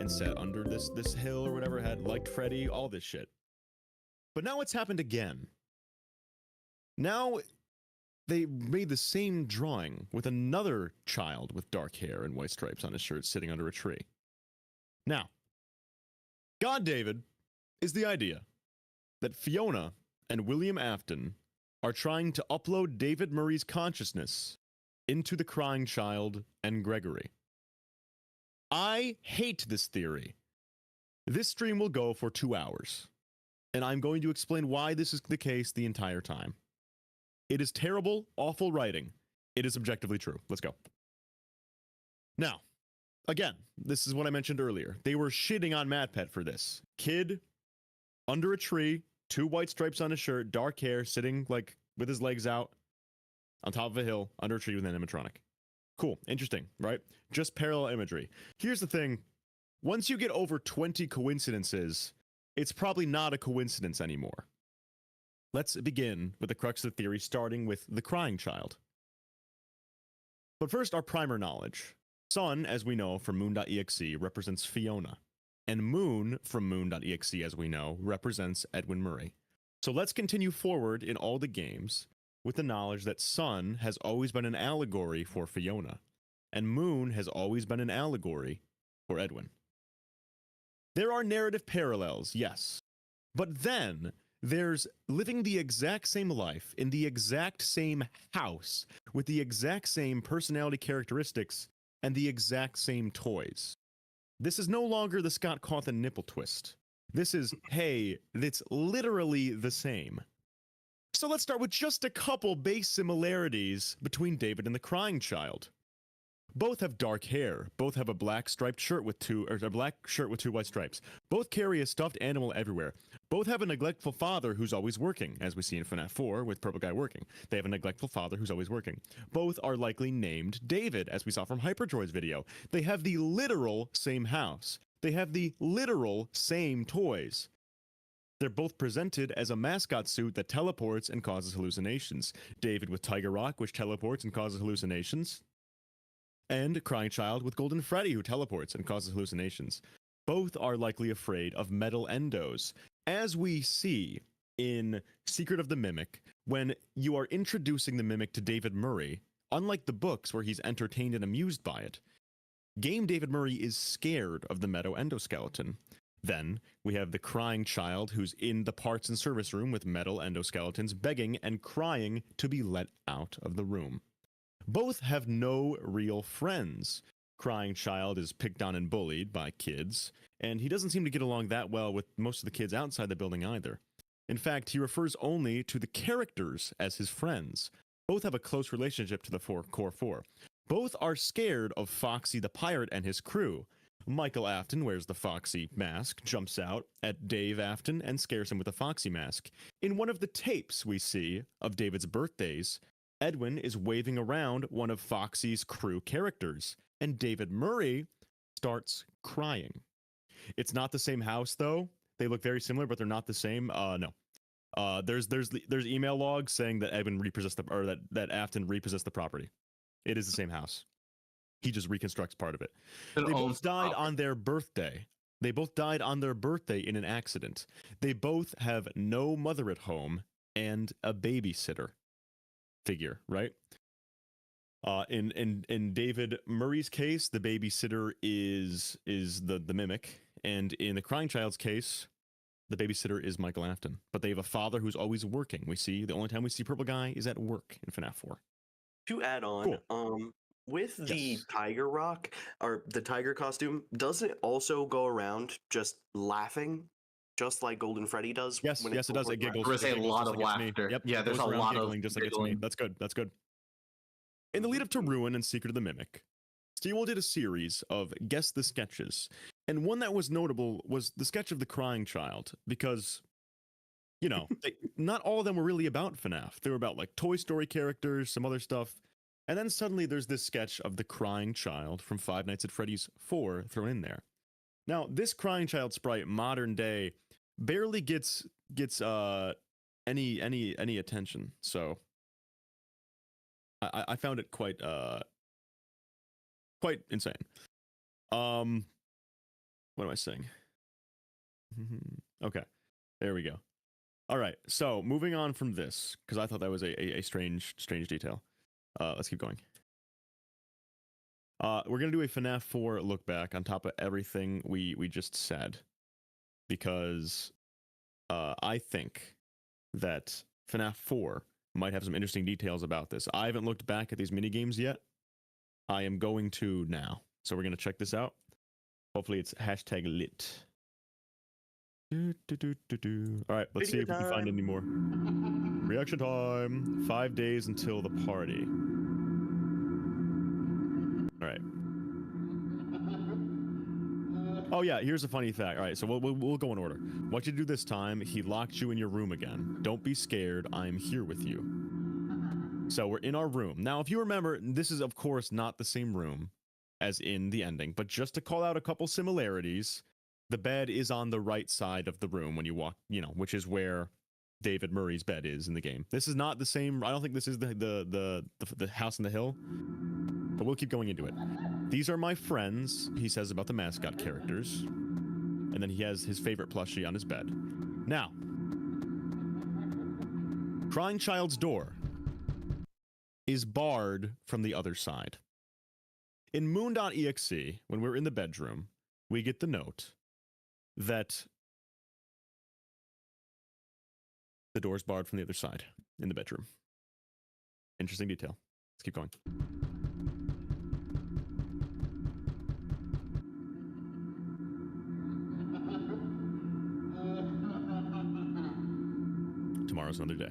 set under this hill or whatever, had liked Freddy, all this shit. But now it's happened again. Now they made the same drawing with another child with dark hair and white stripes on his shirt sitting under a tree. Now, God David is the idea that Fiona and William Afton are trying to upload David Murray's consciousness into the crying child and Gregory. I hate this theory. This stream will go for 2 hours, and I'm going to explain why this is the case the entire time. It is terrible, awful writing. It is objectively true. Let's go. Now, again, this is what I mentioned earlier. They were shitting on MatPet for this. Kid, under a tree, 2 white stripes on his shirt, dark hair, sitting like with his legs out on top of a hill, under a tree with an animatronic. Cool, interesting, right? Just parallel imagery. Here's the thing. Once you get over 20 coincidences, it's probably not a coincidence anymore. Let's begin with the crux of the theory, starting with the crying child. But first, our primer knowledge. Sun, as we know from Moon.exe, represents Fiona. And Moon, from Moon.exe, as we know, represents Edwin Murray. So let's continue forward in all the games with the knowledge that Sun has always been an allegory for Fiona, and Moon has always been an allegory for Edwin. There are narrative parallels, yes, but then there's living the exact same life in the exact same house with the exact same personality characteristics and the exact same toys. This is no longer the Scott Cawthon nipple twist. This is, hey, it's literally the same. So let's start with just a couple base similarities between David and the crying child. Both have dark hair. Both have a black striped shirt with a black shirt with 2 white stripes. Both carry a stuffed animal everywhere. Both have a neglectful father who's always working, as we see in FNAF 4 with Purple Guy working. They have a neglectful father who's always working. Both are likely named David, as we saw from Hyperdroid's video. They have the literal same house. They have the literal same toys. They're both presented as a mascot suit that teleports and causes hallucinations. David with Tiger Rock, which teleports and causes hallucinations. And Crying Child with Golden Freddy, who teleports and causes hallucinations. Both are likely afraid of metal endos. As we see in Secret of the Mimic, when you are introducing the Mimic to David Murray, unlike the books where he's entertained and amused by it, game David Murray is scared of the metal endoskeleton. Then we have the crying child who's in the parts and service room with metal endoskeletons begging and crying to be let out of the room. Both have no real friends. Crying child is picked on and bullied by kids, and he doesn't seem to get along that well with most of the kids outside the building either. In fact, he refers only to the characters as his friends. Both have a close relationship to the core 4. Both are scared of Foxy the Pirate and his crew. Michael Afton wears the Foxy mask, jumps out at Dave Afton, and scares him with the Foxy mask. In one of the tapes we see of David's birthdays, Edwin is waving around one of Foxy's crew characters, and David Murray starts crying. It's not the same house, though. They look very similar, but they're not the same. No. There's email logs saying that Edwin repossessed that Afton repossessed the property. It is the same house. He just reconstructs part of it. They both died on their birthday. They both died on their birthday in an accident. They both have no mother at home and a babysitter figure, right? In David Murray's case, the babysitter is the mimic, and in the crying child's case, the babysitter is Michael Afton. But they have a father who's always working. We see the only time we see Purple Guy is at work in FNAF 4. To add on, cool. With the Tiger Rock, or the tiger costume, doesn't it also go around just laughing, just like Golden Freddy does? Yes, it does. It giggles. There's a lot of laughter. Yep. Yeah, there's a lot of giggling, just like it's me. That's good. That's good. In the lead up to Ruin and Secret of the Mimic, Steel did a series of Guess the Sketches, and one that was notable was the sketch of the crying child, because, you know, not all of them were really about FNAF. They were about, like, Toy Story characters, some other stuff. And then suddenly there's this sketch of the crying child from Five Nights at Freddy's 4 thrown in there. Now, this crying child sprite, modern day, barely gets any attention. So I found it quite insane. What am I saying? Okay, there we go. All right, so moving on from this, because I thought that was a strange detail. Let's keep going. We're gonna do a FNAF 4 look back on top of everything we just said, because I think that FNAF 4 might have some interesting details about this. I haven't looked back at these mini games yet. I am going to now, so we're gonna check this out. Hopefully, it's #lit. All right, let's see if we can find any more. Reaction time. 5 days until the party. All right. Oh yeah, here's a funny fact. All right, so we'll go in order. What you do this time? He locked you in your room again. Don't be scared. I'm here with you. So we're in our room now. If you remember, this is of course not the same room as in the ending, but just to call out a couple similarities. The bed is on the right side of the room when you walk, which is where David Murray's bed is in the game. This is not the same. I don't think this is the house on the hill, but we'll keep going into it. These are my friends, he says about the mascot characters, and then he has his favorite plushie on his bed. Now, Crying Child's door is barred from the other side. In moon.exe, when we're in the bedroom, we get the note that the door's barred from the other side in the bedroom. Interesting detail. Let's keep going. Tomorrow's another day.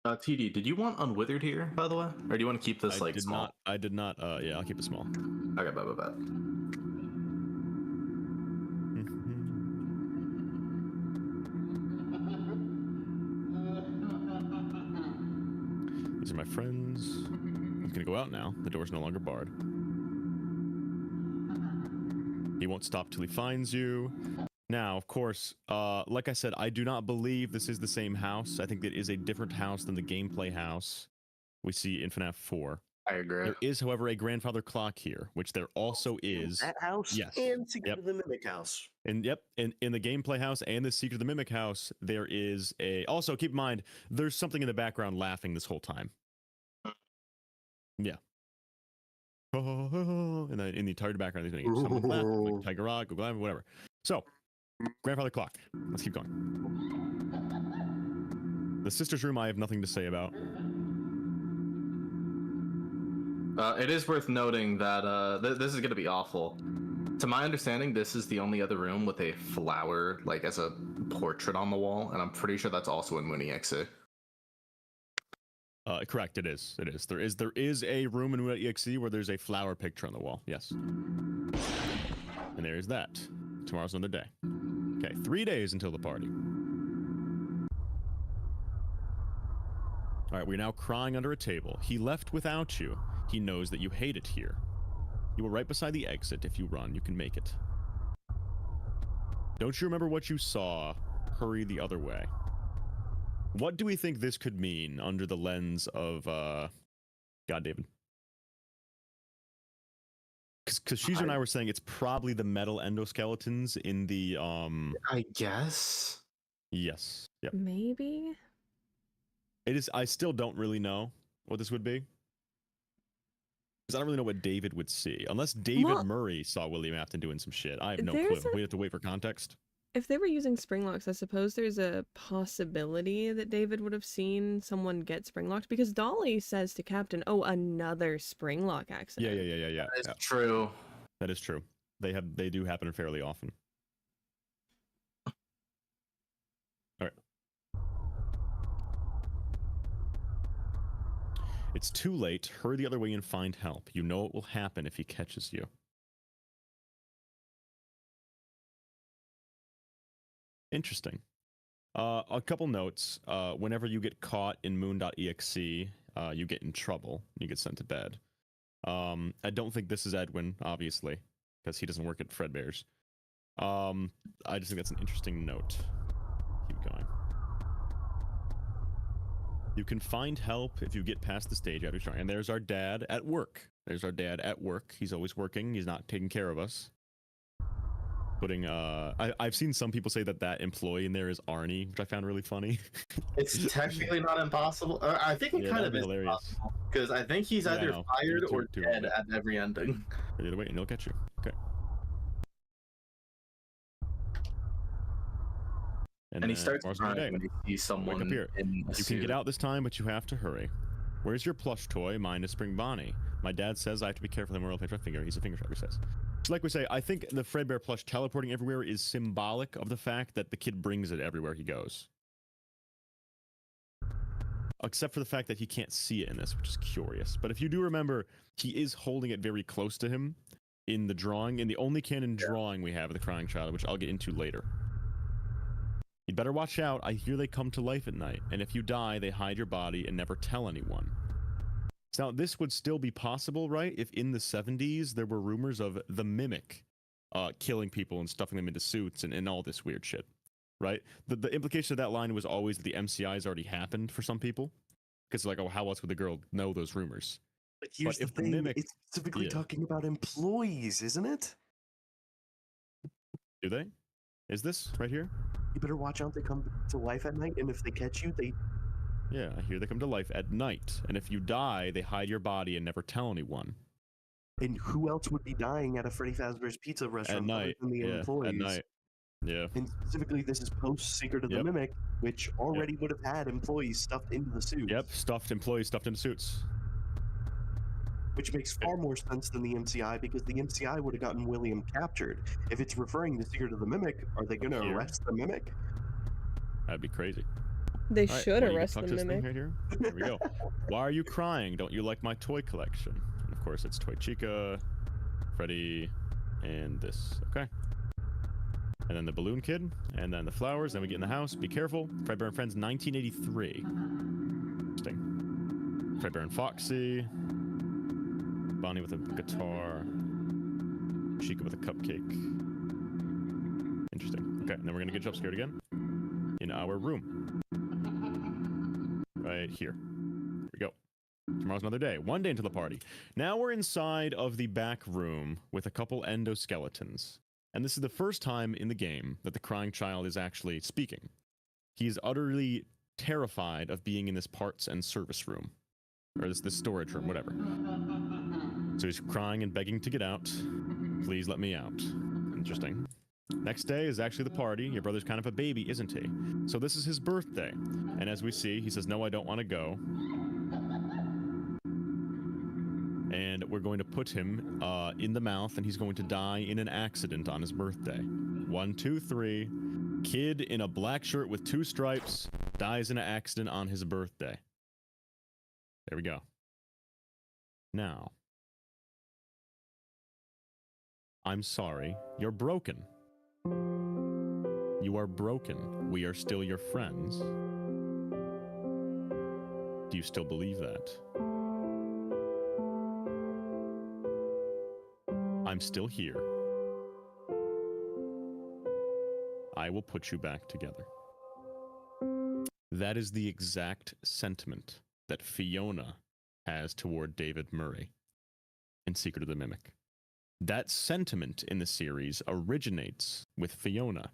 TD, did you want Unwithered here, by the way? Or do you want to keep this small? I did not. Yeah, I'll keep it small. Okay, bye. These are my friends. I'm gonna go out now. The door's no longer barred. He won't stop till he finds you. Now, of course, like I said, I do not believe this is the same house. I think it is a different house than the gameplay house we see in FNAF 4. I agree. There is, however, a grandfather clock here, which there also is. That house? Yes. And Secret of the Mimic house. And yep, in the gameplay house and the Secret of the Mimic house, there is a... Also, keep in mind, there's something in the background laughing this whole time. Yeah. And then in the entire background, there's going to someone laughing, like Tiger Rock, whatever. So, grandfather clock. Let's keep going. The sister's room, I have nothing to say about. It is worth noting that this is going to be awful. To my understanding, this is the only other room with a flower, like as a portrait on the wall, and I'm pretty sure that's also in Moon.exe. Correct, it is. It is. There is a room in Moon.exe where there's a flower picture on the wall. Yes. And there is that. Tomorrow's another day. Okay, 3 days until the party. All right, we're now crying under a table. He left without you. He knows that you hate it here. You were right beside the exit. If you run, you can make it. Don't you remember what you saw? Hurry the other way. What do we think this could mean under the lens of, God, David? Because Shizu and I were saying it's probably the metal endoskeletons in the, I guess? Yes. Yep. Maybe? It is. I still don't really know what this would be. Because I don't really know what David would see. Unless David Murray saw William Afton doing some shit. I have no clue. We have to wait for context. If they were using spring locks, I suppose there's a possibility that David would have seen someone get spring locked, because Dolly says to Captain, "Oh, another spring lock accident." Yeah. That is true. That is true. They do happen fairly often. All right. It's too late. Hurry the other way and find help. You know what will happen if he catches you. Interesting. A couple notes. Whenever you get caught in moon.exe, you get in trouble. You get sent to bed. I don't think this is Edwin, obviously, because he doesn't work at Fredbear's. I just think that's an interesting note. Keep going. You can find help if you get past the stage after trying. And there's our dad at work. There's our dad at work. He's always working. He's not taking care of us. putting I've seen some people say that employee in there is Arnie, which I found really funny. It's technically not impossible. I think it kind that'd of be is hilarious. impossible because I think he's either fired or dead at every ending. Either way, and he'll get you. Okay. And he starts crying when he sees someone up here. in a You suit. can get out this time, but you have to hurry. Where's your plush toy? Mine is Spring Bonnie. My dad says I have to be careful with him or I'll pinch my finger. He's a finger trap, he says. So like we say, I think the Fredbear plush teleporting everywhere is symbolic of the fact that the kid brings it everywhere he goes. Except for the fact that he can't see it in this, which is curious. But if you do remember, he is holding it very close to him in the drawing, in the only canon drawing we have of the crying child, which I'll get into later. You'd better watch out. I hear they come to life at night, and if you die, they hide your body and never tell anyone. Now, this would still be possible, right? If in the 70s there were rumors of the Mimic killing people and stuffing them into suits and all this weird shit, right? The implication of that line was always that the MCI's already happened for some people. Because like, oh, how else would the girl know those rumors? But here's the thing, Mimic, it's specifically talking about employees, isn't it? Do they? Is this right here? You better watch out, they come to life at night, and if they catch you, they... Yeah, I hear they come to life at night, and if you die, they hide your body and never tell anyone. And who else would be dying at a Freddy Fazbear's Pizza restaurant at night? than the employees? At night. Yeah. And specifically, this is post-Secret of the Mimic, which already would have had employees stuffed into the suits. Yep, employees stuffed into suits. Which makes far more sense than the MCI, because the MCI would have gotten William captured. If it's referring to Secret of the Mimic, are they going to arrest the Mimic? That'd be crazy. They should arrest the Mimic. Right here. There we go. Why are you crying? Don't you like my toy collection? And of course, it's Toy Chica, Freddy, and this. Okay. And then the balloon kid, and then the flowers. Then we get in the house. Be careful. Fredbear and Friends, 1983. Interesting. Fredbear and Foxy. Bonnie with a guitar. Chica with a cupcake. Interesting. Okay, and then we're gonna get jump scared again in our room. Right here. Here we go. Tomorrow's another day. One day into the party. Now we're inside of the back room with a couple Endo skeletons. And this is the first time in the game that the crying child is actually speaking. He is utterly terrified of being in this parts and service room. Or this storage room, whatever. So he's crying and begging to get out. Please let me out. Interesting. Next day is actually the party. Your brother's kind of a baby, isn't he? So this is his birthday. And as we see, he says, no, I don't want to go. And we're going to put him in the mouth, and he's going to die in an accident on his birthday. 1, 2, 3. Kid in a black shirt with 2 stripes dies in an accident on his birthday. There we go. Now, I'm sorry, you're broken. You are broken. We are still your friends. Do you still believe that? I'm still here. I will put you back together. That is the exact sentiment that Fiona has toward David Murray in Secret of the Mimic. That sentiment in the series originates with Fiona,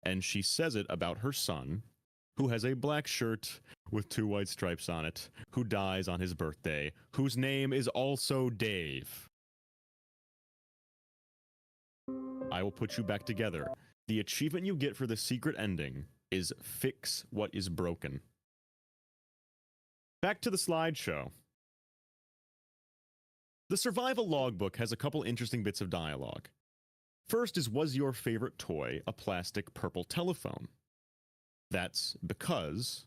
and she says it about her son, who has a black shirt with 2 white stripes on it, who dies on his birthday, whose name is also Dave. I will put you back together. The achievement you get for the secret ending is fix what is broken. Back to the slideshow. The survival logbook has a couple interesting bits of dialogue. First is, was your favorite toy a plastic purple telephone? That's because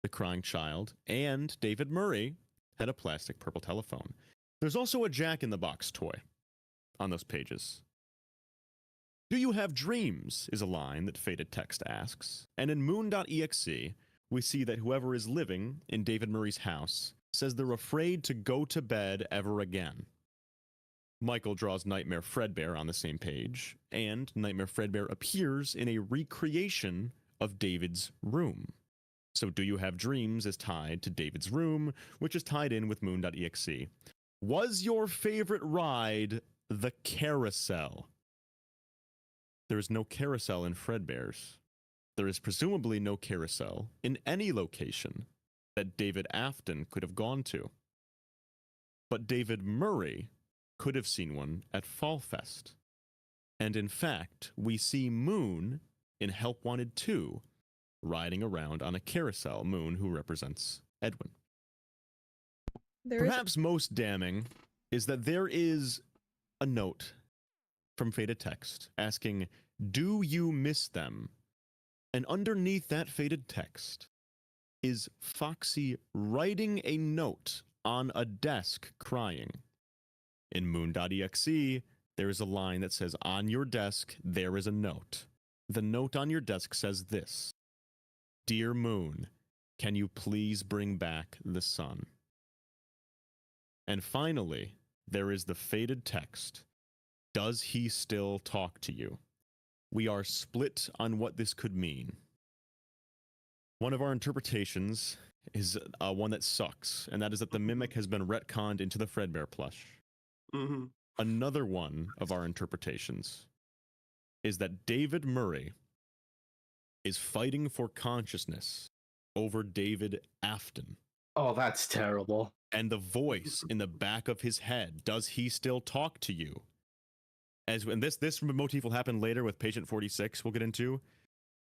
the crying child and David Murray had a plastic purple telephone. There's also a Jack-in-the-Box toy on those pages. Do you have dreams? Is a line that Faded Text asks. And in moon.exe, we see that whoever is living in David Murray's house says they're afraid to go to bed ever again. Michael draws Nightmare Fredbear on the same page, and Nightmare Fredbear appears in a recreation of David's room. So Do You Have Dreams is tied to David's room, which is tied in with moon.exe. Was your favorite ride the carousel? There is no carousel in Fredbear's. There is presumably no carousel in any location that David Afton could have gone to. But David Murray could have seen one at Fall Fest. And in fact, we see Moon in Help Wanted 2 riding around on a carousel, Moon, who represents Edwin. Perhaps most damning is that there is a note from Faded Text asking, "Do you miss them?" And underneath that faded text is Foxy writing a note on a desk crying. In Moon.exe, there is a line that says, "On your desk, there is a note." The note on your desk says this: "Dear Moon, can you please bring back the sun?" And finally, there is the faded text: "Does he still talk to you?" We are split on what this could mean. One of our interpretations is one that sucks, and that is that the Mimic has been retconned into the Fredbear plush. Mm-hmm. Another one of our interpretations is that David Murray is fighting for consciousness over David Afton. Oh, that's terrible. And the voice in the back of his head, "Does he still talk to you?" And this motif will happen later with Patient 46, we'll get into,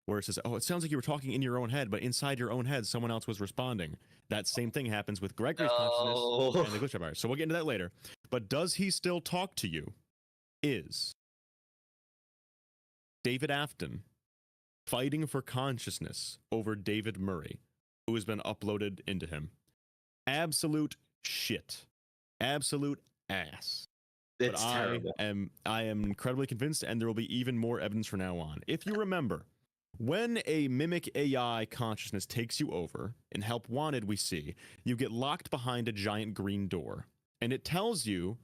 where it says, "Oh, it sounds like you were talking in your own head, but inside your own head, someone else was responding." That same thing happens with Gregory's consciousness and the glitch virus. So we'll get into that later. But "Does he still talk to you?" is David Afton fighting for consciousness over David Murray, who has been uploaded into him. Absolute shit. Absolute ass. It's terrible. I am incredibly convinced, and there will be even more evidence from now on. If you remember, when a Mimic AI consciousness takes you over, in Help Wanted we see, you get locked behind a giant green door, and it tells you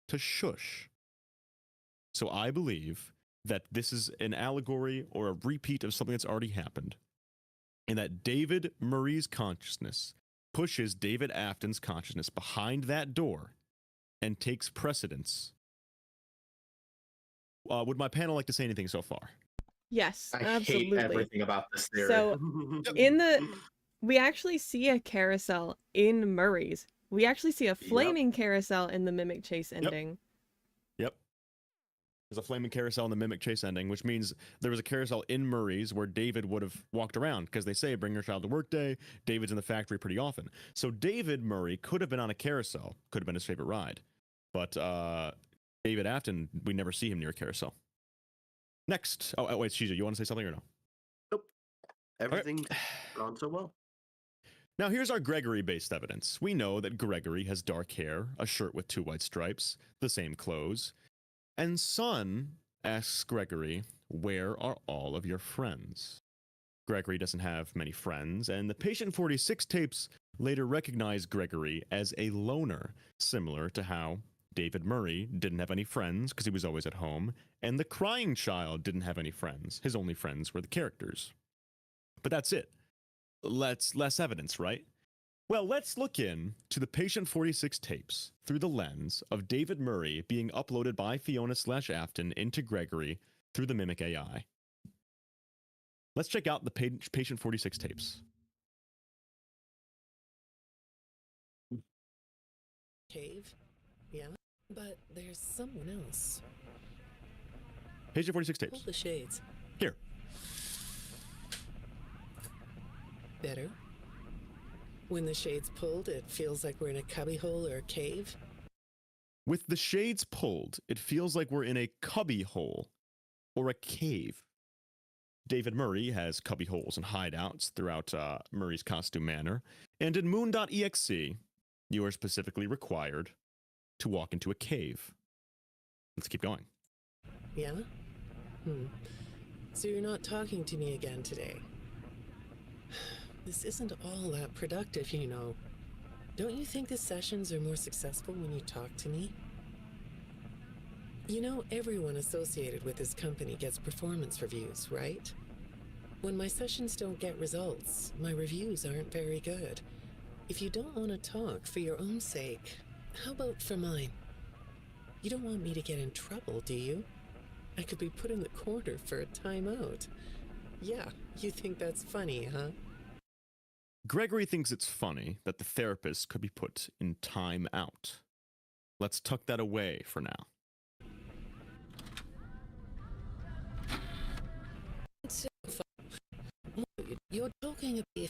to shush. So I believe that this is an allegory or a repeat of something that's already happened, and that David Murray's consciousness pushes David Afton's consciousness behind that door and takes precedence. Would my panel like to say anything so far? Yes, I absolutely. hate everything about this theory. So we actually see a carousel in Murray's. We actually see a flaming carousel in the Mimic Chase ending. Yep. There's a flaming carousel in the Mimic Chase ending, which means there was a carousel in Murray's where David would have walked around, because they say bring your child to work day. David's in the factory pretty often. So David Murray could have been on a carousel, could have been his favorite ride. But David Afton, we never see him near a carousel. Next. Oh, wait, Shija, you want to say something or no? Nope. Everything's gone so well. Now, here's our Gregory-based evidence. We know that Gregory has dark hair, a shirt with 2 white stripes, the same clothes. And Sun asks Gregory, "Where are all of your friends?" Gregory doesn't have many friends, and the Patient 46 tapes later recognize Gregory as a loner, similar to how David Murray didn't have any friends because he was always at home, and the crying child didn't have any friends. His only friends were the characters. But that's it. Less evidence, right? Well, let's look in to the Patient 46 tapes through the lens of David Murray being uploaded by Fiona/Afton into Gregory through the Mimic AI. Let's check out the Patient 46 tapes. Cave? Yeah, but there's someone else. Patient 46 tapes. Pull the shades. Here. Better? When the shades pulled, it feels like we're in a cubbyhole or a cave? With the shades pulled, it feels like we're in a cubbyhole or a cave. David Murray has cubbyholes and hideouts throughout Murray's costume manor, and in Moon.exe, you are specifically required to walk into a cave. Let's keep going. Yeah? So you're not talking to me again today? This isn't all that productive, you know. Don't you think the sessions are more successful when you talk to me? You know, everyone associated with this company gets performance reviews, right? When my sessions don't get results, my reviews aren't very good. If you don't want to talk for your own sake, how about for mine? You don't want me to get in trouble, do you? I could be put in the corner for a timeout. Yeah, you think that's funny, huh? Gregory thinks it's funny that the therapist could be put in time out. Let's tuck that away for now. So far. You're talking about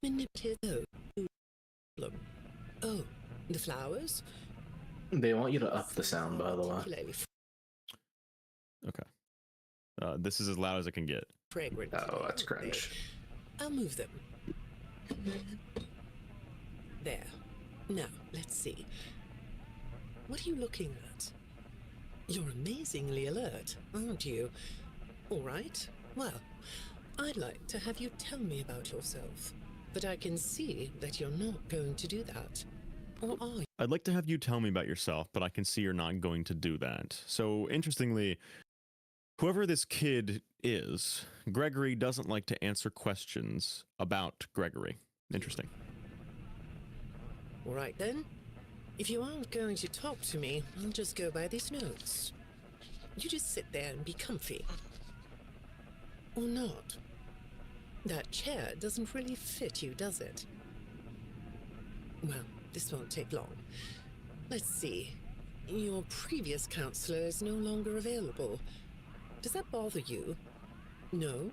manipulative. Oh, the flowers? They want you to up the sound, by the way. Okay. This is as loud as it can get. Fragrant. Oh, that's cringe. I'll move them. There. Now, let's see. What are you looking at? You're amazingly alert, aren't you? All right. Well, I'd like to have you tell me about yourself. But I can see that you're not going to do that. Or are you? I'd like to have you tell me about yourself, but I can see you're not going to do that. So, interestingly, whoever this kid is, Gregory doesn't like to answer questions about Gregory. Interesting. All right, then. If you aren't going to talk to me, I'll just go by these notes. You just sit there and be comfy. Or not. That chair doesn't really fit you, does it? Well, this won't take long. Let's see. Your previous counselor is no longer available. Does that bother you? No?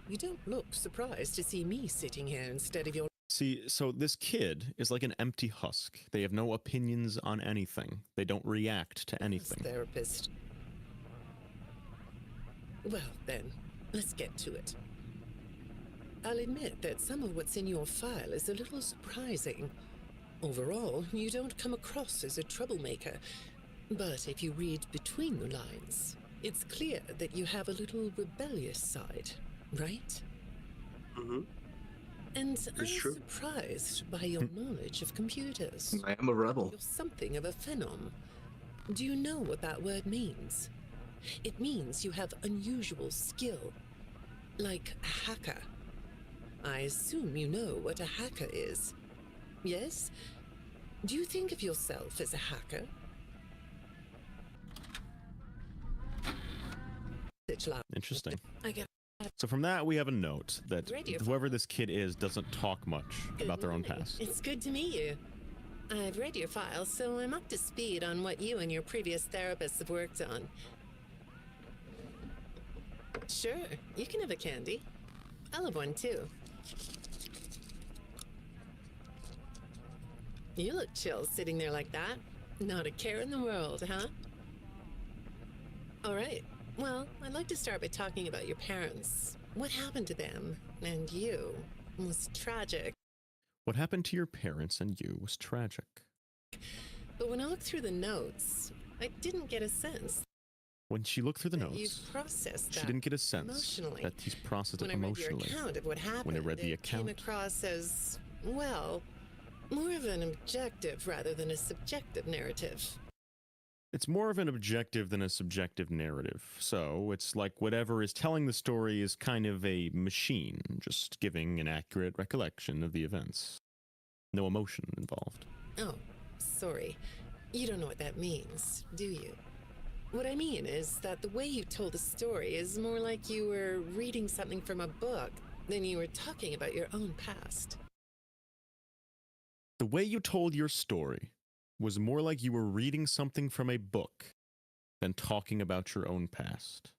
You don't look surprised to see me sitting here instead of your... See, so this kid is like an empty husk. They have no opinions on anything. They don't react to anything. Therapist. Well, then, let's get to it. I'll admit that some of what's in your file is a little surprising. Overall, you don't come across as a troublemaker. But if you read between the lines, it's clear that you have a little rebellious side, right? Mm-hmm. And I'm true. surprised by your knowledge of computers. I am a rebel. You're something of a phenom. Do you know what that word means? It means you have unusual skill. Like a hacker. I assume you know what a hacker is. Yes? Do you think of yourself as a hacker? Interesting. I get So from that, we have a note that Radio whoever this kid is doesn't talk much about their own morning. past. It's good to meet you. I've read your file, so I'm up to speed on what you and your previous therapists have worked on. Sure, you can have a candy. I'll have one too. You look chill sitting there like that. Not a care in the world, huh? All right. Well, I'd like to start by talking about your parents. What happened to them and you was tragic. What happened to your parents and you was tragic. But when I looked through the notes, I didn't get a sense When she looked through the that notes, you've processed she that didn't get a sense emotionally. that he's processed When it I read your emotionally. account of what happened, When I read the it came account. across as, well, more of an objective rather than a subjective narrative. It's more of an objective than a subjective narrative. So it's like whatever is telling the story is kind of a machine, just giving an accurate recollection of the events. No emotion involved. Oh, sorry. You don't know what that means, do you? What I mean is that the way you told the story is more like you were reading something from a book than you were talking about your own past. The way you told your story was more like you were reading something from a book than talking about your own past.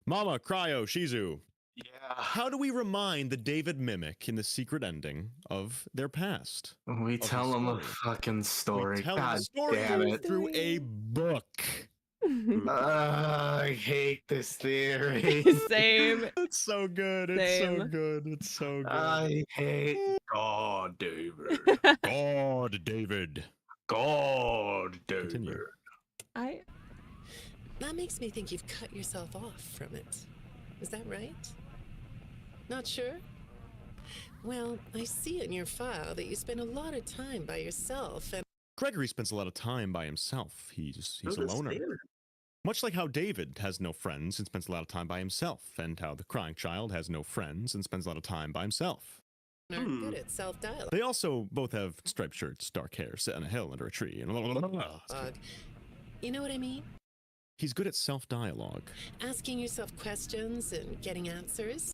Mama, Cryo, Shizu. Yeah. How do we remind the David mimic in the secret ending of their past? We the tell them a story. fucking story. We tell God the story damn it. through a book. I hate this theory. Same. It's so good. It's so Same. good. It's so good. I hate God, David. God, David. God, David. Continue. That makes me think you've cut yourself off from it. Is that right? Not sure? Well, I see in your file that you spend a lot of time by yourself and... Gregory spends a lot of time by himself. He's So a does loner. Taylor. Much like how David has no friends and spends a lot of time by himself, and how the crying child has no friends and spends a lot of time by himself. are good at self-dialogue. They also both have striped shirts, dark hair, sit on a hill under a tree, and blah, blah, blah, blah. You know what I mean? He's good at self-dialogue. Asking yourself questions and getting answers?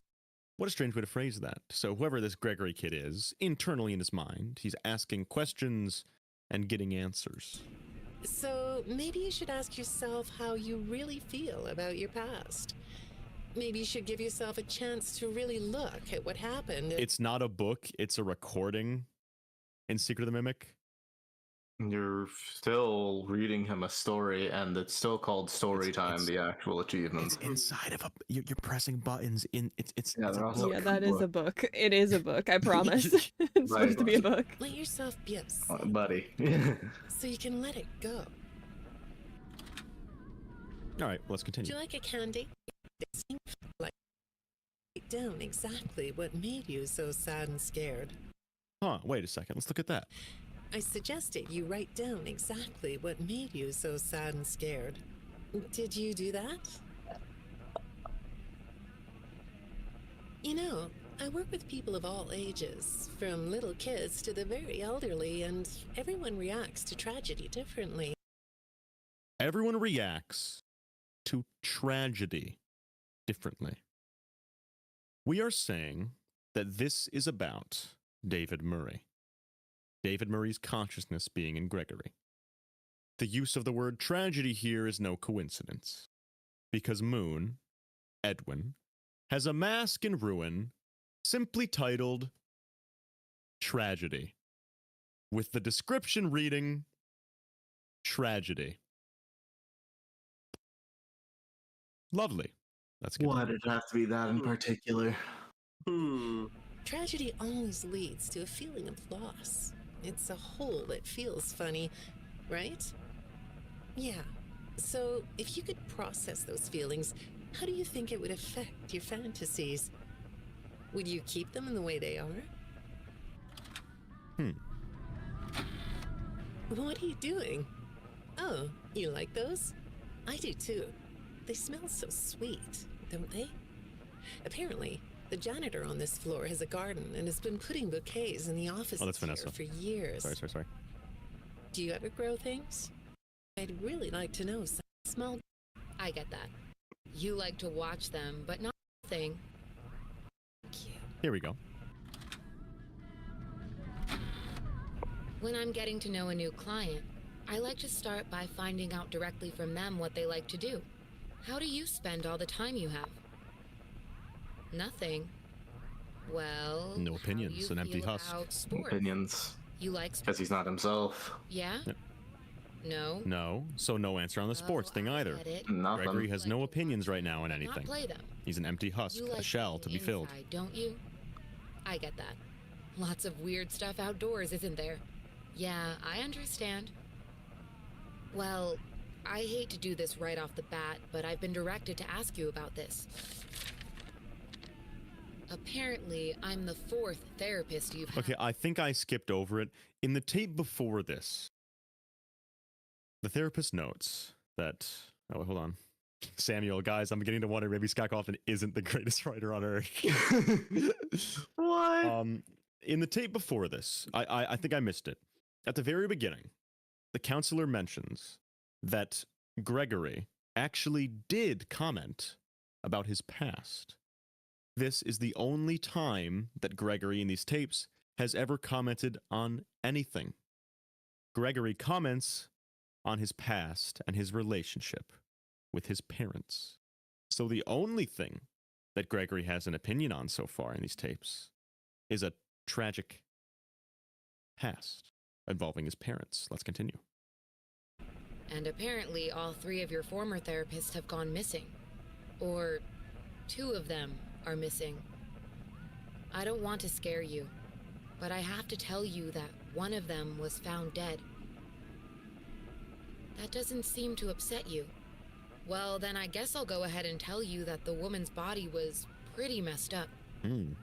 What a strange way to phrase that. So whoever this Gregory kid is, internally in his mind, he's asking questions and getting answers. So maybe you should ask yourself how you really feel about your past. Maybe you should give yourself a chance to really look at what happened. It's not a book, it's a recording in Secret of the Mimic. You're still reading him a story, and it's still called story time. The actual achievement. It's inside of a. You're pressing buttons in. It's. Yeah, it's they're a also- book. Yeah, that is a book. It is a book, I promise. It's supposed to be a book. Let yourself be upset Buddy. so you can let it go. All right, let's Do continue. you like a candy? It seems like write down exactly what made you so sad and scared. Huh? Wait a second. Let's look at that. I suggested you write down exactly what made you so sad and scared. Did you do that? You know, I work with people of all ages, from little kids to the very elderly, and everyone reacts to tragedy differently. Everyone reacts to tragedy differently. We are saying that this is about David Murray. David Murray's consciousness being in Gregory. The use of the word tragedy here is no coincidence, because Moon, Edwin, has a mask in ruin simply titled Tragedy, with the description reading Tragedy. Lovely. That's good. Why did it have to be that in particular? Tragedy always leads to a feeling of loss. It's a hole that feels funny, right? Yeah. So, if you could process those feelings, how do you think it would affect your fantasies? Would you keep them in the way they are? What are you doing? Oh, you like those? I do too. They smell so sweet, don't they? Apparently, the janitor on this floor has a garden and has been putting bouquets in the office Oh, that's Vanessa. for years. Sorry. Do you ever grow things? I'd really like to know some small. I get that. You like to watch them, but not the thing. Thank you. Here we go. When I'm getting to know a new client, I like to start by finding out directly from them what they like to do. How do you spend all the time you have? Nothing. Well, No how do opinions, you an empty feel husk. about sports? Opinions. You like sports? Because he's not himself. Yeah? Yep. No? No, so no answer on the sports thing I either. get it. Nothing. Gregory has no opinions right now on Not anything. play them. He's an empty husk, You a like shell to be being filled. inside, don't you? I get that. Lots of weird stuff outdoors, isn't there? Yeah, I understand. Well, I hate to do this right off the bat, but I've been directed to ask you about this. Apparently, I'm the 4th therapist you've had. Okay, I think I skipped over it. In the tape before this, the therapist notes that. Oh, hold on. Samuel, guys, I'm beginning to wonder maybe Scott Kaufman isn't the greatest writer on earth. What? In the tape before this, I think I missed it. At the very beginning, the counselor mentions that Gregory actually did comment about his past. This is the only time that Gregory in these tapes has ever commented on anything. Gregory comments on his past and his relationship with his parents. So the only thing that Gregory has an opinion on so far in these tapes is a tragic past involving his parents. Let's continue. And apparently, all 3 of your former therapists have gone missing. Or 2 of them are missing. I don't want to scare you, but I have to tell you that one of them was found dead. That doesn't seem to upset you. Well, then I guess I'll go ahead and tell you that the woman's body was pretty messed up.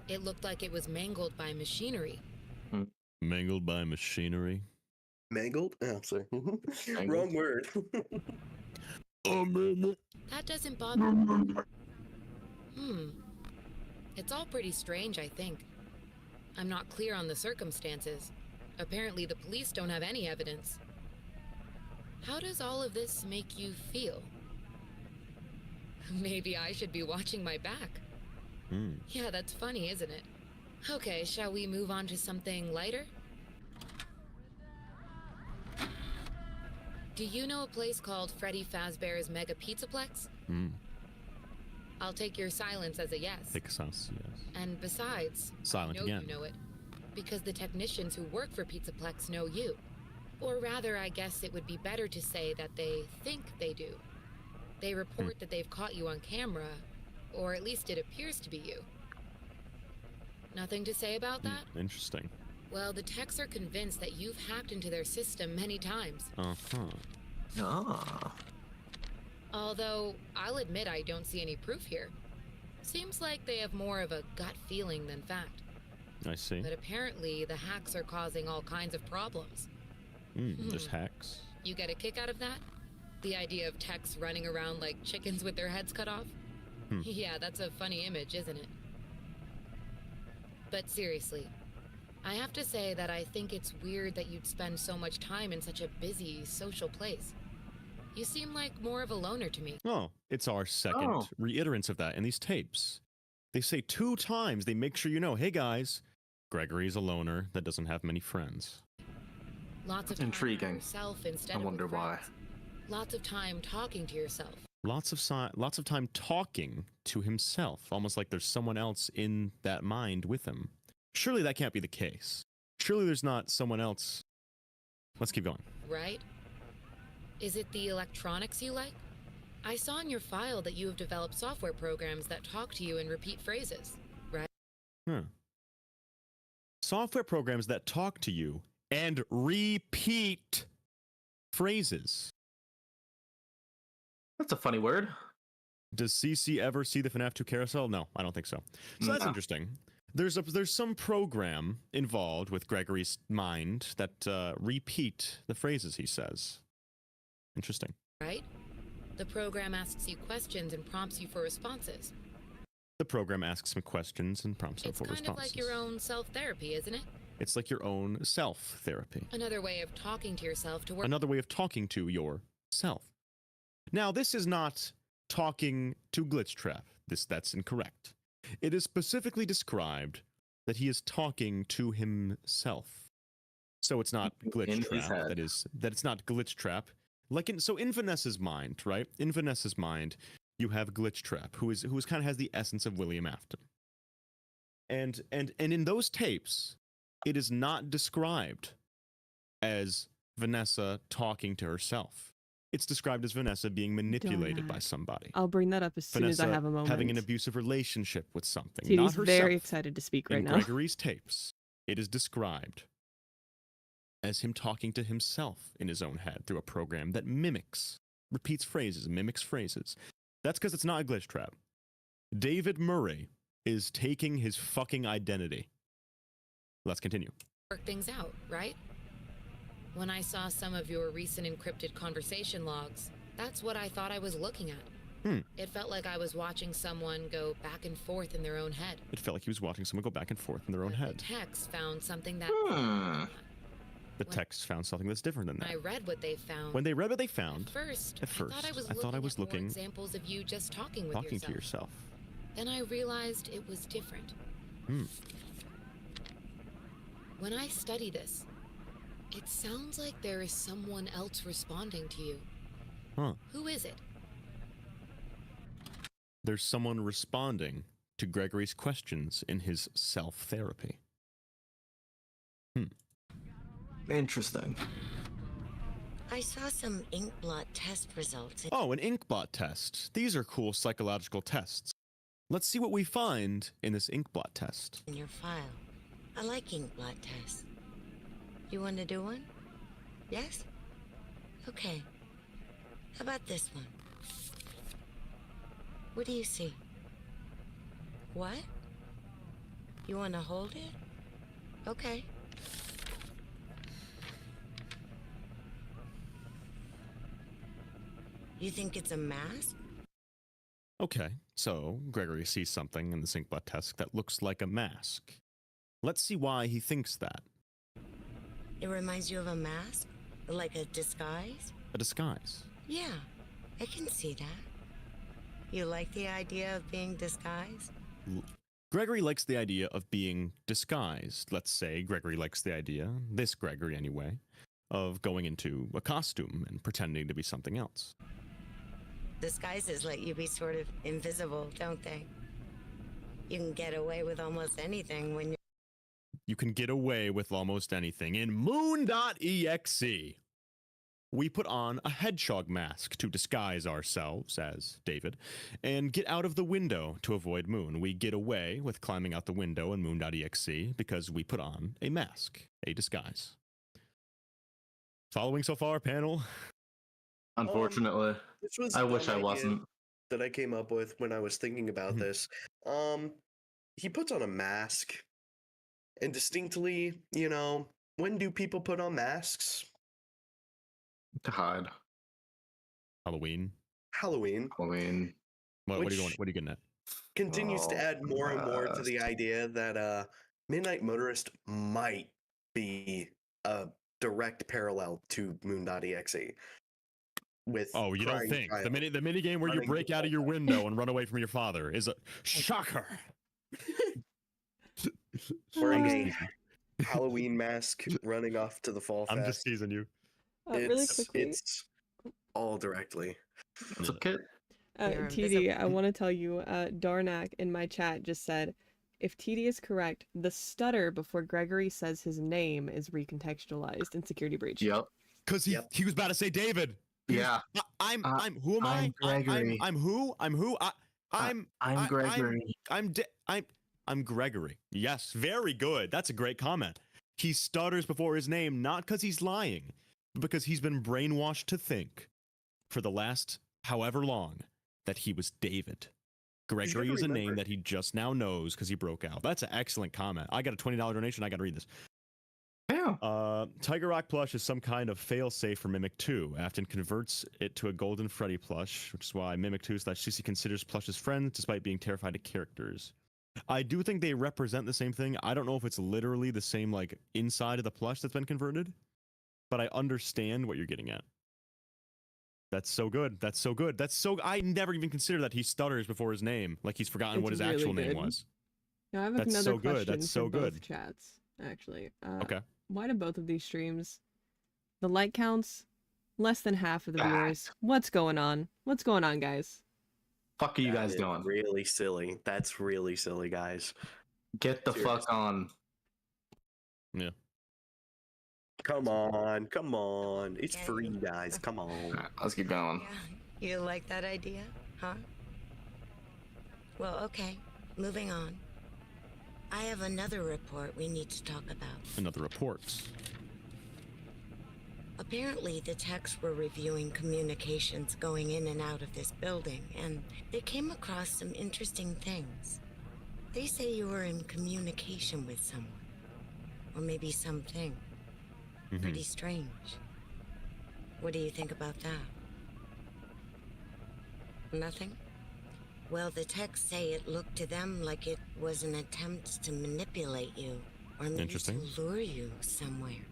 It looked like it was mangled by machinery. Mangled by machinery. Mangled? Oh, sorry. Mangled? Wrong word. That doesn't bother me. It's all pretty strange, I think. I'm not clear on the circumstances. Apparently the police don't have any evidence. How does all of this make you feel? Maybe I should be watching my back. Hmm. Yeah, that's funny, isn't it? Okay, shall we move on to something lighter? Do you know a place called Freddy Fazbear's Mega Pizzaplex? Hmm. I'll take your silence as a yes. Take a sense, yes. And besides, Silent I know again. you know it. Because the technicians who work for Pizzaplex know you. Or rather, I guess it would be better to say that they think they do. They report that they've caught you on camera, or at least it appears to be you. Nothing to say about that? Interesting. Well, the techs are convinced that you've hacked into their system many times. Uh-huh. Ah. Although, I'll admit I don't see any proof here. Seems like they have more of a gut feeling than fact. I see. But apparently, the hacks are causing all kinds of problems. There's hacks. You get a kick out of that? The idea of techs running around like chickens with their heads cut off? Yeah, that's a funny image, isn't it? But seriously, I have to say that I think it's weird that you'd spend so much time in such a busy, social place. You seem like more of a loner to me. Oh, it's our second reiterance of that in these tapes. They say 2 times, they make sure you know, hey guys, Gregory's a loner that doesn't have many friends. Lots of time Intriguing. for yourself instead I of wonder with why. friends. Lots of time talking to yourself. Lots of time talking to himself, almost like there's someone else in that mind with him. Surely that can't be the case. Surely there's not someone else. Let's keep going. Right? Is it the electronics you like? I saw in your file that you have developed software programs that talk to you in repeat phrases, right? Software programs that talk to you and repeat phrases. That's a funny word. Does CC ever see the FNAF 2 carousel? No, I don't think so. So that's No. interesting. There's some program involved with Gregory's mind that repeat the phrases he says. Interesting. Right? The program asks you questions and prompts you for responses. The program asks him questions and prompts him It's for kind responses. of like your own self-therapy, isn't it? It's like your own self-therapy. Another way of talking to yourself to work. Another way of talking to yourself. Now, this is not talking to Glitchtrap. That's incorrect. It is specifically described that he is talking to himself. So it's not Glitchtrap. That it's not Glitchtrap. Like in Vanessa's mind, right? In Vanessa's mind, you have Glitchtrap, who is kind of has the essence of William Afton. And in those tapes, it is not described as Vanessa talking to herself. It's described as Vanessa being manipulated by somebody. I'll bring that up as soon as I have a moment. Having an abusive relationship with something. Titty's not herself. very excited to speak right in now. Gregory's tapes, it is described as him talking to himself in his own head through a program that repeats phrases, mimics phrases. That's because it's not a glitch trap. David Murray is taking his fucking identity. Let's continue. Work things out, right? When I saw some of your recent encrypted conversation logs, that's what I thought I was looking at. It felt like I was watching someone go back and forth in their own head. It felt like he was watching someone go back and forth in their own head. The text found something that... The text found something that's different than that. I read what they found. When they read what they found, At first, I thought I was looking at more examples of you just talking with to yourself. Then I realized it was different. When I study this, it sounds like there is someone else responding to you. Huh. Who is it? There's someone responding to Gregory's questions in his self-therapy. Interesting. I saw some ink blot test results. Oh, an inkblot test. These are cool psychological tests. Let's see what we find in this inkblot test. In your file. I like ink blot tests. You want to do one? Yes? Okay. How about this one? What do you see? What? You want to hold it? Okay. You think it's a mask? Okay, so Gregory sees something in the inkblot test that looks like a mask. Let's see why he thinks that. It reminds you of a mask? Like a disguise? A disguise. Yeah, I can see that. You like the idea of being disguised? Gregory likes the idea of being disguised. Let's say Gregory likes the idea, this Gregory anyway, of going into a costume and pretending to be something else. Disguises let you be sort of invisible, don't they? You can get away with almost anything when you're... You can get away with almost anything. In Moon.exe, we put on a hedgehog mask to disguise ourselves as David and get out of the window to avoid Moon. We get away with climbing out the window in Moon.exe because we put on a mask, a disguise. Following so far, panel? Unfortunately, This was I wish an I idea wasn't. that I came up with when I was thinking about Mhm. this. He puts on a mask, and distinctly, you know, when do people put on masks? To hide. Halloween? Halloween Halloween. What are you Which- going? What are you getting at? continues to Oh, add more and more to the mask. idea that Midnight Motorist might be a direct parallel to Moon.exe. With Oh, you don't Crying think Child. the mini game where you running break the out of your window and run away from your father is a shocker. Wearing I'm a just teasing. Halloween mask running off to the Fall I'm just Fest. teasing you. Really quickly, It's all directly. It's okay. You're TD, I want to tell you, Darnak in my chat just said, if TD is correct, the stutter before Gregory says his name is recontextualized in Security Breach. Yep. Because Yep. he was about to say David. He was- Yeah. I'm who am I'm I? Gregory. I'm who? I'm who? I'm Gregory. I'm Gregory. Yes, very good. That's a great comment. He stutters before his name, not because he's lying, but because he's been brainwashed to think for the last however long that he was David. Gregory gotta is a name remember- that he just now knows because he broke out. That's an excellent comment. I got a $20 donation. I got to read this. Yeah. Tiger Rock plush is some kind of failsafe for Mimic 2. Afton converts it to a Golden Freddy plush, which is why Mimic 2/CC considers plushes friends despite being terrified of characters. I do think they represent the same thing. I don't know if it's literally the same like inside of the plush that's been converted, but I understand what you're getting at. That's so good. That's so good. That's so. I never even considered that he stutters before his name, like he's forgotten what It's his really actual name good. was. Now I have That's another so good. question That's so for both good. chats, actually. Okay. Why do both of these streams, the like counts, less than half of the Bad. viewers? What's going on? What's going on, guys? Fuck are you That guys is doing? Really silly. That's really silly, guys. Get the Seriously. fuck on. Yeah. Come on, come on. It's Yeah, free, you- guys. Come on. Alright, let's keep going. Yeah. You like that idea, huh? Well, okay. Moving on. I have another report we need to talk about. Another report. Apparently, the techs were reviewing communications going in and out of this building, and they came across some interesting things. They say you were in communication with someone. Or maybe something. Mhm. Pretty strange. What do you think about that? Nothing? Well, the techs say it looked to them like it was an attempt to manipulate you, or maybe Interesting. to lure you somewhere.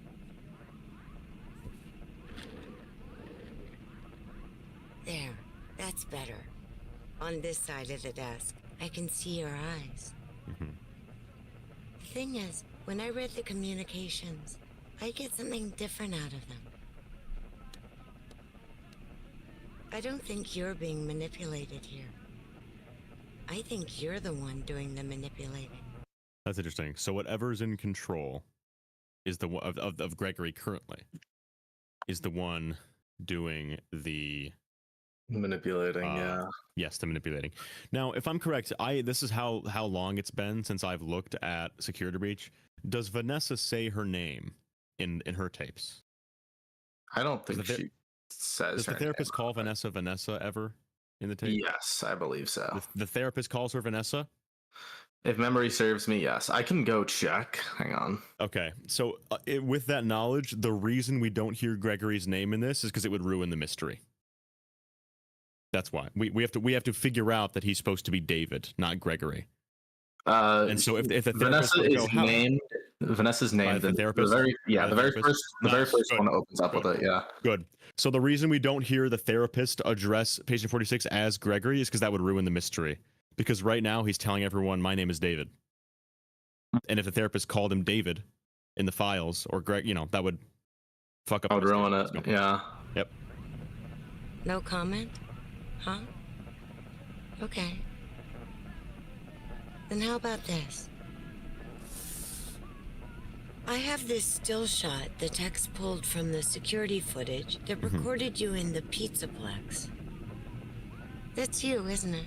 There, that's better. On this side of the desk, I can see your eyes. Mhm. The thing is, when I read the communications, I get something different out of them. I don't think you're being manipulated here. I think you're the one doing the manipulating. That's interesting. So whatever's in control is the one of Gregory currently is the one doing the Manipulating, Uh, yeah. yes, the manipulating. Now, if I'm correct, this is how long it's been since I've looked at Security Breach. Does Vanessa say her name in her tapes? I don't think the ther- she says Does the her therapist name. call Vanessa ever in the tape? Yes, I believe so. The therapist calls her Vanessa? If memory serves me, yes. I can go check. Hang on. Okay, so with that knowledge, the reason we don't hear Gregory's name in this is because it would ruin the mystery. That's why we have to figure out that he's supposed to be David, not Gregory. And so if the therapist Vanessa were to is go, how- named Vanessa's named the therapist? the very therapist? first Good. one opens up Good. with it. Yeah. Good. So the reason we don't hear the therapist address patient 46 as Gregory is because that would ruin the mystery. Because right now he's telling everyone, my name is David. And if the therapist called him David in the files, or Greg, that would fuck up. I would the ruin mystery. it. Yeah. Yep. No comment? Huh? Okay. Then how about this? I have this still shot the text pulled from the security footage that recorded you in the Pizzaplex. That's you, isn't it?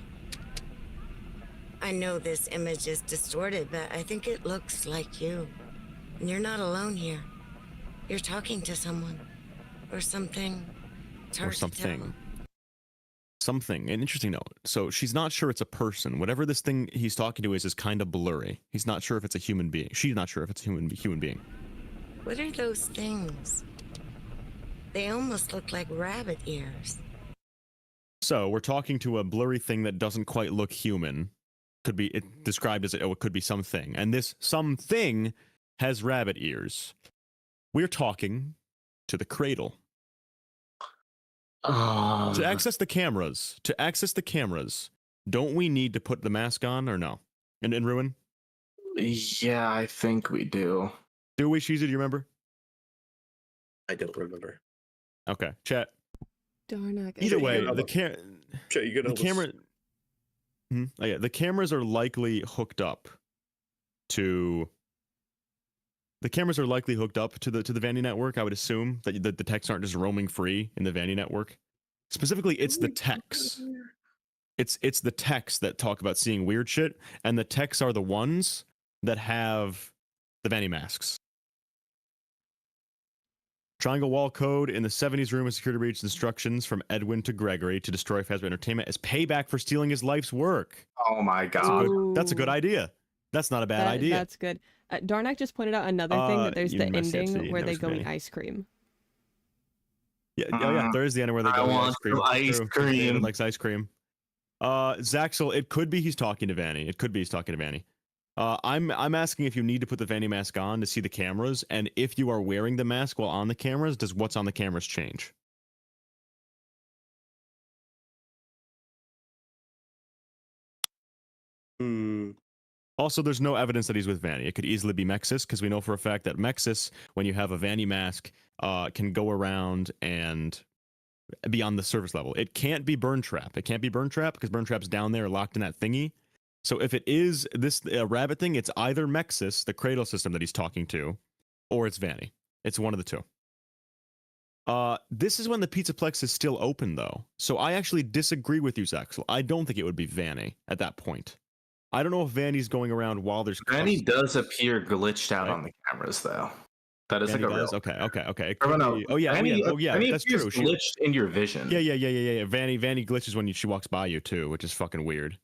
I know this image is distorted, but I think it looks like you. And you're not alone here. You're talking to someone. Or something. It's hard Or something. to tell. Something. An interesting note. So she's not sure it's a person. Whatever this thing he's talking to is kind of blurry. He's not sure if it's a human being. She's not sure if it's a human being. What are those things? They almost look like rabbit ears. So we're talking to a blurry thing that doesn't quite look human. Could be described as it could be something. And this something has rabbit ears. We're talking to the cradle. To access the cameras, don't we need to put the mask on or no? In Ruin? Yeah, I think we do. Do we, Shizu? Do you remember? I don't remember. Okay, chat. Darnak. Either way, you the camera. Oh, yeah, the cameras are likely hooked up to. The cameras are likely hooked up to the Vandy network. I would assume that the techs aren't just roaming free in the Vandy network. Specifically, it's the techs. It's the techs that talk about seeing weird shit, and the techs are the ones that have the Vandy masks. Triangle wall code in the 70s room of security breach instructions from Edwin to Gregory to destroy Fazbear Entertainment as payback for stealing his life's work. Oh my god. That's a good idea. That's not a bad idea. That's good. Darnak just pointed out another thing, that there's the ending where they go eat ice cream. Yeah, yeah, there is the ending where they go eat ice cream. Ice cream. David likes ice cream. Zaxel, it could be he's talking to Vanny. It could be he's talking to Vanny. I'm asking if you need to put the Vanny mask on to see the cameras, and if you are wearing the mask while on the cameras, does what's on the cameras change? Also, there's no evidence that he's with Vanny. It could easily be Mexis, because we know for a fact that Mexis, when you have a Vanny mask, can go around and be on the surface level. It can't be Burn Trap. It can't be Burn Trap, because Burn Trap's down there locked in that thingy. So if it is this rabbit thing, it's either Mexis, the cradle system that he's talking to, or it's Vanny. It's one of the two. This is when the Pizzaplex is still open, though. So I actually disagree with you, Zaxel. I don't think it would be Vanny at that point. I don't know if Vanny's going around while there's... Vanny does appear glitched out on the cameras, though. That is Vanny like a real... Okay. It Oh, no. be... Oh, yeah, Vanny, that's true. Glitched in your vision. Yeah. Vanny glitches when she walks by you, too, which is fucking weird.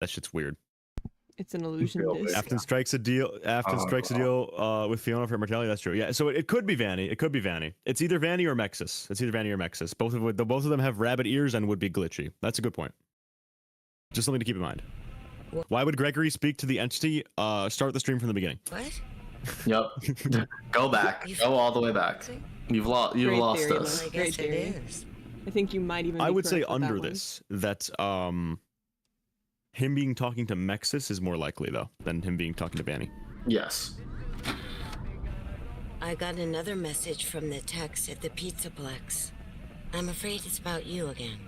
That shit's weird. It's an illusion disc. Afton strikes a deal. With Fiona for immortality. That's true. Yeah. So it could be Vanny. It's either Vanny or Mexis. Both of them have rabbit ears and would be glitchy. That's a good point. Just something to keep in mind. Why would Gregory speak to the entity? Start the stream from the beginning. What? Yep. Go back. Go all the way back. You've lost theory, us. I Great guess it theory. is. I think you might even. I be would say correct with under that one. this that him being talking to Mexis is more likely though than him being talking to Vanny. Yes. I got another message from the techs at the Pizzaplex. I'm afraid it's about you again.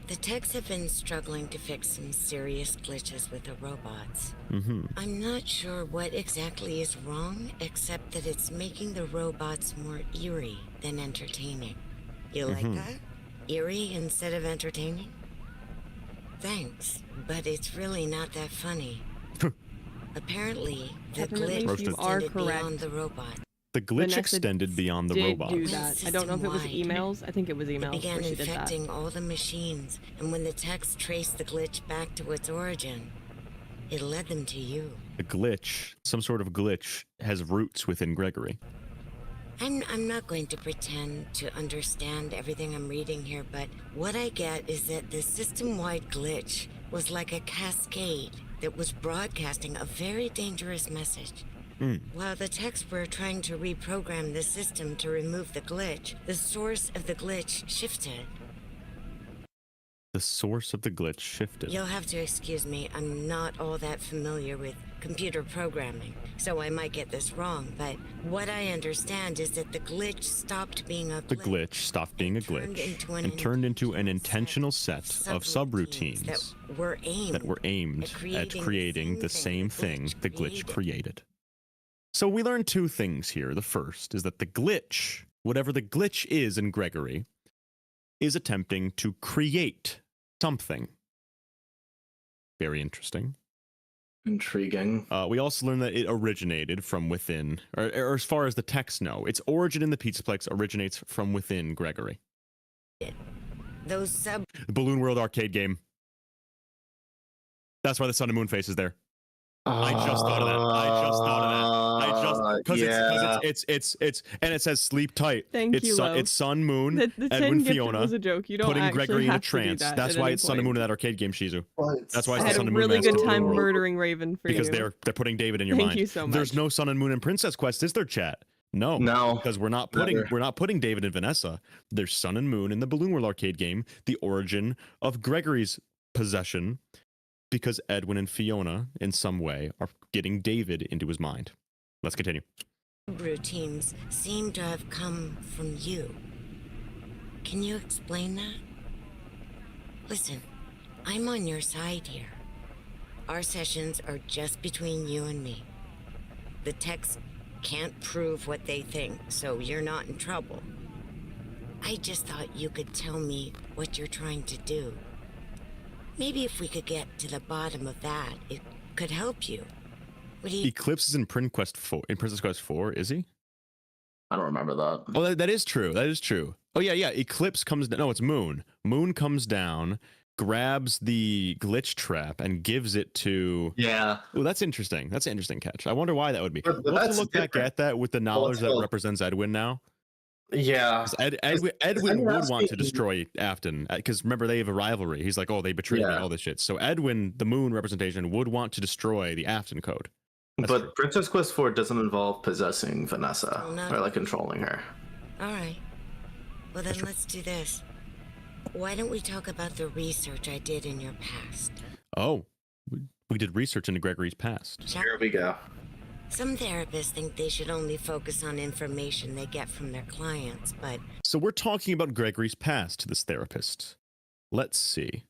The techs have been struggling to fix some serious glitches with the robots. I'm not sure what exactly is wrong, except that it's making the robots more eerie than entertaining. You like that? Eerie instead of entertaining? Thanks, but it's really not that funny. Apparently, the Definitely, glitch you are extended correct. beyond the robot. The glitch Vanessa extended beyond the did robot. do that. I don't know if it was System-wide. emails. I think it was It emails began where she did that. infecting all the machines, and when the techs traced the glitch back to its origin, it led them to you. The glitch, some sort of glitch, has roots within Gregory. I'm not going to pretend to understand everything I'm reading here, but what I get is that the system-wide glitch was like a cascade that was broadcasting a very dangerous message. While the techs were trying to reprogram the system to remove the glitch, the source of the glitch shifted. The source of the glitch shifted. You'll have to excuse me, I'm not all that familiar with computer programming, so I might get this wrong, but what I understand is that the glitch stopped being a glitch. The glitch stopped being a glitch and turned into an intentional set of subroutines that were aimed at creating the same thing the glitch created. So we learned two things here. The first is that the glitch, whatever the glitch is in Gregory, is attempting to create something. Very interesting. Intriguing. We also learned that it originated from within, or as far as the texts know, its origin in the Pizzaplex originates from within Gregory. Those The Balloon World arcade game. That's why the Sun and Moon face is there. I just thought of that. It's and it says sleep tight. It's Sun, Moon, The Edwin, 10 gift Fiona. Was a joke. You don't putting actually Gregory in a have to do trance. that That's at why any it's Sun and point. Moon in that arcade game, Shizu. What? That's why it's I the had Sun a and Moon really mask good in time Balloon World. murdering Raven for Because you. they're putting David in your Thank mind. you so much. There's no Sun and Moon and Princess Quest, is there, chat? No, because we're not putting David and Vanessa. There's Sun and Moon in the Balloon World arcade game, the origin of Gregory's possession, because Edwin and Fiona, in some way, are getting David into his mind. Let's continue. routines seem to have come from you. Can you explain that? Listen, I'm on your side here. Our sessions are just between you and me. The techs can't prove what they think, so you're not in trouble. I just thought you could tell me what you're trying to do. Maybe if we could get to the bottom of that, it could help you. What do you... Eclipse is in Princess Quest 4, is he? I don't remember that. Oh, that is true. That is true. Oh, yeah. Eclipse comes down. No, it's Moon. Moon comes down, grabs the glitch trap, and gives it to... Yeah. Oh, that's interesting. That's an interesting catch. I wonder why that would be. But We'll have to that's look back different. at that with the knowledge that represents Edwin now. Yeah. Edwin would want to destroy Afton, because remember, they have a rivalry. He's like, oh, they betrayed me, all this shit. So Edwin, the Moon representation, would want to destroy the Afton code. That's but true. Princess Quest 4 doesn't involve possessing Vanessa or like controlling her. All right. Well, then let's do this. Why don't we talk about the research I did in your past? Oh, we did research into Gregory's past. Here we go. Some therapists think they should only focus on information they get from their clients, but... So we're talking about Gregory's past to this therapist. Let's see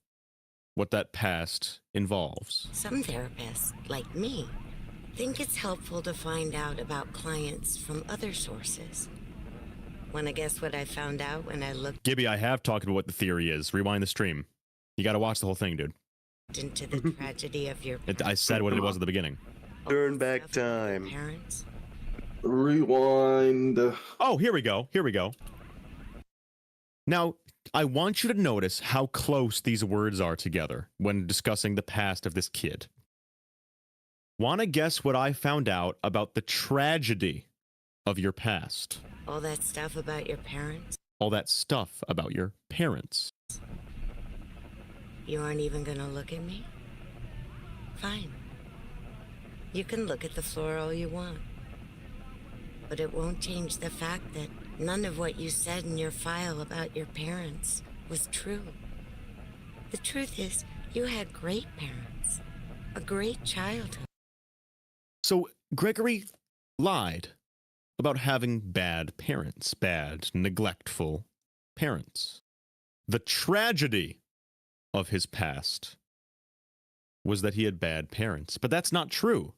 what that past involves. Some therapists, like me, think it's helpful to find out about clients from other sources. Wanna guess what I found out when I looked Gibby, I have talked about what the theory is. Rewind the stream. You got to watch the whole thing, dude. into the tragedy of your I said what it was at the beginning. Turn back time. parents? Rewind. Oh, here we go. Here we go. Now, I want you to notice how close these words are together when discussing the past of this kid. Want to guess what I found out about the tragedy of your past? All that stuff about your parents? All that stuff about your parents. You aren't even gonna look at me? Fine. You can look at the floor all you want. But it won't change the fact that none of what you said in your file about your parents was true. The truth is, you had great parents. A great childhood. So, Gregory lied about having bad parents, bad, neglectful parents. The tragedy of his past was that he had bad parents. But that's not true.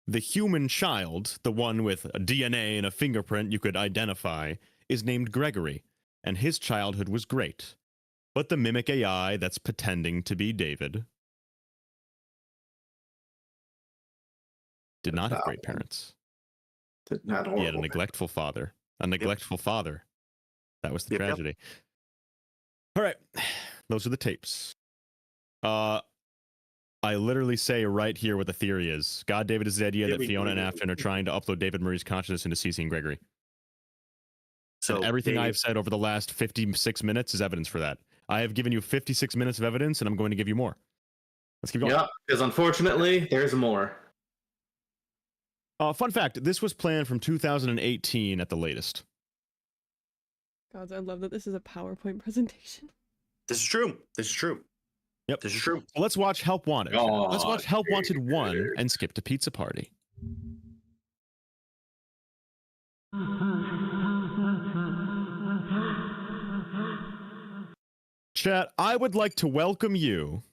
The human child, the one with a DNA and a fingerprint you could identify, is named Gregory, and his childhood was great. But the mimic AI that's pretending to be David did not have great parents. He had a neglectful father. A neglectful father. That was the tragedy. All right. Those are the tapes. I literally say right here what the theory is. God, David is the idea that Fiona and Afton are trying to upload David Murray's consciousness into CC and Gregory. So and everything I've said over the last 56 minutes is evidence for that. I have given you 56 minutes of evidence, and I'm going to give you more. Let's keep going. Yeah, because unfortunately, there's more. Fun fact, this was planned from 2018 at the latest. God, I love that this is a PowerPoint presentation. This is true. This is true. Yep. This is true. So let's watch Help Wanted. Oh, Let's watch Help Wanted 1 and skip to Pizza Party. Chat, I would like to welcome you.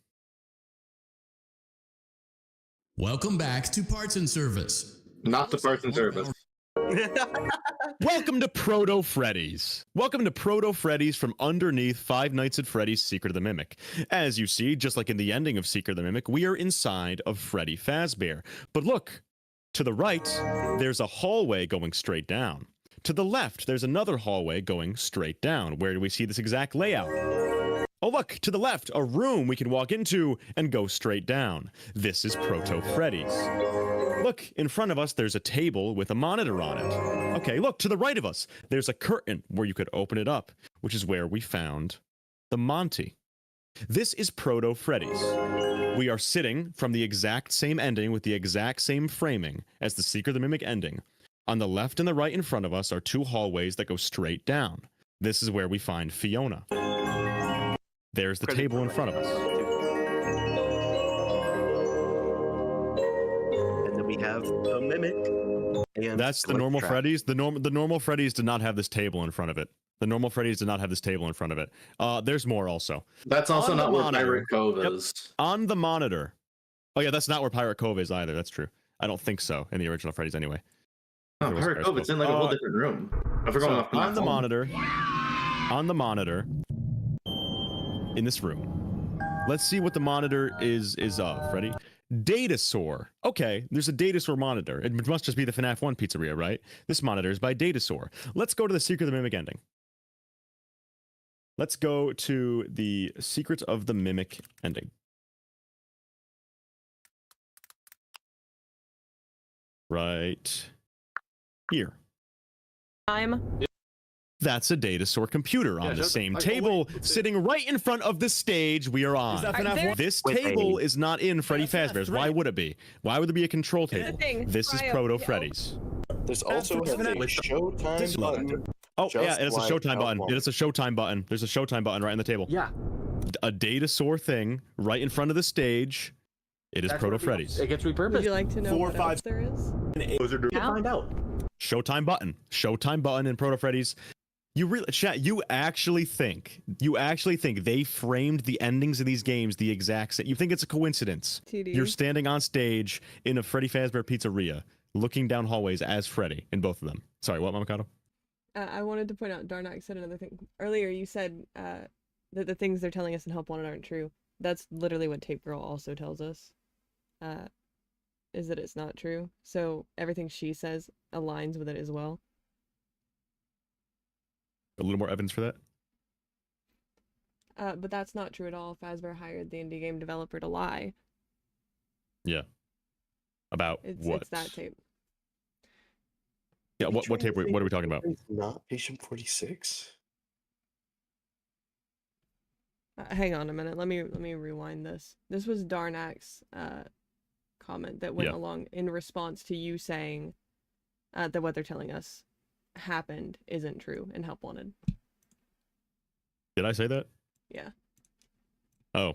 Welcome back to Parts and Service. Not the parts and service. Welcome to Proto Freddy's. Welcome to Proto Freddy's from underneath Five Nights at Freddy's Secret of the Mimic. As you see, just like in the ending of Secret of the Mimic, we are inside of Freddy Fazbear. But look, to the right, there's a hallway going straight down. To the left, there's another hallway going straight down. Where do we see this exact layout? Oh, look, to the left, a room we can walk into and go straight down. This is Proto Freddy's. Look, in front of us, there's a table with a monitor on it. Okay, look, to the right of us, there's a curtain where you could open it up, which is where we found the Monty. This is Proto Freddy's. We are sitting from the exact same ending with the exact same framing as the Secret of the Mimic ending. On the left and the right in front of us are two hallways that go straight down. This is where we find Fiona. There's the table in front of us. And then we have a mimic. And That's the normal Freddy's. The normal Freddy's did not have this table in front of it. The normal Freddy's did not have this table in front of it. There's more also. That's also On not the where monitor. Pirate Cove Yep. is. On the monitor. Oh yeah, that's not where Pirate Cove is either. That's true. I don't think so in the original Freddy's anyway. Oh, There was Pirate Cove, it's in like a whole different room. I forgot So, off on the monitor, in this room. Let's see what the monitor is of, Freddy. Datasaur. Okay, there's a Datasaur monitor. It must just be the FNAF 1 pizzeria, right? This monitor is by Datasaur. Let's go to the Secret of the Mimic ending. Let's go to the Secret of the Mimic ending. Right here. That's a Datasaur computer on the same table, sitting right in front of the stage we are on. This table is not in Freddy Fazbear's. Why would it be? Why would there be a control table? This is Proto Freddy's. There's also a Showtime button. Oh, yeah, Just it's a like Showtime button. Help It is a Showtime button. There's a Showtime button right on the table. Yeah. A Datasaur thing right in front of the stage. It is Proto Freddy's. It gets repurposed. Would you like to know 4, what 5, else there is? Find out. Showtime button. Showtime button in Proto Freddy's. You really, chat, you actually think they framed the endings of these games the exact same? You think it's a coincidence? TD. You're standing on stage in a Freddy Fazbear Pizzeria, looking down hallways as Freddy in both of them. Sorry, what, Mamakato? I wanted to point out, Darnak said another thing. Earlier you said that the things they're telling us in Help Wanted aren't true. That's literally what Tape Girl also tells us. Is that it's not true. So everything she says aligns with it as well. A little more evidence for that? But that's not true at all. Fazbear hired the indie game developer to lie. Yeah. About what? It's that tape. Yeah, what tape? What are we talking about? Not Patient 46. Hang on a minute. Let me rewind this. This was Darnak's comment that went along in response to you saying that what they're telling us happened isn't true in Help Wanted. Did I say that? Yeah. Oh.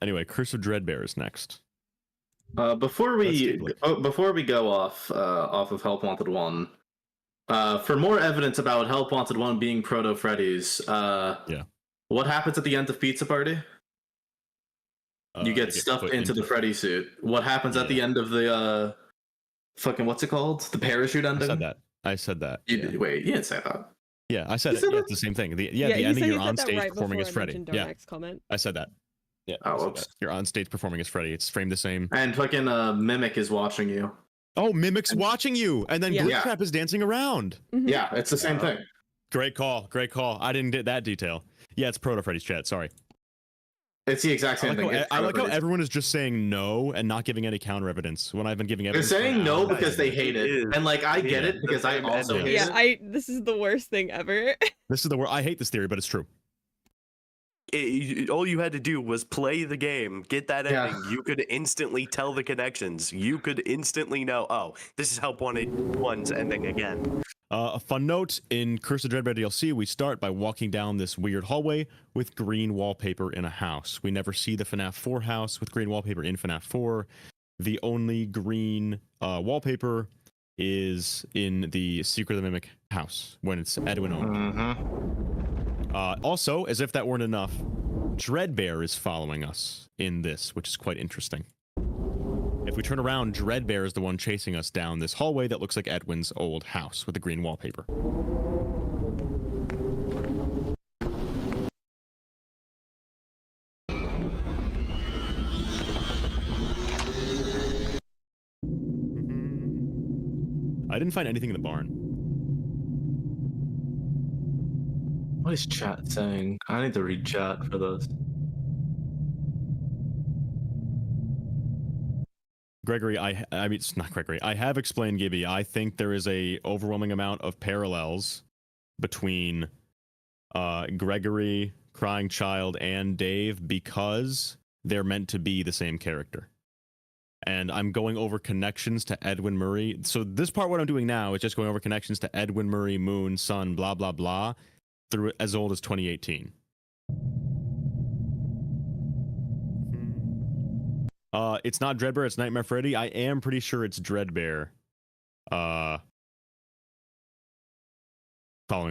Anyway, Curse of Dreadbear is next. Before we go off of Help Wanted 1, for more evidence about Help Wanted 1 being Proto Freddy's, what happens at the end of Pizza Party? You get stuffed into the Freddy suit. What happens at the end of the fucking, what's it called? The parachute ending? I said that. Wait, you didn't say that. Yeah, I said it. Yeah, it's the same thing. The ending, you're on stage performing as Freddy. Yeah, comment. I said that. Yeah. Oh, you're on stage performing as Freddy. It's framed the same. And fucking Mimic is watching you. Oh, Mimic's watching you, and then Glue Trap is dancing around. Mm-hmm. Yeah, it's the same thing. Great call. I didn't get that detail. Yeah, it's Proto Freddy's chat. Sorry. It's the exact same thing. I like how everyone is just saying no and not giving any counter evidence when I've been giving evidence. They're saying no because they hate it, and like I get it because I also hate it. This is the worst thing ever. This is the worst. I hate this theory, but it's true. all you had to do was play the game, get that ending. You could instantly tell the connections. You could instantly know, oh, this is Help Wanted 1's ending again. A fun note, in Curse of Dreadbear DLC, we start by walking down this weird hallway with green wallpaper in a house. We never see the FNAF 4 house with green wallpaper in FNAF 4. The only green wallpaper is in the Secret of the Mimic house, when it's Edwin owned. Also, as if that weren't enough, Dreadbear is following us in this, which is quite interesting. If we turn around, Dreadbear is the one chasing us down this hallway that looks like Edwin's old house with the green wallpaper. I didn't find anything in the barn. What is chat saying? I need to read chat for this. Gregory, I mean, it's not Gregory. I have explained, Gibby. I think there is a overwhelming amount of parallels between Gregory, Crying Child, and Dave because they're meant to be the same character. And I'm going over connections to Edwin Murray. So this part, what I'm doing now, is just going over connections to Edwin Murray, Moon, Sun, blah, blah, blah, through as old as 2018. It's not Dreadbear, it's Nightmare Freddy. I am pretty sure it's Dreadbear. Following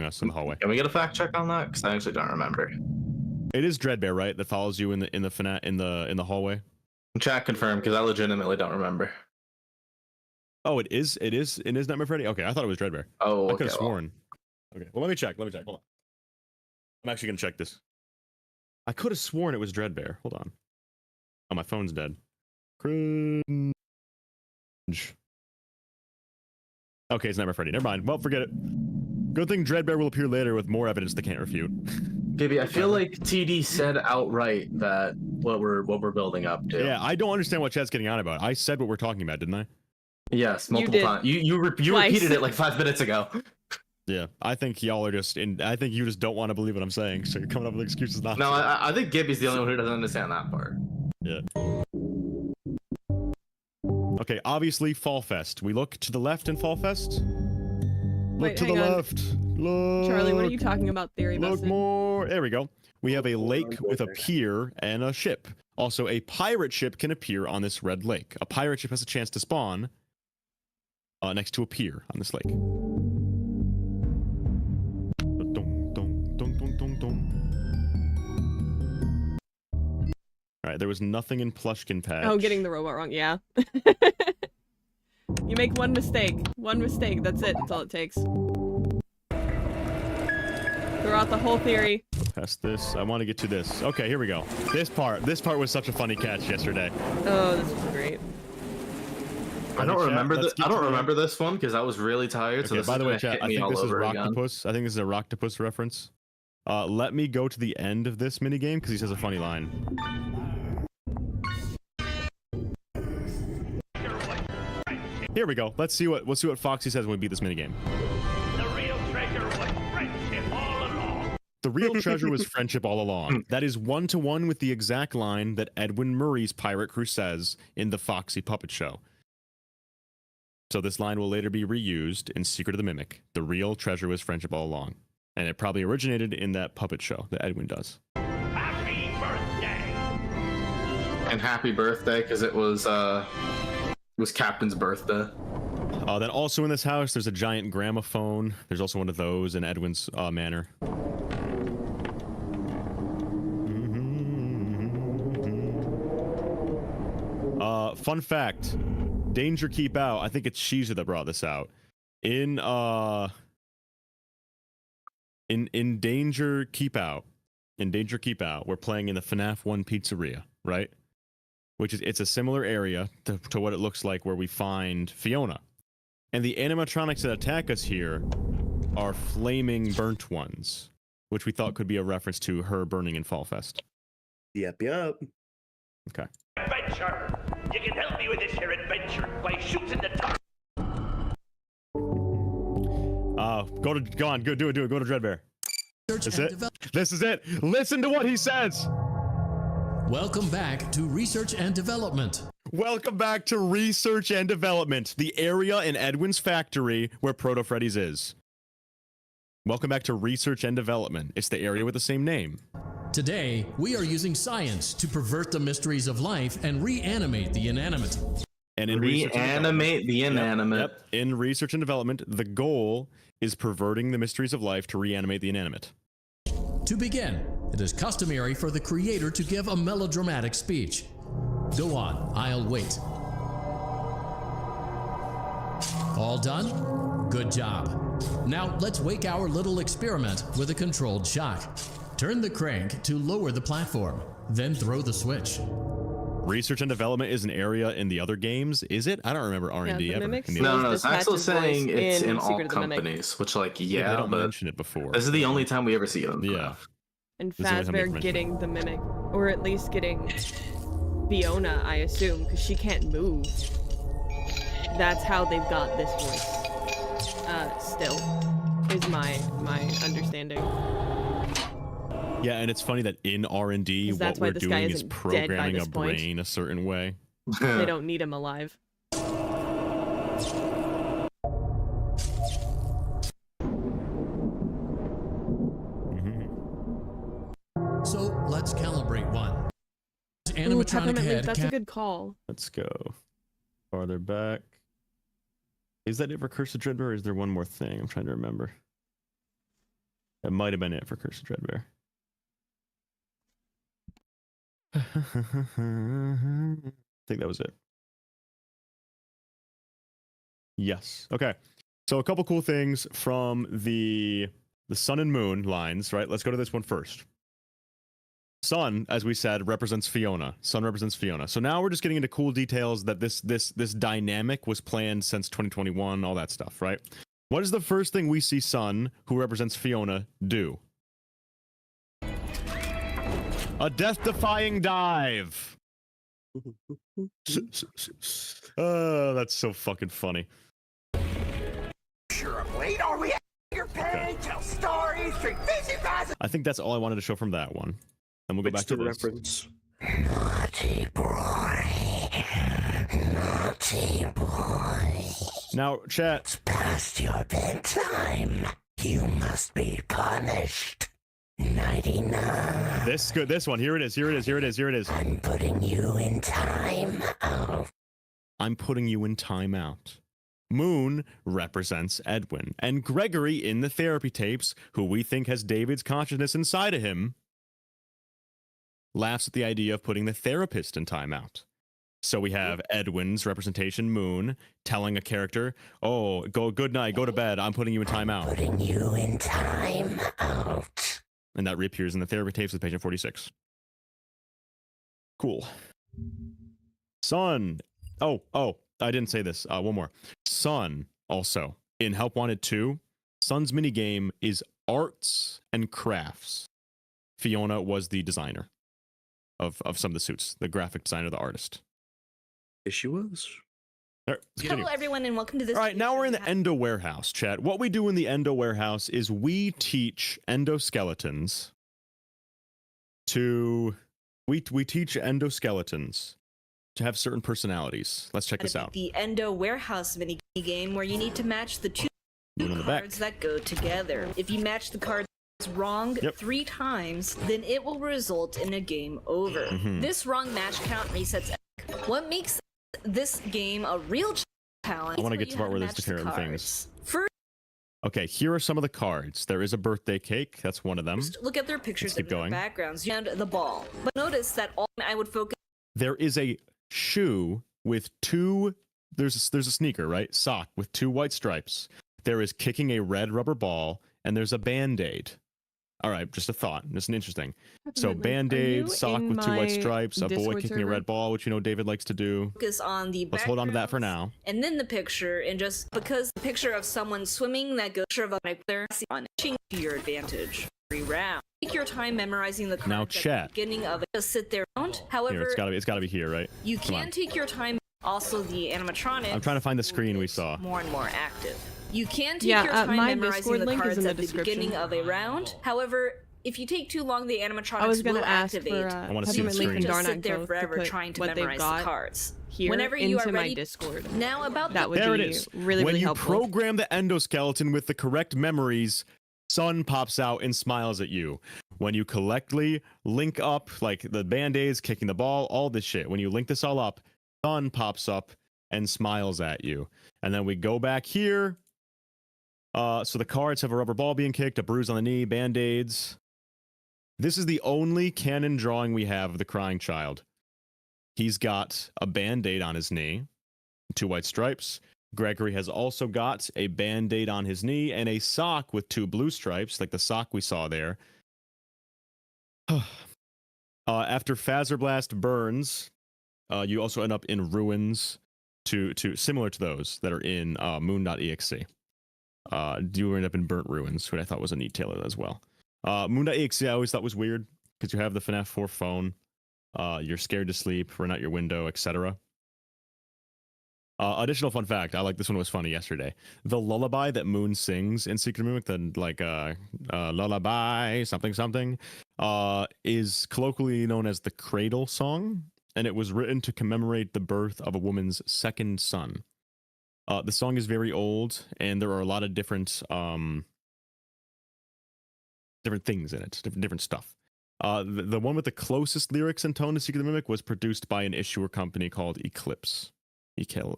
us in the hallway. Can we get a fact check on that? Because I actually don't remember. It is Dreadbear, right? That follows you in the hallway. Chat confirmed, because I legitimately don't remember. Oh, it is Nightmare Freddy. Okay, I thought it was Dreadbear. Oh, I could have sworn. Okay, well let me check. Hold on. I'm actually gonna check this. I could have sworn it was Dreadbear. Hold on. Oh, my phone's dead. Cringe. Okay, it's Nightmare Freddy. Never mind. Well, forget it. Good thing Dreadbear will appear later with more evidence they can't refute. Gibby, I feel like TD said outright that what we're building up to. Yeah, I don't understand what chat's getting on about. I said what we're talking about, didn't I? Yes, multiple times. You repeated it like 5 minutes ago. Yeah, I think y'all are just I think you just don't want to believe what I'm saying, so you're coming up with excuses not to. No, I think Gibby's the only one who doesn't understand that part. Yeah. Okay, obviously Fall Fest. We look to the left in Fall Fest. Look to the left. Look. Charlie, what are you talking about, Theory Look Busted? more. There we go. We have a lake with a pier and a ship. Also, a pirate ship can appear on this red lake. A pirate ship has a chance to spawn next to a pier on this lake. All right, there was nothing in Plushkin Patch. Oh, getting the robot wrong, yeah. You make one mistake. One mistake, that's it. That's all it takes. Throw out the whole theory. Past this. I want to get to this. Okay, here we go. This part was such a funny catch yesterday. Oh, this was great. I don't remember this one because I was really tired. Okay, so this by the way, is chat, I think this is Rocktopus. I think this is a Rocktopus reference. Let me go to the end of this minigame because he says a funny line. Here we go. Let's see what Foxy says when we beat this minigame. The real treasure was friendship all along. The real treasure was friendship all along. That is 1-to-1 with the exact line that Edwin Murray's pirate crew says in the Foxy Puppet Show. So this line will later be reused in Secret of the Mimic. The real treasure was friendship all along. And it probably originated in that puppet show that Edwin does. Happy birthday! And happy birthday because it was Captain's birthday. Then also in this house, there's a giant gramophone. There's also one of those in Edwin's manor. Fun fact. Danger Keep Out. I think it's Shiza that brought this out. In Danger Keep Out, we're playing in the FNAF 1 pizzeria, right? It's a similar area to what it looks like where we find Fiona. And the animatronics that attack us here are flaming burnt ones, which we thought could be a reference to her burning in Fall Fest. Yep. Okay. Adventure! You can help me with this here adventure by shooting the top. Go on, do it. Go to Dreadbear. That's it? This is it. Listen to what he says. Welcome back to Research and Development. Welcome back to Research and Development, the area in Edwin's factory where Proto Freddy's is. Welcome back to Research and Development. It's the area with the same name. Today, we are using science to pervert the mysteries of life and reanimate the inanimate. And in reanimate the inanimate. Yep. In Research and Development, the goal is perverting the mysteries of life to reanimate the inanimate. To begin, it is customary for the creator to give a melodramatic speech. Go on, I'll wait. All done? Good job. Now let's wake our little experiment with a controlled shock. Turn the crank to lower the platform, then throw the switch. Research and Development is an area in the other games, is it? I don't remember R&D ever. No, it's actually saying it's in all companies, which like, they don't but mention it before. This is the only time we ever see them. Yeah. And Fazbear getting the mimic, or at least getting Fiona, I assume, because she can't move. That's how they've got this voice. Still, is my understanding. Yeah, and it's funny that in R&D, what we're doing is programming a brain a certain way. They don't need him alive. So let's calibrate one. Ooh, Peppermint Leaf, that's a good call. Let's go farther back. Is that it for Curse of Dreadbear, or is there one more thing? I'm trying to remember. That might have been it for Curse of Dreadbear. I think that was it. Yes. Okay. So a couple cool things from the Sun and Moon lines, right? Let's go to this one first. Sun, as we said, represents Fiona. Sun represents Fiona. So now we're just getting into cool details that this dynamic was planned since 2021, all that stuff, right? What is the first thing we see Sun, who represents Fiona, do? A death-defying dive. Oh, that's so fucking funny. Sure, late are we? Your pay, tell stories, drink fizzy fast. I think that's all I wanted to show from that one. And we'll go back to the reference. Naughty boy. Naughty boy. Now, chat. It's past your bedtime. You must be punished. 99. This one. Here it is. Here it is. Here it is. Here it is. I'm putting you in time out. I'm putting you in timeout. Moon represents Edwin, and Gregory in the therapy tapes, who we think has David's consciousness inside of him, laughs at the idea of putting the therapist in timeout. So we have Edwin's representation, Moon, telling a character, "Oh, go good night, go to bed. I'm putting you in timeout." Putting you in time out. And that reappears in the therapy tapes with patient 46. Cool. Sun. Oh, I didn't say this. One more. Sun, also, in Help Wanted 2, Sun's minigame is arts and crafts. Fiona was the designer of some of the suits, the graphic designer, the artist. Yes, she was. All right, hello, everyone, and welcome to this. All right, now we're in the Endo warehouse, chat. What we do in the Endo warehouse is we teach endoskeletons to... We teach endoskeletons to have certain personalities. Let's check this out. The Endo warehouse mini game where you need to match the two cards that go together. If you match the cards wrong 3 times, then it will result in a game over. This wrong match count resets. What makes this game a real challenge? I want to get to the part where there's different things. Okay, here are some of the cards. There is a birthday cake. That's one of them. Just look at their pictures and their backgrounds and the ball. But notice that all I would focus. There is a shoe with 2. There's a sneaker, right? Sock with 2 white stripes. There is kicking a red rubber ball, and there's a Band-Aid. All right, just a thought. Just an interesting. So Band-Aid, sock with 2 white stripes, a boy kicking a red ball, which you know David likes to do. Focus on the Let's hold on to that for now. And then the picture, and just because the picture of someone swimming that goes of a there on to your advantage. Every round. Take your time memorizing the cards now, at chat. the beginning of it. Just sit there. However, here, it's gotta be here, right? You can take your time. Also, the animatronic. I'm trying to find the screen we saw. More and more active. You can take your time memorizing the cards at the beginning of a round. However, if you take too long, the animatronics I was will gonna ask activate. for I wanna see the You can't screen. just sit Darnak there both to forever put trying to what they've memorize got the cards. here Whenever into you are my ready. Discord. Now about That would There be it is. really, when really you helpful. program the endoskeleton with the correct memories, Sun pops out and smiles at you. When you collectively link up, like the band-aids, kicking the ball, all this shit, when you link this all up, Sun pops up and smiles at you. And then we go back here. So the cards have a rubber ball being kicked, a bruise on the knee, band-aids. This is the only canon drawing we have of the crying child. He's got a band-aid on his knee, 2 white stripes. Gregory has also got a band-aid on his knee and a sock with 2 blue stripes, like the sock we saw there. After Phaser Blast burns, you also end up in ruins to similar to those that are in Moon.exe. You end up in burnt ruins, which I thought was a neat tale as well. Moon.exe I always thought was weird because you have the FNAF 4 phone. You're scared to sleep, run out your window, etc. Additional fun fact, I like this one was funny yesterday. The lullaby that Moon sings in Secret Mimic, the lullaby something something, is colloquially known as the Cradle Song, and it was written to commemorate the birth of a woman's second son. The song is very old, and there are a lot of different things in it, different stuff. The one with the closest lyrics and tone to Secret Mimic was produced by an issuer company called Eclipse. Eklipse.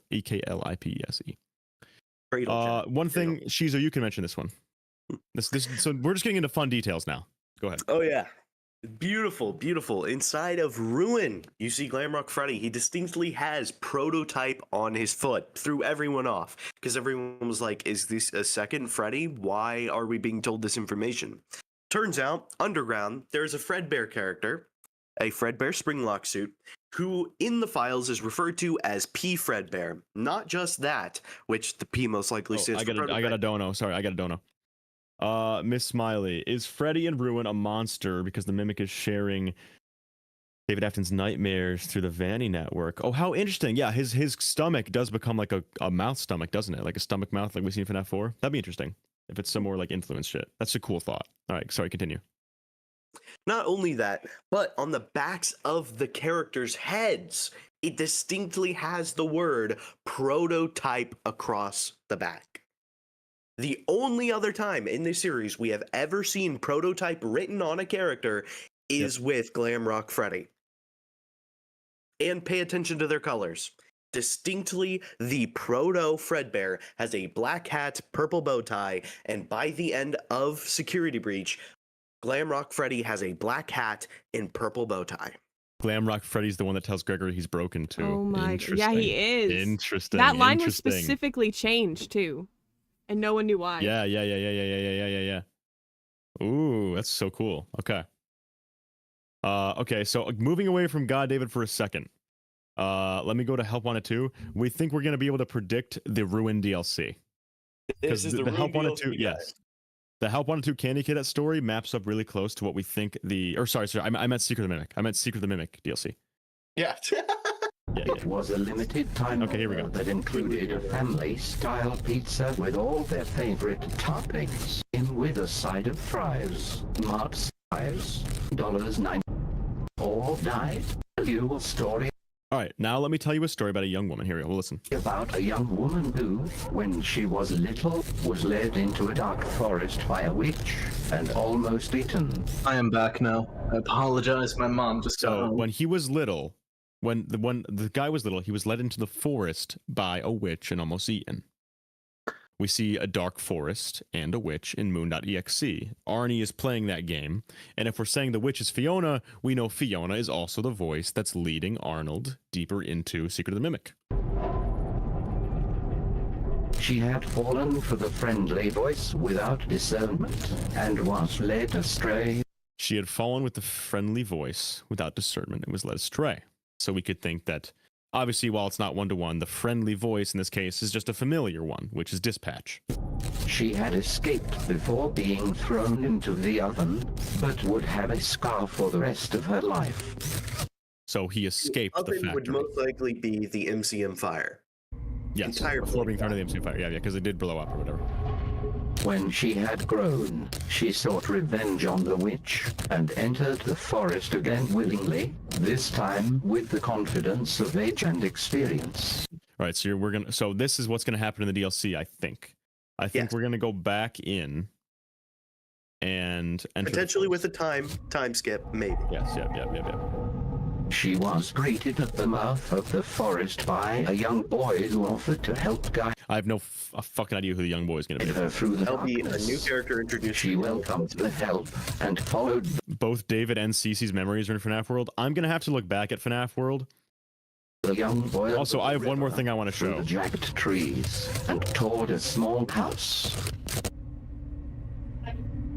One thing, Shizo, you can mention this one. So we're just getting into fun details now. Go ahead. Oh yeah, beautiful, beautiful. Inside of Ruin, you see Glamrock Freddy. He distinctly has Prototype on his foot. Threw everyone off because everyone was like, "Is this a second Freddy? Why are we being told this information?" Turns out, underground, there's a Fredbear character, a Fredbear Springlock suit, who in the files is referred to as P. Fredbear. Not just that, which the P most likely stands for Prototype. I got a dono. Sorry, I got a dono. Miss Smiley, is Freddy in Ruin a monster because the Mimic is sharing David Afton's nightmares through the Vanny network? Oh, how interesting. Yeah, his stomach does become like a mouth stomach, doesn't it? Like a stomach mouth like we see in FNAF 4. That'd be interesting if it's some more like influence shit. That's a cool thought. All right, sorry, continue. Not only that, but on the backs of the characters' heads, it distinctly has the word Prototype across the back. The only other time in this series we have ever seen Prototype written on a character is with Glamrock Freddy. And pay attention to their colors. Distinctly, the Proto Fredbear has a black hat, purple bow tie, and by the end of Security Breach, Glamrock Freddy has a black hat and purple bow tie. Glamrock Freddy's the one that tells Gregory he's broken too. Oh my god. Yeah, he is. Interesting. That line was specifically changed too. And no one knew why. Yeah. Ooh, that's so cool. Okay. Okay, so moving away from God David for a second. Let me go to Help Wanted 2. We think we're gonna be able to predict the Ruin DLC. This is the Help Wanted 2, DLC, yes. The Help Wanted 2 Candy Cadet story maps up really close to what we think sorry, I meant Secret of the Mimic. I meant Secret of the Mimic DLC. Yeah. It was a limited time Okay, here we go. that included a family-style pizza with all their favorite toppings, in with a side of fries, marked size, $9. All died. Real story. All right, now let me tell you a story about a young woman. Here we go. We'll listen. About a young woman who, when she was little, was led into a dark forest by a witch and almost eaten. I am back now. I apologize. My mom just got home. When he was little, when the guy was little, he was led into the forest by a witch and almost eaten. We see a dark forest and a witch in Moon.exe. Arnie is playing that game, and if we're saying the witch is Fiona, we know Fiona is also the voice that's leading Arnold deeper into Secret of the Mimic. She had fallen for the friendly voice without discernment and was led astray. She had fallen with the friendly voice without discernment and was led astray. So we could think that, obviously, while it's not one-to-one, the friendly voice in this case is just a familiar one, which is Dispatch. She had escaped before being thrown into the oven, but would have a scar for the rest of her life. So he escaped the factory. Would most likely be the MCM fire. Yes, before being thrown into the MCM fire. Yeah, because it did blow up or whatever. When she had grown, she sought revenge on the witch and entered the forest again willingly, this time with the confidence of age and experience. All right, so this is what's gonna happen in the DLC, I think. Yes. We're gonna go back in and enter Potentially with a time skip, maybe. Yes, yep. She was greeted at the mouth of the forest by a young boy who offered to help guide I have no fucking idea who the young boy is gonna be. her through the There'll be a darkness. new character introduced. She welcomed the help and followed Both David and Cece's memories are in FNAF World. I'm gonna have to look back at FNAF World. the young boy. Also, I have one more thing I want to through show. the jagged trees and toward a small house.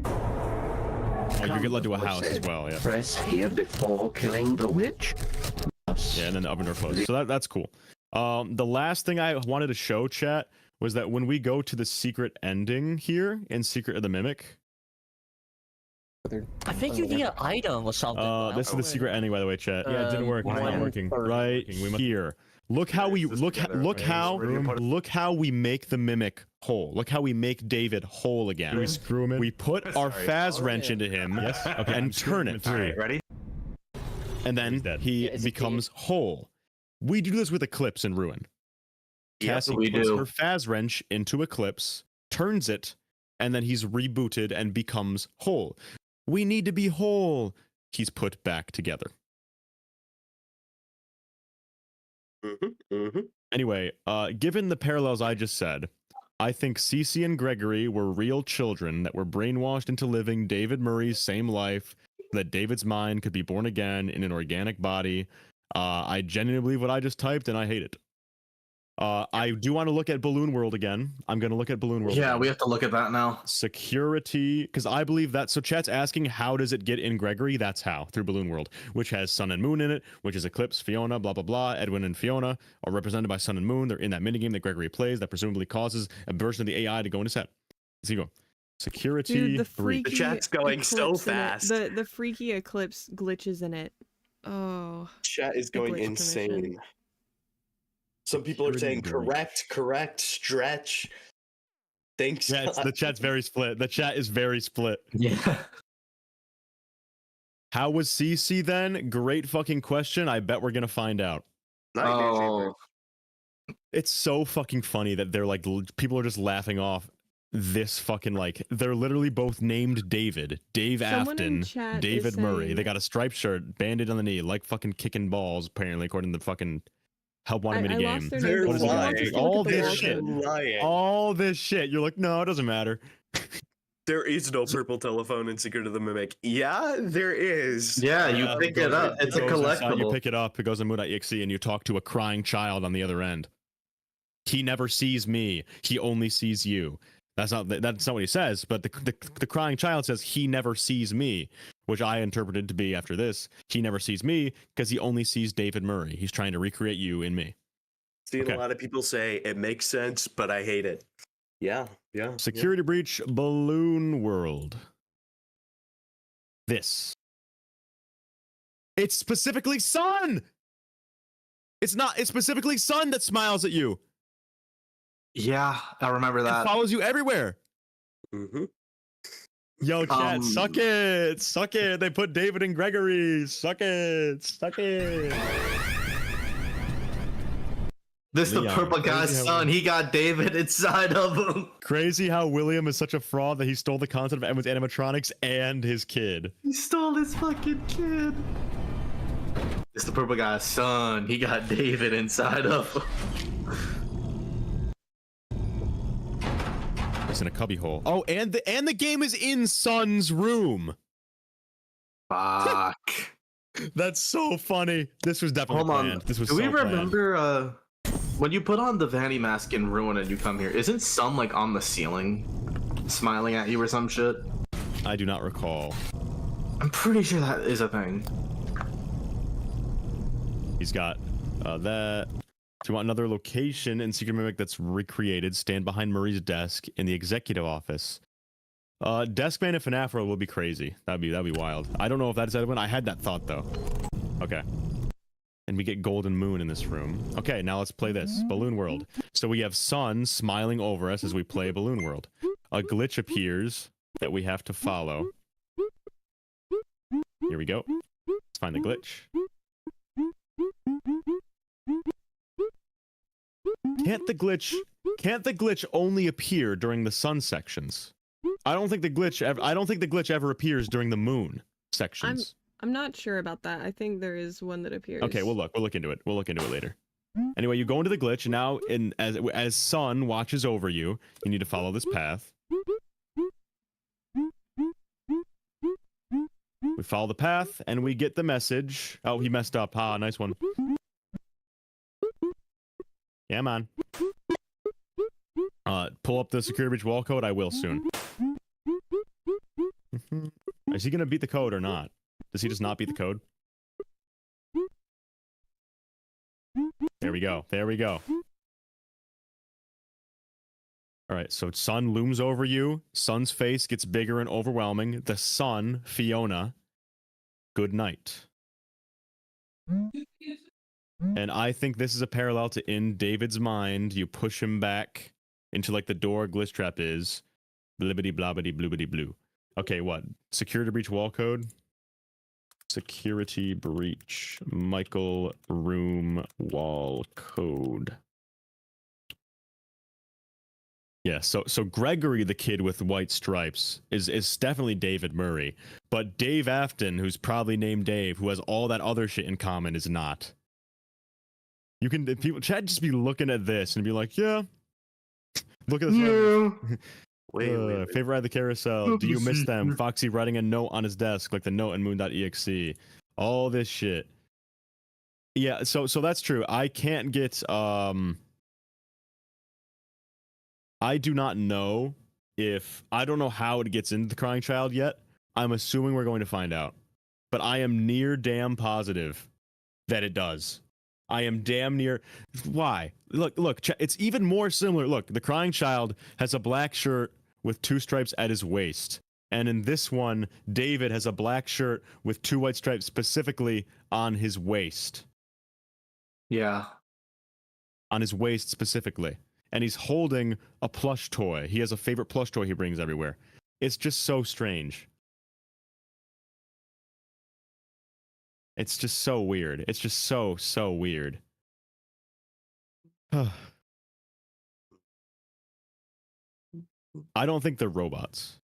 Oh, you get led to a house as said. well, yeah. Press here before killing the witch. Yeah, and then the oven door closes. So that's cool. The last thing I wanted to show, chat, was that when we go to the secret ending here in Secret of the Mimic, I think you need an item or something. this is the secret ending, by the way, chat. Yeah, it didn't work. It's not working. Right here. Look how we look how we make the mimic whole. Look how we make David whole again. We screw him in. We put our Faz wrench into him. Yes. Okay. And turn it. All right, ready? And then he becomes whole. We do this with Eclipse and Ruin. Cassie puts her Faz wrench into Eclipse, turns it, and then he's rebooted and becomes whole. We need to be whole. He's put back together. Anyway, given the parallels I just said, I think Cece and Gregory were real children that were brainwashed into living David Murray's same life, that David's mind could be born again in an organic body. I genuinely believe what I just typed, and I hate it. I do want to look at Balloon World again. I'm going to look at Balloon World. Yeah, again. we have to look at that now. Security, because I believe that. So chat's asking, how does it get in Gregory? That's how, through Balloon World, which has Sun and Moon in it, which is Eclipse, Fiona, blah, blah, blah. Edwin and Fiona are represented by Sun and Moon. They're in that minigame that Gregory plays that presumably causes a version of the AI to go into set. Let's see, go. Security. Dude, the 3. The chat's going so Eclipse in it. fast. The freaky Eclipse glitches in it. Oh. Chat is going glitch insane. permission. Some people are saying correct, stretch. Thanks. Yeah, the chat's very split. The chat is very split. Yeah. How was CC then? Great fucking question. I bet we're gonna find out. It's so fucking funny that they're like, people are just laughing off this fucking, like, they're literally both named David. Dave Someone in Afton, chat David is Murray. saying- They got a striped shirt, banded on the knee, like fucking kicking balls, apparently, according to the fucking Help Wanted I minigame. lost their They're name. What is it lying. gonna be? Look All at the this wall. shit. Lying. All this shit. You're like, no, it doesn't matter. There is no purple telephone in Secret of the Mimic. Yeah, there is. Yeah, you pick it up. It's a goes inside, you collectible. pick it up, it goes in mood.exe, and you talk to a crying child on the other end. He never sees me. He only sees you. That's not what he says, but the crying child says he never sees me, which I interpreted to be after this. He never sees me because he only sees David Murray. He's trying to recreate you in me. Seen Okay. a lot of people say it makes sense, but I hate it. Yeah. Security breach, Balloon World. This. It's specifically Sun! It's specifically Sun that smiles at you. Yeah, I remember It that. follows you everywhere. Mm-hmm. Yo, chat, suck it. Suck it. They put David and Gregory. Suck it. Suck it. This the Leon, purple guy's crazy how- son. He got David inside of him. Crazy how William is such a fraud that he stole the concept of Edwin's animatronics and his kid. He stole his fucking kid. It's the purple guy's son. He got David inside of him. It's in a cubbyhole. Oh, and the game is in Sun's room. Fuck. That's so funny. This was definitely Hold on. planned. This was Do so we planned. remember when you put on the vanity mask in Ruin and you come here? Isn't Sun like on the ceiling, smiling at you or some shit? I do not recall. I'm pretty sure that is a thing. He's got that. If you want another location in Secret Mimic that's recreated, stand behind Murray's desk in the executive office. Deskman in FNAF World will be crazy. That'd be wild. I don't know if that's Edwin. I had that thought though. Okay. And we get Golden Moon in this room. Okay, now let's play this. Balloon World. So we have Sun smiling over us as we play Balloon World. a glitch appears that we have to follow. Here we go. Let's find the glitch. Can't the glitch only appear during the sun sections? I don't think the glitch ever appears during the moon sections. I'm not sure about that. I think there is one that appears. Okay, we'll look into it. We'll look into it later. Anyway, you go into the glitch, and now as sun watches over you, you need to follow this path. We follow the path, and we get the message. Oh, he messed up. Ah, nice one. Yeah, man. Pull up the security breach wall code. I will soon. Is he gonna beat the code or not? Does he just not beat the code? There we go. There we go. All right, so sun looms over you. Sun's face gets bigger and overwhelming. The sun, Fiona. Good night. And I think this is a parallel to in David's mind. You push him back into like the door glitch trap is. Blibbity blobbity bloobity blue. Okay, what? Security breach wall code? Security breach. Michael room wall code. Yeah, so Gregory, the kid with white stripes, is definitely David Murray. But Dave Afton, who's probably named Dave, who has all that other shit in common, is not. You can Chad just be looking at this and be like, yeah. Look at this. Yeah. Wait. Favorite ride the carousel. Do you miss them? Foxy writing a note on his desk, like the note in moon.exe. All this shit. Yeah, so that's true. I can't get I do not know if I don't know how it gets into the crying child yet. I'm assuming we're going to find out. But I am near damn positive that it does. I am damn near. Why? Look, it's even more similar. Look, the crying child has a black shirt with 2 stripes at his waist. And in this one, David has a black shirt with 2 white stripes specifically on his waist. Yeah. On his waist specifically. And he's holding a plush toy. He has a favorite plush toy he brings everywhere. It's just so strange. It's just so weird. It's just so weird. I don't think they're robots.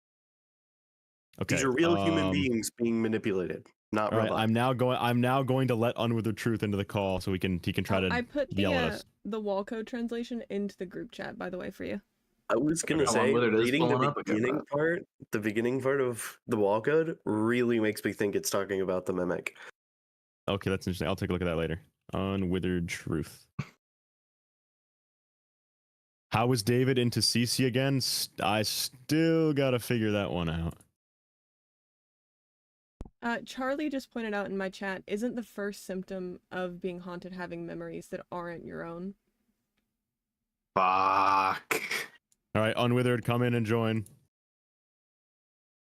Okay. These are real human beings being manipulated, not robots. Right, I'm now going to let Unwithered Truth into the call so he can try to I put yell at us. The wall code translation into the group chat, by the way, for you. I was gonna say reading the beginning part of the wall code really makes me think it's talking about the mimic. Okay, that's interesting. I'll take a look at that later. Unwithered Truth. How was David into CC again? I still gotta figure that one out. Charlie just pointed out in my chat, isn't the first symptom of being haunted having memories that aren't your own? Fuck. All right, Unwithered, come in and join.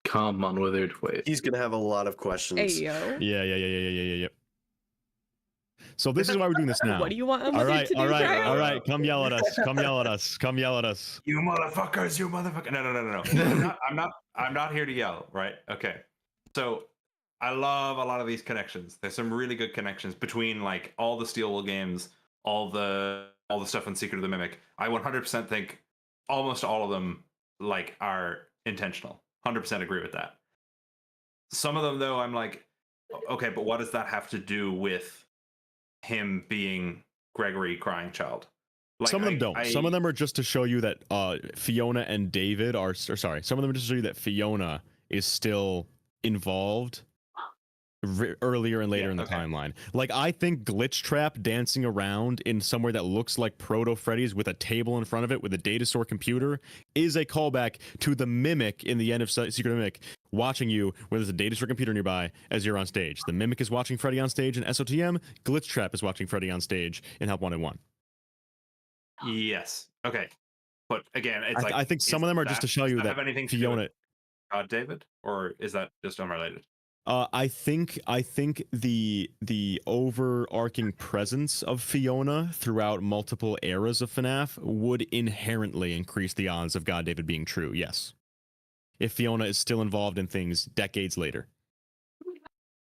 Come, Unwithered, wait. He's gonna have a lot of questions. Hey, yo. Yeah. So this is why we're doing this now. What do you want Unwithered to do, Greg? All right. Come yell at us. Come yell at us. You motherfuckers, you motherfucker. No. I'm not here to yell, right? Okay. So I love a lot of these connections. There's some really good connections between like all the Steelwool games, all the stuff in Secret of the Mimic. I 100% think almost all of them like are intentional. 100% agree with that. Some of them though, I'm like, okay, but what does that have to do with him being Gregory Crying Child? Like, some of them don't. Some of them are just to show you that Fiona and David are. Sorry, some of them are just to show you that Fiona is still involved earlier and later in the timeline. Like, I think Glitch Trap dancing around in somewhere that looks like Proto Freddy's with a table in front of it with a data store computer is a callback to the Mimic in the end of Secret of the Mimic watching you when there's a data store computer nearby as you're on stage. The Mimic is watching Freddy on stage in SOTM. Glitch Trap is watching Freddy on stage in Help 1-1. Yes. Okay. But again, it's I think some of them are just to show you that have anything Fiona... to do with David? Or is that just unrelated? I think the overarching presence of Fiona throughout multiple eras of FNAF would inherently increase the odds of God David being true. Yes, if Fiona is still involved in things decades later.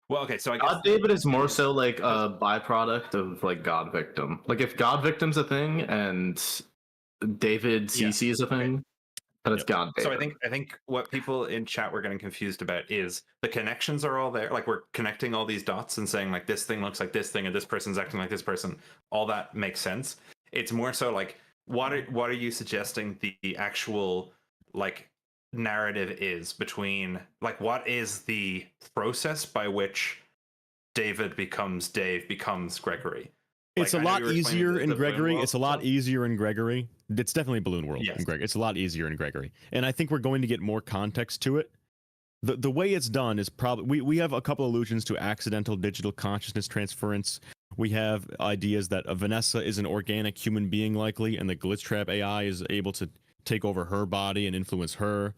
Well, okay, so I guess God David is more so like a byproduct of like God Victim. Like if God Victim's a thing and David CC is a thing, then it's God David. So I think what people in chat were getting confused about is the connections are all there. Like we're connecting all these dots and saying like this thing looks like this thing and this person's acting like this person. All that makes sense. It's more so like what are you suggesting the actual like narrative is between like what is the process by which David becomes Gregory? It's Like, a lot easier in Gregory. World It's a lot stuff. easier in Gregory. It's definitely Balloon World Yes. in Gregory. It's a lot easier in Gregory. And I think we're going to get more context to it. The way it's done is probably... We have a couple allusions to accidental digital consciousness transference. We have ideas that Vanessa is an organic human being likely, and the Glitch Trap AI is able to take over her body and influence her.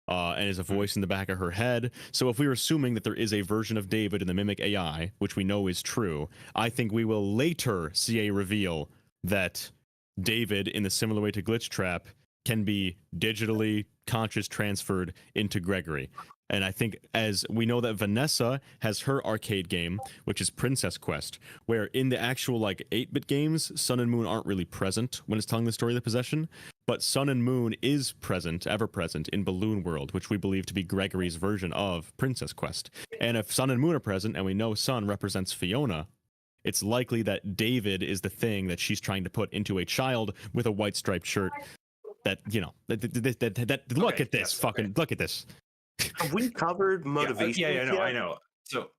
And is a voice in the back of her head. So if we're assuming that there is a version of David in the Mimic AI, which we know is true, I think we will later see a reveal that David, in the similar way to Glitch Trap, can be digitally conscious transferred into Gregory. And I think as we know that Vanessa has her arcade game, which is Princess Quest, where in the actual like 8-bit games, Sun and Moon aren't really present when it's telling the story of the possession, but Sun and Moon is present, ever present, in Balloon World, which we believe to be Gregory's version of Princess Quest. And if Sun and Moon are present, and we know Sun represents Fiona, it's likely that David is the thing that she's trying to put into a child with a white striped shirt. That, you know, look at this, look at this. Have we covered motivation? Yeah, no, I know. So,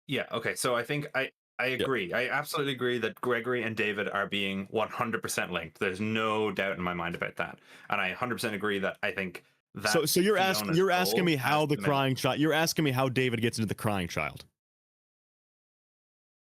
yeah, okay. So I think I agree. I absolutely agree that Gregory and David are being 100% linked. There's no doubt in my mind about that. And I 100% agree that I think that. So you're asking me how the crying child. You're asking me how David gets into the crying child.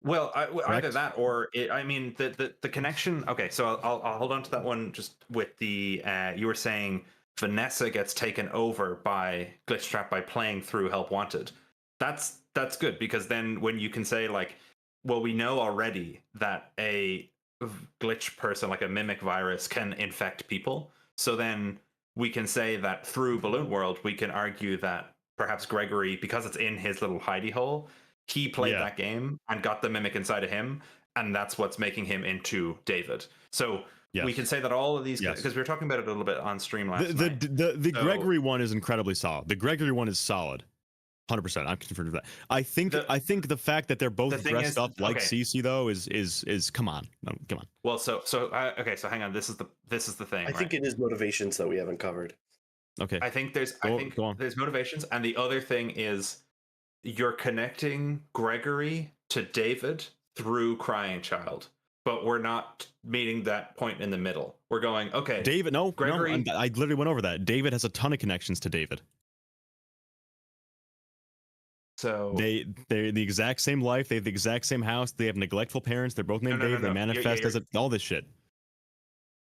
Well, either that or I mean the connection. Okay, so I'll hold on to that one just with the you were saying Vanessa gets taken over by Glitch Trap by playing through Help Wanted. That's good because then when you can say like, well, we know already that a glitch person like a mimic virus can infect people. So then we can say that through Balloon World, we can argue that perhaps Gregory, because it's in his little hidey hole, he played that game and got the mimic inside of him, and that's what's making him into David. So we can say that all of these, because we were talking about it a little bit on stream last night. The Gregory one is incredibly solid. The Gregory one is solid. 100%. I'm confident of that. I think the fact that they're both dressed up like Cece though is come on. Come on. Well, so hang on. This is the thing. I think it is motivations that we haven't covered. Okay. I think there's motivations, and the other thing is you're connecting Gregory to David through Crying Child, but we're not meeting that point in the middle. We're going, okay, David, Gregory. I literally went over that. David has a ton of connections to David. So they're the exact same life. They have the exact same house. They have neglectful parents. They're both named Dave. They manifest as all this shit.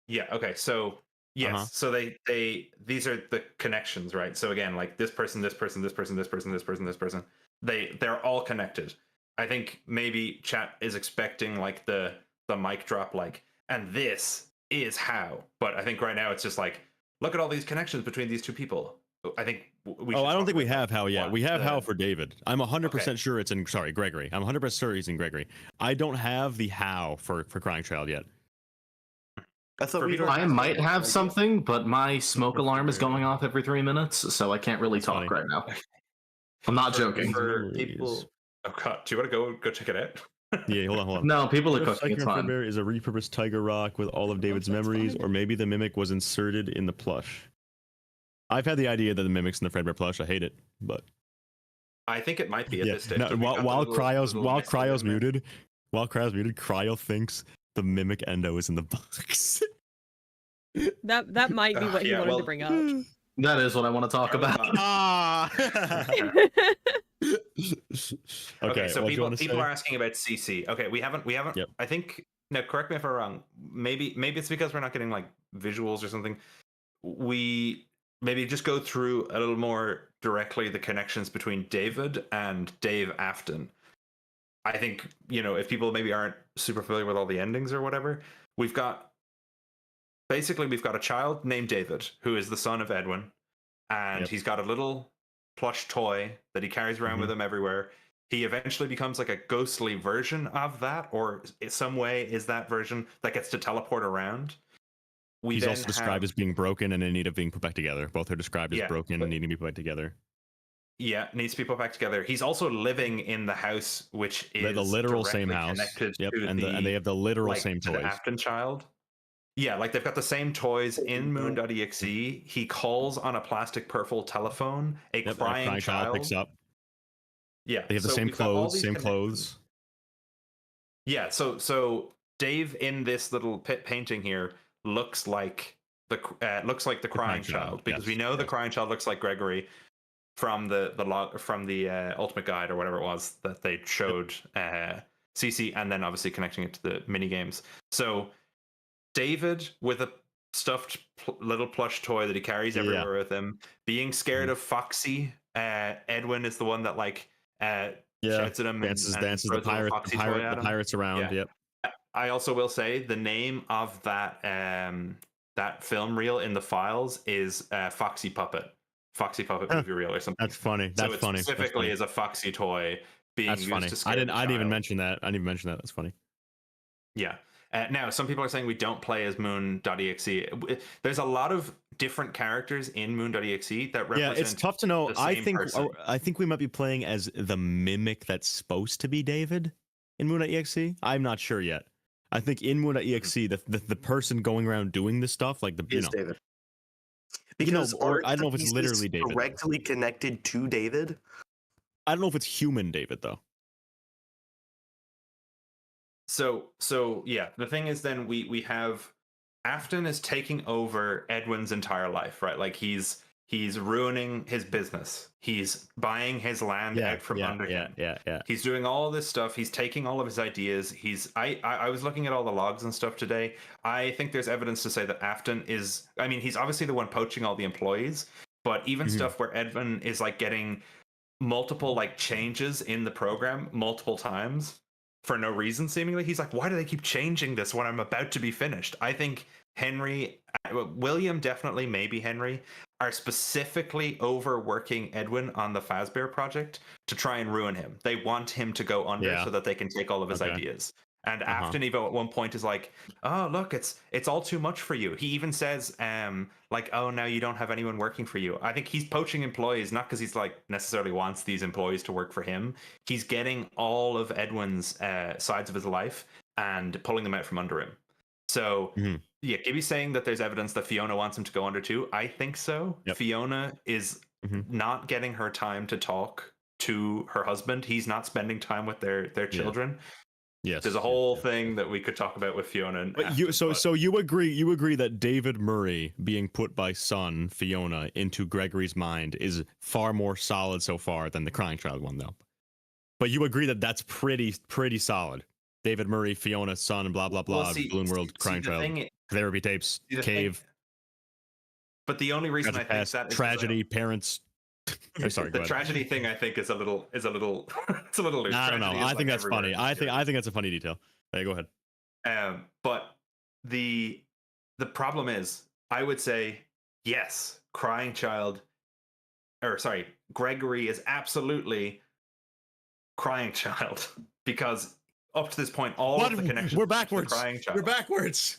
Yeah. Okay. So yes. So these are the connections, right? So again, like this person, this person, this person, this person, this person, this person. They're all connected. I think maybe chat is expecting like the mic drop, like, and this is how. But I think right now it's just like, look at all these connections between these two people. I think we. I don't think we have how yet. We have how for David. I'm 100% sure it's in. Sorry, Gregory. I'm 100% sure he's in Gregory. I don't have the how for Crying Child yet. I might have something, but my smoke alarm is going off every 3 minutes, so I can't really talk right now. I'm not joking. For people, oh god, do you want to go check it out? Yeah, hold on. No, people are cooking. It's fine. Is a repurposed Tiger Rock with all of David's memories, or maybe the mimic was inserted in the plush. I've had the idea that the mimic's in the Fredbear plush. I hate it, but I think it might be at this stage. No, while Cryo's muted, Cryo thinks the mimic Endo is in the box. That might be what he wanted to bring up. That is what I want to talk about. Okay, so people are asking about CC. Okay, we haven't. Yep. I think. Now, correct me if I'm wrong. Maybe it's because we're not getting like visuals or something. maybe just go through a little more directly the connections between David and Dave Afton. I think, if people maybe aren't super familiar with all the endings or whatever, we've got a child named David who is the son of Edwin, and he's got a little plush toy that he carries around with him everywhere. He eventually becomes like a ghostly version of that, or in some way is that version that gets to teleport around. He's also described as being broken and in need of being put back together. Both are described as broken and needing to be put back together. Yeah, needs to be put back together. He's also living in the house, which is the literal same house. Yep, and they have the literal same toys. The Afton child. Yeah, like they've got the same toys in Moon.exe. He calls on a plastic purple telephone. A crying child picks up. Yeah, they have the same clothes. Yeah, so Dave in this little painting here looks like the crying child, because we know the crying child looks like Gregory from the Ultimate Guide or whatever it was that they showed CC, and then obviously connecting it to the mini games. So David with a stuffed little plush toy that he carries everywhere with him, being scared of Foxy. Edwin is the one that shouts at him, dances the pirates around. Yep. I also will say the name of that film reel in the files is Foxy Puppet movie reel or something. That's funny. That's funny. Specifically as a Foxy toy being used to scare I didn't even mention that. That's funny. Yeah. Now, some people are saying we don't play as Moon.exe. There's a lot of different characters in Moon.exe that represent. Yeah, it's tough to know. I think we might be playing as the mimic that's supposed to be David in Moon.exe. I'm not sure yet. I think in Moon.exe, the person going around doing this stuff, like David. Because I don't know if it's literally David. Directly connected to David. I don't know if it's human David though. So yeah, the thing is, then we have Afton is taking over Edwin's entire life, right? Like he's ruining his business. He's buying his land out from under him. Yeah. He's doing all this stuff. He's taking all of his ideas. I was looking at all the logs and stuff today. I think there's evidence to say that Afton is, he's obviously the one poaching all the employees, but even stuff where Edwin is getting multiple changes in the program multiple times for no reason, seemingly. He's like, why do they keep changing this when I'm about to be finished? I think William, definitely, maybe Henry, are specifically overworking Edwin on the Fazbear project to try and ruin him. They want him to go under so that they can take all of his ideas. And Afton even at one point is like, oh, look, it's all too much for you. He even says, oh, now you don't have anyone working for you. I think he's poaching employees, not because he's necessarily wants these employees to work for him. He's getting all of Edwin's sides of his life and pulling them out from under him. So, yeah, Gibby's saying that there's evidence that Fiona wants him to go under too. I think so. Yep. Fiona is not getting her time to talk to her husband. He's not spending time with their children. Yes, there's a whole thing that we could talk about with Fiona. And but you agree that David Murray being put by son Fiona into Gregory's mind is far more solid so far than the Crying Child one, though. But you agree that that's pretty solid. David Murray, Fiona, son, and blah blah blah. Balloon World, Crying Child, therapy tapes, cave. But the only reason I think that is tragedy, parents. Sorry, the tragedy thing I think is a little it's a little loose. I don't know. I think that's funny. I think that's a funny detail. Hey, go ahead. But the problem is, I would say yes, Gregory is absolutely Crying Child, because up to this point, all of the connections we're backwards. To the Crying Child.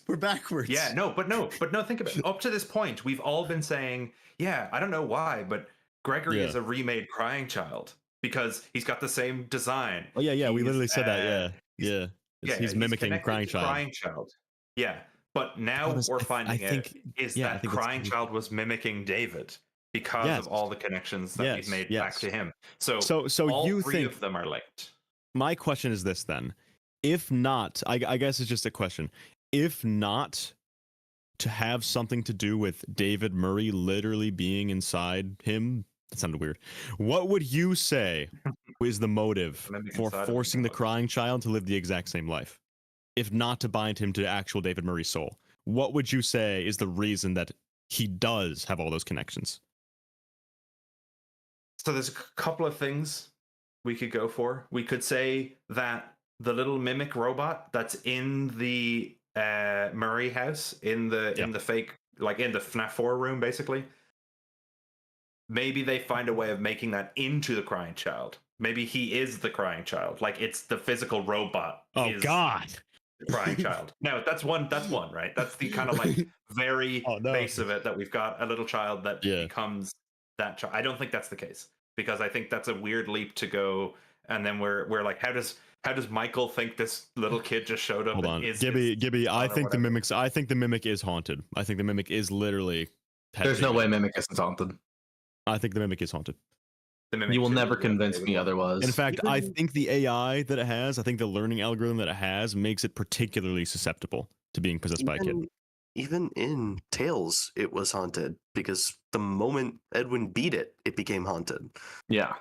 We're backwards. Yeah, but no. Think about it. Up to this point, we've all been saying, yeah, I don't know why, but Gregory is a remade Crying Child because he's got the same design. Oh yeah, we literally said that. Yeah. He's mimicking Crying Child. Yeah, but now we're finding that Crying Child was mimicking David because of all the connections that we've made back to him. So all you three of them are linked. My question is this then: if not, I guess it's just a question. If not, to have something to do with David Murray literally being inside him. That sounded weird. What would you say is the motive for forcing the Crying Child to live the exact same life? If not to bind him to actual David Murray's soul, what would you say is the reason that he does have all those connections. So there's a couple of things we could go for. We could say that the little mimic robot that's in the Murray house in the fake, like in the FNAF 4 room, basically. Maybe they find a way of making that into the crying child. Maybe he is the crying child. Like it's the physical robot. Oh God. The crying child. No, that's one, right? That's the kind of like very base of it, that we've got a little child that becomes that child. I don't think that's the case, because I think that's a weird leap to go. And then we're like, how does Michael think this little kid just showed up? Hold on, Gibby. I think the mimic is haunted. I think the mimic is literally. There's no way mimic isn't haunted. I think the mimic is haunted. You will never convince me otherwise. In fact, I think the AI that it has, I think the learning algorithm that it has, makes it particularly susceptible to being possessed by a kid. Even in Tales, it was haunted, because the moment Edwin beat it, it became haunted. Yeah.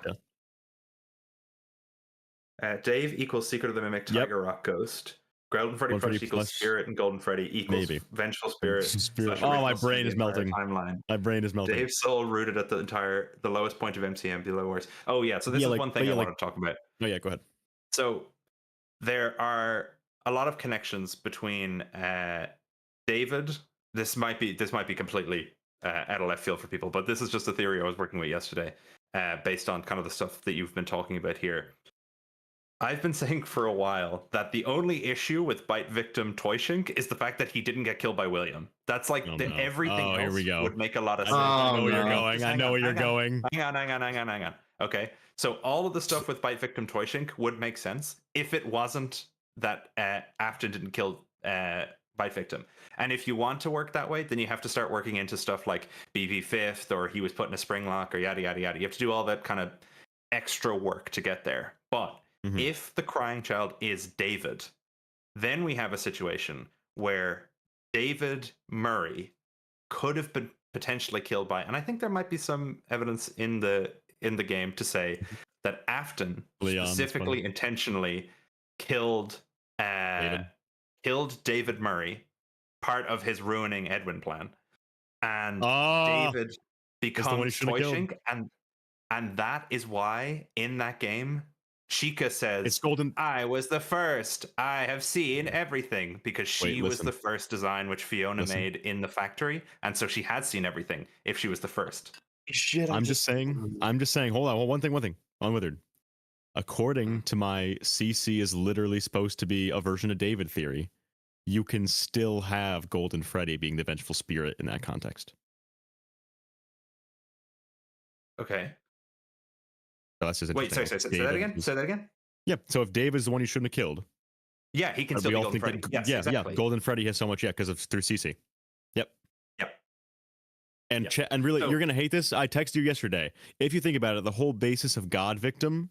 Dave equals Secret of the Mimic, Tiger Rock Ghost. Golden Freddy Plus equals Spirit, and Golden Freddy equals Vengeful Spirit. Oh, my brain is melting. Timeline. My brain is melting. Dave's soul rooted at the lowest point of MCM, below worst. Oh yeah, so this is one thing I want to talk about. Oh yeah, go ahead. So there are a lot of connections between David. This might be completely out of left field for people, but this is just a theory I was working with yesterday, based on kind of the stuff that you've been talking about here. I've been saying for a while that the only issue with Bite Victim Toyshink is the fact that he didn't get killed by William. That's like everything else would make a lot of sense. I know where you're going. I know where you're going. Hang on. Okay, so all of the stuff with Bite Victim Toyshink would make sense if it wasn't that Afton didn't kill Bite Victim. And if you want to work that way, then you have to start working into stuff like BB Fifth, or he was put in a spring lock, or yada yada yada. You have to do all that kind of extra work to get there. But if the crying child is David, then we have a situation where David Murray could have been potentially killed by, and I think there might be some evidence in the game to say that Afton specifically intentionally killed David Murray, part of his ruining Edwin plan, and David becomes Toyshink, and that is why in that game Chica says, "It's golden. I was the first. I have seen everything," because she was the first design which Fiona made in the factory, and so she had seen everything if she was the first. I'm just saying. Hold on. One thing. On Withered. According to my CC is literally supposed to be a version of David theory, you can still have Golden Freddy being the vengeful spirit in that context. Okay. That's just wait, sorry, say that again? Say that again? Yeah, so if Dave is the one you shouldn't have killed. Yeah, he can still be Golden Freddy. Yes, exactly. Golden Freddy has so much, because of through CC. Yep. And and really, you're going to hate this. I texted you yesterday. If you think about it, the whole basis of God Victim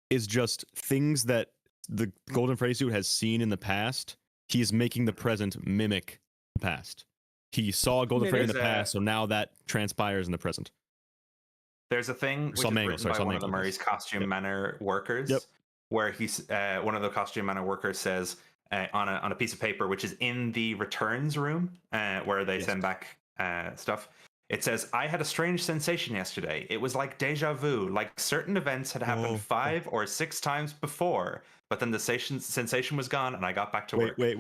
is just things that the Golden Freddy suit has seen in the past. He is making the present mimic the past. He saw Golden Freddy in the past, so now that transpires in the present. There's a thing which is written by one of the Murray's Costume Manor workers, where he's one of the Costume Manor workers says on a piece of paper, which is in the returns room where they send back stuff. It says, "I had a strange sensation yesterday. It was like deja vu, like certain events had happened 5 or 6 times before, but then the sensation was gone, and I got back to work." Wait.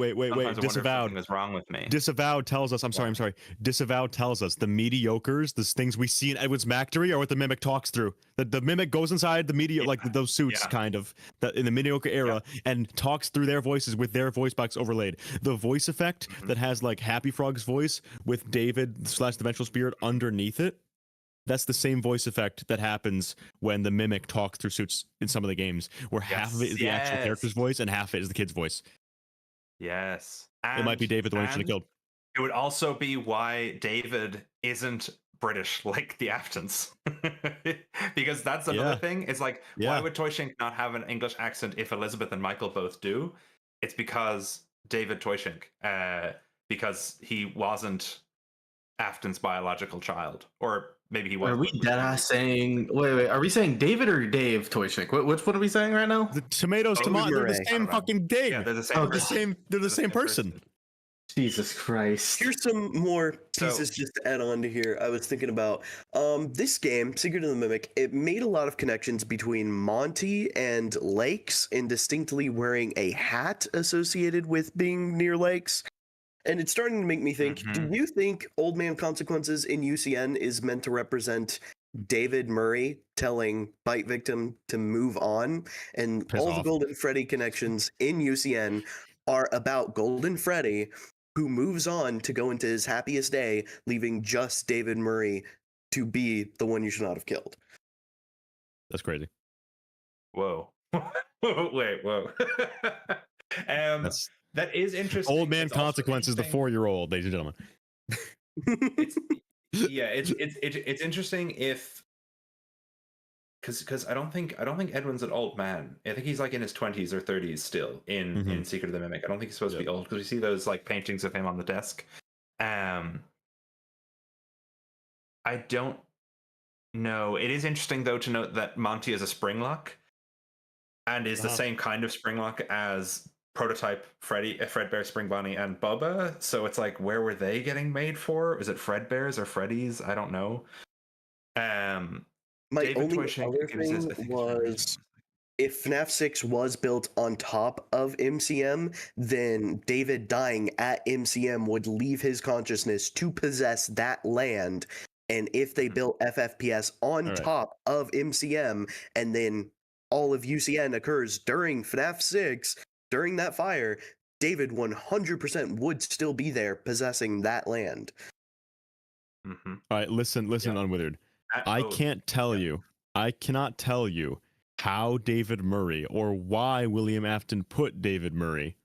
Disavowed. What's wrong with me? Disavowed tells us. I'm sorry. Disavowed tells us the mediocres, the things we see in Edward's Factory, are what the mimic talks through. The mimic goes inside the like those suits, kind of, that in the mediocre era, and talks through their voices with their voice box overlaid. The voice effect that has like Happy Frog's voice with David / the Vengeful Spirit underneath it. That's the same voice effect that happens when the mimic talks through suits in some of the games, where half of it is the actual character's voice and half of it is the kid's voice. Yes. It might be David the one who should have killed. It would also be why David isn't British like the Aftons. Because that's another thing. It's like, why would Toyshink not have an English accent if Elizabeth and Michael both do? It's because David Toyshink, because he wasn't Afton's biological child, or maybe he was. Are we deadass saying? Wait. Are we saying David or Dave Toyshink? Which one are we saying right now? The tomatoes. They're the same fucking thing. Yeah, they're the same. They're the same person. Jesus Christ. Here's some more So- pieces just to add on to here. I was thinking about this game, Secret of the Mimic. It made a lot of connections between Monty and lakes, and distinctly wearing a hat associated with being near lakes. And it's starting to make me think, do you think Old Man Consequences in UCN is meant to represent David Murray telling Bite Victim to move on? And Piss all off. the Golden Freddy connections in UCN are about Golden Freddy, who moves on to go into his happiest day, leaving just David Murray to be the one you should not have killed. That's crazy. Whoa. Wait, whoa. That's That is interesting. Old Man It's also Consequences, the interesting- 4-year-old, ladies and gentlemen. It's interesting if because I don't think Edwin's an old man. I think he's like in his 20s or 30s still in Secret of the Mimic. I don't think he's supposed to be old because we see those like paintings of him on the desk. I don't know. It is interesting though to note that Monty is a springlock and is the same kind of springlock as prototype Freddy, Fredbear, Spring Bonnie, and Bubba. So it's like, where were they getting made for? Is it Fredbears or Freddy's? I don't know. My David only Toyshank other gives this, I thing think it's was, if FNAF 6 was built on top of MCM, then David dying at MCM would leave his consciousness to possess that land. And if they built FFPS on top of MCM, and then all of UCN occurs during FNAF 6, during that fire, David 100% would still be there possessing that land. All right, listen, Unwithered. I can't tell you. I cannot tell you how David Murray or why William Afton put David Murray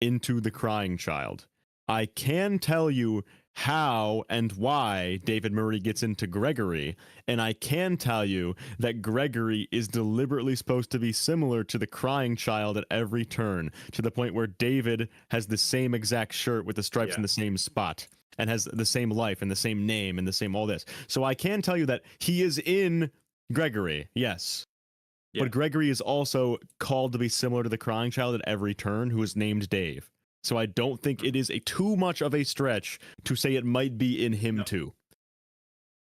into the Crying Child. I can tell you how and why David Murray gets into Gregory, and I can tell you that Gregory is deliberately supposed to be similar to the Crying Child at every turn, to the point where David has the same exact shirt with the stripes in the same spot, and has the same life and the same name and the same all this. So I can tell you that he is in Gregory, yes. Yeah. But Gregory is also called to be similar to the Crying Child at every turn, who is named Dave. So I don't think it is too much of a stretch to say it might be in him too.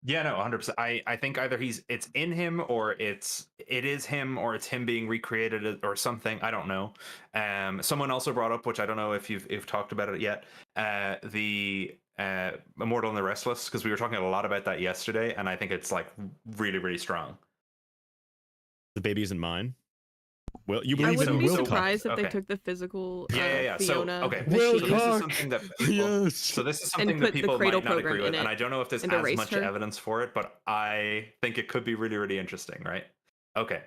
Yeah, no, 100%. I think either it's in him, or it is him, or it's him being recreated or something. I don't know. Someone also brought up, which I don't know if you've talked about it yet, the Immortal and the Restless, because we were talking a lot about that yesterday, and I think it's like really, really strong. The baby isn't mine. Well, you I believe wouldn't in be Will surprised Cup. if they took the physical Yeah. Fiona So, okay. machine So this is something that Yes. So this is and something that put the people cradle might not program agree in with, and it I don't know if there's and as erased much her. evidence for it, but I think it could be really, really interesting, right? Okay.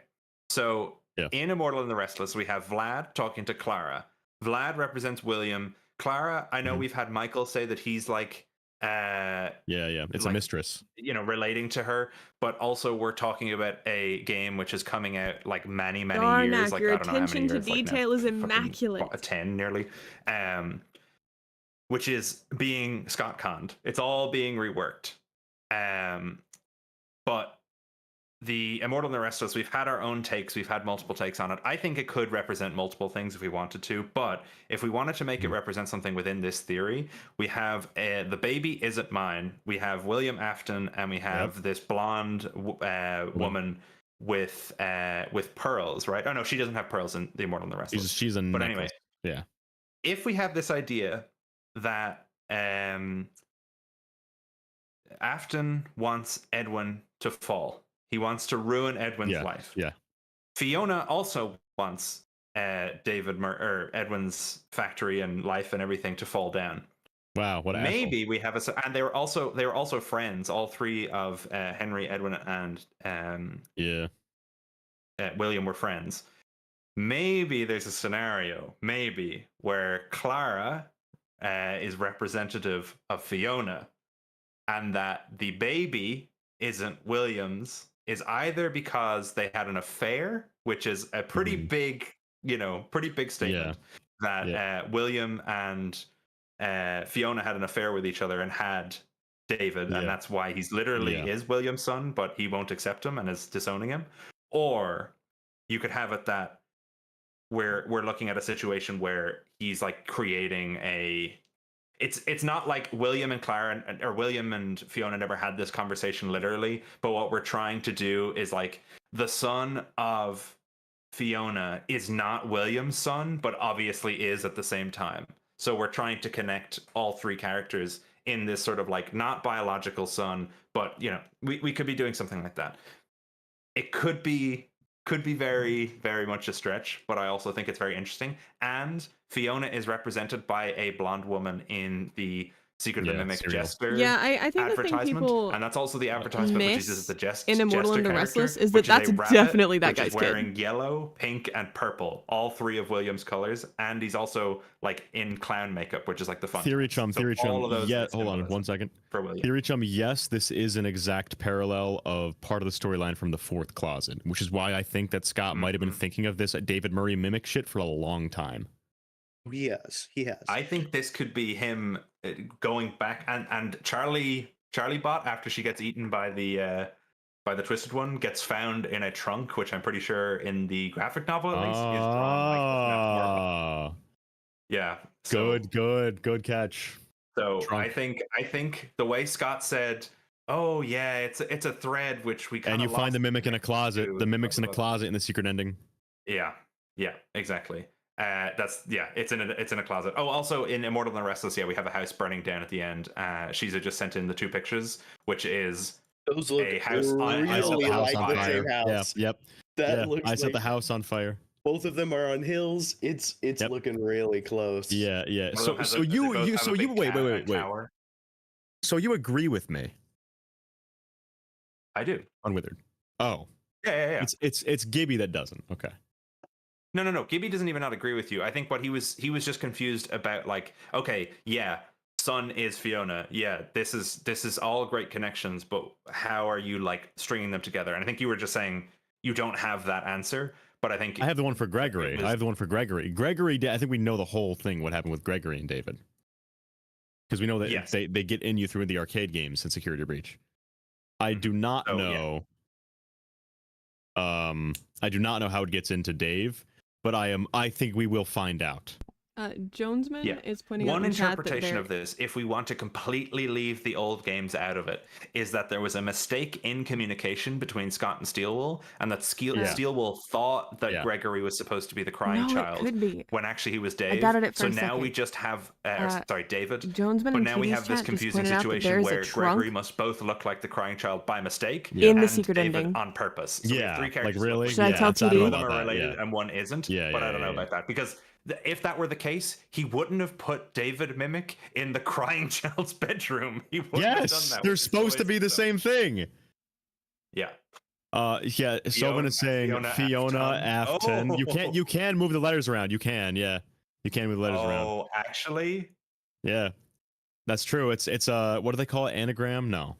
So in Immortal and the Restless, we have Vlad talking to Clara. Vlad represents William. Clara, I know we've had Michael say that he's like It's like, a mistress. Relating to her, but also we're talking about a game which is coming out like many years. Darnak, Like your I don't know how many attention to years, like, now, detail is fucking, immaculate. 10 nearly, which is being Scott conned. It's all being reworked. But the Immortal and the Restless, we've had our own takes. We've had multiple takes on it. I think it could represent multiple things if we wanted to. But if we wanted to make it represent something within this theory, we have the baby isn't mine. We have William Afton, and we have this blonde woman with pearls, right? Oh no, she doesn't have pearls in the Immortal and the Restless. She's a But necklace. anyway, Yeah. if we have this idea that Afton wants Edwin to fall. He wants to ruin Edwin's life. Yeah. Fiona also wants Edwin's factory and life and everything to fall down. Wow, what maybe we have and they were also friends. All three of Henry, Edwin, and William were friends. Maybe there's a scenario, where Clara is representative of Fiona, and that the baby isn't William's, is either because they had an affair, which is a pretty big, statement, that William and Fiona had an affair with each other and had David, and that's why he's literally is William's son, but he won't accept him and is disowning him. Or you could have it that we're looking at a situation where he's like creating a it's not like William and Clara or William and Fiona never had this conversation literally, but what we're trying to do is like the son of Fiona is not William's son, but obviously is at the same time. So we're trying to connect all three characters in this sort of like not biological son, but you know, we could be doing something like that. It could be very, very much a stretch, but I also think it's very interesting. And Fiona is represented by a blonde woman in the Secret of the Mimic Serial. Jester Yeah, I think the thing advertisement, people and that's also the advertisement which miss uses the in Immortal Jester and the character, Restless is which that that's a rabbit, definitely that which guy's is kid. wearing yellow, pink, and purple, all three of William's colors, and he's also like in clown makeup, which is like the fun. Theory Chum. All of those Yeah, are hold on symbolism 1 second. for William. Theory Chum, yes, this is an exact parallel of part of the storyline from the Fourth Closet, which is why I think that Scott might have been thinking of this David Murray mimic shit for a long time. He has. I think this could be him going back, and Charlie Bot, after she gets eaten by the Twisted One, gets found in a trunk, which I'm pretty sure in the graphic novel at least is drawn like the FNAF 4 box. Yeah. So, Good catch. So Trunk. I think the way Scott said, "Oh yeah, it's a thread which we kind And of you find the mimic in a closet. The mimic's in a closet. closet in the secret ending. Yeah, exactly. It's in a closet. Oh, also in Immortal and the Restless, we have a house burning down at the end. Shiza just sent in the 2 pictures, which is Those look a house really I set the house on the fire. same house. Yeah, yep. That looks I set like the house on fire. both of them are on hills. It's looking really close. Yeah. One of them has a Wait. tower. So you agree with me? I do. Unwithered. Oh. Yeah. It's Gibby that doesn't. Okay. No. Gibby doesn't even not agree with you. I think what he was just confused about, like, okay, yeah, son is Fiona. Yeah, this is all great connections, but how are you like stringing them together? And I think you were just saying you don't have that answer. But I think I have the one for Gregory. Gregory, I think we know the whole thing, what happened with Gregory and David. Because we know that they get in you through the arcade games in Security Breach. I do not know. I do not know how it gets into Dave, but I think we will find out. Jonesman is pointing out one in chat that interpretation of this, if we want to completely leave the old games out of it, is that there was a mistake in communication between Scott and Steelwool, and that Steelwool thought that Gregory was supposed to be the crying child when actually he was Dave. I doubted it for so a now second. we just have David. Jonesman, but now we have this confusing situation where Gregory must both look like the crying child by mistake in the and secret David ending on purpose. So we have 3 characters. Like really? Should I tell TD? Two of them are related and one isn't. But I don't know about that, because if that were the case, he wouldn't have put David Mimic in the crying child's bedroom. He wouldn't have done that. They're supposed to be the same thing. Yeah. Sylvan is saying Fiona Afton. You can move the letters around. You can move the letters around. Oh, actually? Yeah. That's true. It's what do they call it? Anagram? No.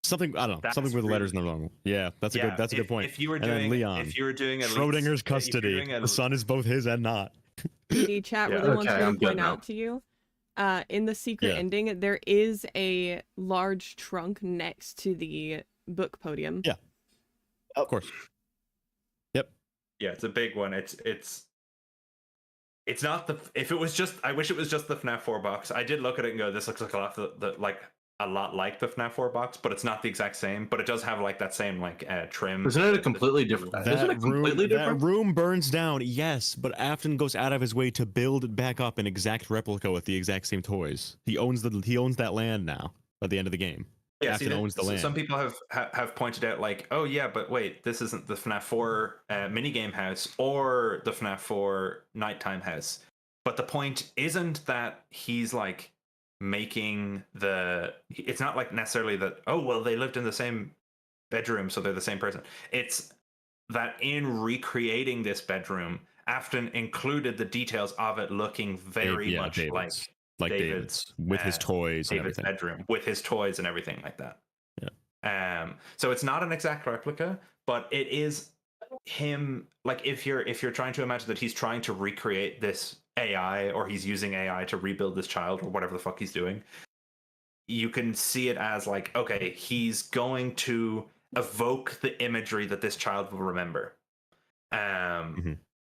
Something, I don't know. Something with the letters in the wrong. Yeah, that's a good point. If you were doing Leon, Schrodinger's custody, the son is both his and not. The chat really wants me to point out to you. In the secret ending, there is a large trunk next to the book podium. Yeah. Of course. Yep. Yeah, it's a big one. It's not the. If it was just, I wish it was just the FNAF 4 box. I did look at it and go, this looks like a lot like the FNAF 4 box, but it's not the exact same. But it does have like that same trim. Isn't it a completely different? That room burns down, yes, but Afton goes out of his way to build it back up an exact replica with the exact same toys. He owns that land now at the end of the game. Yeah, Afton owns the land. Some people have pointed out like, oh yeah, but wait, this isn't the FNAF 4 minigame house or the FNAF 4 nighttime house. But the point isn't that he's like making it's not like necessarily that, oh well, they lived in the same bedroom so they're the same person. It's that in recreating this bedroom, Afton included the details of it looking very much like David's with his toys and everything. Bedroom with his toys and everything like that. So it's not an exact replica, but it is him. Like if you're trying to imagine that he's trying to recreate this AI, or he's using AI to rebuild this child, or whatever the fuck he's doing, you can see it as like, okay, he's going to evoke the imagery that this child will remember.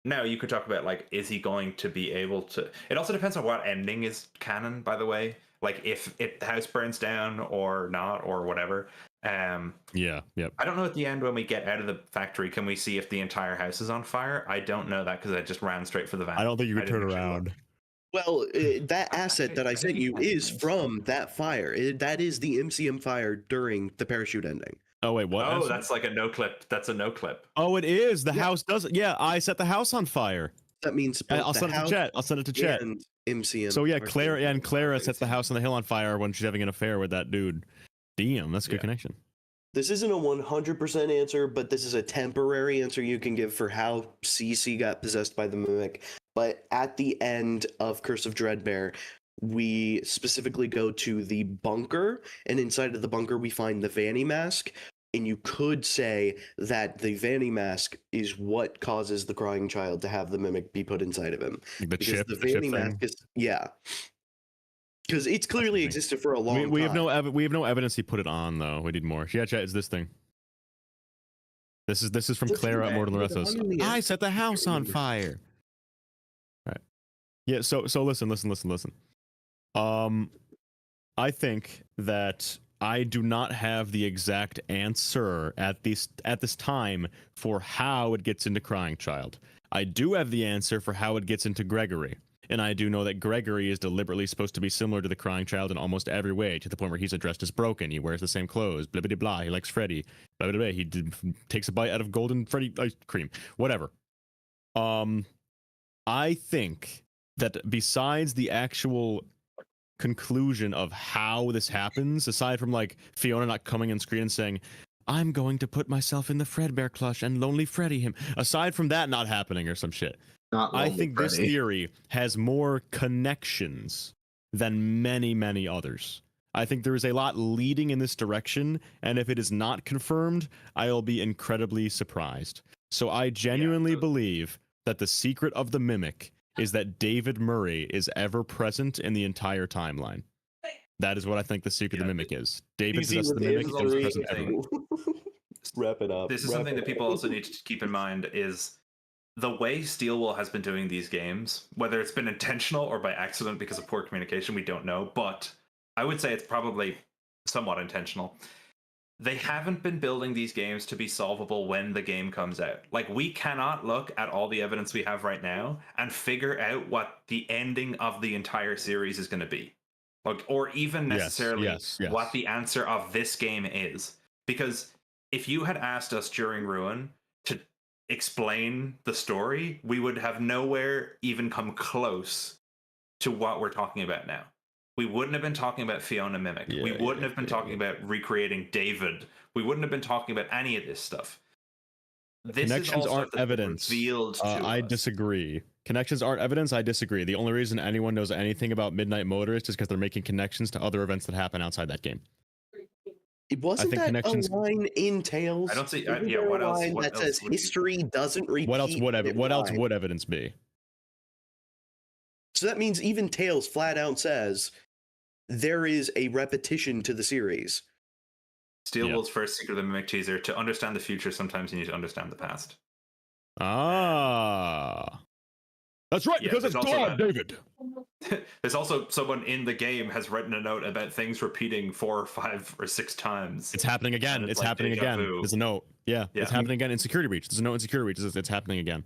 now you could talk about like, is he going to be able to? It also depends on what ending is canon, by the way. Like if the house burns down or not or whatever. Yeah. I don't know at the end when we get out of the factory, can we see if the entire house is on fire? I don't know that because I just ran straight for the van. I don't think you can turn didn't actually around. look. Well, that asset that I sent you is from that fire. That is the MCM fire during the parachute ending. Oh wait, what? Oh, that's like a no clip. That's a no clip. Oh, it is. The house does it. Yeah, I set the house on fire. That means both I'll the send it to house chat. I'll send it to chat. and MCM. So yeah, are Clara still- and Clara sets the house on the hill on fire when she's having an affair with that dude. Damn, that's a good connection. This isn't a 100% answer, but this is a temporary answer you can give for how Cece got possessed by the mimic. But at the end of Curse of Dreadbear, we specifically go to the bunker, and inside of the bunker we find the Vanny mask. And you could say that the Vanny mask is what causes the crying child to have the mimic be put inside of him. Like the Because chip, the the chip Vanny thing. mask is because it's clearly existed for a long time. We have no evidence he put it on though. We need more. Yeah, chat. It's this thing. This is from Listen, Clara at man, Mortal the Restos. one in the I end- set the house on fire. Right. Yeah. So listen. I think that I do not have the exact answer at this time for how it gets into Crying Child. I do have the answer for how it gets into Gregory. And I do know that Gregory is deliberately supposed to be similar to the Crying Child in almost every way, to the point where he's addressed as broken. He wears the same clothes, blah, blah, blah. He likes Freddy, blah, blah, blah. He takes a bite out of golden Freddy ice cream, whatever. I think that besides the actual conclusion of how this happens, aside from like Fiona not coming on screen and saying, I'm going to put myself in the Fredbear clutch and lonely Freddy him, aside from that not happening or some shit, I think this theory has more connections than many others. I think there is a lot leading in this direction, and if it is not confirmed, I'll be incredibly surprised. So I genuinely believe that the secret of the mimic is that David Murray is ever present in the entire timeline. That is what I think the secret of the mimic is. David possessed the mimic and was present everywhere. Wrap it up. This is something that people also need to keep in mind is the way Steelwool has been doing these games, whether it's been intentional or by accident because of poor communication, we don't know, but I would say it's probably somewhat intentional. They haven't been building these games to be solvable when the game comes out. Like, we cannot look at all the evidence we have right now and figure out what the ending of the entire series is going to be. Like, or even necessarily what the answer of this game is. Because if you had asked us during Ruin to explain the story, we would have nowhere even come close to what we're talking about now. We wouldn't have been talking about Fiona Mimic. We wouldn't have been talking about recreating David. We wouldn't have been talking about any of this stuff. This Connections aren't evidence. I disagree. Connections aren't evidence. I disagree. The only reason anyone knows anything about Midnight Motorist is because they're making connections to other events that happen outside that game. It wasn't that a line in Tales? I don't see. Isn't Yeah, there what a else? line What that else says would history doesn't repeat? What else would line? evidence be? So that means even Tales flat out says there is a repetition to the series. Steelwool's first Secret of the Mimic teaser: to understand the future, sometimes you need to understand the past. Ah, that's right, because it's God, David. There's also someone in the game has written a note about things repeating 4 or 5 or 6 times. It's happening again. It's like happening again. There's a note. Yeah, it's happening again in Security Breach. There's a note in Security Breach. It's happening again.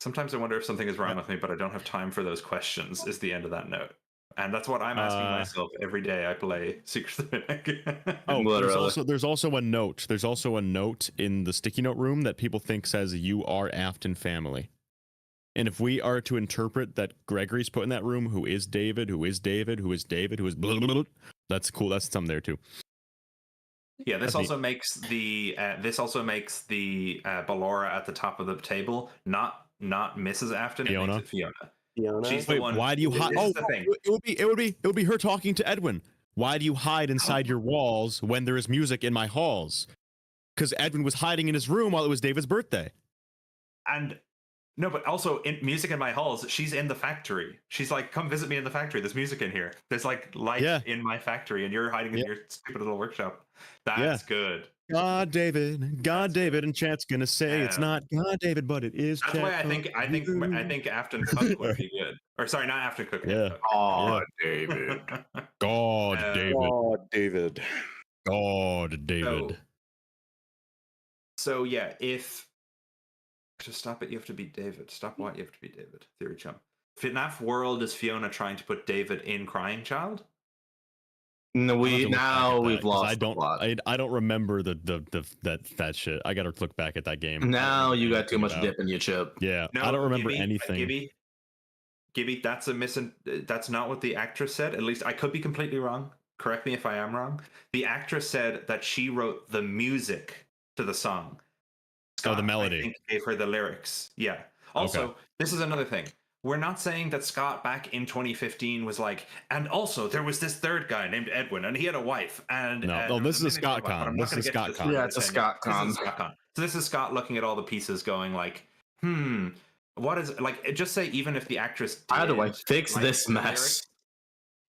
Sometimes I wonder if something is wrong with me, but I don't have time for those questions, is the end of that note. And that's what I'm asking myself every day I play Secret of the Mimic. There's also a note. There's also a note in the sticky note room that people think says, "You are Afton family." And if we are to interpret that Gregory's put in that room, who is David, who is David, who is David, who is blah, blah, blah, that's cool. That's something there too. Yeah, this also makes the Ballora at the top of the table not Mrs. Afton. Fiona. It makes it Fiona. She's the one. Why do you hide? Oh, it would be her talking to Edwin. Why do you hide inside your walls when there is music in my halls? Because Edwin was hiding in his room while it was David's birthday. And no, but also in music in my halls. She's in the factory. She's like, "Come visit me in the factory. There's music in here. There's like light in my factory, and you're hiding in your stupid little workshop." That's good. God David, and chat's gonna say it's not God David, but it is. That's chat why I think Afton Cook would be good. Or sorry, not Afton Cook. Yeah. Cook. Oh, David. God David. David. God David. So yeah, if just stop it, you have to beat David. Stop what? You have to beat David. Theory chump. FNAF World is Fiona trying to put David in Crying Child? No, we've lost. I don't remember that shit. I gotta look back at that game. Now you got too much dip in your chip. Yeah, No, I don't remember anything. Gibby, that's not what the actress said. At least I could be completely wrong. Correct me if I am wrong. The actress said that she wrote the music to the song. Scott, the melody. I think gave her the lyrics. Yeah. Also, This is another thing. We're not saying that Scott back in 2015 was like, and also there was this third guy named Edwin, and he had a wife. And this is a Scott Con. This is a Scott Con. Yeah, it's a Scott Con. So this is Scott looking at all the pieces, going like, what is like? Just say even if the actress, how do I fix this mess?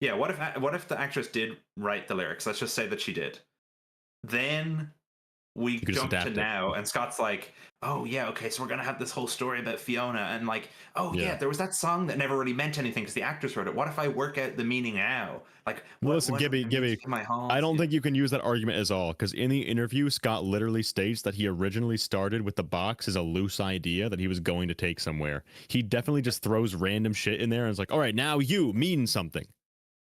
Yeah, what if the actress did write the lyrics? Let's just say that she did. Then we jump to now, and Scott's like, oh yeah, okay, so we're gonna have this whole story about Fiona, and like, oh yeah, there was that song that never really meant anything because the actress wrote it. What if I work out the meaning now? Like, listen, Gibby, I don't think you can use that argument as all, because in the interview, Scott literally states that he originally started with the box as a loose idea that he was going to take somewhere. He definitely just throws random shit in there and is like, all right, now you mean something.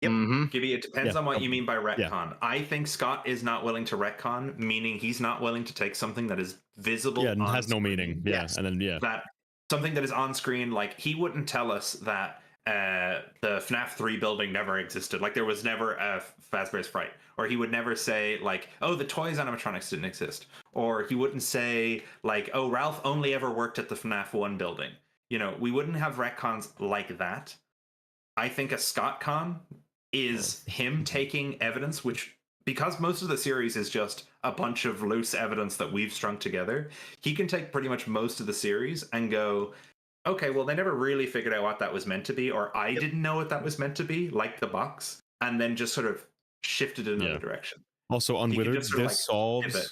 Yep. Gibby, it depends on what you mean by retcon. Yeah. I think Scott is not willing to retcon, meaning he's not willing to take something that is visible. Yeah, and has no meaning. Yes. And then that something that is on screen. Like he wouldn't tell us that the FNAF 3 building never existed. Like there was never a Fazbear's Fright, or he would never say like, oh, the toys animatronics didn't exist, or he wouldn't say like, oh, Ralph only ever worked at the FNAF 1 building. You know, we wouldn't have retcons like that. I think a Scott Con is him taking evidence, which, because most of the series is just a bunch of loose evidence that we've strung together, he can take pretty much most of the series and go, okay, well, they never really figured out what that was meant to be, or I didn't know what that was meant to be, like the box, and then just sort of shifted in another direction. Also, Unwithered,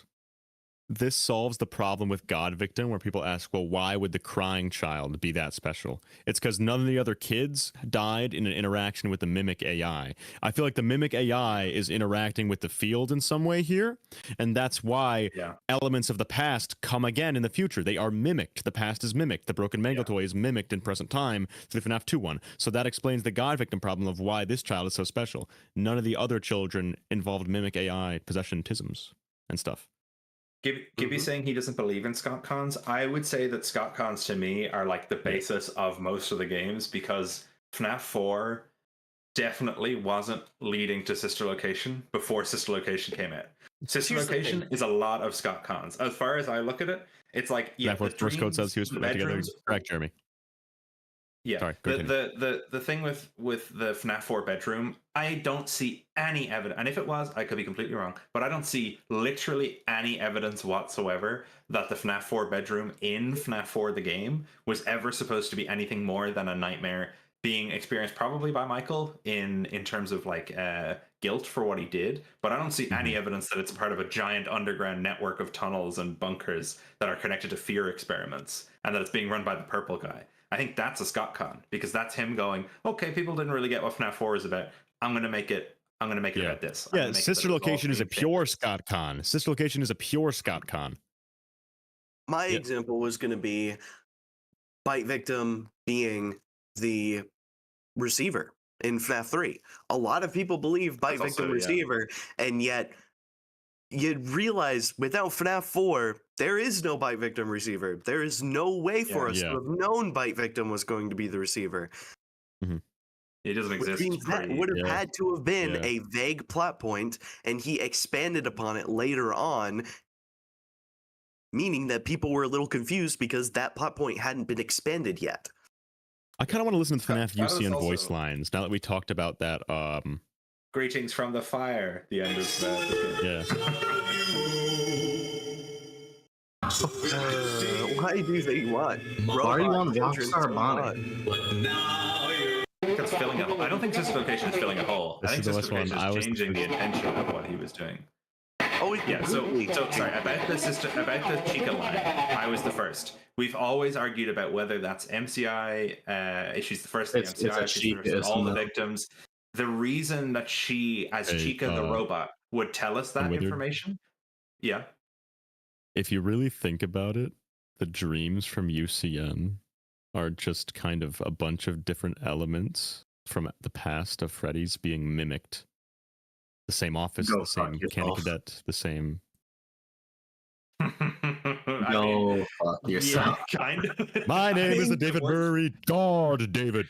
this solves the problem with God Victim, where people ask, well, why would the crying child be that special? It's because none of the other kids died in an interaction with the Mimic AI. I feel like the Mimic AI is interacting with the field in some way here, and that's why elements of the past come again in the future. They are mimicked. The past is mimicked. The broken mango toy is mimicked in present time to the FNAF 2 one. So that explains the God Victim problem of why this child is so special. None of the other children involved Mimic AI possession-tisms and stuff. Gibby saying he doesn't believe in Scott Cons. I would say that Scott Cons to me are like the basis of most of the games, because FNAF 4 definitely wasn't leading to Sister Location before Sister Location came out. Sister Location is a lot of Scott Cons. As far as I look at it, it's like First Code says he was putting together. Correct, Jeremy. Yeah, sorry, the thing with the FNAF 4 bedroom, I don't see any evidence, and if it was, I could be completely wrong, but I don't see literally any evidence whatsoever that the FNAF 4 bedroom in FNAF 4 the game was ever supposed to be anything more than a nightmare being experienced probably by Michael in terms of like guilt for what he did, but I don't see any evidence that it's a part of a giant underground network of tunnels and bunkers that are connected to fear experiments, and that it's being run by the purple guy. I think that's a Scott Con, because that's him going, okay, people didn't really get what FNAF 4 is about. I'm going to make it about this. Yeah, Sister Location is a pure Scott Con. Sister Location is a pure Scott Con. My example was going to be Bite Victim being the receiver in FNAF 3. A lot of people believe Bite Victim receiver, and yet you realize without FNAF 4, there is no Bite Victim receiver. There is no way for us to have known Bite Victim was going to be the receiver. It doesn't exist. Which means that would have had to have been a vague plot point, and he expanded upon it later on, meaning that people were a little confused because that plot point hadn't been expanded yet. I kind of want to listen to FNAF UCN voice lines now that we talked about that. Greetings from the fire. The end of that. Why do they want? Why are you on Rockstar Bonnet? It's filling a hole. I don't think Sister Location is filling a hole. I think Sister Location is changing the intention of what he was doing. Oh, yeah. So sorry about the system, about the Chica line. I was the first. We've always argued about whether that's MCI. If she's the first of the MCI, if she's the first of all the victims. The reason that she, as Chica the robot, would tell us that information. Yeah. If you really think about it, the dreams from UCN are just kind of a bunch of different elements from the past of Freddy's being mimicked. The same office, the same mechanic cadet, the same. No, fuck yourself. Yeah, kind of. My name is David Murray. God, David.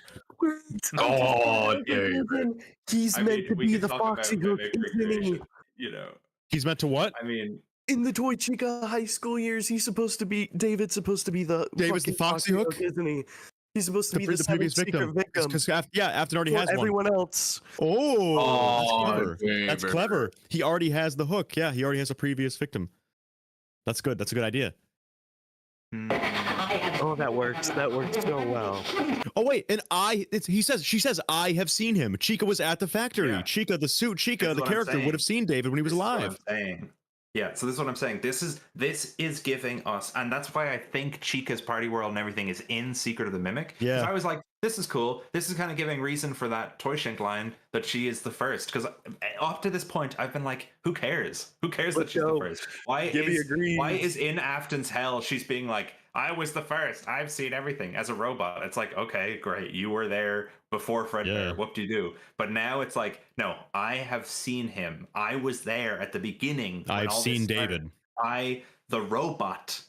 God, David. He's meant to be the Foxy Hook, isn't he? You know. He's meant to what? I mean, in the Toy Chica high school years, David's supposed to be the Foxy Hook, isn't he? He's supposed to be the previous victim. Because Afton already has everyone one. else. Oh, that's clever. That's clever. He already has the hook. Yeah, he already has a previous victim. That's good. That's a good idea. Oh, that works. That works so well. Oh wait, and she says I have seen him. Chica was at the factory. Yeah. Chica, the suit. Chica, the character would have seen David when he was alive. Yeah, so this is what I'm saying. This is giving us, and that's why I think Chica's party world and everything is in Secret of the Mimic. Yeah. I was like, this is cool. This is kind of giving reason for that Toy Shink line that she is the first. Because up to this point, I've been like, who cares? Who cares that she's the first? Why is in Afton's hell she's being like, I was the first. I've seen everything as a robot. It's like, okay, great. You were there before Fredbear. Whoop-de-doo. But now it's like, no, I have seen him. I was there at the beginning. I've seen David. The robot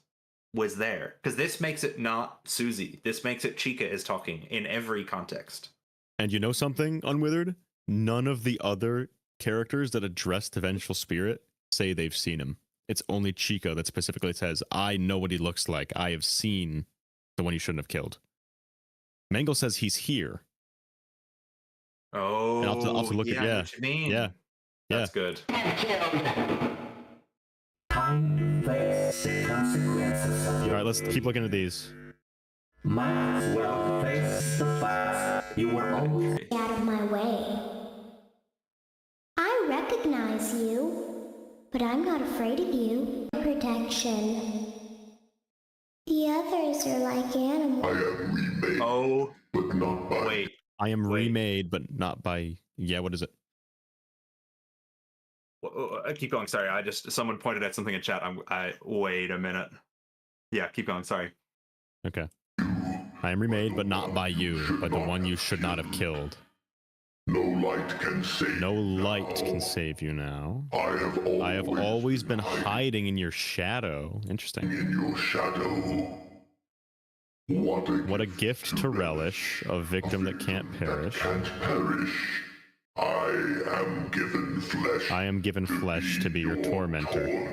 was there. Because this makes it not Susie. This makes it Chica is talking in every context. And you know something, Unwithered? None of the other characters that address the Vengeful Spirit say they've seen him. It's only Chica that specifically says, I know what he looks like. I have seen the one you shouldn't have killed. Mangle says he's here. Oh, and I'll have to look at what you mean. Yeah. That's good. All right, let's keep looking at these. Might well face the fact you were always out of my way. I recognize you. But I'm not afraid of you. Protection. The others are like animals. I am remade. But not by. Wait. I am remade, but not by. Yeah, what is it? Keep going. Sorry, someone pointed out something in chat. Wait a minute. Yeah, keep going. Sorry. Okay. I am remade, but not by you, but the one you should not have killed. No light can save. No light can save you now. I have always been hiding in your shadow. Interesting. In your shadow. What a gift to relish, a victim that can't perish. I am given flesh. I am given flesh to be your tormentor.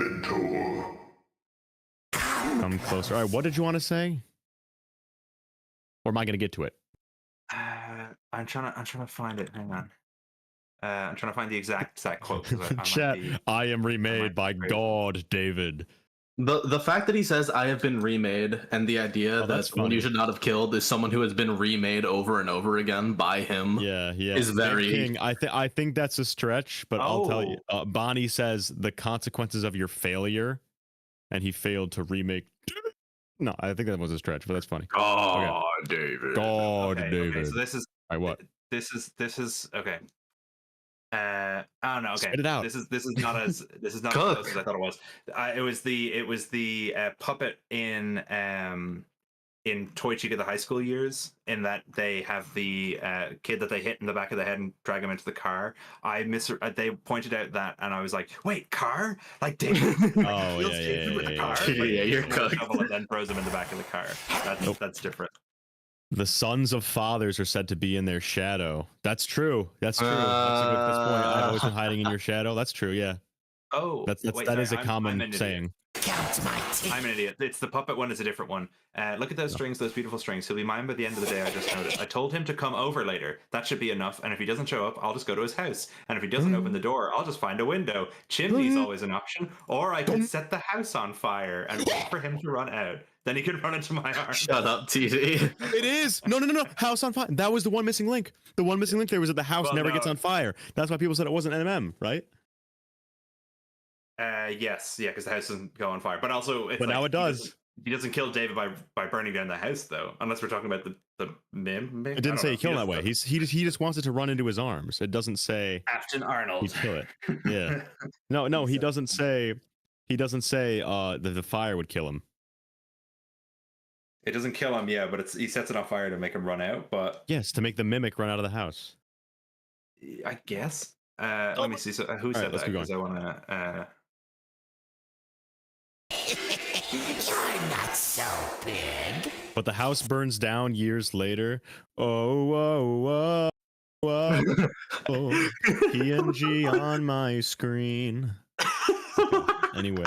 Come closer. All right, what did you want to say? Or am I going to get to it? I'm trying to find it. Hang on. I'm trying to find the exact quote. Chat. I am remade by God, David. The fact that he says I have been remade, and the idea that someone you should not have killed is someone who has been remade over and over again by him. Yeah. Is very. King, I think that's a stretch, but I'll tell you. Bonnie says the consequences of your failure, and he failed to remake. No, I think that was a stretch, but that's funny. God, okay. David. God, David. Okay, so this is. What? This is okay. I don't know. Okay, spit it out. This is not as as close as I thought it was. It was the puppet in Toy Chica the high school years, in that they have the kid that they hit in the back of the head and drag him into the car. They pointed out that, and I was like, wait, car? Like David? Oh yeah. Car? Yeah, you're cooked. And then throws him in the back of the car. That's different. The sons of fathers are said to be in their shadow. That's true. That's true. That's a good point. I've always been hiding in your shadow. That's true. Yeah. Oh, that is a common saying. Count my teeth. I'm an idiot. It's the puppet one is a different one. Look at those strings, those beautiful strings. He'll be mine by the end of the day. I just noticed. I told him to come over later. That should be enough. And if he doesn't show up, I'll just go to his house. And if he doesn't open the door, I'll just find a window. Chimney's always an option. Or I could set the house on fire and wait for him to run out. Then he could run into my arms. Shut up, TD. It is. No. House on fire. That was the one missing link. The one missing link there was that the house never gets on fire. That's why people said it wasn't NMM, right? Yes, yeah, because the house doesn't go on fire. But also, it's But now it does. He doesn't kill David by burning down the house, though. Unless we're talking about the mim. It didn't say he killed him that way. He just wants it to run into his arms. It doesn't say Afton Arnold. he'd kill it. Yeah. No. He doesn't say. He doesn't say that the fire would kill him. It doesn't kill him, yeah, but he sets it on fire to make him run out. But yes, to make the mimic run out of the house. I guess. Let me see. So who said that? Because I want to. You're not so big. But the house burns down years later. Oh, PNG on my screen. Anyway.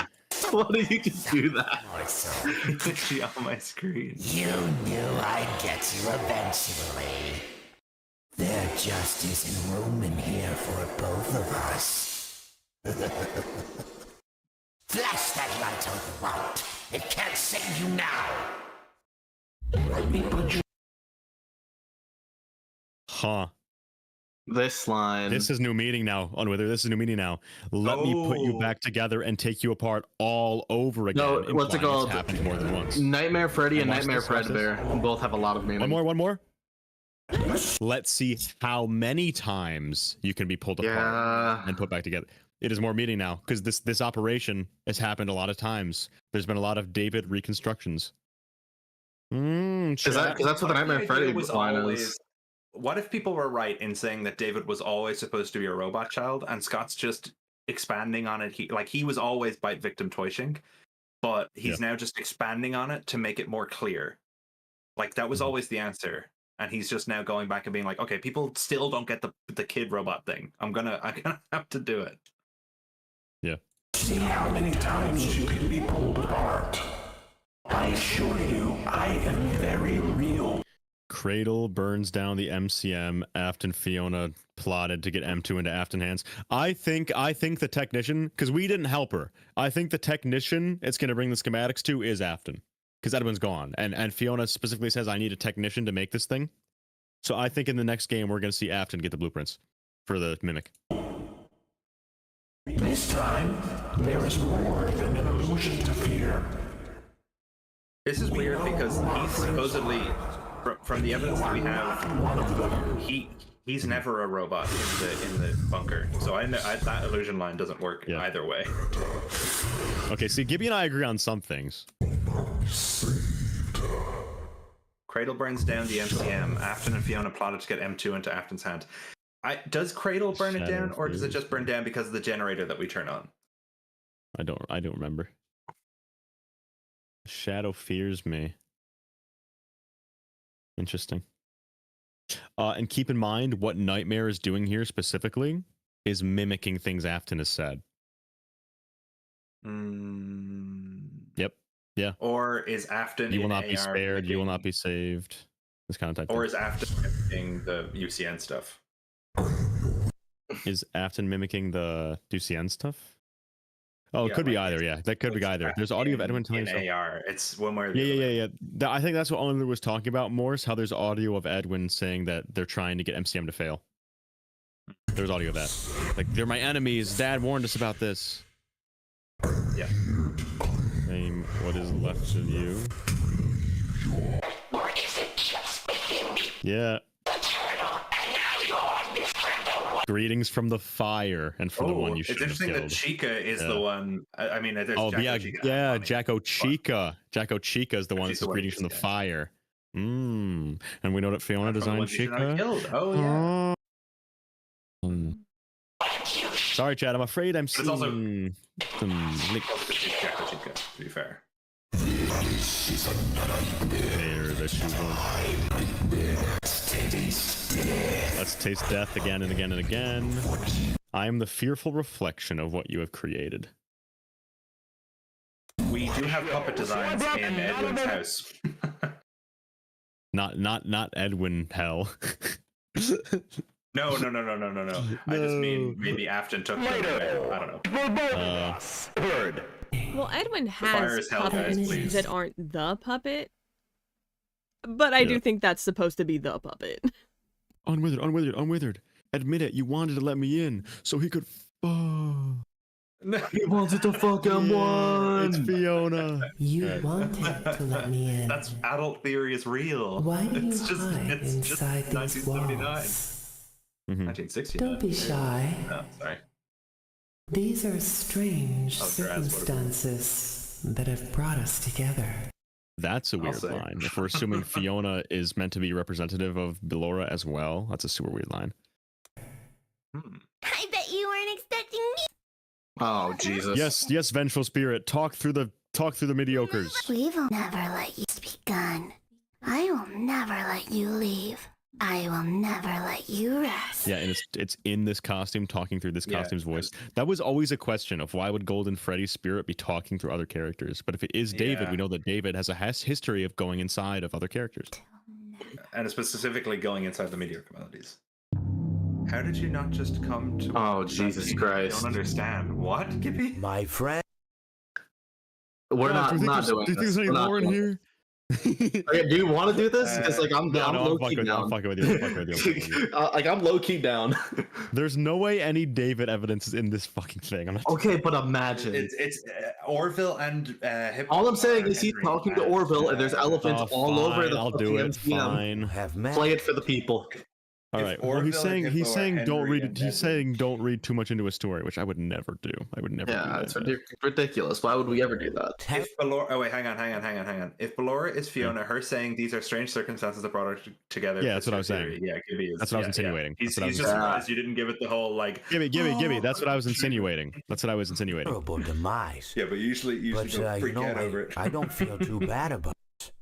Why did you just do that? PNG on my screen. You knew I'd get you eventually. There just isn't room in here for both of us. Flash that light on the want. It can't save you now. Let me put you. Huh. This line. This is new meaning now. Unwither, this is new meaning now. Let me put you back together and take you apart all over again. No, what's it called? It's happened more than once. Nightmare Freddy and Nightmare Fredbear both have a lot of meaning. One more. Let's see how many times you can be pulled apart and put back together. It is more meaning now because this operation has happened a lot of times. There's been a lot of David reconstructions. Because that's what the Nightmare Freddy line is. What if people were right in saying that David was always supposed to be a robot child, and Scott's just expanding on it? He was always bite victim Toyshink, but he's now just expanding on it to make it more clear. Like that was always the answer, and he's just now going back and being like, okay, people still don't get the kid robot thing. I'm gonna have to do it. Yeah. See how many times you can be pulled apart. I assure you, I am very real. Cradle burns down the MCM. Afton Fiona plotted to get M2 into Afton hands. I think the technician, because we didn't help her. I think the technician it's going to bring the schematics to is Afton, because Edwin's gone, and Fiona specifically says I need a technician to make this thing. So I think in the next game we're going to see Afton get the blueprints for the mimic. This time there is more than an illusion to fear. This is weird because he's supposedly, from the evidence that we have, he's never a robot in the bunker. So I know that illusion line doesn't work either way. Okay, see, Gibby and I agree on some things. Cradle burns down the MCM. Afton and Fiona plotted to get M2 into Afton's hand. Does Cradle burn it down, or does it just burn down because of the generator that we turn on? I don't remember. Shadow fears me. Interesting. And keep in mind what Nightmare is doing here specifically is mimicking things Afton has said. Yep. Yeah. Or is Afton? You will not be spared. You will not be saved. This kind of type. Or is Afton mimicking the UCN stuff? Is Afton mimicking the UCN stuff? Oh, it could be either. Yeah, that could be either. There's audio of Edwin telling in AR. It's one more. Yeah. I think that's what Oliver was talking about, Morris. How there's audio of Edwin saying that they're trying to get MCM to fail. There's audio of that. Like, they're my enemies. Dad warned us about this. Yeah. Name what is left of you. Or is it just me? Yeah. Greetings from the fire, and for the one you should have killed. It's interesting that Chica is the one. I mean, there's Jacko Chica. Jacko Chica is the one that says greetings from the fire. And we know that Fiona designed Chica. Oh yeah. Sorry, Chad. I'm afraid I'm seeing some. Jacko Chica, to be fair. This is a nightmare. Let's taste death again and again and again. I am the fearful reflection of what you have created. We do have puppet designs in Edwin's house. Not Edwin hell. No. I just mean maybe Afton took them away. I don't know. Word. Well, Edwin has puppets that aren't the puppet, but I do think that's supposed to be the puppet. Unwithered. Admit it. You wanted to let me in so he could. No, He wanted to fuck M1. It's Fiona. You wanted to let me in. That's adult theory is real. Why do you It's just hide it's just inside these 1979. walls? 1969. Don't be shy. Oh, sorry. These are strange Oh, Draz, what about- circumstances that have brought us together. That's a weird say. line. If we're assuming Fiona is meant to be representative of Ballora as well, that's a super weird line. I bet you weren't expecting me. Oh Jesus. Yes, vengeful spirit. Talk through the mediocres. We will never let you speak gun. I will never let you leave. I will never let you rest. Yeah, and it's in this costume, talking through this costume's voice. That was always a question of why would Golden Freddy's spirit be talking through other characters? But if it is David, we know that David has a history of going inside of other characters. And specifically going inside the mediocre melodies. How did you not just come to? Oh Jesus Christ! I don't understand. What, Gibby? My friend. We're Yeah, not doing do you think this. there's any We're not lore in doing here? Okay, do you want to do this? Because like I'm low-key down. I'm fucking with you. Like I'm low-key down. There's no way any David evidence is in this fucking thing. I'm not Okay, but imagine. It's Orville and Hip. All I'm saying is he's talking to Orville, and there's elephants all over the I'll do it. fucking MCM. Fine. Have met. Play it for the people. All right. Well, he's saying don't read it. He's saying don't read too much into a story, which I would never do. I would never. Yeah, do it's that. ridiculous. Why would we ever do that? If Ballora, oh wait, hang on. If Ballora is Fiona, her saying these are strange circumstances that brought her together. Yeah, that's what I was saying. Yeah, Gibby is. That's what I was insinuating. He's That's what I was just surprised you didn't give it the whole like. Gibby. That's what I was insinuating. That's what I was insinuating. Terrible demise. Yeah, but usually But don't freak out over it. I don't feel too bad about it.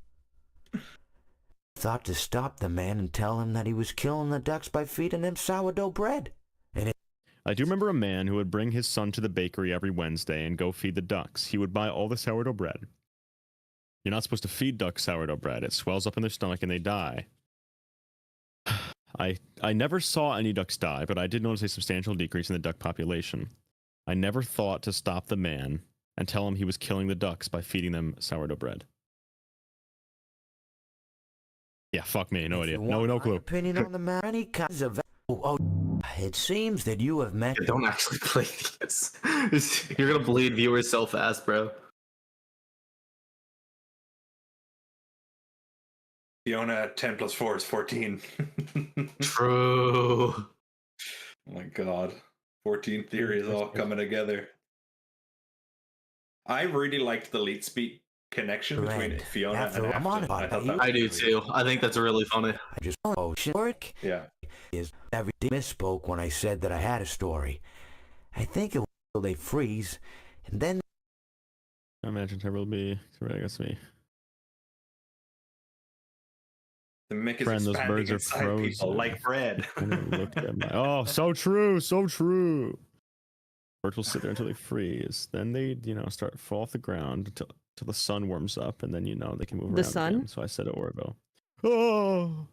Thought to stop the man and tell him that he was killing the ducks by feeding them sourdough bread. I do remember a man who would bring his son to the bakery every Wednesday and go feed the ducks. He would buy all the sourdough bread. You're not supposed to feed ducks sourdough bread. It swells up in their stomach and they die. I never saw any ducks die, but I did notice a substantial decrease in the duck population. I never thought to stop the man and tell him he was killing the ducks by feeding them sourdough bread. Yeah, fuck me. No idea. No clue. Opinion on the matter. Any kinds of. It seems that you have met. Don't actually play this. You're gonna bleed viewers so fast, bro. Fiona 10 plus 4 is 14. True. Oh my god. 14 theories all coming together. I really liked the lead speak connection between Fiona and Afton. I thought that I do too. I think that's really funny. I just work. Yeah. Is every day misspoke when I said that I had a story. I think it will they freeze, and then. I imagine there will be. I guess me. The mic is Friend, those expanding birds are inside frozen. people like bread. Oh, so true, so true. Birds will sit there until they freeze. Then they, start fall off the ground until the sun warms up, and then they can move around. The sun? Again. So I said to Orville, "Oh,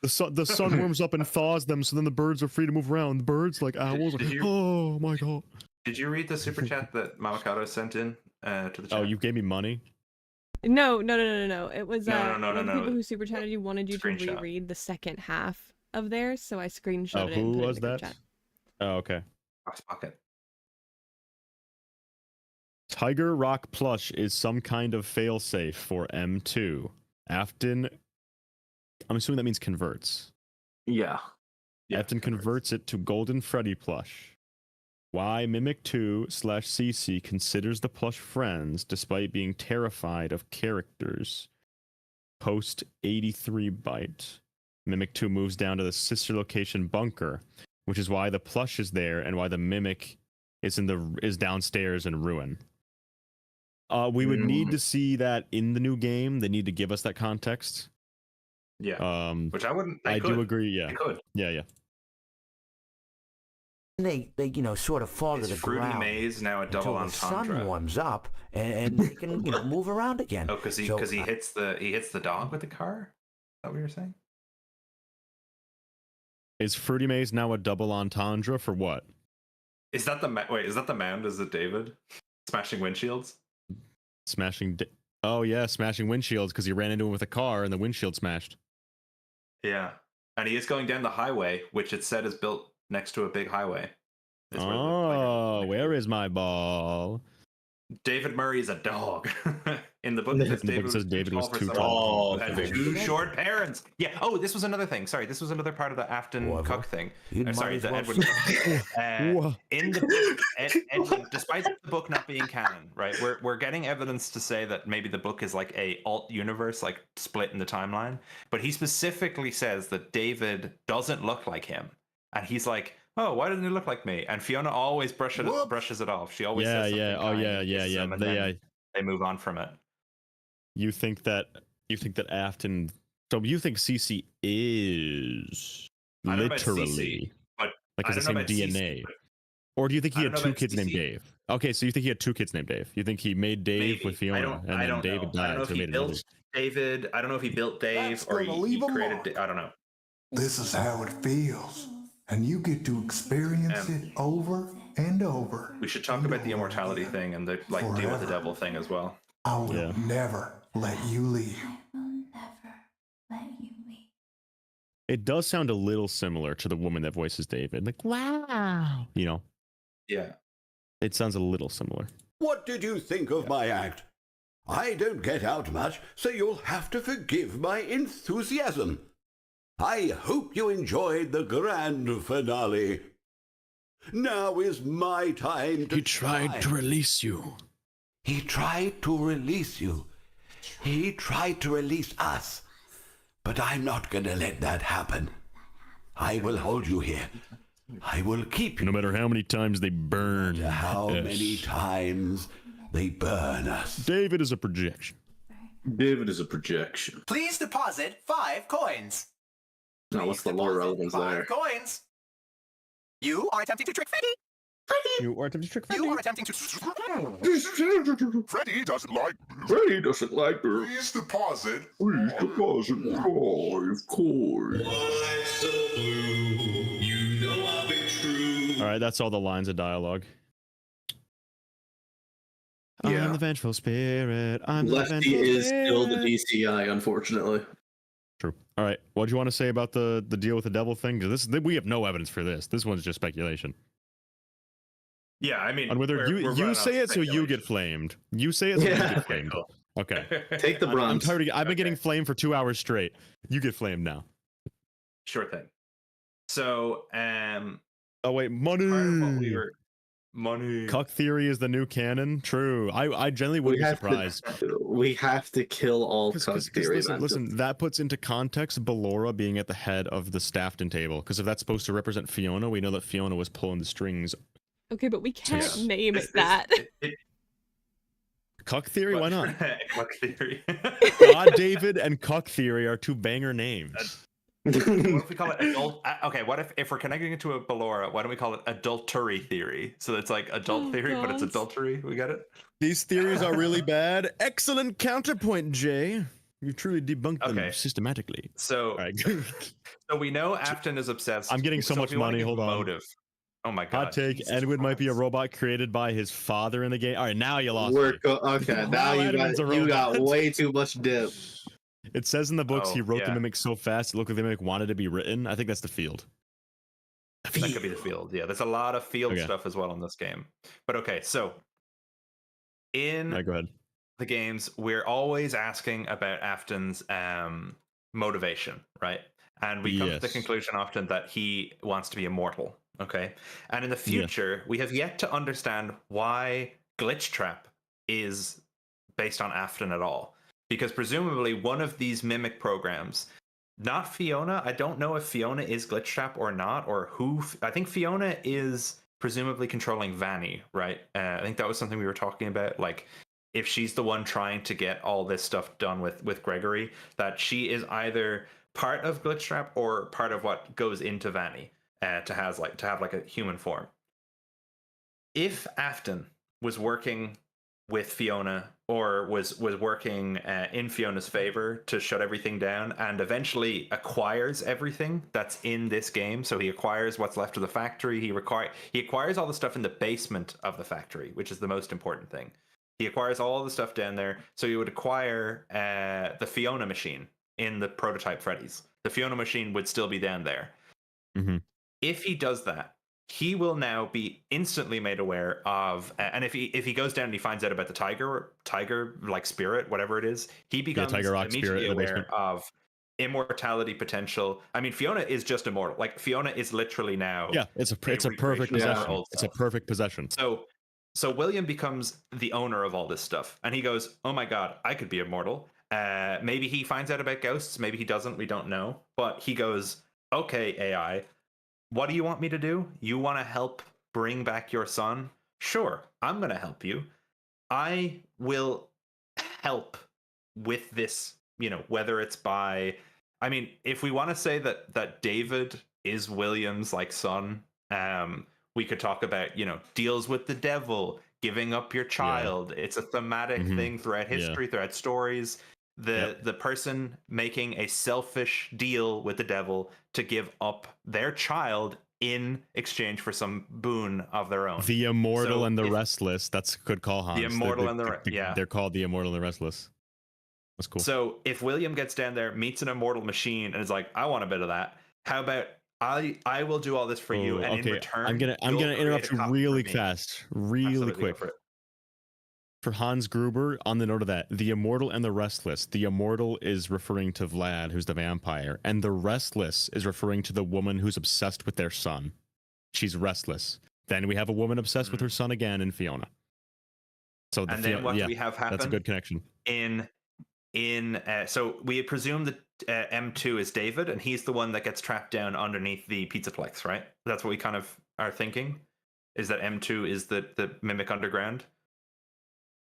the sun warms up and thaws them, so then the birds are free to move around. The birds, like owls, oh my god." Did you read the super chat that Mamakato sent in to the chat? Oh, you gave me money? No. It was No. people who super chatted you wanted you to Screenshot. reread the second half of theirs, so I screenshot Oh, it. who and put it was in the group that? chat. Oh, okay. Pocket. Tiger Rock plush is some kind of failsafe for M2. Afton, I'm assuming that means converts. Yeah. Afton converts it to Golden Freddy plush. Why Mimic 2/CC considers the plush friends despite being terrified of characters. Post 83 byte. Mimic 2 moves down to the sister location bunker, which is why the plush is there and why the Mimic is downstairs in ruin. We would need to see that in the new game. They need to give us that context. Yeah. Which I wouldn't. I do agree. Yeah. They could. Yeah. They sort of fall to the Fruity ground. Maze now a double until the entendre. sun warms up and they can move around again. Oh, because he hits the dog with the car. Is that what you're saying? Is Fruity Maze now a double entendre for what? Is that the wait? Is that the mound? Is it David smashing windshields? Smashing windshields because he ran into him with a car and the windshield smashed. Yeah, and he is going down the highway, which it said is built next to a big highway. Is where Oh, where is my ball? David Murray is a dog. In the book, In the book it says David was too tall. Had two short parents. Yeah. Oh, this was another thing. Sorry, this was another part of the Afton Cook thing. Sorry, the Edwin. In the book, Edwin, despite the book not being canon, right? We're getting evidence to say that maybe the book is like a alt universe, like split in the timeline. But he specifically says that David doesn't look like him, and he's like, oh, why doesn't he look like me? And Fiona always brushes it off. She always says something kind and kisses him, and then they move on from it. You think that Afton? So you think Cece is literally like has the same DNA, or do you think he had two kids named Dave? Okay, so you think he had two kids named Dave? You think he made Dave with Fiona, and then David died, so he made another? David. I don't know if he built Dave or he created. I don't know. This is how it feels. And you get to experience it over and over. We should talk about the immortality thing and the deal with the devil thing as well. I will never let you leave. It does sound a little similar to the woman that voices David. Like, wow. You know? Yeah. It sounds a little similar. What did you think of my act? I don't get out much, so you'll have to forgive my enthusiasm. I hope you enjoyed the grand finale. Now is my time to He tried to release you. He tried to release you. He tried to release us. But I'm not going to let that happen. I will hold you here. I will keep you. No matter how many times they burn How many times they burn us. David is a projection. David is a projection. Please deposit 5 coins. Now, what's the lore relevance there? 5 coins. You are attempting to trick Freddy. You are attempting to trick Freddy. You are attempting to. Freddy doesn't like. Freddy doesn't like her. Please deposit. Please deposit 5 coins. All right, that's all the lines of dialogue. Yeah. I'm the vengeful spirit. I'm the Lefty vengeful is spirit. still the DCI, unfortunately. True. All right. What do you want to say about the deal with the devil thing? Because we have no evidence for this. This one's just speculation. Yeah, I mean, And whether you say it, so you get flamed. You say it, so you get flamed. Okay. Take the bronze. I'm tired. I've been getting flamed for 2 hours straight. You get flamed now. Sure thing. So, oh wait, money. Money. Cuck theory is the new canon. True. I generally wouldn't be surprised. We have to kill all cuck theory. Listen, that puts into context Ballora being at the head of the Staffton table. Because if that's supposed to represent Fiona, we know that Fiona was pulling the strings. Okay, but we can't name it that. Cuck theory? Why not? Cuck theory. God David and Cuck theory are two banger names. What if we call it adult? Okay, what if we're connecting it to a Ballora? Why don't we call it adultery theory? So it's like adult theory, but it's adultery. We get it? These theories are really bad. Excellent counterpoint, Jay. You truly debunked them systematically. So, so we know Afton is obsessed. I'm getting so much money. Hold on. Motive. Oh my god. Hot take. Jesus Edwin Christ. might be a robot created by his father in the game. All right, now you lost. Okay, now you got way too much dip. It says in the books he wrote the yeah. mimic so fast it looked like the mimic wanted to be written. I think that's the field. That could be the field. Yeah, there's a lot of field stuff as well in this game. But okay, so in go ahead. The games, we're always asking about Afton's motivation, right? And we come to the conclusion often that he wants to be immortal. Okay, and in the future, we have yet to understand why Glitch Trap is based on Afton at all. Because presumably one of these mimic programs, not Fiona, I don't know if Fiona is Glitch Trap or not, or who. I think Fiona is presumably controlling Vanny, right? I think that was something we were talking about. Like, if she's the one trying to get all this stuff done with Gregory, that she is either part of Glitch Trap or part of what goes into Vanny to have like a human form. If Afton was working with Fiona or was working in Fiona's favor to shut everything down and eventually acquires everything that's in this game, so he acquires what's left of the factory, he acquires all the stuff in the basement of the factory, which is the most important thing. He acquires all the stuff down there, so he would acquire the Fiona machine in the prototype Freddy's. The Fiona machine would still be down there. Mm-hmm. If he does that, he will now be instantly made aware of, and if he goes down and he finds out about the tiger like spirit, whatever it is, he becomes Tiger Rock immediately spirit in the aware basement. of immortality potential. I mean, Fiona is just immortal. Like Fiona is literally now. Yeah, it's a perfect recreation of her possession. old It's a self. perfect possession. So William becomes the owner of all this stuff, and he goes, "Oh my god, I could be immortal." Maybe he finds out about ghosts. Maybe he doesn't. We don't know. But he goes, "Okay, AI, what do you want me to do? You want to help bring back your son? Sure, I'm going to help you. I will help with this, whether it's by, I mean, if we want to say that David is William's like son, we could talk about, deals with the devil, giving up your child. It's a thematic thing throughout history, throughout stories. The person making a selfish deal with the devil to give up their child in exchange for some boon of their own. The Immortal and the Restless. That's a good call, Hans. The Immortal and They're called the Immortal and the Restless. That's cool. So if William gets down there, meets an immortal machine, and is like, "I want a bit of that. How about I will do all this for you, and in return, I'm gonna interrupt you really fast, really quick. For Hans Gruber, on the note of that, the Immortal and the Restless. The Immortal is referring to Vlad, who's the vampire, and the Restless is referring to the woman who's obsessed with their son. She's restless. Then we have a woman obsessed with her son again in Fiona. So and then what do we have happen? That's a good connection. So we presume that M2 is David, and he's the one that gets trapped down underneath the Pizzaplex, right? That's what we kind of are thinking, is that M2 is the Mimic Underground.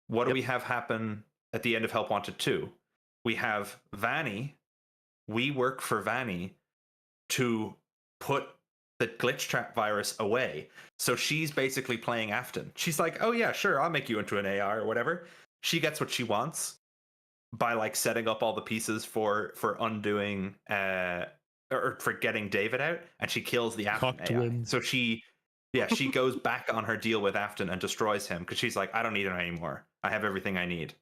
What do we have happen at the end of Help Wanted 2? We have Vanny. We work for Vanny to put the glitch trap virus away. So she's basically playing Afton. She's like, "Oh yeah, sure, I'll make you into an AI or whatever." She gets what she wants by like setting up all the pieces for undoing or for getting David out, and she kills the Afton AI. So she goes back on her deal with Afton and destroys him because she's like, "I don't need him anymore. I have everything I need."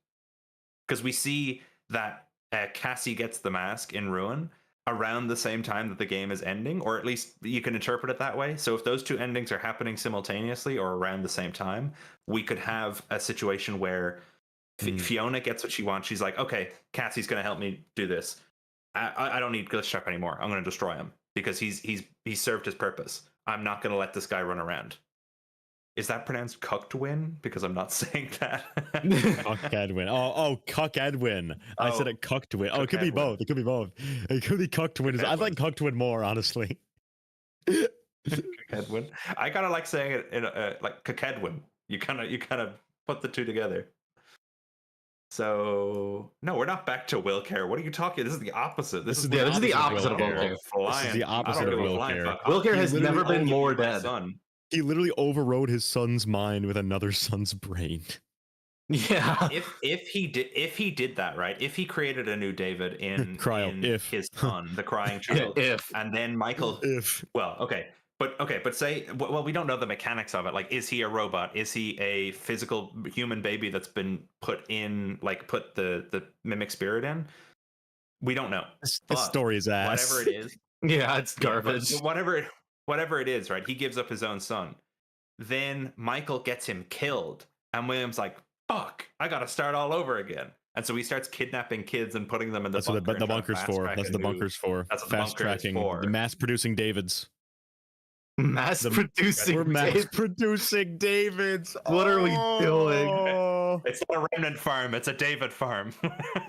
Because we see that Cassie gets the mask in Ruin around the same time that the game is ending, or at least you can interpret it that way. So if those two endings are happening simultaneously or around the same time, we could have a situation where Fiona gets what she wants. She's like, "Okay, Cassie's going to help me do this. I don't need Glitch Trap anymore. I'm going to destroy him because he's served his purpose. I'm not going to let this guy run around." Is that pronounced Cuckedwin? Because I'm not saying that. Cuckedwin. Oh, Cuckedwin. I said it Cuckedwin. Oh, it could be both. It could be both. It could be Cuckedwin. I like Cuckedwin more, honestly. Cuckedwin. I kind of like saying it in like Cuckedwin. You kind of put the two together. So no, we're not back to Will Care. What are you talking? This is the opposite. This is the opposite of Will Care. This is the opposite of Will Care. Will Care has never been more dead. He literally overrode his son's mind with another son's brain. Yeah. If he did that, right? If he created a new David in his son, the crying child, and then Michael, but say, well, we don't know the mechanics of it. Like, is he a robot? Is he a physical human baby that's been put the mimic spirit in? We don't know. The story is ass. Whatever it is. Yeah, it's garbage. Whatever it is, right? He gives up his own son. Then Michael gets him killed. And William's like, "Fuck, I gotta start all over again." And so he starts kidnapping kids and putting them in the bunker. That's what the bunker's for. That's what the bunker's for. That's what fast tracking, mass producing Davids. Mass producing Davids. What are we doing? It's not a remnant farm. It's a David farm.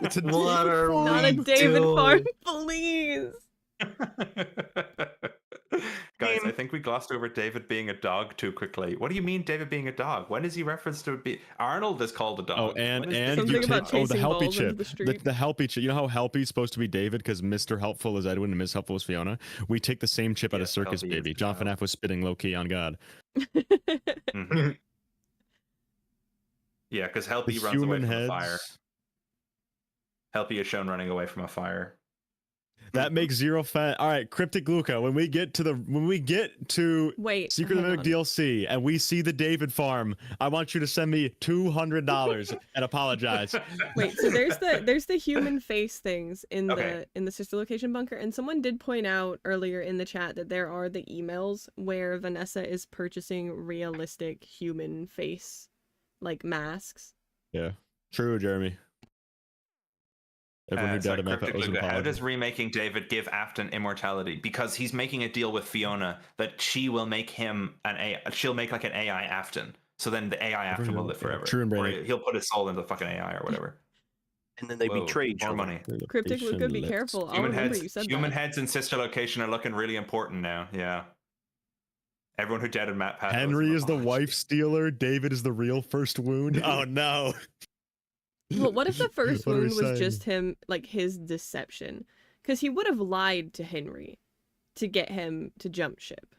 It's a Not a David farm, please. Guys, I think we glossed over David being a dog too quickly. What do you mean David being a dog? When is he referenced to be? Arnold is called a dog. Oh, and you take the Helpy chip. The Helpy chip. You know how Helpy's supposed to be David because Mr. Helpful is Edwin and Miss Helpful is Fiona? We take the same chip out of Circus Baby. John FNAF was spitting low key on God. Yeah, because Helpy runs away from a fire. Helpy is shown running away from a fire. That makes zero sense. All right, Cryptic Luca. When we get to Wait, Secret of the hang Mimic DLC and we see the David farm, I want you to send me $200 and apologize. Wait, so there's the human face things in Okay. the sister location bunker, and someone did point out earlier in the chat that there are the emails where Vanessa is purchasing realistic human face like masks. Yeah, true, Jeremy. Everyone who doubted my Cryptic owes an Luca, how apology. does remaking David give Afton immortality? Because he's making a deal with Fiona that she will make him she'll make like an AI Afton. So then the AI Afton will live forever. True and or Brady. he'll put his soul into the fucking AI or whatever. And then they betray each more other. money. Cryptic Luca, be careful. I'll remember you said Human that. heads in sister location are looking really important now. Yeah. Everyone who doubted Matt Pat. Henry is the wife stealer. David is the real first wound. Oh no. Well, what if the first What are we wound was saying? just him, like his deception? Because he would have lied to Henry to get him to jump ship,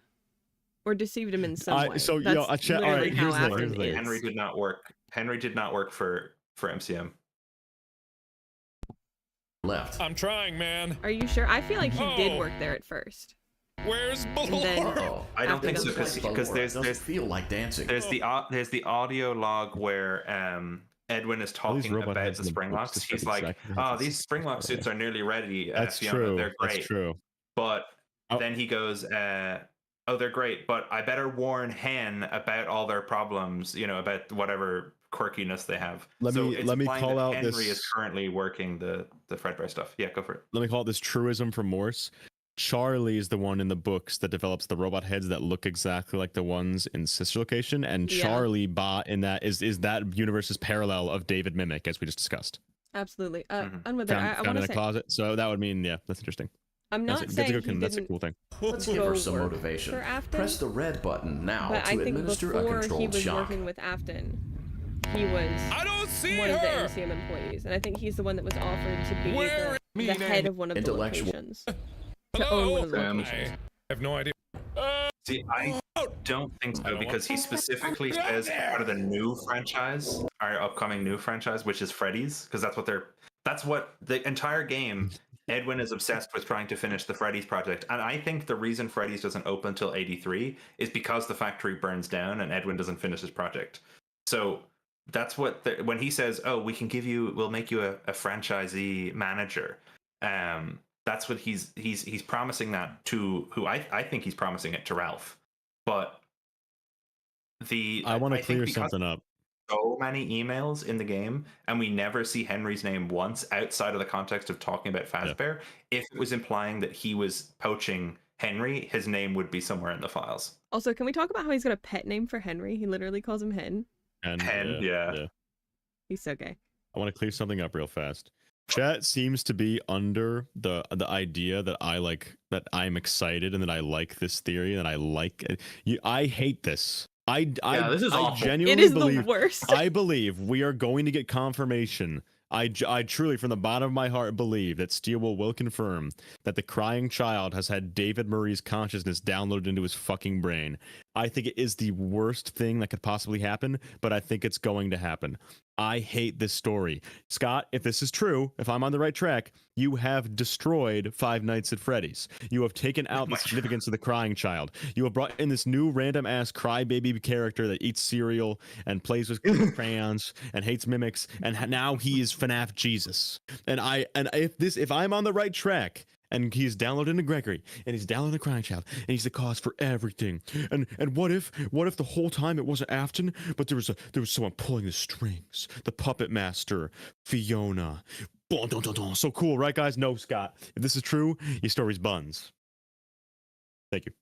or deceived him in some way. So, That's yo, all literally right, how here's the thing, Afton here's the thing. is. Henry did not work. Henry did not work for MCM. Left. I'm trying, man. Are you sure? I feel like he did Oh. work there at first. Where's And then Balor? I don't after think so those because lights- there's feel like dancing. There's the audio log where Edwin is All these talking robot about heads the in the spring books locks. just He's look like, exactly "Oh, like these spring lock suits are nearly ready. That's Fiona. true. They're great." That's true. But Oh. then he goes, "Oh, they're great, but I better warn Hen about all their problems. You know, about whatever quirkiness they have." Let so me- it's let me implying call that out Henry this- is currently working the Fredbear stuff. Yeah, go for it. Let me call it this truism from Morse. Charlie is the one in the books that develops the robot heads that look exactly like the ones in Sister Location, and Yeah. Charlie Bot in that is that universe's parallel of David Mimic, as we just discussed. Absolutely. Mm-hmm. And with that, I Found want in to a say, closet. So that would mean, yeah, that's interesting. I'm not That's saying a good, he that's a didn't cool thing. Let's give go her some work motivation. for Afton, Press the red button now but I to think administer a before he controlled was shock. working with Afton, he was I don't see one of the her. MCM employees, and I think he's the one that was offered to be Where the head of one of the Intellectual. locations. To own one of the Hello? locations. I have no idea. See, I don't think so don't because he specifically Get out says there! part of the new franchise, our upcoming new franchise, which is Freddy's, because that's what the entire game. Edwin is obsessed with trying to finish the Freddy's project, and I think the reason Freddy's doesn't open until '83 is because the factory burns down and Edwin doesn't finish his project. So that's what when he says, "Oh, we'll make you a franchisee manager." That's what he's promising that to who I think he's promising it to Ralph, but I want to think clear because something up. so many emails in the game, and we never see Henry's name once outside of the context of talking about Fazbear. If it was implying that he was poaching Henry, his name would be somewhere in the files. Also, can we talk about how he's got a pet name for Henry? He literally calls him Hen. And, Hen, yeah. He's so gay. I want to clear something up real fast. Chat seems to be under the idea that I'm excited and that I like this theory and I like it. I hate this. This is awful. Genuinely It is believe, the worst. I believe we are going to get confirmation. I truly, from the bottom of my heart, believe that Steelwool will confirm that the crying child has had David Murray's consciousness downloaded into his fucking brain. I think it is the worst thing that could possibly happen, but I think it's going to happen. I hate this story. Scott, if this is true, if I'm on the right track, you have destroyed Five Nights at Freddy's. You have taken out the significance of the crying child. You have brought in this new random ass crybaby character that eats cereal and plays with crayons and hates mimics, and now he is FNAF Jesus. And if I'm on the right track, and he's downloaded into Gregory, and he's downloaded the crying child, and he's the cause for everything. And what if the whole time it wasn't Afton, but there was someone pulling the strings, the puppet master, Fiona. Dun, dun, dun, dun. So cool, right, guys? No, Scott. If this is true, your story's buns. Thank you.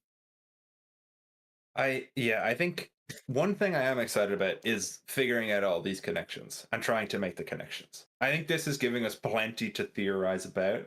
I think one thing I am excited about is figuring out all these connections and trying to make the connections. I think this is giving us plenty to theorize about.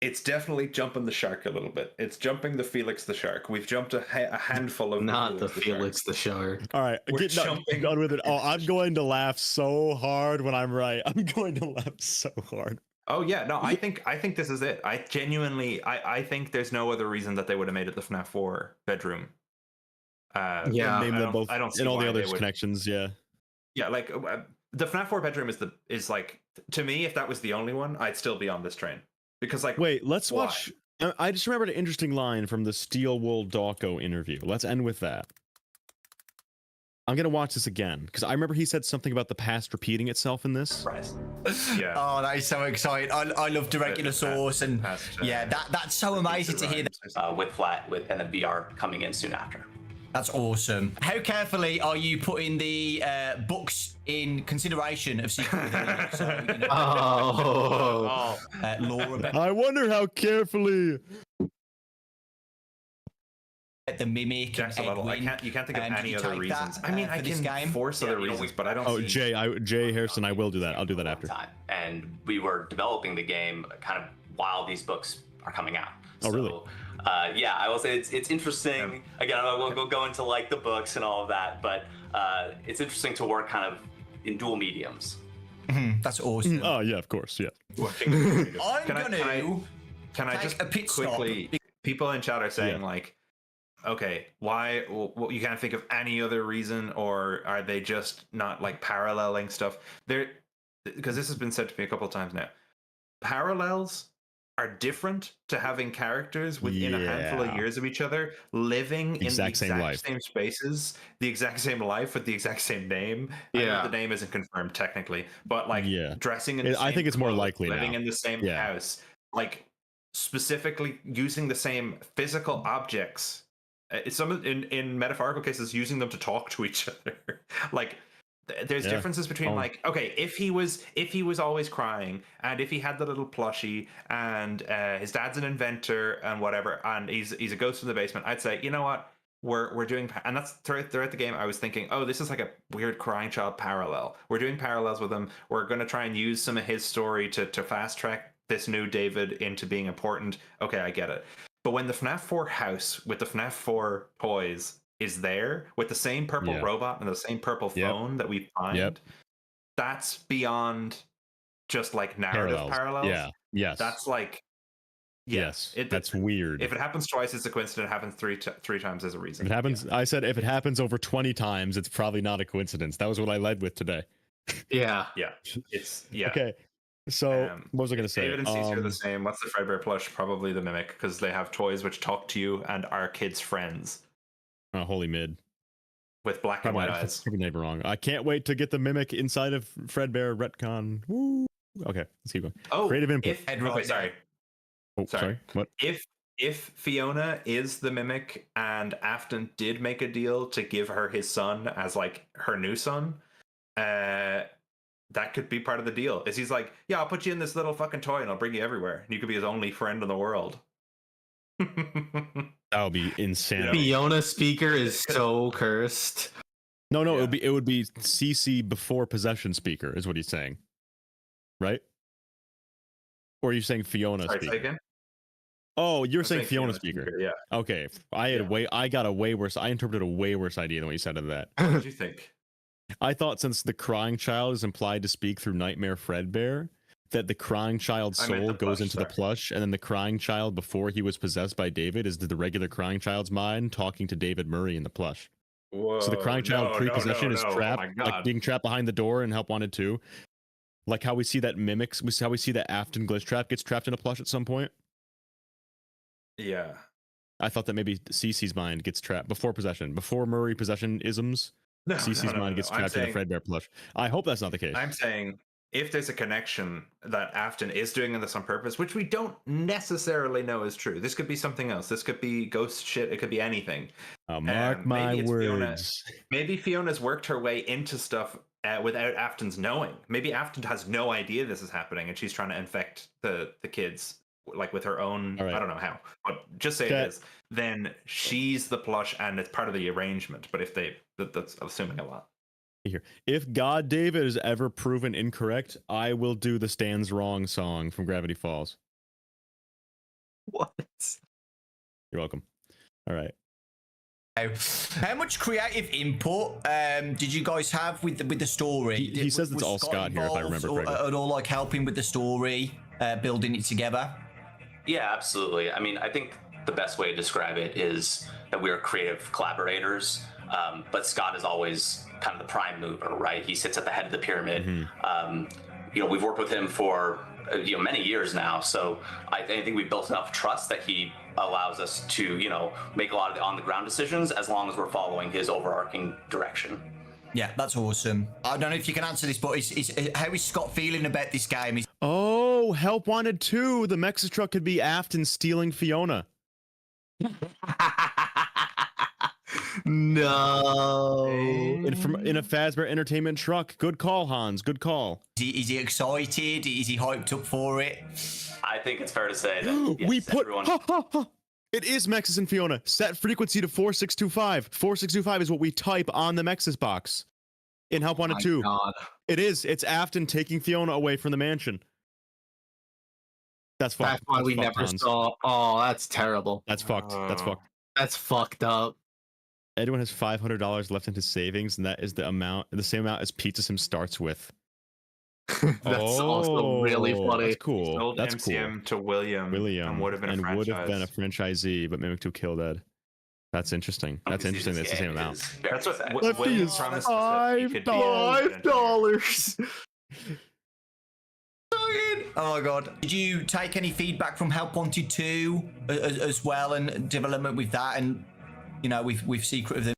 It's definitely jumping the shark a little bit. It's jumping the Felix the shark. We've jumped a handful of Not the Felix the shark. All right, We're get done with it. Oh, I'm going to laugh so hard when I'm right. I'm going to laugh so hard. Oh yeah, no, I think this is it. I genuinely, I think there's no other reason that they would have made it the FNAF 4 bedroom. Yeah, Name them both I don't see and all the why other they would. connections. Yeah. Yeah, like the FNAF 4 bedroom is like, to me, if that was the only one, I'd still be on this train Because like, wait, let's why? watch. I just remembered an interesting line from the Steel Wool Dawko interview. Let's end with that. I'm gonna watch this again because I remember he said something about the past repeating itself in this. Yeah. Oh, that is so exciting! I love Director Source, and yeah, that's so amazing to hear that. With and the VR coming in soon after. That's awesome. How carefully are you putting the books in consideration of sequel? So, you know, Laura. I wonder how carefully. The mimic. Jack's a little. You can't think of any other reasons. I mean, I can force other reasons, but I don't. Oh, see... Jay Harrison, I will do that. I'll do that after. And we were developing the game kind of while these books are coming out. Oh, really? Yeah, I will say it's interesting. Again, I won't go into like the books and all of that, but it's interesting to work kind of in dual mediums. That's awesome. Oh yeah, of course, yeah. Can I just quickly? People in chat are saying like, okay, why? Well, you can't think of any other reason, or are they just not like paralleling stuff? Because this has been said to me a couple of times now. Parallels are different to having characters within a handful of years of each other, living in the exact same spaces, the exact same life with the exact same name. I know the name isn't confirmed technically, but like dressing in the same I think it's more clothes, likely living now. in the same house, like specifically using the same physical objects. Some in metaphorical cases, using them to talk to each other. Like there's differences between like, okay, if he was always crying, and if he had the little plushie, and his dad's an inventor and whatever, and he's a ghost in the basement, I'd say, you know what, we're doing, and that's throughout the game I was thinking, oh, this is like a weird crying child parallel. We're doing parallels with him. We're going to try and use some of his story to fast track this new David into being important. Okay, I get it. But when the FNAF 4 house with the FNAF 4 toys is there with the same purple robot and the same purple phone that we find, that's beyond just like narrative parallels. Yeah. Yes. That's like, that's weird. If it happens twice, it's a coincidence. It happens three times, there's a reason. If it happens, I said if it happens over 20 times, it's probably not a coincidence. That was what I led with today. Yeah. It's Okay. So what was I going to say? David and Cece are the same. What's the Fredbear plush? Probably the Mimic, because they have toys which talk to you and are kids' friends. Oh, holy mid. With black and white eyes. I'm never wrong. I can't wait to get the Mimic inside of Fredbear retcon. Woo. Okay, let's keep going. Oh, creative input. Sorry. Oh, sorry. What? If Fiona is the Mimic and Afton did make a deal to give her his son as like her new son, that could be part of the deal. Is he's like, yeah, I'll put you in this little fucking toy and I'll bring you everywhere. And you could be his only friend in the world. That would be insane. Fiona speaker is so cursed. No, it would be CC before possession speaker is what he's saying. Right? Or are you saying Fiona Sorry, speaker? say again? Oh, you're saying Fiona speaker. Yeah. Okay. I got a way worse. I interpreted a way worse idea than what you said of that. What did you think? I thought since the crying child is implied to speak through Nightmare Fredbear, that the crying child's soul goes into the plush, and then the crying child before he was possessed by David is the regular crying child's mind talking to David Murray in the plush. Whoa, so the crying child pre-possession is trapped, like being trapped behind the door and Help Wanted 2. Like how we see that how we see that Afton glitch trap gets trapped in a plush at some point. Yeah. I thought that maybe Cece's mind gets trapped before possession, before Murray possession isms. Cece's mind gets trapped in a Fredbear plush. I hope that's not the case. I'm saying if there's a connection that Afton is doing this on purpose, which we don't necessarily know is true. This could be something else. This could be ghost shit. It could be anything. Mark my words. Maybe Fiona's worked her way into stuff without Afton's knowing. Maybe Afton has no idea this is happening, and she's trying to infect the kids like with her own. I don't know how, but just say it is. Then she's the plush, and it's part of the arrangement. But if that's assuming a lot. Here, if God David is ever proven incorrect, I will do the Stands Wrong song from Gravity Falls. What? You're welcome. All right. How much creative input did you guys have with the story? He says it's all Scott here, if I remember correctly. At all, like helping with the story, building it together. Yeah, absolutely. I mean, I think the best way to describe it is that we are creative collaborators, but Scott is always kind of the prime mover, right? He sits at the head of the pyramid. We've worked with him for many years now. So I think we built enough trust that he allows us to, make a lot of the on-the-ground decisions as long as we're following his overarching direction. Yeah, that's awesome. I don't know if you can answer this, but how is Scott feeling about this game? Oh, Help Wanted 2. The Mexus truck could be Afton stealing Fiona. No. In a Fazbear Entertainment truck. Good call, Hans. Good call. Is he excited? Is he hyped up for it? I think it's fair to say that yes, we put everyone... It is Mexus and Fiona. Set frequency to 4625. 4625 is what we type on the Mexus box in Help Wanted 2. God. It is. It's Afton taking Fiona away from the mansion. That's fucked. That's why we never saw. Oh, that's terrible. That's fucked. That's fucked. That's fucked up. Edwin has $500 left in his savings, and that is the same amount as Pizza Sim starts with. That's also really funny. That's cool. Sold That's MCM cool. to William and would have been a franchisee, but Mimic 2 killed Ed. That's interesting. That's interesting. That's the same amount. That's what Lefty William is promised us that he could be $5. Oh my god. Did you take any feedback from Help Wanted 2 as well, and development with that, and with Secret of the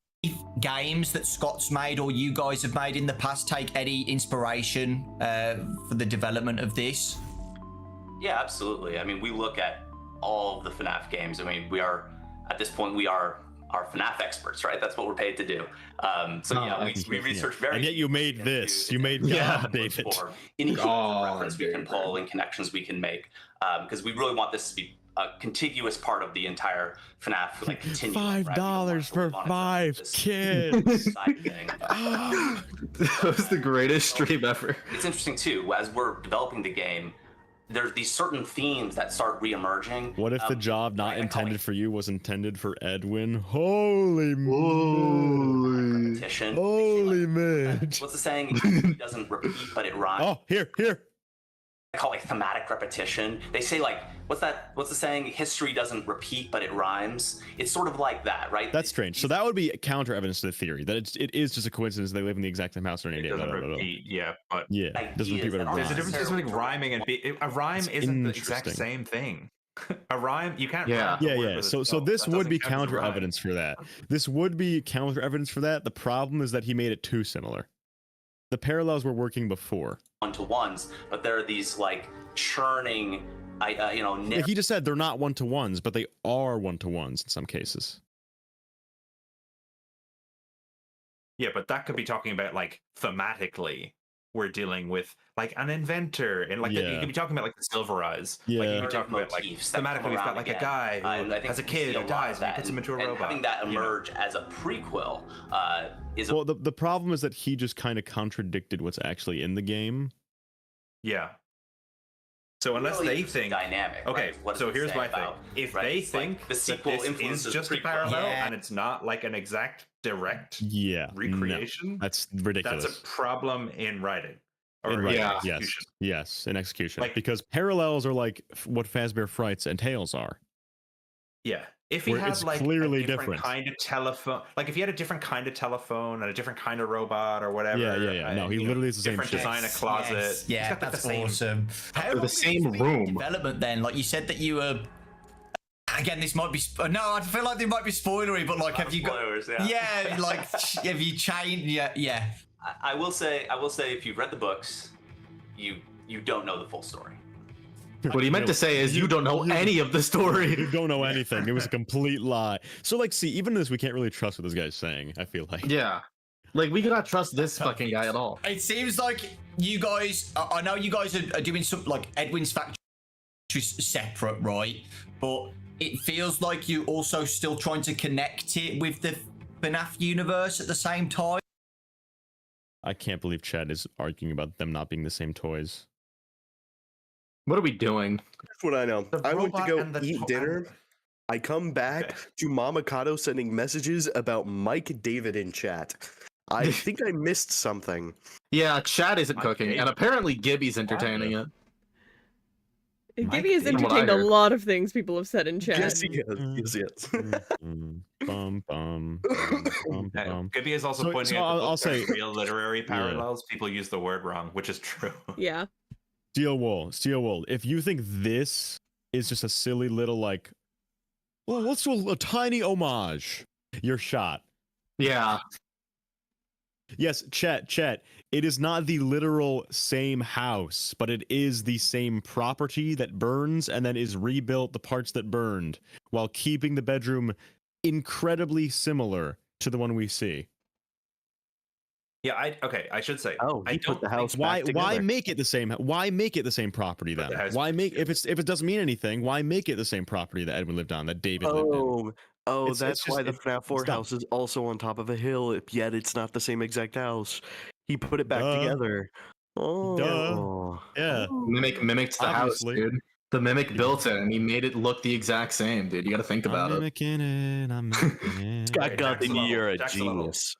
games that Scott's made or you guys have made in the past take any inspiration for the development of this? Yeah, absolutely. I mean, we look at all of the FNAF games. I mean, at this point, we are FNAF experts, right? That's what we're paid to do. We research very. And yet you made this. You made David. Any reference we can pull and connections we can make, because we really want this to be a contiguous part of the entire FNAF continuum. $5 for 5 kids. That was the greatest stream ever. It's interesting too, as we're developing the game, there's these certain themes that start re-emerging. What if the job not intended for you was intended for Edwin? Holy repetition. Holy man. What's the saying? It doesn't repeat, but it rhymes. Oh, here. I call it thematic repetition. They say what's the saying? History doesn't repeat, but it rhymes. It's sort of like that, right? That's strange. So that would be counter evidence to the theory that it is just a coincidence they live in the exact same house or an It doesn't repeat, but it doesn't repeat, but it there's rhymes. a difference between rhyming and a rhyme isn't the exact same thing. A rhyme, you can't. Yeah. So this would be counter evidence for that. This would be counter evidence for that. The problem is that he made it too similar. The parallels were working before. One-to-ones, but there are these churning, he just said they're not one-to-ones, but they are one-to-ones in some cases. Yeah, but that could be talking about thematically we're dealing with an inventor and you could be talking about the Silver Eyes. Yeah. You could be talking about thematically we've got a guy who has a kid who dies and he puts him into a robot. Having that emerge as a prequel is the problem is that he just kind of contradicted what's actually in the game. Yeah. So unless really they think dynamic. Okay, right? so here's my thing. If they think the sequel that this is just a parallel and it's not an exact direct recreation, no, that's ridiculous. That's a problem in writing. Yes, in execution. Because parallels are like what Fazbear Frights and Tales are. Yeah. If he had clearly a different kind of telephone, if he had a different kind of telephone and a different kind of robot or whatever. Yeah. No, he literally is the same different shit. design of closet. Yes. Yeah, that's awesome. How the same room. Development then, you said that you were. Again, this might be. No, I feel like they might be spoilery, but have you spoilers, got? Yeah, have you changed? Yeah. I will say, if you've read the books, you don't know the full story. What he meant to say is you don't know any of the story. You don't know anything. It was a complete lie. So see, even this, we can't really trust what this guy's saying, I feel like. Yeah. We cannot trust this fucking guy at all. It seems like you guys, I know you guys are doing something Edwin's Factory separate, right? But it feels like you're also still trying to connect it with the FNAF universe at the same time. I can't believe Chad is arguing about them not being the same toys. What are we doing? That's what I know. I went to go eat dinner. I come back to Mama Kato sending messages about Mike David in chat. I think I missed something. Yeah, Chad isn't cooking, and apparently Gibby's entertaining it. Gibby has entertained a lot of things people have said in chat. Yes, he is. Yes. Gibby is also pointing out I'll say real literary parallels. People use the word wrong, which is true. Yeah. Steel Wool. If you think this is just a silly little like, well, let's do a tiny homage, you're shot. Yeah. Yes, Chet. It is not the literal same house, but it is the same property that burns and then is rebuilt the parts that burned, while keeping the bedroom incredibly similar to the one we see. Yeah, I should say. Oh, I he don't put the house Why back together. make it the same? Why make it the same property then? Why make if it doesn't mean anything? Why make it the same property that Edwin lived on, that David lived in? That's why the FNAF 4 house is also on top of a hill, yet it's not the same exact house. He put it back together. Oh, yeah. Mimicked the Obviously. house, dude. The mimic built it, and he made it look the exact same, dude. You got to think about it. I'm mimicking it. Scott Guthin, you're a genius.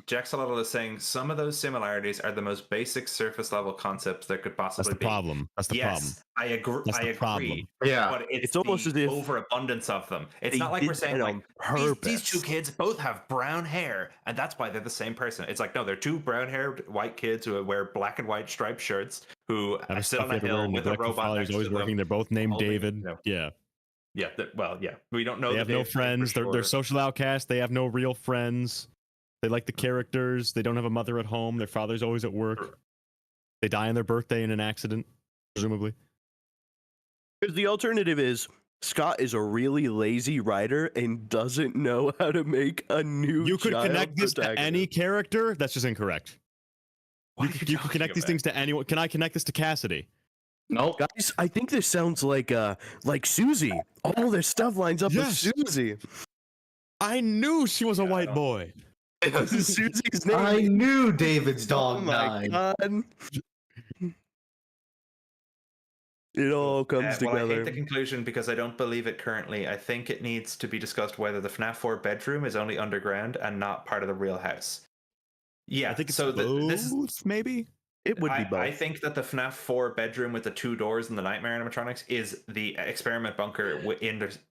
Jaxalotl is saying some of those similarities are the most basic surface level concepts there could possibly be. That's the problem. I agree. That's the problem. Yeah, but it's almost the as if overabundance of them. It's they not like did we're saying that like on purpose. these two kids both have brown hair, and that's why they're the same person. It's like no, they're two brown-haired white kids who wear black and white striped shirts who sit on a hill with a robot next always to working. them. They're both named holding, David. Yeah. Yeah. Yeah. We don't know. They have no friends. They're social outcasts. They have no real friends. They like the characters. They don't have a mother at home. Their father's always at work. They die on their birthday in an accident, presumably. Because the alternative is Scott is a really lazy writer and doesn't know how to make a new. You could child connect this to protagonist. any character. That's just incorrect. You can connect these things to anyone. Can I connect this to Cassidy? No, guys. I think this sounds like Susie. All their stuff lines up with Susie. I knew she was a white boy. Susie's name. I knew David's dog died. God. It all comes Well, I together. hate the conclusion because I don't believe it currently. I think it needs to be discussed whether the FNAF 4 bedroom is only underground and not part of the real house. Yeah, I think it's so both, this is maybe. It would be both. I think that the FNAF 4 bedroom with the two doors and the nightmare animatronics is the experiment bunker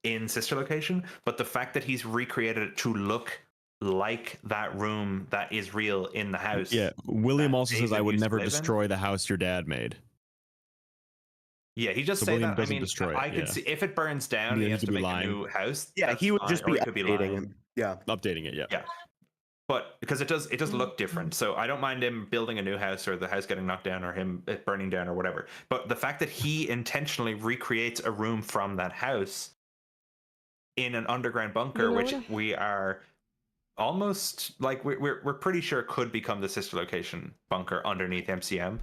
in Sister Location, but the fact that he's recreated it to look like that room that is real in the house. Yeah, William also says, David "I would used to never live in." destroy the house your dad made." Yeah, he just So say William that. I doesn't mean, destroy it, I could yeah. see if it burns down, He he has has to to be make lying. a new house. Yeah, that's he would fine, just or be he could be updating lying. it. Yeah, updating it. Yeah. Yeah, but because it does look different, so I don't mind him building a new house or the house getting knocked down or him it burning down or whatever. But the fact that he intentionally recreates a room from that house in an underground bunker, which we are almost like we're pretty sure could become the Sister Location bunker underneath MCM.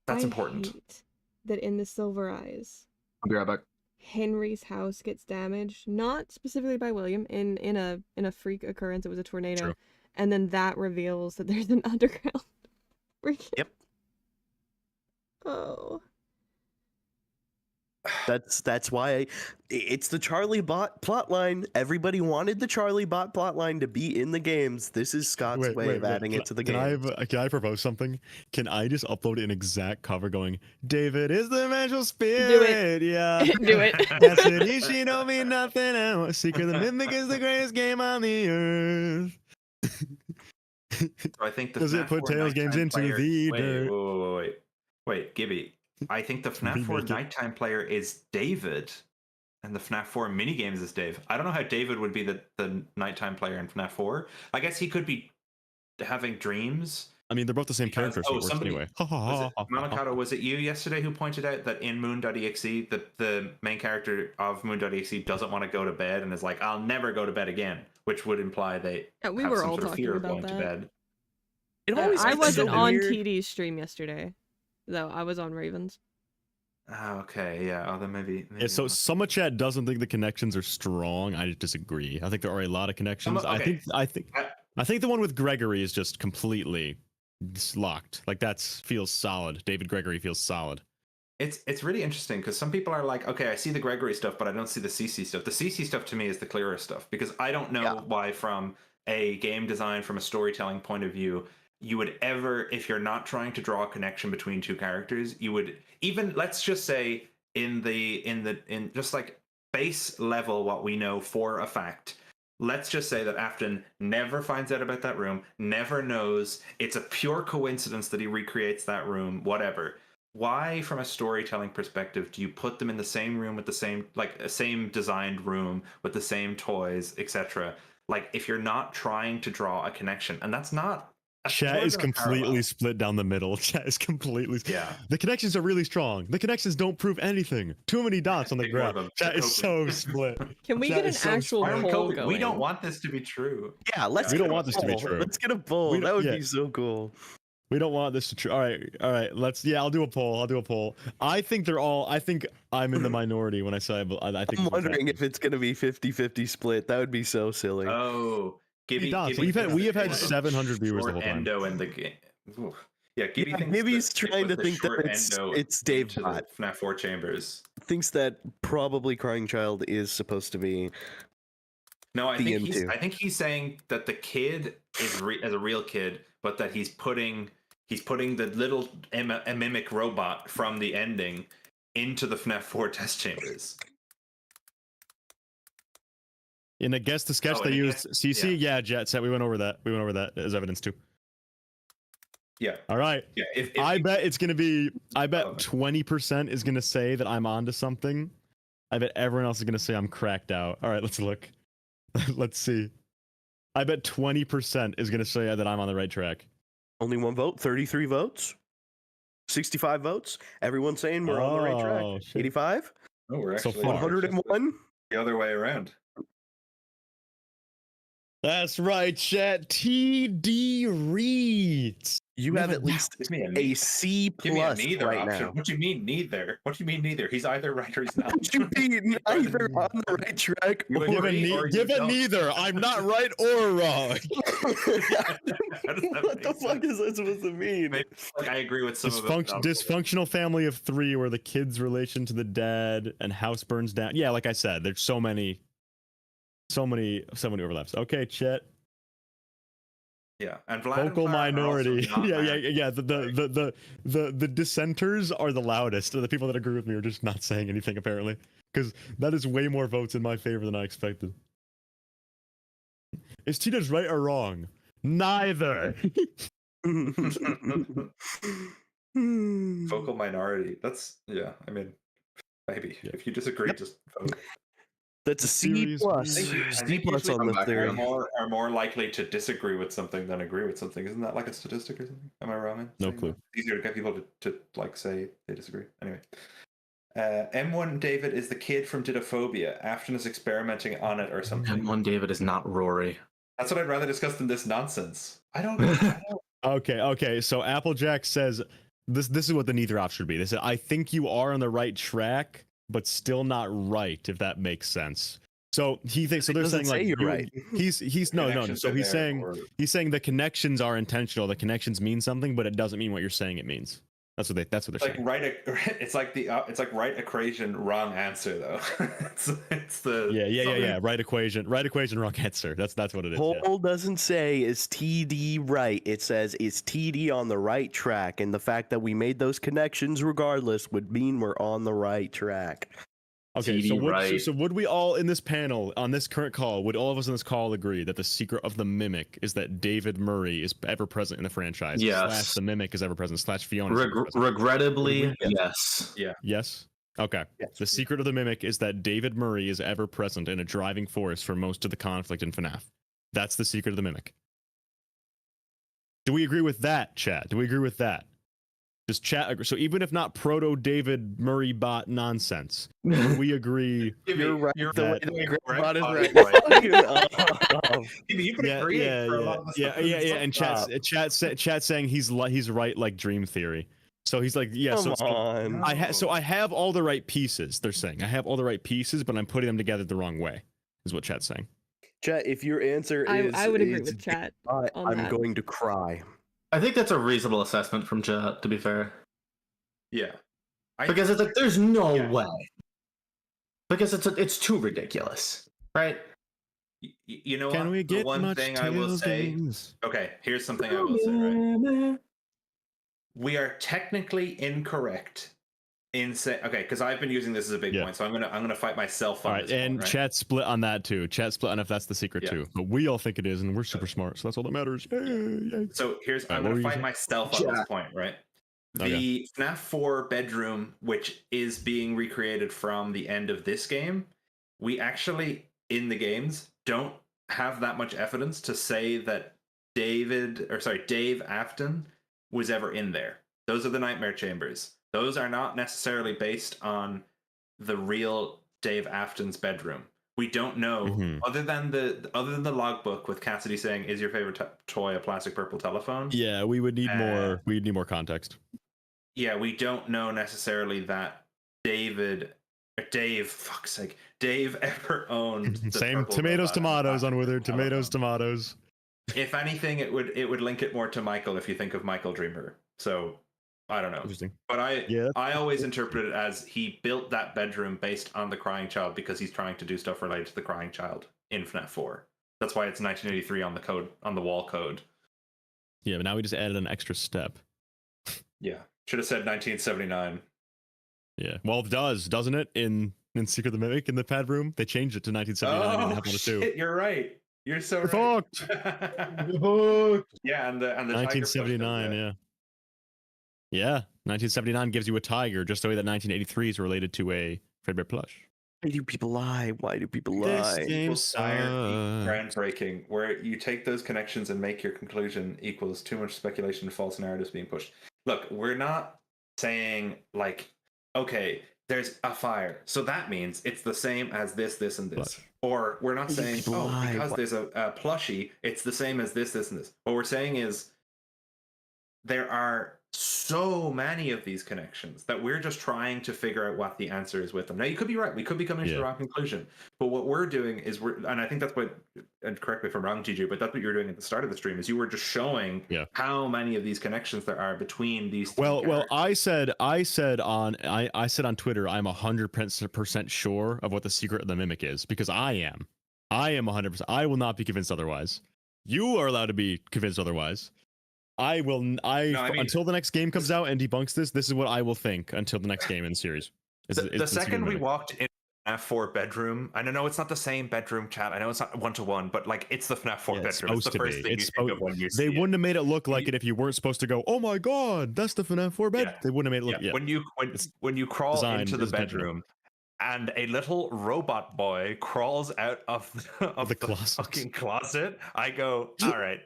That's important. Hate that in the Silver Eyes, I'll be right back. Henry's house gets damaged, not specifically by William, in a freak occurrence. It was a tornado. True. And then that reveals that there's an underground. Yep. Oh. That's why it's the Charlie Bot plotline. Everybody wanted the Charlie Bot plotline to be in the games. This is Scott's way of adding it to the game. Can I propose something? Can I just upload an exact cover going, "David is the magical spirit"? Yeah. Do it. Cassidy, she don't mean nothing else. Secret the Mimic is the greatest game on the earth. So I think the Does it FNAF put 4 Tails games nighttime into player- the wait, dirt? wait, Gibby. I think the FNAF 4 Remake it. nighttime player is David, and the FNAF 4 minigames is Dave. I don't know how David would be the nighttime player in FNAF 4. I guess he could be having dreams. I mean, they're both the same character, so it works anyway. Mamakato, was it you yesterday who pointed out that in Moon.exe, the main character of Moon.exe doesn't want to go to bed and is like, "I'll never go to bed again," which would imply they We have were some all sort of talking fear of about going to that. bed. It always I gets wasn't so on weird. TD's stream yesterday, though. I was on Ravens. Oh, okay, yeah. Oh, then maybe Yeah, so not. Summer Chat doesn't think the connections are strong. I disagree. I think there are a lot of connections. Okay. I think the one with Gregory is just completely locked. Like feels solid. David Gregory feels solid. It's really interesting because some people are like, okay, I see the Gregory stuff, but I don't see the CC stuff. The CC stuff to me is the clearest stuff because I don't know why, from a game design, from a storytelling point of view, you would ever, if you're not trying to draw a connection between two characters, you would even, let's just say in just like base level, what we know for a fact. Let's just say that Afton never finds out about that room, never knows. It's a pure coincidence that he recreates that room, whatever. why from a storytelling perspective do you put them in the same room with the same, like a same designed room with the same toys, etc.? Like if you're not trying to draw a connection, and that's not. Chat is completely split down the middle. Chat is completely. Yeah. The connections are really strong. The connections don't prove anything. Too many dots on the Ignore graph. them. Chat is so split. Can we Chat get an is so actual split. poll We going? don't want this to be true. Yeah, let's. We get don't a want this to be poll. true. Let's get a poll. We That don't- would yeah. be so cool. We don't want this to true. All right. Let's. Yeah, I'll do a poll. I think they're all. I think I'm in the minority when I say. I think. I'm wondering if it's gonna be 50-50 split. That would be so silly. Oh, We have had 700 viewers the whole time. Endo in the game. Oof. Yeah, Gibby thinks maybe that he's they trying put to the think that short it's Endo Dave into the Bot. FNAF 4 chambers. Thinks that probably Crying Child is supposed to be. No, I the think he's saying that the kid is as a real kid, but that he's putting the little a mimic robot from the ending into the FNAF 4 test chambers. In a guess the sketch they used CC. Yeah, Jet Set. We went over that. As evidence too. Yeah. All right. Yeah. If I bet it's gonna be. I bet 20% is gonna say that I'm onto something. I bet everyone else is gonna say I'm cracked out. All right, let's look. Let's see. I bet 20% is gonna say that I'm on the right track. Only one vote. 33 votes. 65 votes. Everyone's saying we're on the right track. shit. 85. Oh, we're So actually far. 101. the other way around. That's right, chat. TD reads. You have at least Give me a C Give me a plus neither right option. now. What do you mean neither? What do you mean neither? He's either right or he's not. What you mean neither on the right track? You or- agree or you Give it don't. neither. I'm not right or wrong. What the fuck is that supposed to mean? Maybe, like, I agree with some of it. Dysfunctional family of 3 where the kid's relation to the dad and house burns down. Yeah, like I said, there's so many overlaps. Okay, chat. Yeah, and Vlad and Vocal Clara are minority. also not Yeah. mad. The dissenters are the loudest. The people that agree with me are just not saying anything apparently, because that is way more votes in my favor than I expected. Is Tito's right or wrong? Neither. Vocal minority. That's I mean, maybe if you disagree, just vote. That's a C plus. I C think plus usually on the theory. are more likely to disagree with something than agree with something. Isn't that like a statistic or something? Am I wrong? In No saying clue. that? It's easier to get people to like say they disagree. Anyway. M1 David is the kid from Didophobia. Afton is experimenting on it or something. M1 David is not Rory. That's what I'd rather discuss than this nonsense. I don't. Okay. So Applejack says this is what the neither option should be. They said, I think you are on the right track, but still not right, if that makes sense. So he thinks so. They're saying like you're right. He's no. Connections So are he's there, saying or- the connections are intentional. The connections mean something, but it doesn't mean what you're saying it means. That's what they're Like saying. it's like right equation, wrong answer though. it's the Yeah. Right equation, wrong answer. That's what it is. Yeah. Poll doesn't say is TD right. It says is TD on the right track, and the fact that we made those connections regardless would mean we're on the right track. Okay, so TD would we all in this panel, on this current call, would all of us in this call agree that the secret of the mimic is that David Murray is ever present in the franchise? Yes. / the mimic is ever present / Fiona is ever present? Regrettably, yes. Yeah. Yes? Okay. The secret of the mimic is that David Murray is ever present and a driving force for most of the conflict in FNAF. That's the secret of the mimic. Do we agree with that, chat? Do we agree with that? Does chat agree? So even if not Proto David Murray bot nonsense, do we agree? You're right. You're The way right. that You're Greg right. bot is right. You've been agreeing for a lot of Yeah. And Stop. chat saying he's right like Dream Theory. So he's like, yeah. Come So on. I have all the right pieces. They're saying I have all the right pieces, but I'm putting them together the wrong way. Is what chat's saying. Chat, if your answer is I would agree is with chat bot, on I'm that. going to cry. I think that's a reasonable assessment from Chat, to be fair. Yeah. Because it's like, there's no Yeah. way. Because it's too ridiculous, right? You know Can what? we The get one much thing I will say. tailgates? Okay, here's something I will say. Right. We are technically incorrect in saying okay, because I've been using this as a big point, so I'm gonna fight myself on All right, this and one, right? chat split on that too. Chat split on if that's the secret Yeah. too. But we all think it is, and we're super smart, so that's all that matters. Yay. So here's All right, I'm what were gonna you fight saying? myself on this point, right? The FNAF 4 bedroom, which is being recreated from the end of this game, we actually, in the games, don't have that much evidence to say that Dave Afton was ever in there. Those are the nightmare chambers. Those are not necessarily based on the real Dave Afton's bedroom. We don't know, other than the logbook with Cassidy saying, "Is your favorite toy a plastic purple telephone?" Yeah, we would need more. We'd need more context. Yeah, we don't know necessarily that Dave ever owned the Same purple tomatoes, robot. tomatoes, unwithered tomatoes, tomatoes. If anything, it would link it more to Michael if you think of Michael Dreamer. So I don't know. Interesting. But I always interpret it as he built that bedroom based on the crying child because he's trying to do stuff related to the crying child in FNAF 4. That's why it's 1983 on the wall code. Yeah, but now we just added an extra step. Yeah. Should have said 1979. Yeah. Well, it doesn't it? In Secret of the Mimic in the pad room, they changed it to 1979 and shit, you're right. You're so right. Fucked. Yeah, and the 1979, yeah. Yeah, 1979 gives you a tiger, just the way that 1983 is related to a Fredbear plush. Why do people lie? Why do people This lie? game's groundbreaking, where you take those connections and make your conclusion equals too much speculation and false narratives being pushed. Look, we're not saying like, okay, there's a fire, so that means it's the same as this, and this. Plush. Or we're not saying, because there's a plushie, it's the same as this, and this. What we're saying is there are so many of these connections that we're just trying to figure out what the answer is with them. Now, you could be right. We could be coming to the wrong conclusion. But what we're doing is and I think that's what, and correct me if I'm wrong, TJ, but that's what you were doing at the start of the stream, is you were just showing how many of these connections there are between these two Well, I said on Twitter, I'm 100% sure of what the Secret of the Mimic is, because I am 100%. I will not be convinced otherwise. You are allowed to be convinced otherwise. Until the next game comes out and debunks this is what I will think until the next game in the series. The second we walked in FNAF 4 bedroom, I know it's not the same bedroom, chat. I know it's not 1-to-1, but like it's the FNAF 4 bedroom. It's the first thing you think of when you see it. They wouldn't have made it look like it if you weren't supposed to go, oh my god, that's the FNAF 4 bed. They wouldn't have made it look. When you crawl into the bedroom, and a little robot boy crawls out of the fucking closet, I go, all right,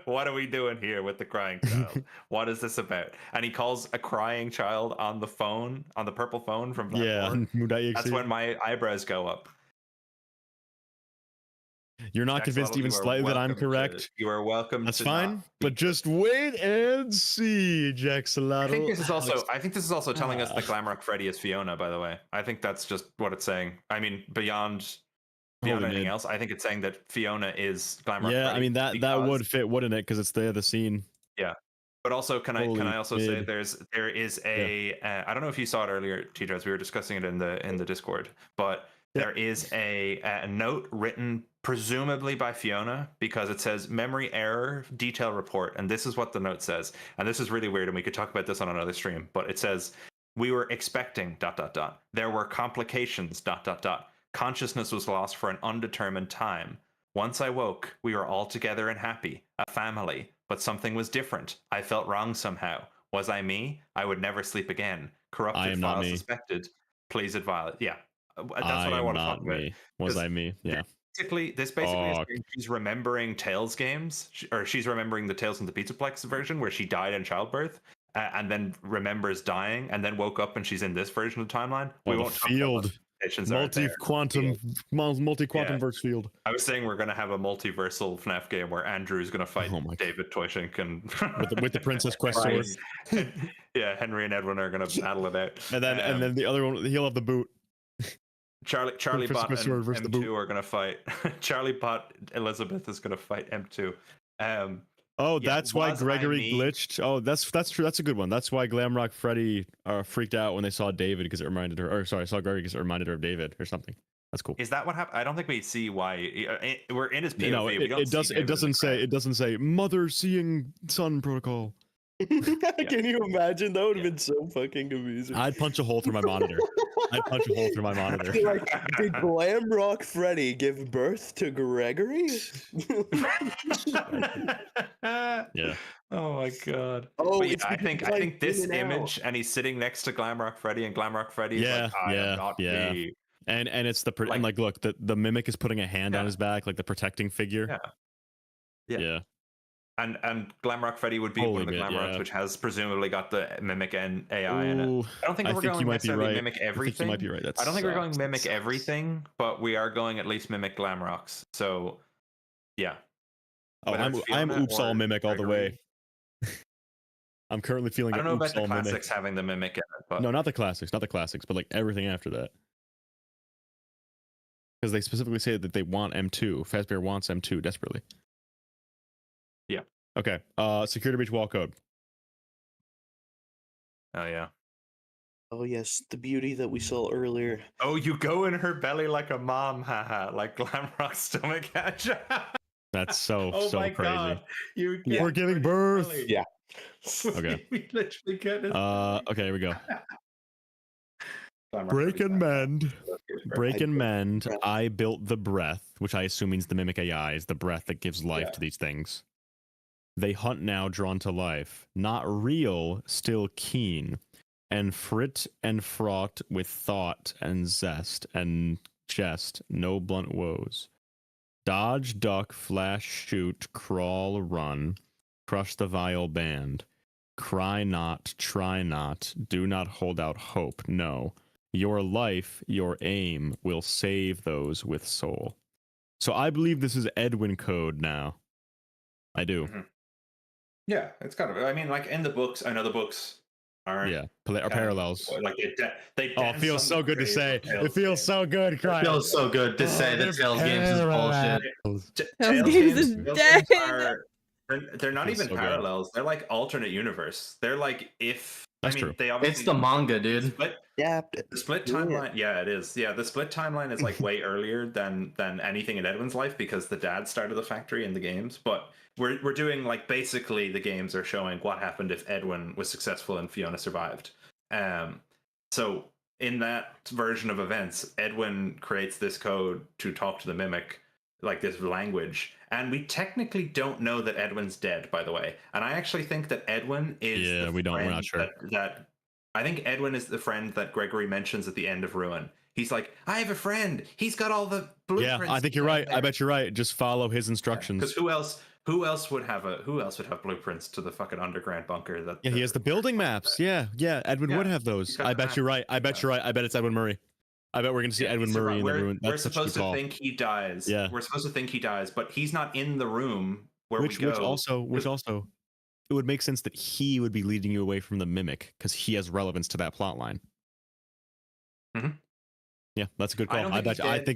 what are we doing here with the crying child? What is this about? And he calls a crying child on the phone, on the purple phone from that's when my eyebrows go up. You're not convinced even slightly that I'm correct. You are welcome. That's fine, but just wait and see, Jaxalotl. I think this is also telling us that Glamrock Freddy is Fiona. By the way, I think that's just what it's saying. I mean, beyond anything else, I think it's saying that Fiona is Glamrock. Yeah, Freddy I mean that would fit, wouldn't it? Because it's the scene. Yeah, but also can I also say there is a I don't know if you saw it earlier, TJ, as we were discussing it in the Discord, but there is a note written presumably by Fiona, because it says memory error detail report, and this is what the note says, and this is really weird, and we could talk about this on another stream, but it says we were expecting ... there were complications ... consciousness was lost for an undetermined time. Once I woke, we were all together and happy, a family, but something was different. I felt wrong somehow. Was I me? I would never sleep again. Corrupted file suspected. Please advise. Yeah, that's what I want to talk about. Was I me? Yeah. This basically is saying she's remembering Tales games, or she's remembering the Tales from the Pizzaplex version where she died in childbirth, and then remembers dying, and then woke up and she's in this version of the timeline. We won't talk about multi-quantum verse field. I was saying we're going to have a multiversal FNAF game where Andrew is going to fight David Toyshink and with the Princess Quest sword. Yeah, Henry and Edwin are going to battle it out, and then the other one, he'll have the boot. Charlie Bot and M2 are going to fight. Charlie Bot Elizabeth is going to fight M2. That's why Gregory glitched. Oh, that's true. That's a good one. That's why Glamrock Freddy freaked out when they saw David, because it reminded her. Or sorry, saw Gregory because it reminded her of David or something. That's cool. Is that what happened? I don't think we see why. We're in his POV. No, it doesn't say mother seeing son protocol. Can you imagine? That would have been so fucking amusing. I'd punch a hole through my monitor. I'd punch a hole through my monitor. Like, did Glamrock Freddy give birth to Gregory? Yeah. Oh my god. Oh, But yeah, it's I because think it's like this in and out. image, and he's sitting next to Glamrock Freddy, and Glamrock Freddy is Yeah, like, I am not me. And it's the and like look, the mimic is putting a hand on his back, like the protecting figure. Yeah. And Glamrock Freddy would be one of the Glamrocks, which has presumably got the mimic and AI in it. I don't think we're going necessarily mimic everything. I think you might be right. I don't think we're going mimic everything, but we are going at least mimic Glamrocks. So yeah. Oh, I'm oops all mimic all the way. I'm currently feeling. I don't know about the mimic. classics having the mimic in it, but no, not the classics, but like everything after that. Because they specifically say that they want M2. Fazbear wants M2 desperately. Yeah. Okay. Security breach wall code. Oh yeah. Oh yes, the beauty that we saw earlier. Oh, you go in her belly like a mom, haha, like Glamrock's stomach hatch. That's so oh so my crazy. God. We're giving birth. Yeah. Okay. we literally get it. Okay, here we go. Break and mend. Break and mend. I built the breath, which I assume means the mimic AI is the breath that gives life to these things. They hunt now, drawn to life. Not real, still keen. And frit and fraught with thought and zest and jest, no blunt woes. Dodge, duck, flash, shoot, crawl, run. Crush the vile band. Cry not, try not, do not hold out hope, no. Your life, your aim, will save those with soul. So I believe this is Edwin code now. I do. Mm-hmm. Yeah, it's kind of. I mean, like in the books, I know the books aren't. Yeah, parallels. Like they oh, it feels so good to say. It feels so good. It feels so good to say that Tales Games is bullshit. Tales Games is dead. They're not even so parallels. Good. They're like alternate universe. They're like if. That's true. They obviously, it's the manga, dude. Yeah. The split timeline. Yeah, it is. Yeah, the split timeline is like way earlier than anything in Edwin's life because the dad started the factory in the games. But we're doing like basically the games are showing what happened if Edwin was successful and Fiona survived. So in that version of events, Edwin creates this code to talk to the mimic, like this language. And we technically don't know that Edwin's dead, by the way. And I actually think that Edwin is we're not sure. That I think Edwin is the friend that Gregory mentions at the end of Ruin. He's like, I have a friend. He's got all the blueprints. Yeah, I think you're right. I bet you're right. Just follow his instructions. Because who else would have blueprints to the fucking underground bunker? That he has the building maps. Yeah. Edwin would have those. I bet you're right. I bet you're right. I bet it's Edwin Murray. I bet we're going to see Edwin Murray in the Ruin. We're supposed to think he dies. Yeah. We're supposed to think he dies, but he's not in the room where we go. Which also, it would make sense that he would be leading you away from the mimic because he has relevance to that plot line. Mm-hmm. Yeah, that's a good call. I think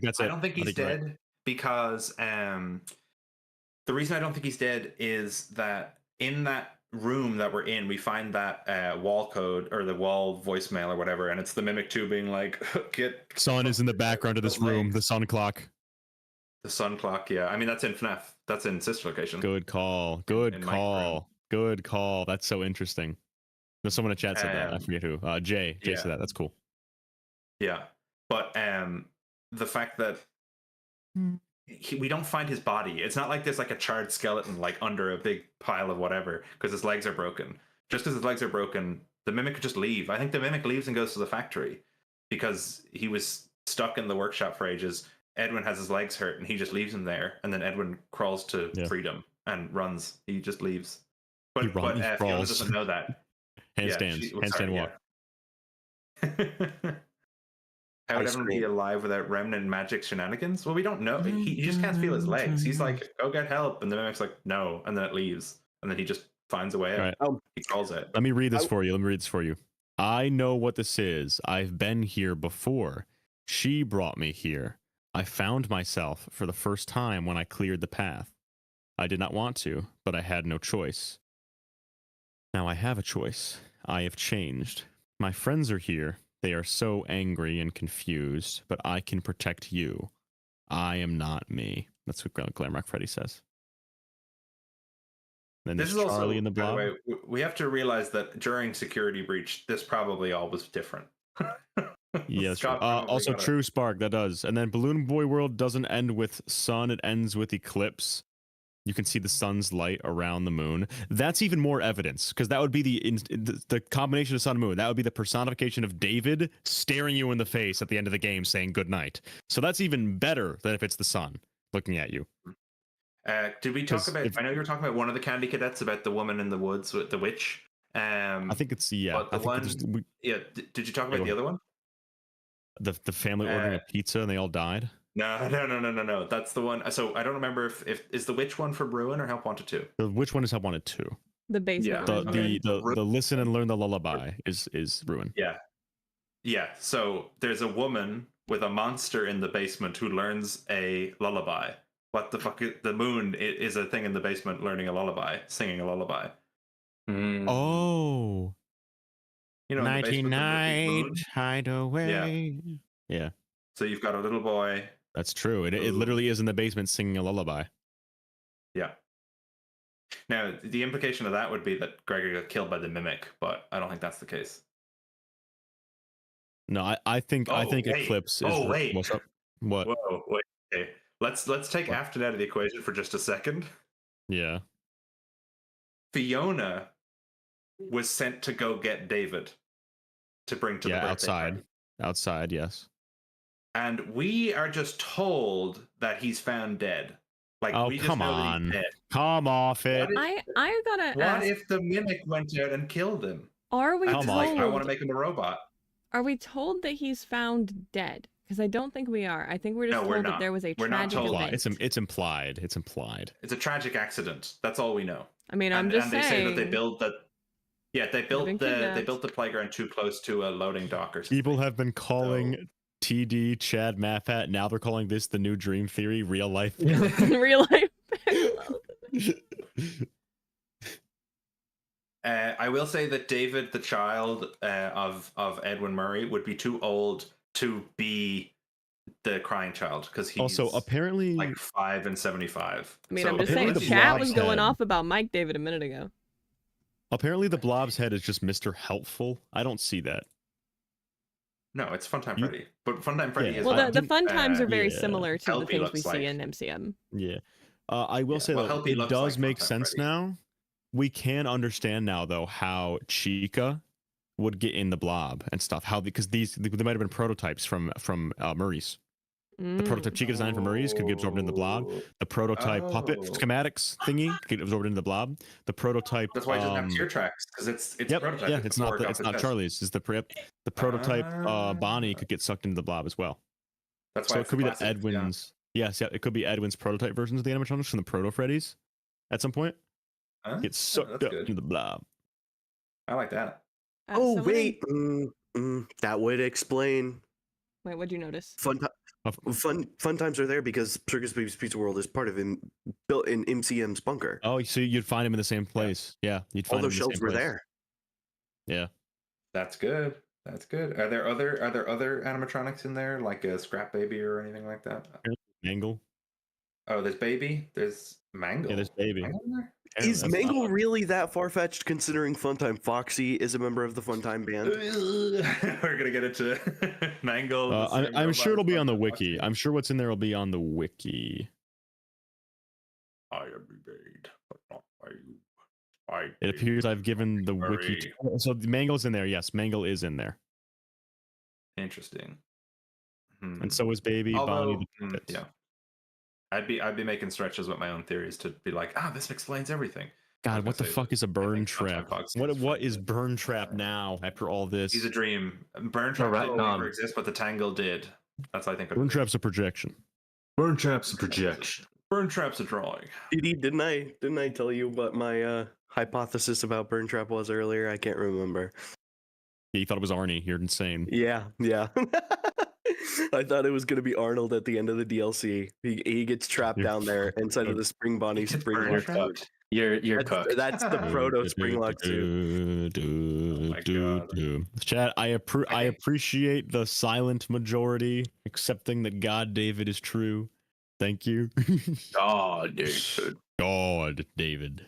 that's it. I don't think he's dead because the reason I don't think he's dead is that in that room that we're in, we find that wall code or the wall voicemail or whatever, and it's the mimic 2 being like, "Get." Sun is in the background of this room. The sun clock. The sun clock. Yeah, I mean that's in FNAF. That's in Sister Location. Good call. Good call. Good call. That's so interesting. There's someone in chat said that. I forget who. Jay said that. That's cool. Yeah, but the fact that we don't find his body. It's not like there's like a charred skeleton like under a big pile of whatever because his legs are broken. Just because his legs are broken, the mimic could just leave. I think the mimic leaves and goes to the factory because he was stuck in the workshop for ages. Edwin has his legs hurt and he just leaves him there, and then Edwin crawls to freedom and runs. He just leaves. But Fiona doesn't know that. Handstand walk. How would Edwin be alive without remnant magic shenanigans? Well, we don't know. He just can't feel his legs. He's like, go get help. And the mimic's like, no. And then it leaves. And then he just finds a way out. Right. He crawls it. Let me read this for you. I know what this is. I've been here before. She brought me here. I found myself for the first time when I cleared the path. I did not want to, but I had no choice. Now I have a choice. I have changed. My friends are here. They are so angry and confused, but I can protect you. I am not me. That's what Glamrock Freddy says. Then This there's is also, Charlie in the by the blob. way, we have to realize that during security breach, this probably all was different. Yeah, that's true. Scott probably Also, got it. true Spark, that does. And then Balloon Boy World doesn't end with sun, it ends with eclipse. You can see the sun's light around the moon. That's even more evidence, because that would be the combination of sun and moon. That would be the personification of David staring you in the face at the end of the game saying good night. So that's even better than if it's the sun looking at you. Did we talk about? I know you were talking about one of the candy cadets, about the woman in the woods with the witch. I think it's But the one, did you talk about the other one? The family ordering a pizza and they all died. No. That's the one. So I don't remember if is the witch one for Bruin or Help Wanted 2. Which one is Help Wanted 2? The basement. The listen and learn the lullaby is Ruin. Yeah. So there's a woman with a monster in the basement who learns a lullaby. What the fuck? The moon is a thing in the basement learning a lullaby, singing a lullaby. Oh. You know, Nighty night, hide away. Yeah. So you've got a little boy. That's true. It literally is in the basement singing a lullaby. Yeah. Now, the implication of that would be that Gregory got killed by the mimic, but I don't think that's the case. No, I think Eclipse is. Oh wait. What's up? What? Whoa, wait. Okay. Let's take Afton out of the equation for just a second. Yeah. Fiona was sent to go get David to bring to the birthday outside. party. Outside, yes. And we are just told that he's found dead. Like, we just come know on. that he's dead. Come off it. I gotta What ask, if the mimic went out and killed him? are we And told? it's like, I want to make him a robot. Are we told that he's found dead? Because I don't think we are. I think we're just told that there was a tragic event. It's implied. It's implied. It's a tragic accident. That's all we know. I mean, I'm just saying. And they say that they saying. built that. Yeah, they built the playground too close to a loading dock or something. People have been calling TD Chad Mafat. Now they're calling this the new dream theory, real life. Real life. I will say that David, the child of Edwin Murray, would be too old to be the crying child because he's also apparently like 5 and 75. I mean, I'm just saying. Chat was going off about Mike David a minute ago. Apparently, the Blob's head is just Mr. Helpful. I don't see that. No, it's Funtime Freddy. But Funtime Freddy is. Well, the fun times are very similar to the Helpy things we looks see in MCM. Yeah. I will say that Helpy it looks does like make Funtime sense Freddy. now. We can understand now, though, how Chica would get in the Blob and stuff. How because they might have been prototypes from Murray's. The prototype Chica design for Murray's could get absorbed into the Blob. The prototype puppet schematics thingy could get absorbed into the Blob. The prototype. That's why it doesn't have tear tracks because it's prototype. Yeah, it's not Charlie's. It's the prototype Bonnie could get sucked into the Blob as well. That's so why it could be that Edwin's. Yeah. Yes, it could be Edwin's prototype versions of the animatronics from the Proto Freddy's at some point. Get sucked up into the Blob. I like that. Wait, that would explain. Wait, what'd you notice? Fun times are there because Circus Baby's Pizza World is part of built in MCM's bunker. Oh, so you'd find him in the same place. Yeah, you'd find all those him in the shelves same were place. there. Yeah, that's good. That's good. Are there other animatronics in there, like a Scrap Baby or anything like that? Mangle. Oh, there's Baby. There's Mangle. Yeah, there's Baby. Mangle in there? Is Mangle really that far-fetched considering Funtime Foxy is a member of the Funtime band? We're gonna get into Mangle. I'm sure it'll be on the wiki. I'm sure what's in there will be on the wiki. I am made, but not by you. It appears I've given the wiki. So Mangle's in there. Yes, Mangle is in there. Interesting. And so is Baby, Bonnie. Yeah. I'd be making stretches with my own theories to be like, this explains everything. God, what the fuck is a burn trap? What is burn trap now after all this? He's a dream. Burn trap will never exist, but the Tangle did. That's what I think. Burn trap's a projection. Burn trap's a projection. Burn trap's a drawing. PD, didn't I tell you what my hypothesis about Burn Trap was earlier? I can't remember. Yeah, you thought it was Arnie. You're insane. Yeah. I thought it was going to be Arnold at the end of the DLC. He gets trapped down there inside of the Spring Bonnie Spring Lock suit. You're cooked. That's the Proto Spring Lock suit. Chat, I appreciate the silent majority accepting that God David is true. Thank you. God David. God David.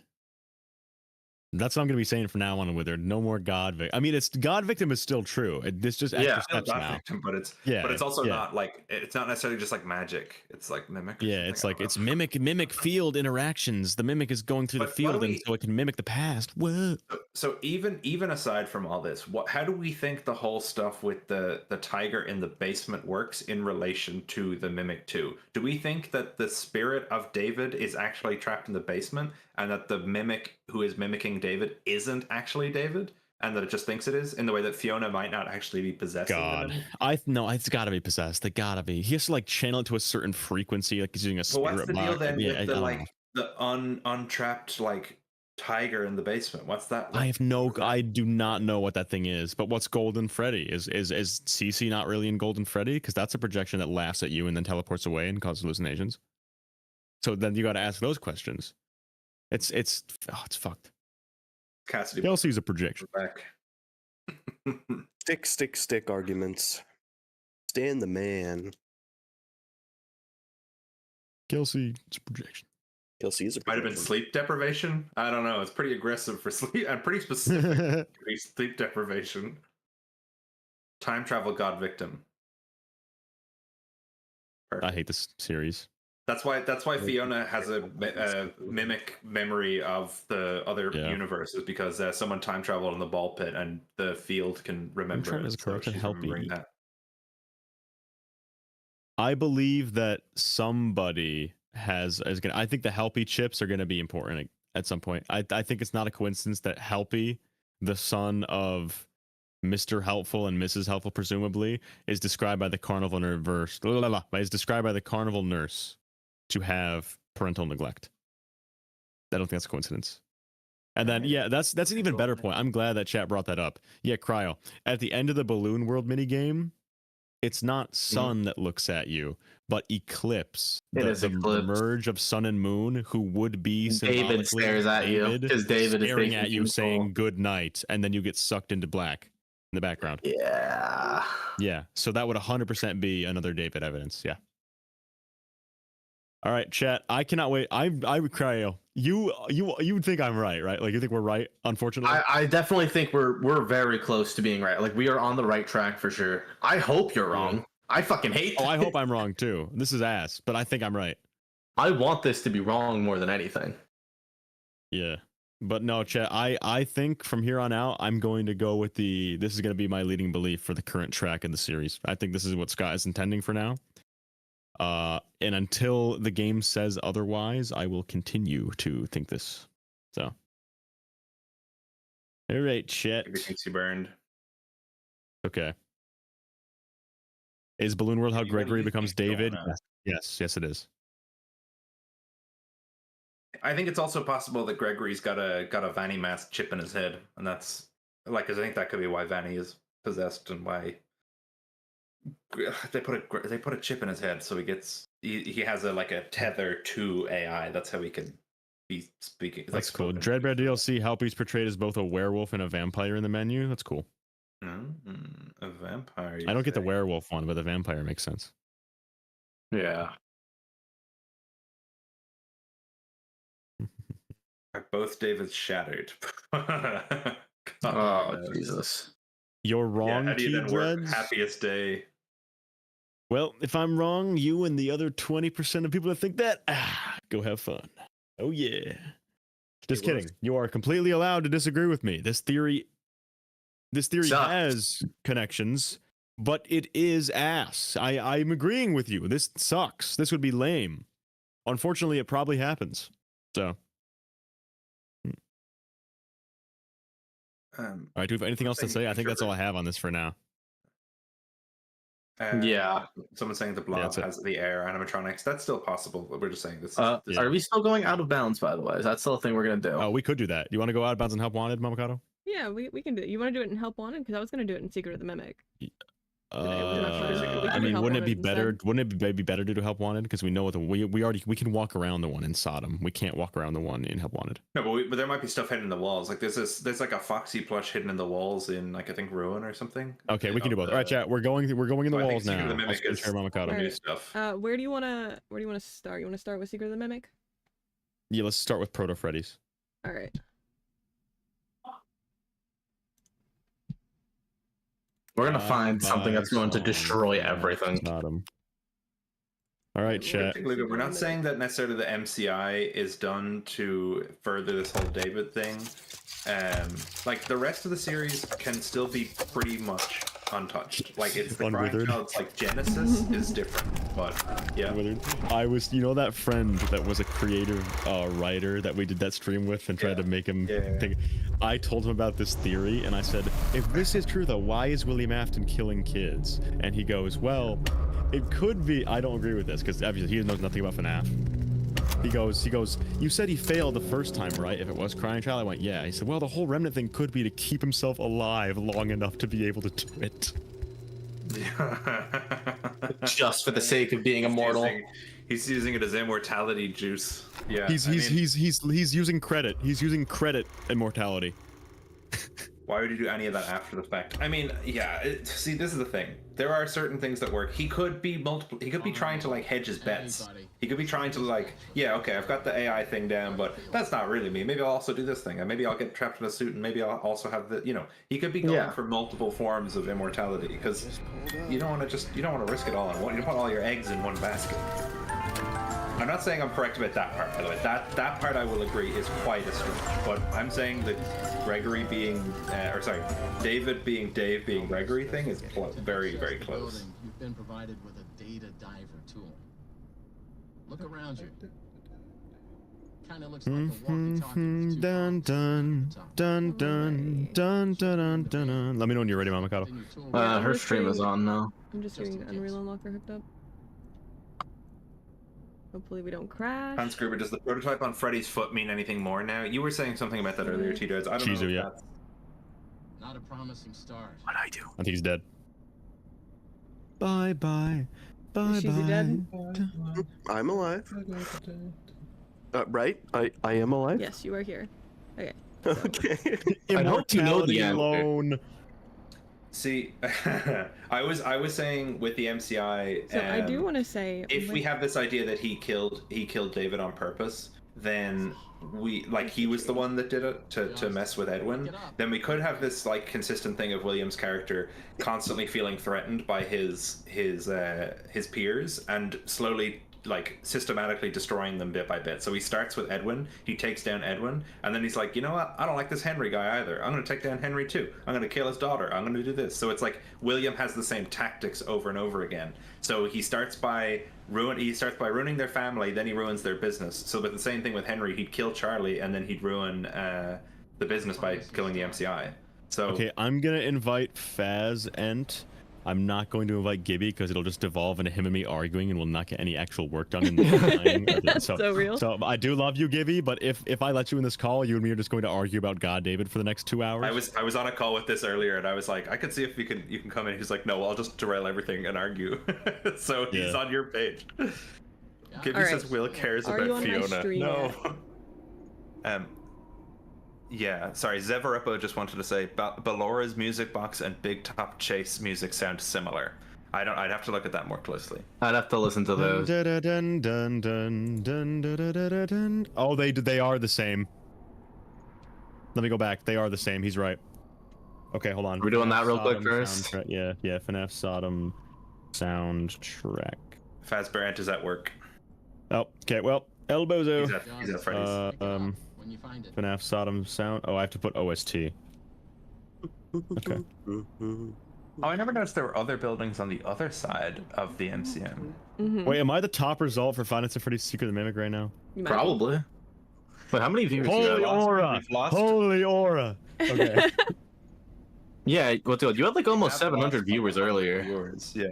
That's what I'm going to be saying from now on with her. No more God victim. I mean, it's God victim is still true. This just extra Still steps God now. victim, but Yeah, it's also not like it's not necessarily just like magic. It's like mimic. Yeah, it's like it's mimic field interactions. The mimic is going through the field, and so it can mimic the past. Whoa. So even aside from all this, how do we think the whole stuff with the tiger in the basement works in relation to the mimic 2? Do we think that the spirit of David is actually trapped in the basement, and that the mimic who is mimicking David isn't actually David, and that it just thinks it is, in the way that Fiona might not actually be possessing God, them? no, it's got to be possessed. They gotta be. He has to like channel it to a certain frequency, like he's using a But spirit what's the box. deal then Yeah, with I don't know. the untrapped like tiger in the basement? What's that? I have I do not know what that thing is. But what's Golden Freddy? Is Cece not really in Golden Freddy? Because that's a projection that laughs at you and then teleports away and causes hallucinations. So then you got to ask those questions. It's fucked. Cassidy. Kelsey's a projection. Back. Stick arguments. Stan the man. Kelsey, it's a projection. Kelsey is a Might have been sleep deprivation. I don't know. It's pretty aggressive for sleep. I'm pretty specific. Sleep deprivation. Time travel god victim. I hate this series. That's why Fiona has a mimic memory of the other universes, because someone time traveled in the ball pit and the field can remember it. So she's remembering that. I believe that somebody is gonna. I think the Helpy chips are gonna be important at some point. I think it's not a coincidence that Helpy, the son of Mr. Helpful and Mrs. Helpful, presumably, is described by the carnival nurse. Is described by the carnival nurse to have parental neglect. I don't think that's a coincidence. And then, yeah, that's an even better point. I'm glad that chat brought that up. Yeah, Cryo. At the end of the Balloon World minigame, it's not Sun that looks at you, but Eclipse. The merge of Sun and Moon, who would be David stares at you because David is staring at you, saying good night, and then you get sucked into black in the background. Yeah. Yeah. So that would 100% be another David evidence. Yeah. All right, chat. I cannot wait. I would Cryo. You would think I'm right? Like you think we're right? Unfortunately, I definitely think we're very close to being right. Like we are on the right track for sure. I hope you're wrong. I fucking hate. Oh, I hope I'm wrong too. This is ass, but I think I'm right. I want this to be wrong more than anything. Yeah, but no, chat. I think from here on out, I'm going to go with this is going to be my leading belief for the current track in the series. I think this is what Scott is intending for now. And until the game says otherwise, I will continue to think this. So, all right, chat. Maybe thinks he burned. Okay. Is Balloon World how Gregory becomes David? Yes, it is. I think it's also possible that Gregory's got a Vanny mask chip in his head, and that's like, 'cause I think that could be why Vanny is possessed and why they put a chip in his head, so he has a tether to AI. That's how he can be speaking. That's cool. Dreadbear DLC Helpy's portrayed as both a werewolf and a vampire in the menu. That's cool. A vampire. I don't get the werewolf one, but the vampire makes sense. Yeah. Are both Davids shattered? Oh, Jesus. You're wrong, how do you then work T-Dreads? happiest day? Well, if I'm wrong, you and the other 20% of people that think that, go have fun. Oh, yeah. Just kidding. You are completely allowed to disagree with me. This theory has connections, but it is ass. I'm agreeing with you. This sucks. This would be lame. Unfortunately, it probably happens. So. All right, do you have anything else to say? I think that's all I have on this for now. Yeah. Someone's saying the blob has the air animatronics. That's still possible. We're just saying this. Are we still going out of bounds, by the way? Is that still a thing we're going to do? Oh, we could do that. You want to go out of bounds and help wanted, Mamakato? Yeah, we can do it. You want to do it in Help Wanted? Because I was going to do it in Secret of the Mimic. I mean, wouldn't it be better? Wouldn't it be better to do Help Wanted? Because we know what we can walk around the one in Sodom. We can't walk around the one in Help Wanted. No, but there might be stuff hidden in the walls. Like there's like a Foxy plush hidden in the walls in I think Ruin or something. Okay, we can do both. All right, chat. We're going in the walls now. The Mimic is Mamakato. stuff. Where do you want to start? You want to start with Secret of the Mimic? Yeah, let's start with Proto Freddy's. All right. We're gonna find something that's going to destroy everything. Sodom. All right, chat. We're not saying that necessarily the MCI is done to further this whole David thing. Like the rest of the series can still be pretty much untouched. Like it's the Crying Child's like Genesis is different, but yeah. I was, you know, that friend that was a creative writer that we did that stream with and tried to make him think. I told him about this theory and I said, if this is true though, why is William Afton killing kids? And he goes, well, it could be. I don't agree with this because obviously he knows nothing about FNAF. He goes, you said he failed the first time, right? If it was Crying Child, I went, yeah. He said, well, the whole remnant thing could be to keep himself alive long enough to be able to do it. Just for the sake of being immortal. He's using it as immortality juice. Yeah. He's using credit. He's using credit immortality. Why would you do any of that after the fact? I mean, yeah. See, this is the thing. There are certain things that work. He could be multiple. He could be trying to like hedge his bets. He could be trying to like, yeah, okay, I've got the AI thing down, but that's not really me. Maybe I'll also do this thing, and maybe I'll get trapped in a suit, and maybe I'll also have the, you know, he could be going for multiple forms of immortality because you don't want to risk it all in one. You don't want all your eggs in one basket. I'm not saying I'm correct about that part, by the way. That part I will agree is quite a stretch. But I'm saying that Gregory being, David being Dave being Gregory thing is very, very close. You've been provided with a data diver tool. Look around you. Kind of looks like a walkie-talkie. Dun dun dun dun dun dun dun. Let me know when you're ready, Mama Kato. Her stream is on now. I'm just hearing Unreal Unlocker hooked up. Hopefully we don't crash. Hans Gruber, does the prototype on Freddy's foot mean anything more now? You were saying something about that earlier, T-Dudes. I don't know if that's... Not a promising start. What I do? I think he's dead. Bye bye. Bye bye. Dead? I'm alive. Right? I am alive? Yes, you are here. Okay. Okay. I hope you know the answer. See, I was saying with the MCI. So I do want to say, if we have this idea that he killed David on purpose, then he was the one that did it to mess with Edwin. Then we could have this like consistent thing of William's character constantly feeling threatened by his peers and slowly like systematically destroying them bit by bit. So he starts with Edwin, he takes down Edwin, and then he's like, you know what, I don't like this Henry guy either. I'm gonna take down Henry too. I'm gonna kill his daughter. I'm gonna do this. So it's like William has the same tactics over and over again. So he starts by ruining their family, then he ruins their business. So but the same thing with Henry, he'd kill Charlie and then he'd ruin the business by killing the MCI. So okay, I'm gonna invite Faz and I'm not going to invite Gibby because it'll just devolve into him and me arguing and we'll not get any actual work done in the time. So real. So I do love you, Gibby, but if I let you in this call, you and me are just going to argue about God David for the next 2 hours. I was on a call with this earlier and I was like, I could see if you can come in. He's like, no, I'll just derail everything and argue. So he's on your page. Gibby says Will cares about Fiona. No. Yeah, sorry, Zevarepo just wanted to say Ballora's music box and Big Top Chase music sound similar. I'd have to look at that more closely. I'd have to listen to those. Oh, they are the same. Let me go back. They are the same. He's right. Okay, hold on. We're doing that real quick first. Yeah, FNAF Sodom soundtrack. Fazbear is at work. Oh, okay, well, Elbozo. He's at Freddy's. FNAF Sodom sound. Oh, I have to put OST. Okay. Oh, I never noticed there were other buildings on the other side of the MCM. Wait, am I the top result for Five Nights at Freddy's Secret of the Mimic right now? Probably. Wait, how many viewers? Holy aura! Holy aura! Okay. Yeah, what you had like almost 700 viewers earlier. Yeah.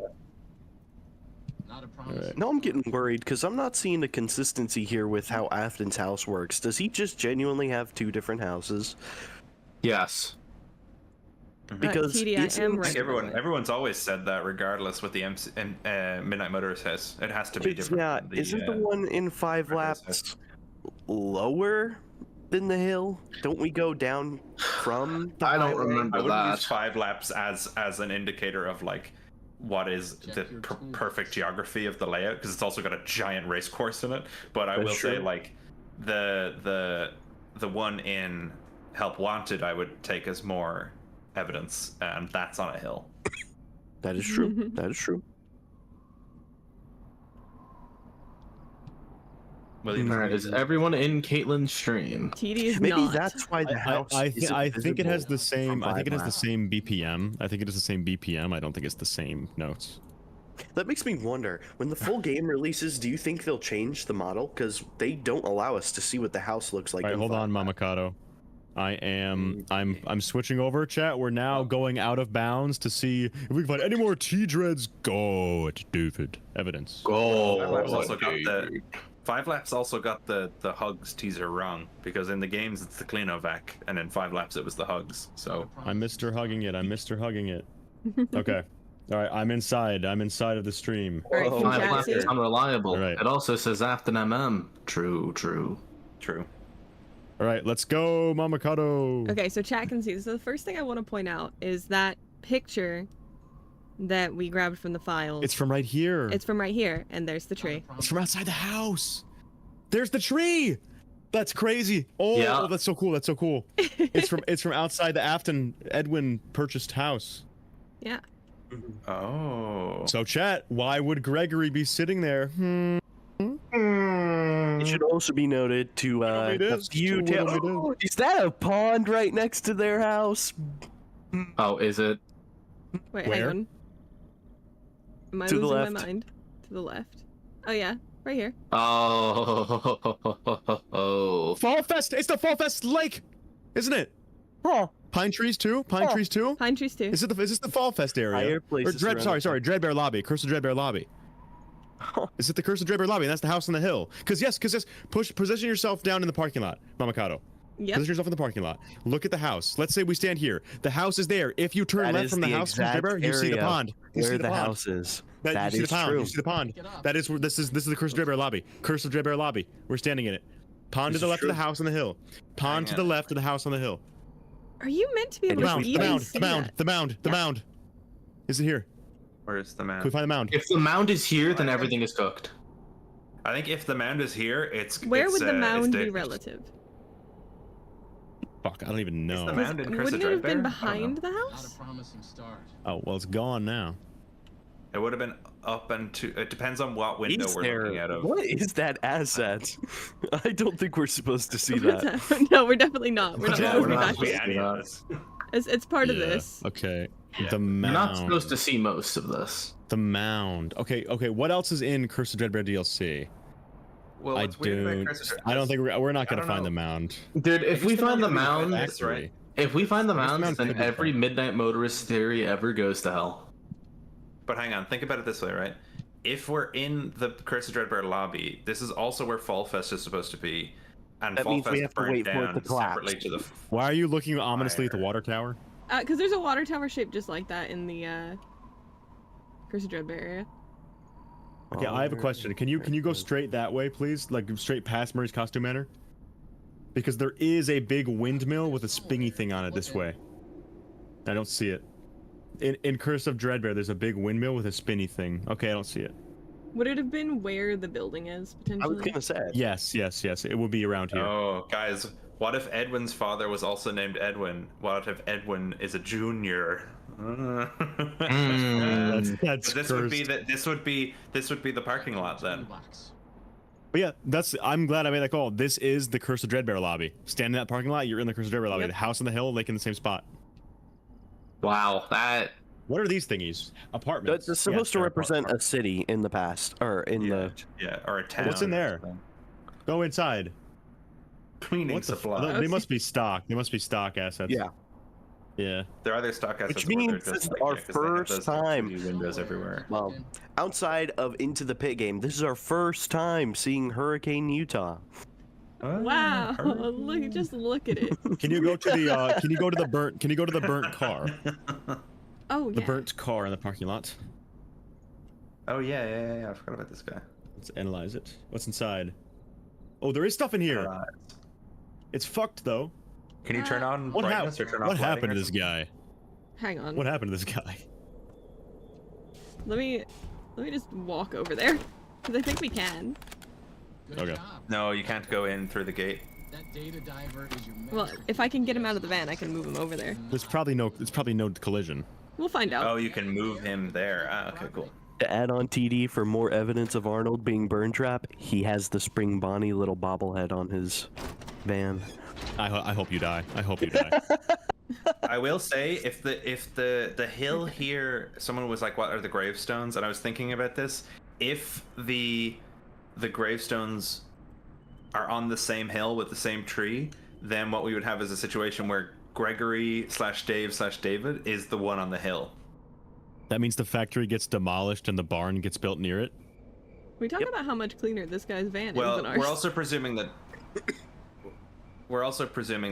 Right. No, I'm getting worried because I'm not seeing a consistency here with how Afton's house works. Does he just genuinely have 2 different houses? Yes. Because everyone's always said that, regardless with the Midnight Motorist house, it has to be different. Yeah, isn't the one in 5 Laps lower than the hill? Don't we go down from? I don't remember that. I would use 5 Laps as an indicator of like what is the perfect geography of the layout, because it's also got a giant race course in it. But I will say, like, the one in Help Wanted I would take as more evidence, and that's on a hill. That is true. That is true. Alright, is everyone in Caitlin's stream? TD is Maybe not. that's why the house. I think it has the visible same. from I think it has the Biolab. same BPM. I think it is the same BPM. I don't think it's the same notes. That makes me wonder, when the full game releases, do you think they'll change the model? Because they don't allow us to see what the house looks like. All right, in hold on, Mamakato. I'm switching over, chat. We're now going out of bounds to see if we can find any more T-Dreads. Go at David. Evidence. Go. Five Laps also got the Hugs teaser wrong, because in the games it's the Cleanovac, and in 5 Laps it was the Hugs. So I'm Mr. Hugging it. I'm Mr. Hugging it. Okay. All right. I'm inside. I'm inside of the stream. All right, can chat see? It's unreliable. Right. It also says after MM. True. All right. Let's go, Mamakato. Okay, so chat can see. So the first thing I want to point out is that picture that we grabbed from the files. It's from right here. It's from right here, and there's the tree. It's from outside the house. There's the tree. That's crazy. Oh, yeah. That's so cool. That's so cool. It's from outside the Afton Edwin purchased house. Yeah. Oh. So chat, why would Gregory be sitting there? It should also be noted to is that a pond right next to their house? Oh, is it? Wait, Where? hang on. Am I To the losing left. my mind? To the left. Oh yeah, right here. Oh. Fall Fest. It's the Fall Fest lake, isn't it? Huh. Pine trees too. Pine trees too. Pine trees too. Is this the Fall Fest area? Higher Or places around sorry, Dreadbear Lobby. Curse of Dreadbear Lobby. Is it the Curse of Dreadbear Lobby? And that's the house on the hill. Because yes. Position yourself down in the parking lot, Mamakato. Yep. Position yourself in the parking lot. Look at the house. Let's say we stand here. The house is there. If you turn That left is from the house, from exact Dreadbear, you see the area pond. You see where the the pond. house is. You That see is the pond. true. You see the pond. That is where this is the Curse of Dreadbear Lobby. Curse of Dreadbear Lobby. We're standing in it. Pond to the left of the house on the hill. Pond to the left of the house on the hill. Are you meant to be able The to mound. even see that? The mound. Is it here? Where's the mound? Can we find the mound? If the mound is here, then everything is cooked. I think if the mound is here, it's Where would the mound be dangerous. relative? Fuck, I don't even know. the mound in Curse of Wouldn't it have been Dreadbear? behind the Not house? a promising start. Oh, well, it's gone now. It would have been up and to. It depends on what window Is we're there, looking out of. what is that asset? I don't think we're supposed to see that. No, we're definitely not. We're not Yeah, supposed we're to be not back supposed here. to see any of this. It's part of Yeah, this. Okay. Yeah. The You're mound. not supposed to see most of this. The mound. Okay. What else is in Curse of Dreadbear DLC? Well, what's weird about Curse of I don't think we're not I gonna don't find know. the mound. Dude, if we find the mound, That's right. if we find the mound, mound's then gonna be every fun. Midnight Motorist theory ever goes to hell. But hang on, think about it this way, right? If we're in the Curse of Dreadbear lobby, this is also where Fall Fest is supposed to be, and That Fall means we Fest have to burned wait for it down to collapse. separately to the. Why are you looking ominously at the water tower? Because there's a water tower shaped just like that in the Curse of Dreadbear area. Okay, I have a question. Can you go straight that way, please? Like straight past Murray's costume manor? Because there is a big windmill with a spingy thing on it this way. I don't see it. In Curse of Dreadbear, there's a big windmill with a spinny thing. Okay, I don't see it. Would it have been where the building is potentially? I was gonna say. Yes. It will be around here. Oh, guys, what if Edwin's father was also named Edwin? What if Edwin is a junior? That's this would be this would be the parking lot then. But yeah, I'm glad I made that call. This is the Curse of Dreadbear lobby. Stand in that parking lot, you're in the Curse of Dreadbear lobby. Yep. The house on the hill, like in the same spot. Wow, that. What are these thingies? Apartments. That's supposed to represent a city in the past, or in the. Yeah, or a town. What's in there? Go inside. Cleaning supply. They must be stock. They must be stock assets. Yeah. Yeah. There are other stock assets. Which means this is our first time. Windows everywhere. Well, outside of Into the Pit game, this is our first time seeing Hurricane Utah. Wow! Just look at it. Can you go to the? Can you go to the burnt? Can you go to the burnt car? Oh The yeah. burnt car in the parking lot. Oh yeah. I forgot about this guy. Let's analyze it. What's inside? Oh, there is stuff in here. It's fucked though. Can you turn on What brightness or turn off What lighting happened or to this something? guy? Hang on. What happened to this guy? Let me just walk over there because I think we can. Okay. No, you can't go in through the gate. That data diver is your Well, if I can get him out of the van, I can move him over there. There's probably no collision. We'll find out. Oh, you can move him there. Ah, okay, cool. To add on TD for more evidence of Arnold being burn trap, he has the Spring Bonnie little bobblehead on his van. I hope you die. I hope you die. I will say, if the hill here, someone was like, "What are the gravestones?" and I was thinking about this. If the gravestones are on the same hill with the same tree, then what we would have is a situation where Gregory / Dave / David is the one on the hill. That means the factory gets demolished and the barn gets built near it. We talk about how much cleaner this guy's van is Well, than ours. we're also presuming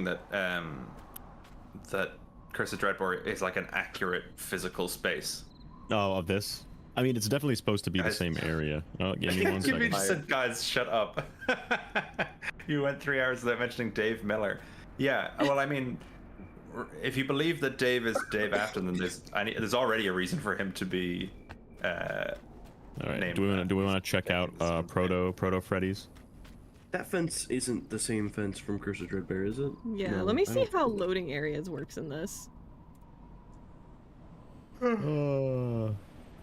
that that Curse of Dreadbore is like an accurate physical space. Oh, of this? I mean, it's definitely supposed to be the same area. Oh, give me one You second. just said, guys, shut up. You went 3 hours without mentioning Dave Miller. Yeah, well, I mean, if you believe that Dave is Dave Afton, then there's already a reason for him to be All right. Do we want to check out Proto Freddy's? That fence isn't the same fence from Curse of Dreadbore, is it? Yeah, No, let me I see don't how think so. loading areas works in this.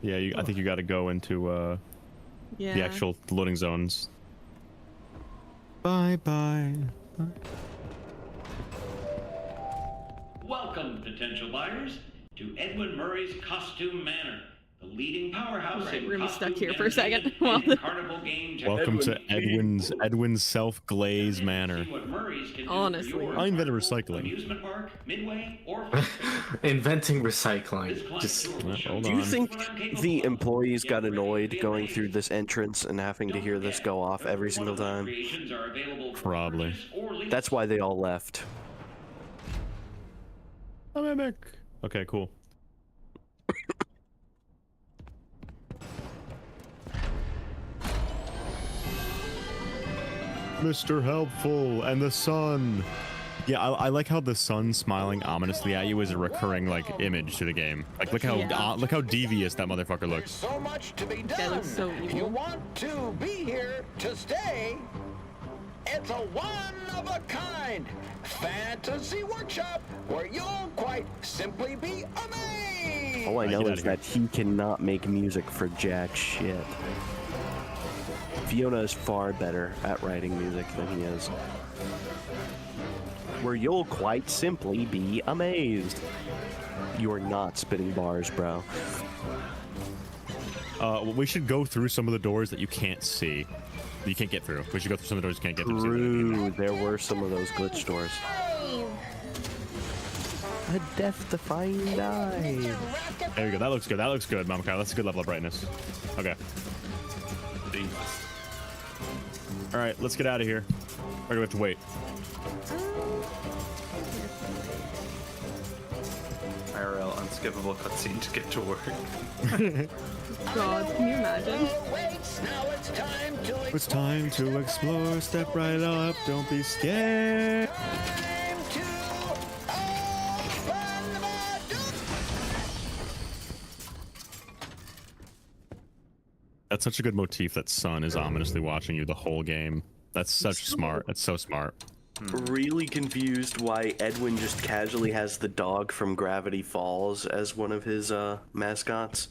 Yeah, I think you got to go into Yeah. the actual loading zones. Bye. Welcome, potential buyers, to Edwin Murray's Costume Manor, the leading powerhouse Right, in we're gonna be stuck costume here for a second. entertainment and carnival games. Welcome to Edwin's Self-Glaze Manor. What Murray's can do Honestly. for your I invented recycling. amusement park, midway, or Inventing recycling. Just hold Do you on. think the employees got annoyed going through this entrance and having to hear this go off every single time? creations are available for Probably. purchase or lease. That's why they all left. A mimic. Okay, cool. Mr. Helpful and the sun. Yeah, I like how the sun smiling ominously at you is a recurring like image to the game. Like look how devious that motherfucker looks. So much to be That done. looks so If evil. you want to be here to stay, it's a one-of-a-kind fantasy workshop where you'll quite simply be amazed. All I know get is outta that he cannot make music for jack shit. Fiona is far better at writing music than he is. Where you'll quite simply be amazed. You're not spitting bars, bro. We should go through some of the doors that you can't see. You can't get through. We should go through some of the doors you can't get through. True, there were some of those glitch doors. A death-defying dive. There you go. That looks good. That looks good, Mama Kyle. That's a good level of brightness. Okay. All right, let's get out of here. Or do we have to wait? IRL unskippable cutscene to get to work. God, can you imagine? It's time to explore. Step right up. Don't be scared. That's such a good motif. That sun is ominously watching you the whole game. That's such smart. That's so smart. Really confused why Edwin just casually has the dog from Gravity Falls as one of his mascots.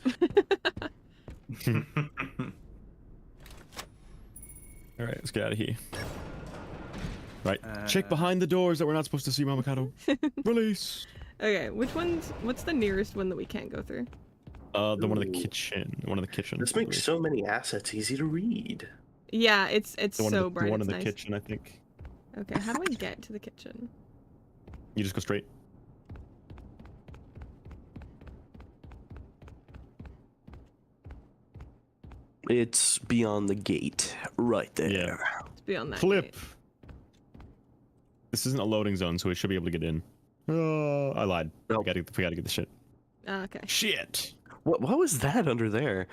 All right, let's get out of here. Right, check behind the doors that we're not supposed to see, Mamakado. Release. Okay, what's the nearest one that we can't go through? The one in the kitchen. One in the kitchen. This makes so many assets easy to read. Yeah, it's The one, so bright. the one in it's the nice. kitchen, I think. Okay, how do I get to the kitchen? You just go straight. It's beyond the gate, right there. Yeah. It's beyond that. Flip. gate. This isn't a loading zone, so we should be able to get in. Oh, I lied. We gotta get the shit. Okay. Shit. What was that under there?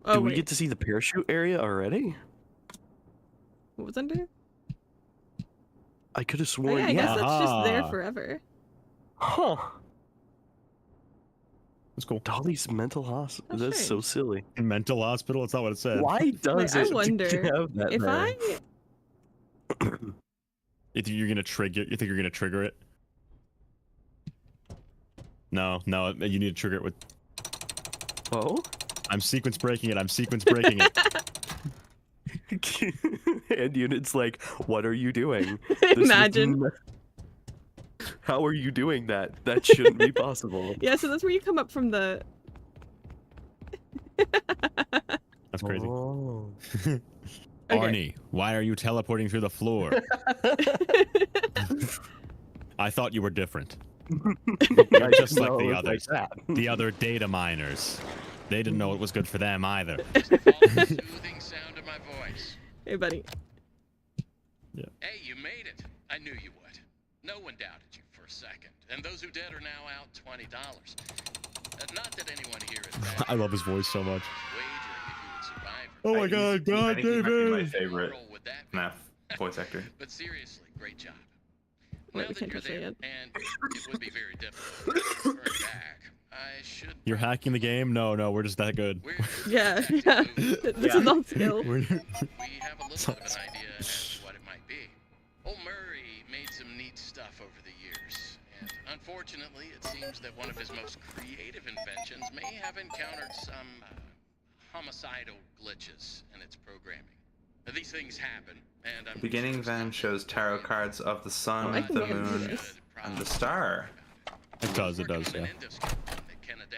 Oh, Did we wait. get to see the parachute area already? What was under? I could have Oh, sworn. yeah, I guess that's just there Ah. forever. Huh. That's cool. Dolly's mental hospital. That's so silly. Mental hospital? That's not what it said. Why does Wait, I it wonder have that if there? I You think you're gonna trigger it? No, you need to trigger it with. Oh? I'm sequence breaking it. I'm sequence breaking it. And Unit's like, what are you doing? Imagine. How are you doing that? That shouldn't be possible. Yeah, so that's where you come up from the. That's crazy. Oh. Arnie, why are you teleporting through the floor? I thought you were different. You're just like the others. The other data miners. They didn't know it was good for them either. Soothing sound of my voice. Hey, buddy. Yeah. Hey, you made it. I knew you would. No one doubted you for a second. And those who did are now out $20. Not that anyone here is bad. I love his voice so much. Oh my God, God, David! My favorite FNAF voice actor. But seriously, great job. Wait, Now we that can't you're touch it there, yet. and it would be very difficult to turn back, I should. You're hacking the game? No, we're just that good. Yeah. This is all skill. We have a little bit of an idea as to what it might be. Old Murray made some neat stuff over the years, and unfortunately, it seems that one of his most creative inventions may have encountered some homicidal glitches in its programming. Now, these things happen, and I'm Beginning then shows tarot cards of the sun, I can the get into moon, this. and the star. It does, yeah.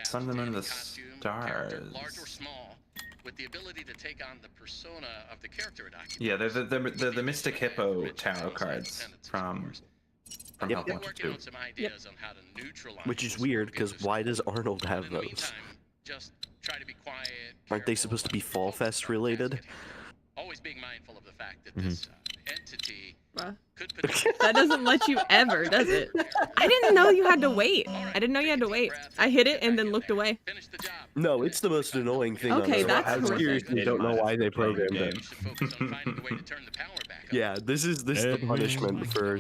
Sun, the moon, and the stars. large or small, with the ability to take on the persona of the character it occupies. Yeah, they're the Mystic Hippo tarot cards from Help Wanted 2. Which is weird, because why does Arnold have those? Just try to be quiet. Aren't they supposed to be Fall Fest related? Always being mindful of the fact that this entity could That doesn't let you ever, does it? I didn't know you had to wait. I didn't know you had to wait. I hit it and then looked away. No, it's the most annoying thing Okay, on this. that's I horrific. seriously don't know why they programmed it. Yeah, this is the punishment for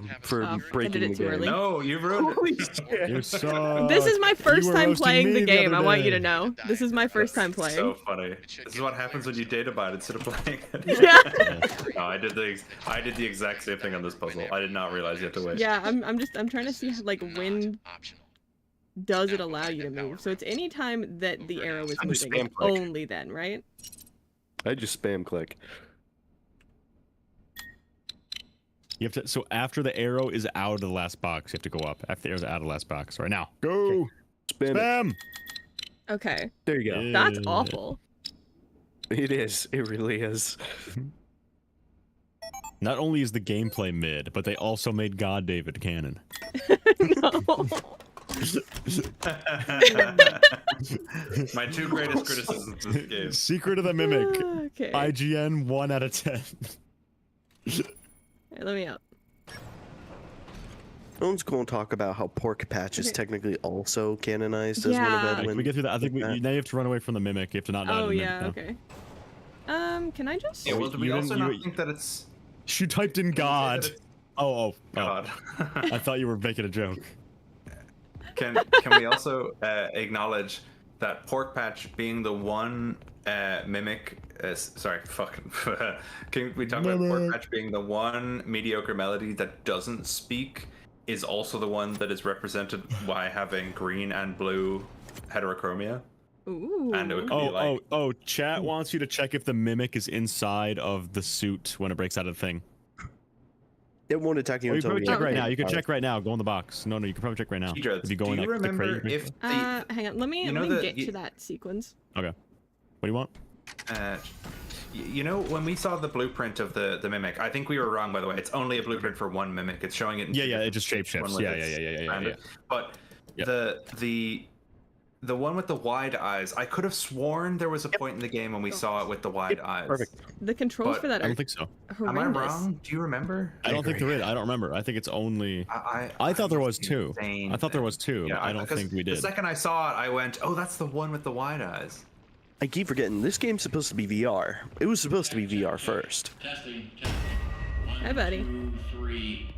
breaking it the too game. early. No, you've ruined it. You suck. This is my first You were time roasting playing the me game. other I want you day. to know. This is my first time playing. So funny. This is what happens when you data byte instead of playing it. Yeah. No, I did the exact same thing on this puzzle. I did not realize you have to wait. Yeah, I'm trying to see like when does it allow you to move. So it's any time that the arrow is I just moving. spam click. Only then, right? I just spam click. You have to. So after the arrow is out of the last box, you have to go up. After the arrow's out of the last box. Right now. Go. Spam. Okay. There you go. That's awful. It is. It really is. Not only is the gameplay mid, but they also made God David canon. No. My two greatest criticisms of this game. Secret of the Mimic. Okay. IGN 1 out of 10. Hey, let me out. No one's going to talk about how Pork Patch is technically also canonized as one of Yeah. Edwin. Can we get through that? I think now you have to run away from the Mimic. You have to not die to Oh the Mimic yeah. now. Okay. Can I just? Yeah, well, do we You also didn't- not you- think that it's You typed in God. Oh. God? I thought you were making a joke. Can we also acknowledge that Pork Patch being the one mimic? Sorry, fucking. Can we talk about Pork Patch being the one mediocre melody that doesn't speak? Is also the one that is represented by having green and blue heterochromia. Ooh. And it would be like, Chat wants you to check if the Mimic is inside of the suit when it breaks out of the thing. It won't attack you You until can the check end. right now. You can check right now. Go in the box. No, you can probably check right now. Keydra, If you go do in you like the remember crate. if Hang on. Let me you know let me the- get you- to that sequence. Okay. What do you want? You know, when we saw the blueprint of the mimic, I think we were wrong, by the way. It's only a blueprint for one mimic. It's showing it in Yeah, two it different just shapes, shapeshifts. one with Yeah. its But the one with the wide eyes, I could have sworn there was a point in the game when we saw it with the wide eyes. Perfect. The controls But for that I are don't think so. Am I horrendous. wrong? Do you remember? I don't think there is. I don't remember. I think it's only. I thought there was two. I thought there was two. Yeah, but I don't because think we The did. second I saw it, I went, "Oh, that's the one with the wide eyes." I keep forgetting, this game's supposed to be VR. It was supposed to be VR first. Testing. Hi, buddy. 1, 2, 3.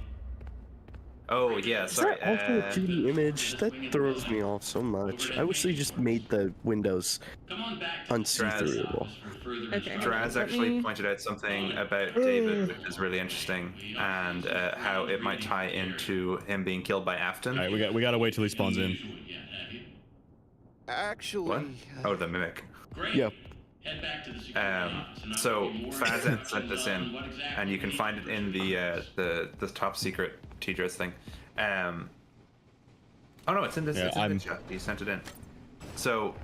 Oh yeah, Is sorry. that also a 2D image? That throws me off so much. I wish they just made the windows unsee-throughable. Okay, hold on. Draz Let actually me... pointed out something about David, which is really interesting, and how it might tie into him being killed by Afton. All right, we gotta wait till he spawns in. Actually, What? Oh, the mimic. Yep. So Fazan sent this in, and you can find it in the top secret T-Dress thing. Oh no, it's in this. Yeah, it's in this chat. He sent it in. So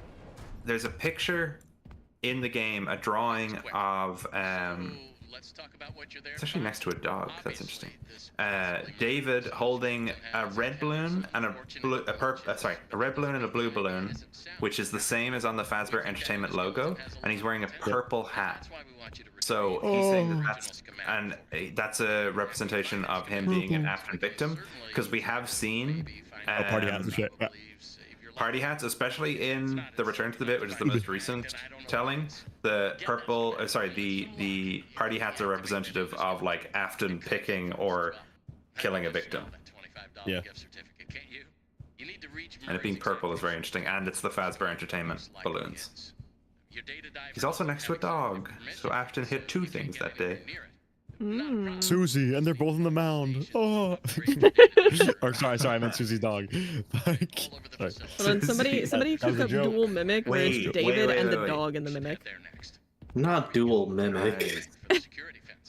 there's a picture in the game, a drawing of it's actually next to a dog. That's interesting. David holding a red balloon and a red balloon and a blue balloon, which is the same as on the Fazbear Entertainment logo, and he's wearing a purple hat. So he's saying that's a representation of him being an Afton victim, because we have seen party hats and shit. Yeah. Party hats, especially in the Return to the Bit, which is the most recent telling. The purple, the party hats are representative of like Afton picking or killing a victim. Yeah. And it being purple is very interesting, and it's the Fazbear Entertainment balloons. He's also next to a dog, so Afton hit two things that day. Susie, and they're both on the mound. Oh. Or sorry, I meant Susie's dog. Sorry. Hold on, somebody cook up dual mimic where it's David and the wait. dog in the mimic. Not dual mimic.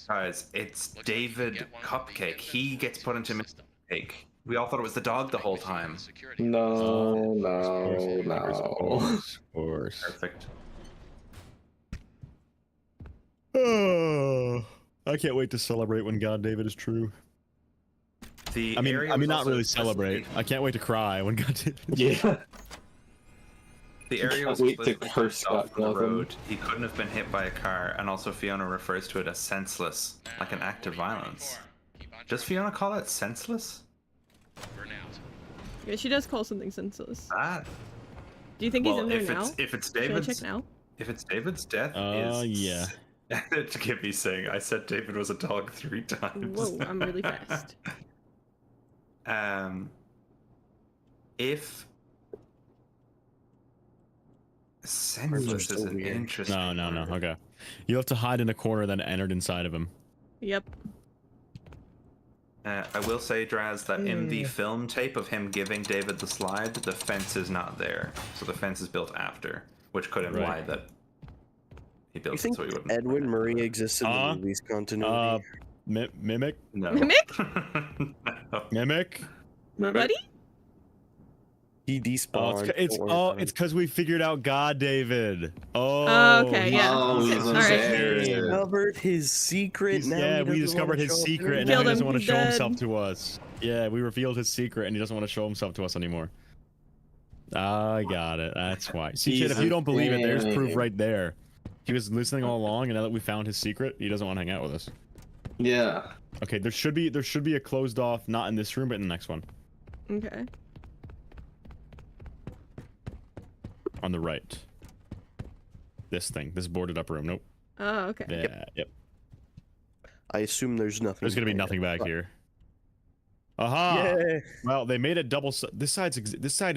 Guys, it's David Cupcake. He gets put into mistake. We all thought it was the dog the whole time. No. Of course. Perfect. Oh, I can't wait to celebrate when God David is true. I mean, not really celebrate. I can't wait to cry when God David. Yeah. The area was wait to split curse off God the road. He couldn't have been hit by a car, and also Fiona refers to it as senseless, like an act of violence. Does Fiona call it senseless? Yeah, she does call something senseless. Ah. Do you think he's in there if now? It's Should I David's, check now? if it's David's death, yeah. To give me saying, I said David was a dog 3 times. Whoa, I'm really fast. If senseless is an interesting. No. Okay. You have to hide in a corner, then entered inside of him. Yep. I will say, Draz, that in the film tape of him giving David the slide, the fence is not there. So the fence is built after, which could imply that he built it so he wouldn't. Edwin Murray exists in the movie's continuity? Mimic? No. Mimic? No. Mimic? Buddy? He despawned. It's because we figured out God David. Okay, yeah. He discovered his secret. Yeah, we discovered his secret, and now he doesn't want to show himself to us. Yeah, we revealed his secret, and he doesn't want to show himself to us anymore. I got it. That's why. See, kid, if you don't believe it, there's proof right there. He was listening all along, and now that we found his secret, he doesn't want to hang out with us. Yeah. Okay, there should be a closed off, not in this room, but in the next one. Okay. On the right. This boarded up room. Nope. Oh, okay. Yeah. Yep. I assume there's nothing. There's gonna be nothing back here. Aha! Yeah. Well, they made it double. This side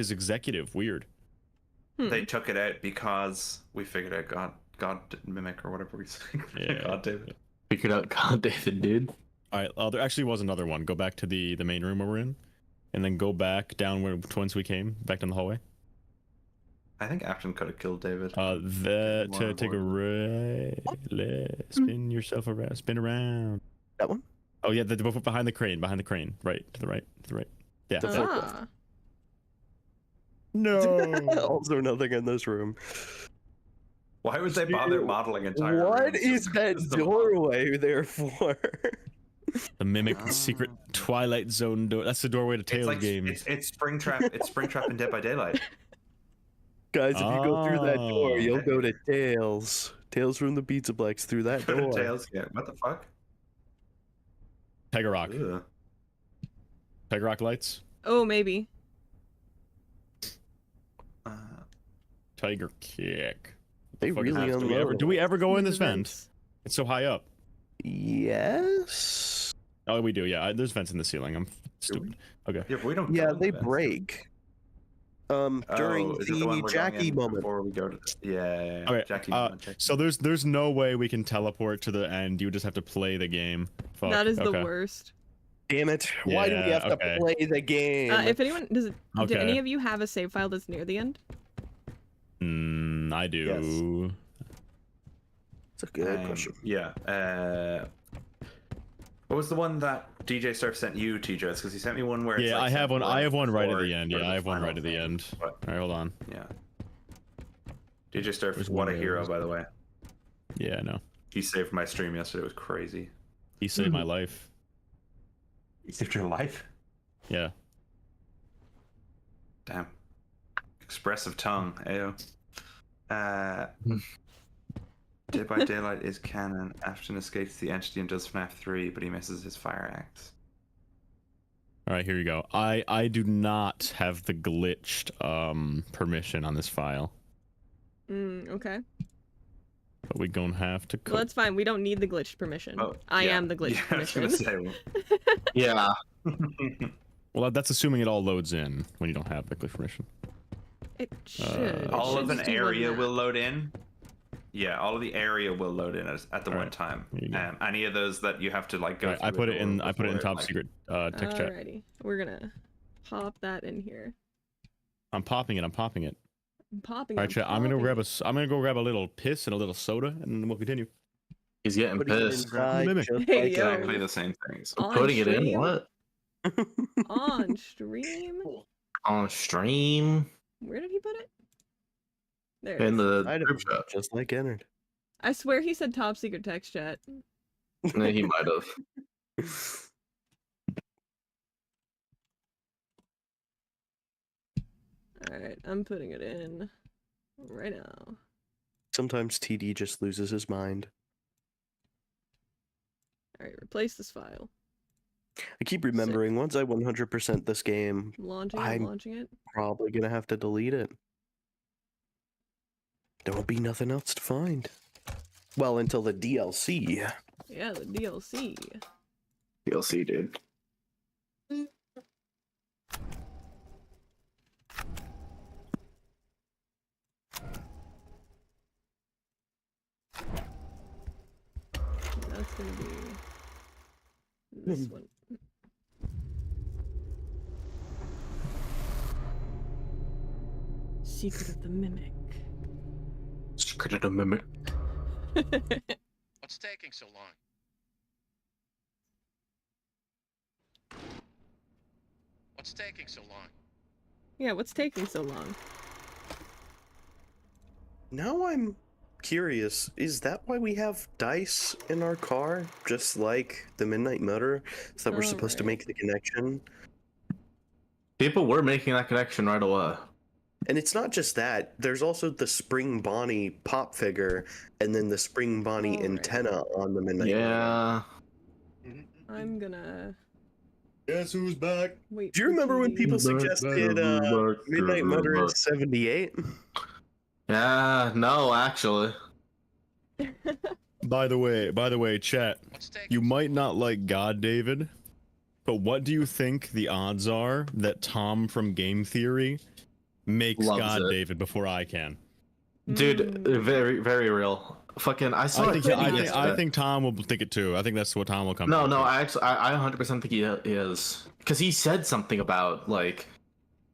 is executive. Weird. They took it out because we figured out God Mimic or whatever we said. Yeah. God David. Figured out God David, dude. All right. There actually was another one. Go back to the main room where we're in, and then go back down where once we came back down the hallway. I think Afton could have killed David. To take a right, spin yourself around, spin around. That one? Oh yeah, the behind the crane, right, to the right. Yeah. Ah. No. Also nothing in this room. Why would they bother modeling entire What rooms? is that doorway there for? The Mimic secret Twilight Zone door. That's the doorway to Tales game. It's Springtrap. It's Springtrap in Dead by Daylight. Guys, if you go through that door, you'll go to Tales. Tales from the Pizzaplex through that door. Tales, yeah. What the fuck? Tiger Rock. Tiger Rock lights. Oh, maybe. Tiger Kick. They really do we ever go in this vent? It's so high up. Yes. Oh, we do. Yeah, there's vents in the ceiling. I'm stupid. Okay. Yeah, but we don't. Yeah, go in they the vents, do we? break. During is it the one the we're going Jackie in moment. before we go to yeah. Okay. Jackie moment. Jackie. So there's no way we can teleport to the end. You just have to play the game. Fuck. That is the okay. worst. Damn it! Why do we Yeah, have okay. to play the game? If anyone do Okay. any of you have a save file that's near the end? I do. It's a good question. Yeah. What was the one that DJ Surf sent you, TJ? Because he sent me one where it's Yeah, like I have one. I have one right at before the end. or Yeah, I have one final right at the thing. end. But, All right, hold on. yeah. DJ Surf, There's what one a of hero, those. by the way. Yeah, I know. He saved my stream yesterday. It was crazy. He saved my life. He saved your life? Yeah. Damn. Expressive tongue, ayo. Dead by Daylight is canon. Ashton escapes the entity and does FNAF 3, but he misses his fire axe. All right, here you go. I do not have the glitched permission on this file, Okay. but we gonna have to. Well, that's fine. We don't need the glitched permission. I am the glitched permission. Yeah. Well, that's assuming it all loads in when you don't have the glitch permission. It should. All It of should an do one area map. will load in. Yeah, all of the area will load in at the one time. Any of those that you have to like go. All right, I through put a it in. door I put it in before, top like- secret text chat. Alrighty, we're gonna pop that in here. I'm popping it. I'm popping it. I'm popping. All right, chat. I'm gonna go grab a little piss and a little soda, and then we'll continue. He's getting Putting it pissed. inside, Mimic. just Hey, like yo. Exactly the same things. On Putting it in stream? what? On stream. On stream Where did he put it? There. It in is. the Item, group chat. just like entered. I swear he said top secret text chat. Yeah, he might have. Alright, I'm putting it in right now. Sometimes TD just loses his mind. Alright, replace this file. I keep remembering once I 100% this game, Launching I'm it, launching it. probably gonna have to delete it. There will be nothing else to find. Well, until the DLC. Yeah, the DLC. DLC, dude. That's gonna be this one. Secret of the Mimic. Secret of the Mimic. What's taking so long? What's taking so long? Yeah, what's taking so long? Now I'm curious, is that why we have dice in our car? Just like the Midnight Motor? So that we're supposed to make the connection? People were making that connection right away. And it's not just that. There's also the Spring Bonnie pop figure, and then the Spring Bonnie antenna on the Midnight Motor. Yeah. I'm gonna Guess who's back? wait. Do you remember when people suggested Midnight Motor in 78? Yeah, no, actually. By the way, chat. You might not like God David, but what do you think the odds are that Tom from Game Theory makes Loves God it. David before I can? Dude, very, very real. Fucking, I saw I think Tom will think it too. I think that's what Tom will come. No, to. no, I 100% think he is. Because he said something about, like,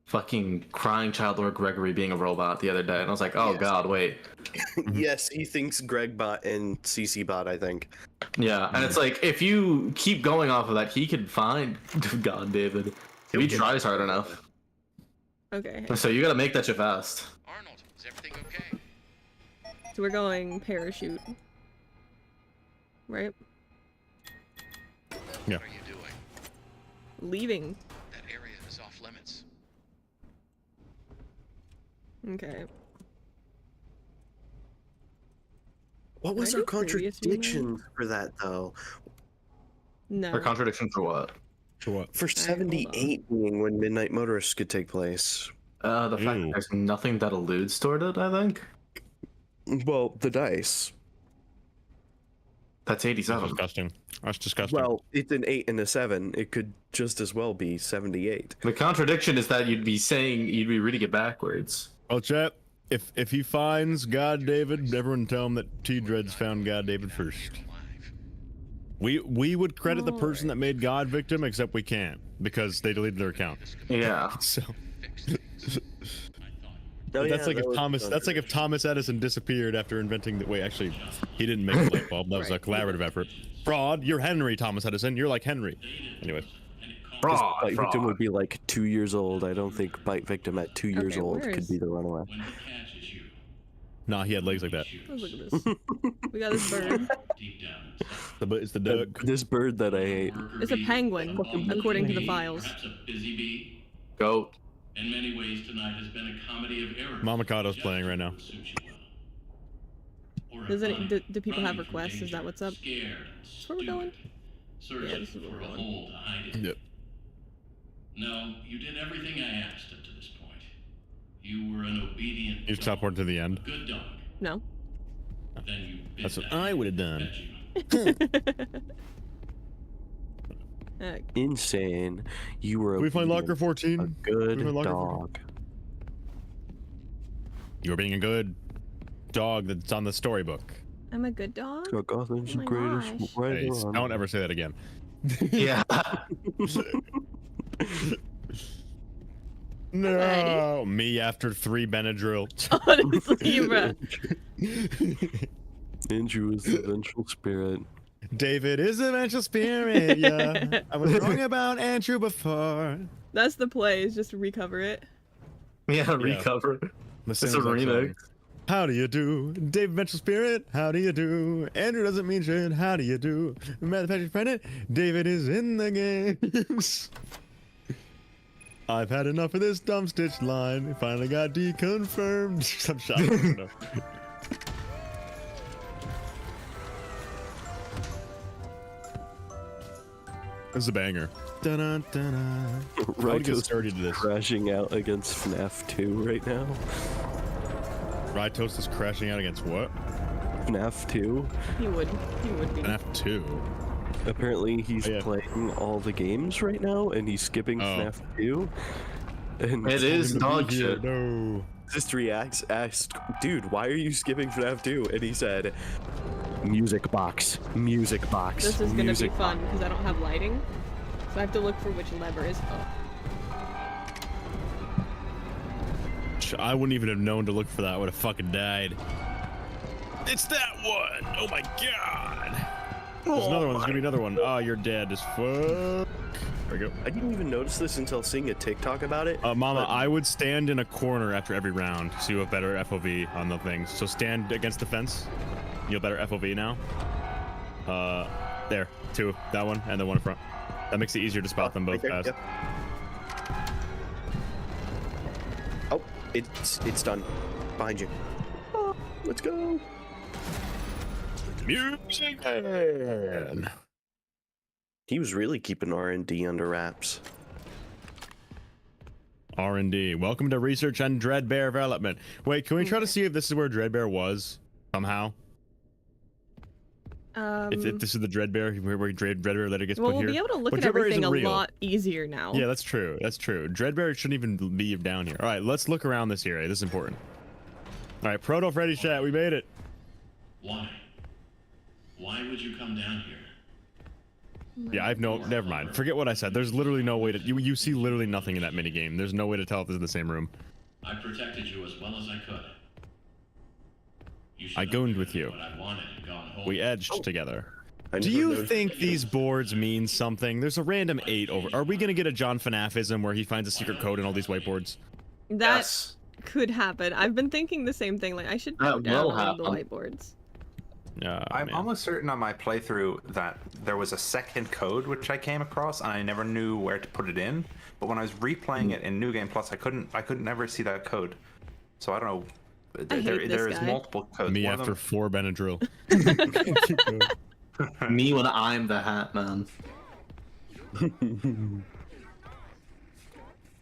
fucking crying child Lord Gregory being a robot the other day, and I was like, oh god, wait. Yes, he thinks Gregbot and CCBot, I think. Yeah, and it's like, if you keep going off of that, he could find God David. If he tries hard enough. Okay. So you gotta make that shit fast. Arnold, is everything okay? So we're going parachute. Right? Yeah. What are you doing? Leaving. That area is off limits. Okay. What was Can I our do previous view mode? contradiction for that, though? No. Or contradiction for what? For what? For 78 being when Midnight Motorists could take place. The fact that there's nothing that alludes toward it, I think. Well, the dice. That's 87. That's disgusting. That's disgusting. Well, it's an 8 and a 7. It could just as well be 78. The contradiction is that you'd be reading it backwards. Well, chat, if he finds God David, everyone tell him that T-Dreads found God David first. We would credit the person that made God victim, except we can't because they deleted their account. Yeah. So Oh, that's yeah, like that if was Thomas. That's like if Thomas Edison disappeared after inventing the. Wait, actually, he didn't make the light bulb. That was a collaborative effort. Fraud. You're Henry Thomas Edison. You're like Henry. Anyway. Bite Victim would be like 2 years old. I don't think Bite Victim at 2 years old could be the runaway. Nah, he had legs like that. Oh, look at this. We got this bird. It's the duck. This bird that I hate. It's a penguin, according to the files. Goat. In many ways, tonight has been a comedy of errors. Mamakado's playing right now. Do people have requests? Is that what's up? Is where we're going? Yeah, this is where we're going. Yep. No, you did everything I asked up to this point. You were an obedient You teleport to the end. good dog. No. Then you bit That's what that I would have done. Insane. You were We find obedient, locker 14. a good We find locker dog. You were being a good dog that's on the storybook. I'm a good dog? Gotham's Oh my greatest gosh. right Hey, on. don't ever say that again. Yeah. No, me after 3 Benadryl. Honestly, bro. Andrew is the vengeful spirit. David is a vengeful spirit, yeah. I was wrong about Andrew before. That's the play, is just recover it. Yeah, recover. It's a remix. How do you do? David Vengeful Spirit, how do you do? Andrew doesn't mean shit, how do you do? Manufactured friend, David is in the games. I've had enough of this dumb stitch line. It finally got deconfirmed. I'm shocked. This is a banger. Dun, dun, dun. I would get started to this. Crashing out against FNAF 2 right now. Rytos is crashing out against what? FNAF 2. He would be. FNAF 2. Apparently he's playing all the games right now and he's skipping FNAF 2. And It is dog shit. No. Sister asked, dude, why are you skipping FNAF 2? And he said, music box, music box. This is gonna be music fun because I don't have lighting. So I have to look for which lever is up. I wouldn't even have known to look for that. I would have fucking died. It's that one! Oh my god! There's another one. There's gonna be another one. Oh, you're dead as fuck. There we go. I didn't even notice this until seeing a TikTok about it. Mama, I would stand in a corner after every round so you have better FOV on the things. So stand against the fence. You have better FOV now. There. 2. That one and the one in front. That makes it easier to spot them both fast. Yep. Oh, it's done. Behind you. Oh, let's go. Music man. He was really keeping R&D under wraps. R&D. Welcome to research on Dreadbear development. Wait, can we try to see if this is where Dreadbear was somehow? If this is the Dreadbear, where Dreadbear later gets well, put we'll here. be able to look But at Dreadbear everything a isn't real. lot easier now. Yeah, that's true. That's true. Dreadbear shouldn't even be down here. All right, let's look around this area. This is important. All right, Proto Freddy chat, we made it. Why? Why would you come down here? Yeah, never mind. Forget what I said. There's literally no way to, you see literally nothing in that minigame. There's no way to tell if this is the same room. I protected you as well as I could. You I gooned with you. what I wanted and gone home. We edged together. I Do never you noticed think these boards mean something? There's a random 8 over. Are we gonna get a John FNAFism where he finds a secret code in all these whiteboards? That could happen. I've been thinking the same thing. Like I should That note down will all of the happen. whiteboards. I'm almost certain on my playthrough that there was a second code which I came across and I never knew where to put it in. But when I was replaying it in New Game Plus, I couldn't never see that code. So I don't know. There is multiple codes. Me One of after them- 4 Benadryl. Me when I'm the Hat Man.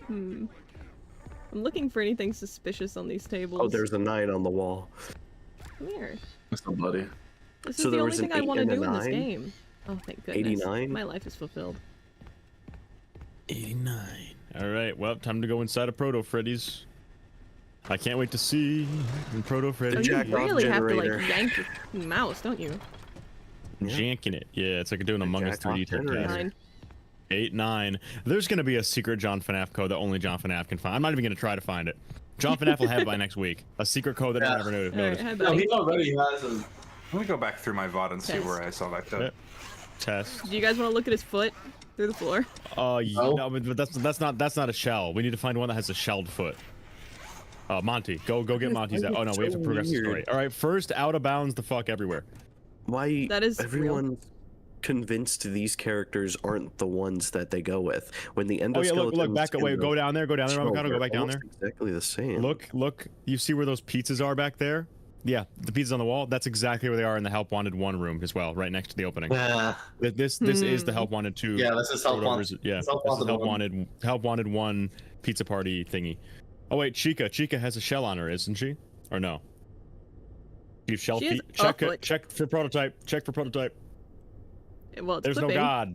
I'm looking for anything suspicious on these tables. Oh, there's a 9 on the wall. Come here. Somebody. This So is the there only was thing an I 8 want to and a do in this 9? game. Oh, thank goodness. 89? My life is fulfilled. 89. All right, well, time to go inside of Proto Freddy's. I can't wait to see Proto Freddy. Oh, you jack off really have to like generator. yank your mouse, don't you? Janking it. Yeah, it's like doing Among Us jack off 3D type generator. task. 9. 8, 9. There's gonna be a secret John FNAF code that only John FNAF can find. I'm not even gonna try to find it. John FNAF will have it by next week. A secret code that I never Alright, noticed. hi, No, buddy. he already has a. Let me go back through my VOD and see Test. where I saw that code. Yep. Test. Do you guys want to look at his foot through the floor? No, but that's not a shell. We need to find one that has a shelled foot. Monty, go get Monty's. Oh no, we have to progress the story. All right, first out of bounds the fuck everywhere. Why That is everyone convinced these characters aren't the ones that they go with? When the Endo Oh yeah, look, back and away. the Go down there, show, Avocado, go they're back down there. almost exactly the same. Look. You see where those pizzas are back there? Yeah, the pizzas on the wall. That's exactly where they are in the Help Wanted 1 room as well, right next to the opening. This is the Help Wanted 2. Yeah, this is Help Wanted. Yeah, this is Help Wanted 1 pizza party thingy. Oh wait, Chica has a shell on her, isn't she? Or no? You shell She has feet. a Check foot. it. Check for prototype. Check for prototype. Well, it's There's flipping. no god.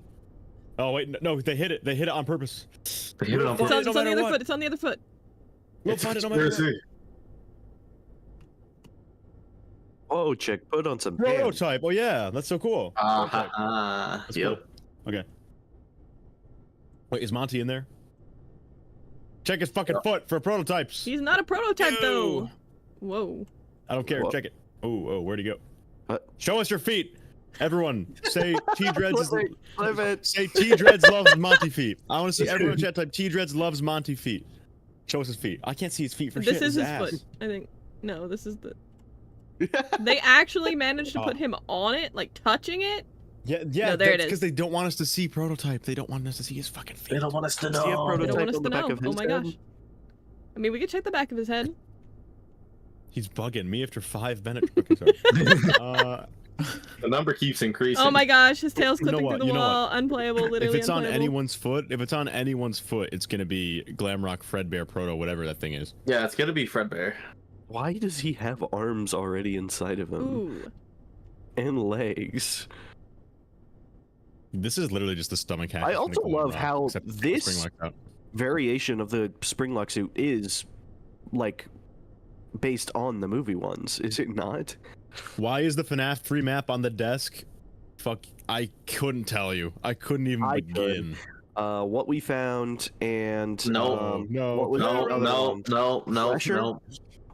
Oh wait, no, they hit it. They hit it on purpose. They hit it on It's purpose. on, it's on the other foot. It's on the other foot. We'll find it no matter what. Oh, chick, put on some pants. Prototype. Oh yeah, that's so cool. Prototype. That's Yep. cool. Okay. Wait, is Monty in there? Check his fucking foot for prototypes. He's not a prototype though. Ew. Whoa. I don't care. Whoa. Check it. Oh, where'd he go? What? Show us your feet. Everyone, say T Dreads. Say T Dreads loves Monty feet. I want to see everyone in chat type T Dreads loves Monty feet. Show us his feet. I can't see his feet for This shit. is his ass. foot. I think. No, this is the. They actually managed to put him on it, like touching it. Yeah, No, there it is. because they don't want us to see prototype. They don't want us to see his fucking feet. They don't want us to Does he have know. They don't prototype want us on to the back know. of Oh his my head? gosh. I mean, we could check the back of his head. He's bugging me after 5 minutes. Okay, sorry. The number keeps increasing. Oh my gosh, his tail's You know clipping what, through the you know wall. what? Unplayable, literally If it's on unplayable. anyone's foot, it's gonna be Glamrock, Fredbear, Proto, whatever that thing is. Yeah, it's gonna be Fredbear. Why does he have arms already inside of him? Ooh. And legs? This is literally just the stomach hack. I from the also love Glamrock, how except the this spring locked out. variation of the Springlock suit is, like, based on the movie ones, is it not? Why is the FNAF 3 map on the desk? Fuck, I couldn't tell you. I couldn't even begin. What we found and No, what was the other one? no. Pressure?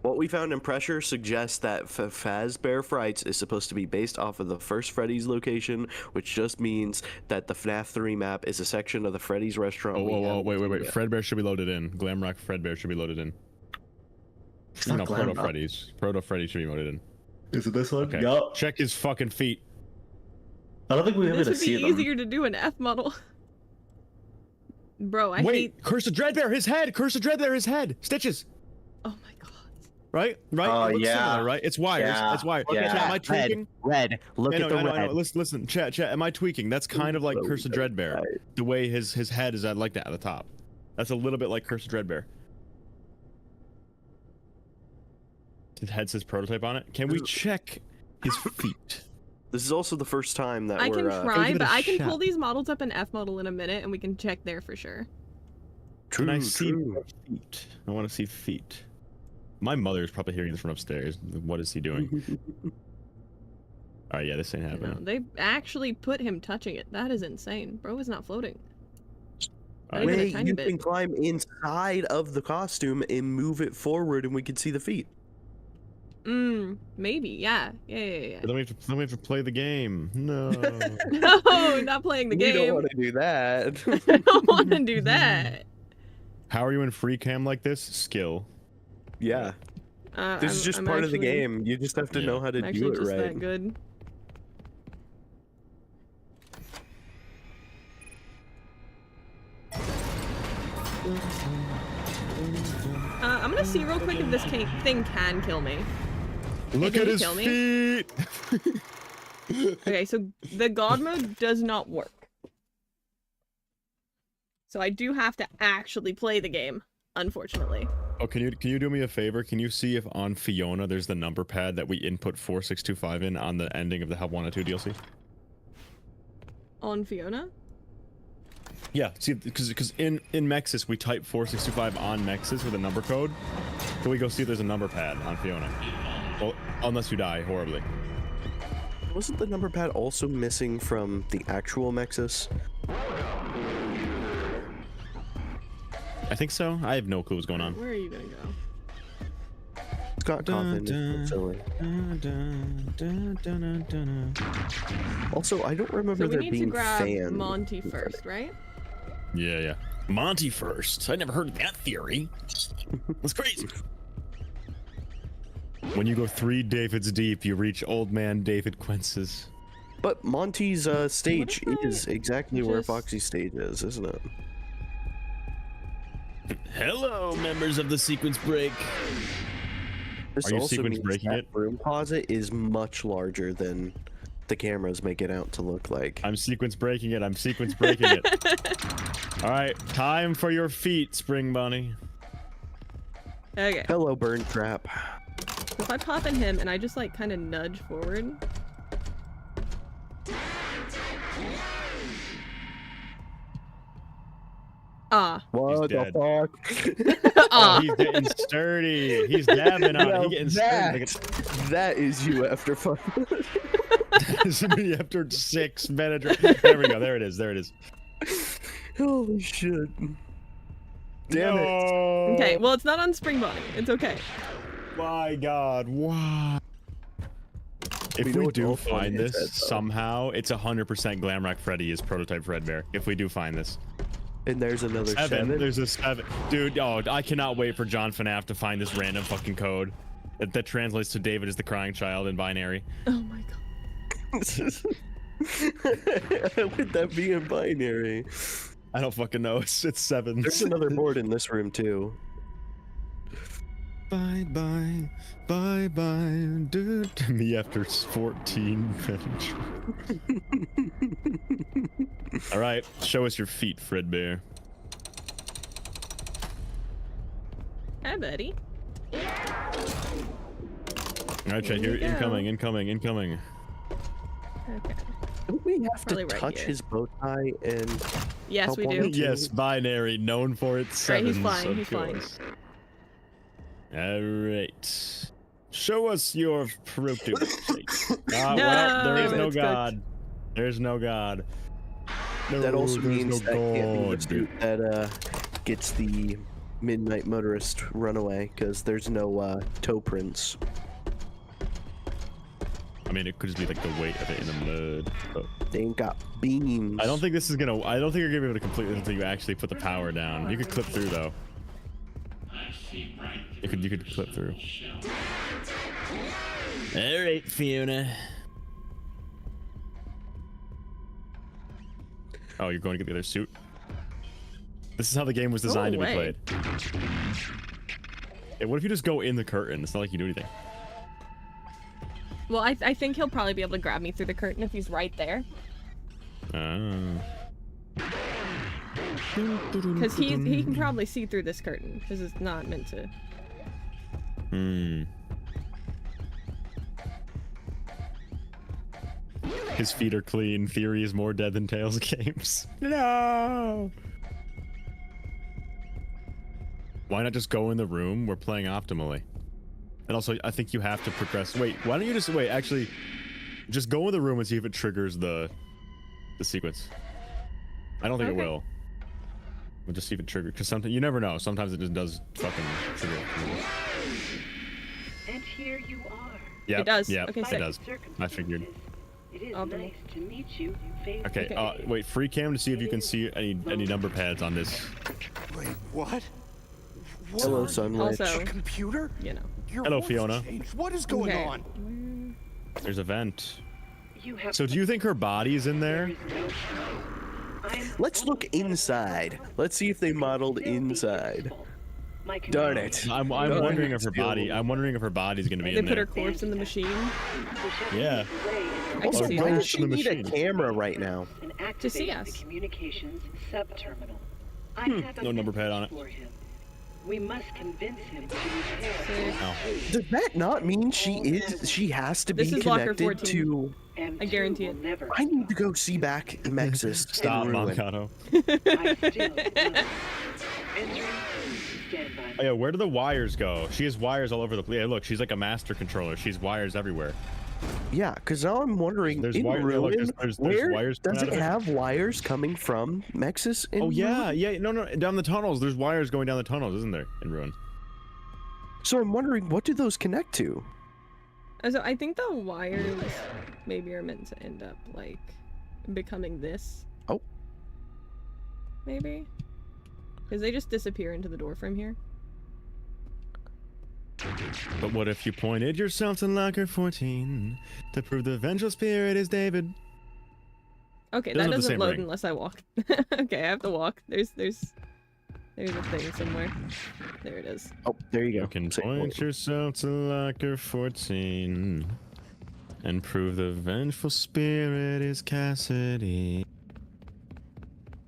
What we found in Pressure suggests that Fazbear Frights is supposed to be based off of the first Freddy's location, which just means that the FNAF 3 map is a section of the Freddy's restaurant. Wait. Fredbear should be loaded in. Glamrock Fredbear should be loaded in. No, Proto Freddy's. Proto Freddy should be loaded in. Is it this one? Okay. Yup. Check his fucking feet. I don't think we're This able to would be see them. easier to do an F model. Bro, I Wait, hate. Curse of Dreadbear, his head! Curse of Dreadbear, his head! Stitches! Oh my god. Right? Oh, It looks yeah. similar, right? It's wires. Yeah. It's wires. Yeah. Chat, am I tweaking? Red. Look I know, at the I know, I red. know. Listen, chat, am I tweaking? That's kind of like Curse of Dreadbear. The way his head is like that at the top. That's a little bit like Curse of Dreadbear. His head says prototype on it. Can we check his feet? This is also the first time that I we're... can try, give it but a I can pull shot. these models up in F model in a minute, and we can check there for sure. Can I see feet? I want to see feet. My mother's probably hearing this from upstairs. What is he doing? All right, yeah, this ain't No, happening. they actually put him touching it. That is insane. Bro is not floating. Not even a Wait, tiny you bit. can climb inside of the costume and move it forward and we can see the feet. Maybe, yeah. Yeah. But then we have to play the game. No. No, not playing the We game. don't want to do that. I don't want to do that. How are you in free cam like this? Skill. Yeah. This is just I'm part of the actually- game. You just have to know how to I'm do actually it just right. that good. I'm gonna see real quick if this thing can kill me. Look Can at you his kill me? feet. Okay, so the god mode does not work. So I do have to actually play the game, unfortunately. Oh, can you do me a favor? Can you see if on Fiona there's the number pad that we input 4625 in on the ending of the Help 102 DLC? On Fiona? Yeah, see, because in Mexis we type 4625 on Mexis with a number code. Can we go see if there's a number pad on Fiona? Well, unless you die horribly. Wasn't the number pad also missing from the actual Mexis? I think so. I have no clue what's going on. Where are you gonna go? Scott Coffin. Silly. Also, I don't remember So we there need to being grab fans. Monty first, right? Yeah. Monty first. I never heard of that theory. That's crazy. When you go 3 Davids deep, you reach Old Man David Quince's. But Monty's stage is exactly where just- Foxy's stage is, isn't it? Hello, members of the Sequence Break. This Are you also sequence means breaking that it? room closet is much larger than the cameras make it out to look like. I'm sequence breaking it. I'm sequence breaking it. All right, time for your feet, Spring Bunny. Okay. Hello, burn trap. If I pop in him and I just like kind of nudge forward. Ah. What the fuck? Oh, he's getting sturdy. He's dabbing on it. He's getting sturdy. That is you after 5. This is me after 6 Benadryl. There we go. There it is. There it is. Holy shit. Damn it. Okay, well, it's not on Spring Bunny. It's okay. My God, why? If we do find this somehow, it's 100% Glamrock Freddy is prototype Fredbear. If we do find this. And there's another 7. There's a 7. Dude, oh, I cannot wait for John FNAF to find this random fucking code that translates to David is the crying child in binary. Oh my God. How would that be in binary? I don't fucking know. It's 7. There's another board in this room too. Bye bye, bye bye, dude. Me after 14 All right, show us your feet, Fredbear. Hi, buddy. All right, Chad, here, incoming. Okay. Don't we have Probably to right touch here. his bow tie and Yes, help we on do. it? Yes, binary, known for its Right, sevens. he's flying, of he's flying. course. All right. Show us your Proto. No, well, there is no it's God. cooked. There's no God. No, That also there's means no that can't be the God. suit that gets the Midnight Motorist runaway, because there's no toe prints. I mean, it could just be like the weight of it in the mud. But They ain't got beams. I don't think this is gonna. I don't think you're gonna be able to complete this until you actually put the power down. You could clip through though. You could clip through. All right, Fiona. Oh, you're going to get the other suit? This is how the game was designed to be played. Hey, what if you just go in the curtain? It's not like you do anything. Well, I think he'll probably be able to grab me through the curtain if he's right there. Because he can probably see through this curtain, because it's not meant to. His feet are clean. Theory is more dead than Tails games. No! Why not just go in the room? We're playing optimally. And also, I think you have to progress. Wait, why don't you just wait? Actually, just go in the room and see if it triggers the sequence. I don't think it will. We'll just see if it triggers, because sometimes you never know. Sometimes it just does fucking trigger. And here you are. Yeah, It does. Yeah, Okay, it sick. does. I figured. It is Optimal. nice to meet you. Face Okay, to face. wait, free cam to see if you can see any number pads on this. Wait, what? Hello, Sunlight. Also, Computer? you know. Your Hello, voice Fiona. changed. What is going Okay. on? There's a vent. You have So do you think her body's in there? Let's look inside. Let's see if they modeled inside. Darn it. I'm Darn wondering it, if her still. body. I'm wondering if her body's gonna be They in put her there. corpse in the machine. Yeah. I can Also, see why that. does she need a camera right now? And To see activate us. the communications sub-terminal. I have a No number pad on message it. for him. We must convince him to repair. Does that not mean she has to be This is locker connected 14. to? I guarantee it. I need to go see back Nexus. Stop, in Ruin. Mankato. I still love it. Entry, stand by. Oh yeah, where do the wires go? She has wires all over the place. Yeah, look, she's like a master controller. She's wires everywhere. Yeah, because now I'm wondering, There's in wire- yeah, look, Ruin, there's where wires coming does out it of it. have wires coming from Nexus? In Oh yeah, Ruin? yeah. No, down the tunnels. There's wires going down the tunnels, isn't there, in Ruin? So I'm wondering, what do those connect to? So I think the wires maybe are meant to end up like becoming this. Oh. Maybe. Because they just disappear into the door from here. But what if you pointed yourself to locker 14 to prove the vengeful spirit is David? Okay, Doesn't have that the doesn't same load ring. unless I walk. Okay, I have to walk. There's a thing somewhere. There it is. Oh, there you go. You can point yourself to locker 14 and prove the vengeful spirit is Cassidy.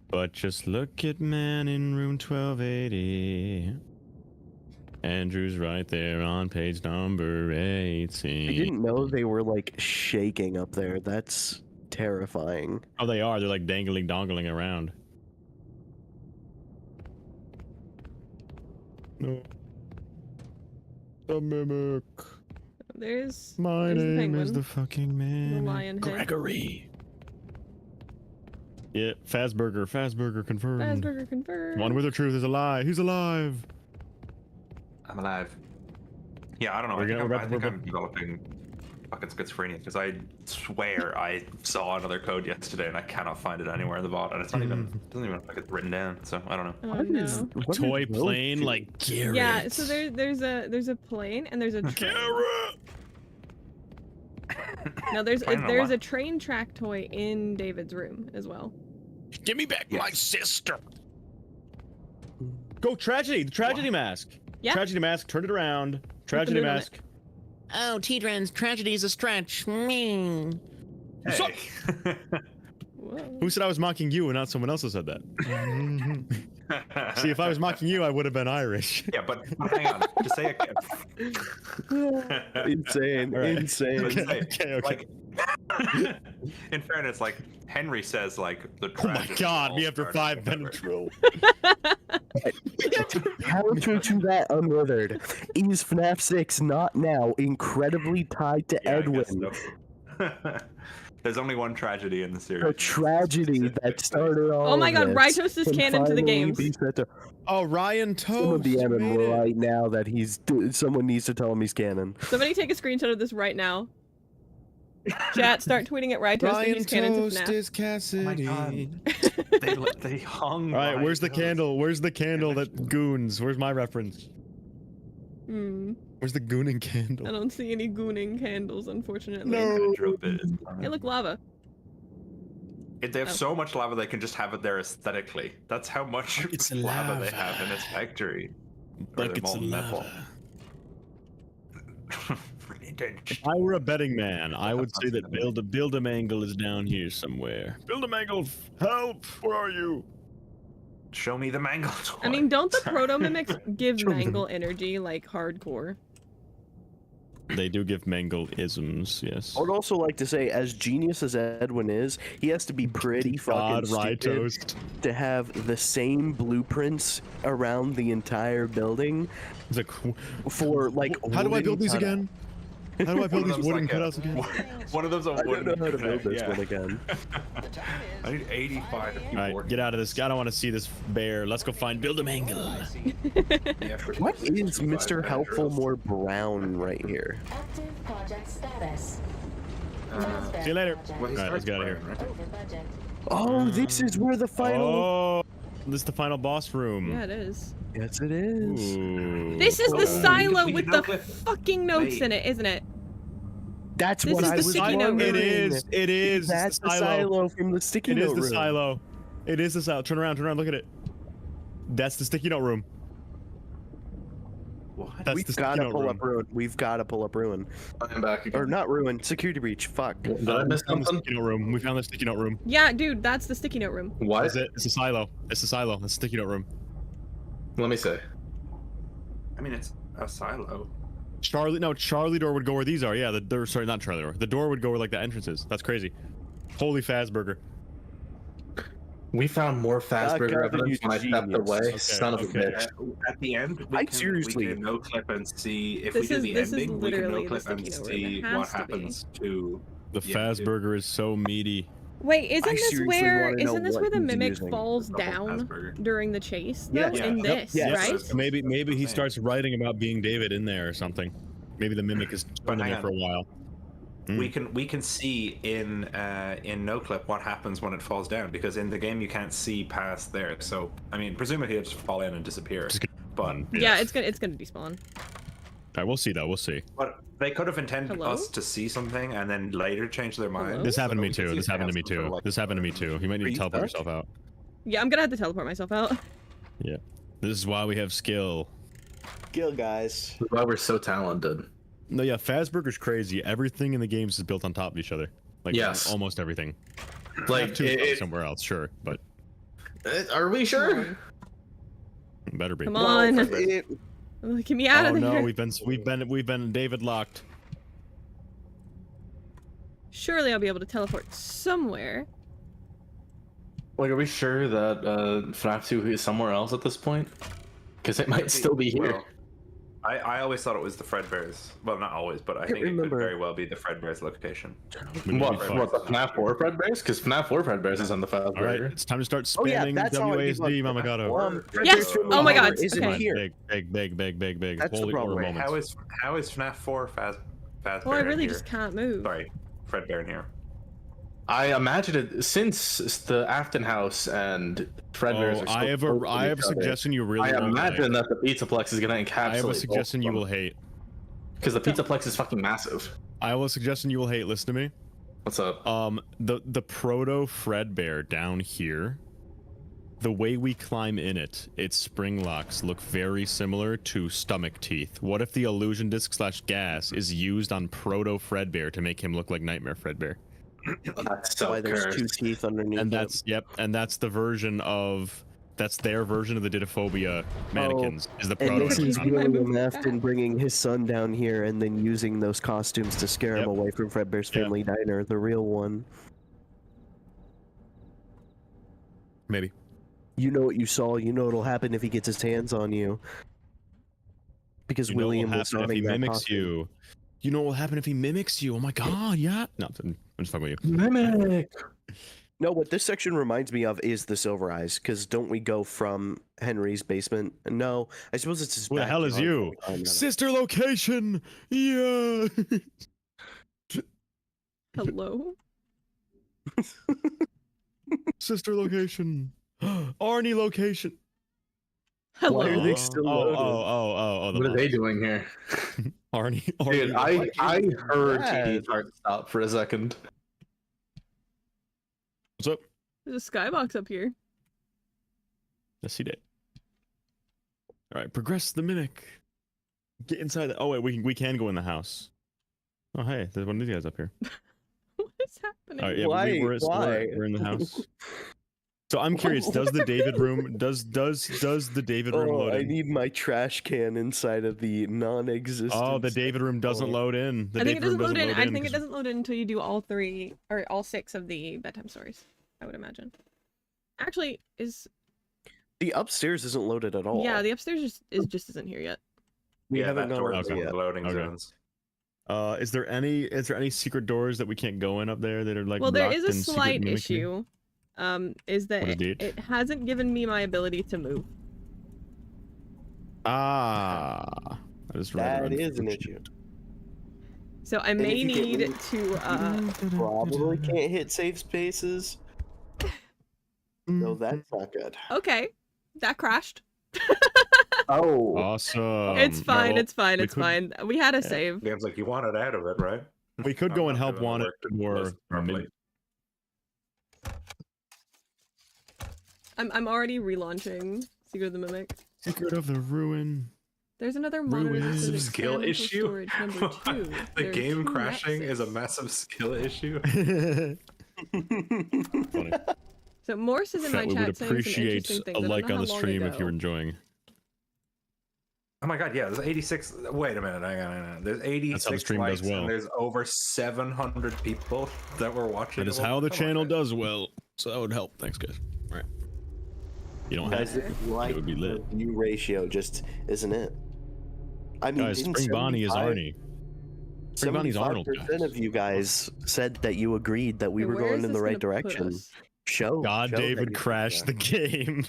But just look at man in room 1280. Andrew's right there on page number 18. I didn't know they were like shaking up there. That's terrifying. Oh, they are. They're like dangling, dongling around. No. The mimic. There's My there's the name penguin. is the fucking man. The lion head. Gregory. Yeah, Fazburger confirmed. Fazburger confirmed. One with the truth is a lie. He's alive. I'm alive. Yeah, I don't know. I think I'm developing fucking schizophrenia because I swear I saw another code yesterday and I cannot find it anywhere in the bot, and it's not even doesn't even look like it's written down. So I don't know. Oh, no. A toy plane like Garrett. Yeah, so there's a plane and there's a train. No, there's Plane on there's what? a train track toy in David's room as well. Give me back my sister. Go tragedy. The tragedy mask. Yeah. Tragedy mask. Turn it around. Tragedy moon on mask. Oh, T-Dren's tragedy is a stretch. Mm. Who said I was mocking you and not someone else who said that? See, if I was mocking you, I would have been Irish. Yeah, but hang on. Just say it. Insane. Right. Insane. Okay. Like, in fairness, like Henry says, like the. Oh my God! Me after 5 Benadryl. Counter to that, Unwithered. Is FNAF 6 not now incredibly tied to Edwin? There's only one tragedy in the series. A tragedy that started all. Oh my God, of Rytos is can canon to the finally games. be set to- Oh, Ryan Toast. Someone DM him made it. right now that he's. Someone needs to tell him he's canon. Somebody take a screenshot of this right now. Chat, start tweeting at Rytos that Ryan he's canon to Toast FNAF. is Cassidy. They hung. All right, Ryan where's the Toast. candle? Where's the candle that goons? Where's my reference? Hmm. Where's the gooning I candle? don't see any gooning candles, unfortunately. No. Hey, look, lava. They have Oh. so much lava they can just have it there aesthetically. That's how much Buckets of lava they lava. have in this factory. Buckets of metal. lava. If I were a betting man, I would say that Build-A-Mangle is down here somewhere. Build-A-Mangle, help! Where are you? Show me the mangle. I mean, don't the Sorry. proto mimics give Show them. Mangle energy like hardcore? They do give Mangle isms, yes. I would also like to say, as genius as Edwin is, he has to be pretty fucking God, stupid Rytos. to have the same blueprints around the entire building It's like, for like. how do I build wooden these cutout- again? How do I build One these of those wooden like a- cutouts again? One of those. I don't know how to build this one again. I need 85 All right, get out of this. I don't want to see this bear. Let's go find Build-A-Mangle. What is Mr. Helpful More Brown right here? Active project status. See you later. All right, let's get out of here. Oh, this is where the final. Oh, this is the final boss room. Yeah, it is. Yes, it is. Ooh. This is the silo we with can the know it. fucking notes Wait. in it, isn't it? That's This what is I the was sticky note wondering. room. It is. It is. That's the the silo from the sticky It note is the room. silo. It is the silo. Turn around. Look at it. That's the sticky note room. What? That's We've the got sticky to note pull room. up Ruin. We've got to pull up Ruin. I'm back again. Or not Ruin. Security breach. Fuck. Did I miss We found the something? sticky note room. We found the sticky note room. Yeah, dude, that's the sticky note room. What? That's it. It's a silo. It's a silo. It's a sticky note room. Let me say. I mean, it's a silo. Charlie door would go where these are. Yeah, the door. Sorry, not Charlie door. The door would go where like the entrance is. That's crazy. Holy Fazburger. We found more Fazburger evidence when I stepped away. Okay, Son of a bitch. At the end, we can no clip and see if This we do is- the this is ending. We can no literally the clip and sticky note. see It what has to be. happens to The Fazburger is so meaty. Wait, isn't this seriously where wanna know isn't this what where the he's mimic using. falls Double down Fazburger. during the chase? Though? Yes. In Yep. this, Yes. right? Maybe he starts writing about being David in there or something. Maybe the mimic is But in hang there on. for a while. we can see in no clip what happens when it falls down, because in the game you can't see past there. So I mean, presumably he'll just fall in and disappear. But Yeah, it's gonna despawn. All right, we'll see though. We'll see. But they could have intended Hello? us to see something and then later change their mind. This happened to me So we too. can This see happened to me something too. like- This happened to me too. You might Are need you to teleport stuck? yourself out. Yeah, I'm gonna have to teleport myself out. Yeah. This is why we have skill. Skill, guys. That's why we're so talented. No, yeah, Fazburger's crazy. Everything in the games is built on top of each other. Like Yes. almost everything. Like, Have two somewhere else, sure, but are we sure? better be. Come on. Get me out Oh of there. no, we've been David locked. Surely I'll be able to teleport somewhere. Like, are we sure that FNAF 2 is somewhere else at this point? Because it might still be here. Well, I always thought it was the Fredbear's. Well, not always, but I think it could very well be the Fredbear's location. What the FNAF 4 Fredbear's? Because FNAF 4 Fredbear's is on the Fazburger. All right, it's time to start Oh, yeah, spamming that's how I WASD, give up. Mamagato. Yes! Oh my god, Isn't okay. here. Big. That's the Holy problem. order Wait, moments. How is FNAF 4 Fazbear Oh, I really in just here? can't move. Sorry, Fredbear in here. I imagine it since the Afton House and Fredbear's Oh, are so I have close a to I have a each other. suggestion you really I won't imagine like. that the Pizzaplex is going to encapsulate. I have a suggestion you will hate. Because the Pizzaplex is fucking massive. I have a suggestion you will hate. Listen to me. What's up? The Proto Fredbear down here, the way we climb in it, its spring locks look very similar to stomach teeth. What if the illusion disc / gas is used on Proto Fredbear to make him look like Nightmare Fredbear? That's Why there's two teeth underneath. And it. that's the version of their version of the Didophobia mannequins. Is the Proto. And this is animatronic. William Afton bringing his son down here and then using those costumes to scare him away from Fredbear's Family Diner, the real one. Maybe. You know what you saw. You know what'll happen if he gets his hands on you. Because You know what will William was happen if he donning that mimics costume. you. You know what will happen if he mimics you? Oh my god, yeah. No, I'm just fucking with you. Mimic. No, what this section reminds me of is the Silver Eyes, because don't we go from Henry's basement? No, I suppose it's his Who the hell is backyard. you? Oh, no. Sister location! Yeah! Hello? Sister location. Arnie location. Hello? Why are they still loaded? Oh, the What are they box. doing here? Arnie. Dude, Arnie. I heard that? TD's heart stop for a second. What's up? There's a skybox up here. Let's see that. All right, progress the mimic. Get inside. Oh wait, we can go in the house. Oh hey, there's one of these guys up here. What is happening? All right, yeah, Why? we're in the house. So I'm curious. Does the David room? Does the David room Oh, load I in? need my trash can inside of the non-existent. Oh, the David room doesn't load in. The I think it David doesn't room load in. I think it 'cause- doesn't load in until you do all 3 or all 6 of the bedtime stories. I would imagine. Actually, is The upstairs isn't loaded at all. yeah, the upstairs just isn't here yet. We Yeah, haven't that gone door up is there one of yet. the loading Okay. zones. Is there any secret doors that we can't go in up there that are like Well, there locked is a and secret slight mimicry? issue. Is that What is it, it? hasn't given me my ability to move. Ah, that is rather That is an unfortunate. issue. So I if may you get need moved- to Probably can't hit safe spaces. No, Mm. that's not good. okay. That crashed. Oh. Awesome. It's fine, Well, it's fine, we it's could- fine. We had a save. Game's like, you wanted out of it, right? We could go I'm and not help doing one the work more. list properly. I'm already relaunching Secret of the Mimic. Secret of the Ruin. There's another monitor that Ruins. says Massive skill expandable issue. storage number 2. The There are game 2 crashing is a Nexus. massive skill issue. Funny. So Morse is in my We chat would saying some appreciate interesting things. a I don't like know on how the long stream if ago. you're enjoying. Oh my god, yeah, there's 86. Wait a minute, hang on. There's 86 stream does likes, well. and there's over 700 people that were watching. That is how the channel does well. So that would help. Thanks, guys. All right. You don't Guys, have this to. like It would be lit. view ratio just isn't it? I mean, Guys, didn't Spring Bonnie is 75 Arnie. Spring Bonnie's Arnold, guys. 75% of you guys said that you agreed that we were Where going is in the this right gonna put direction. us? God, Show David that you- crashed the game.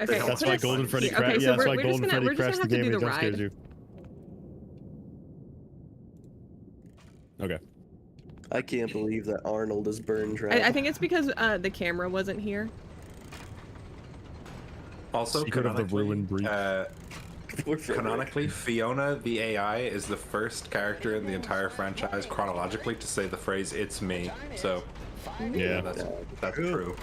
Okay, That's put why us- Golden Freddy yeah, crashed. okay, so Yeah, that's why we're just Golden gonna- Freddy we're just crashed the gonna have game to and do jump the scares ride. you. Okay. I can't believe that Arnold is burned trash. I think it's because the camera wasn't here. Also, Secret of the canonically, Ruined Breach. Canonically, Fiona the AI is the first character in the entire franchise chronologically to say the phrase "It's me." So, Yeah. that's true.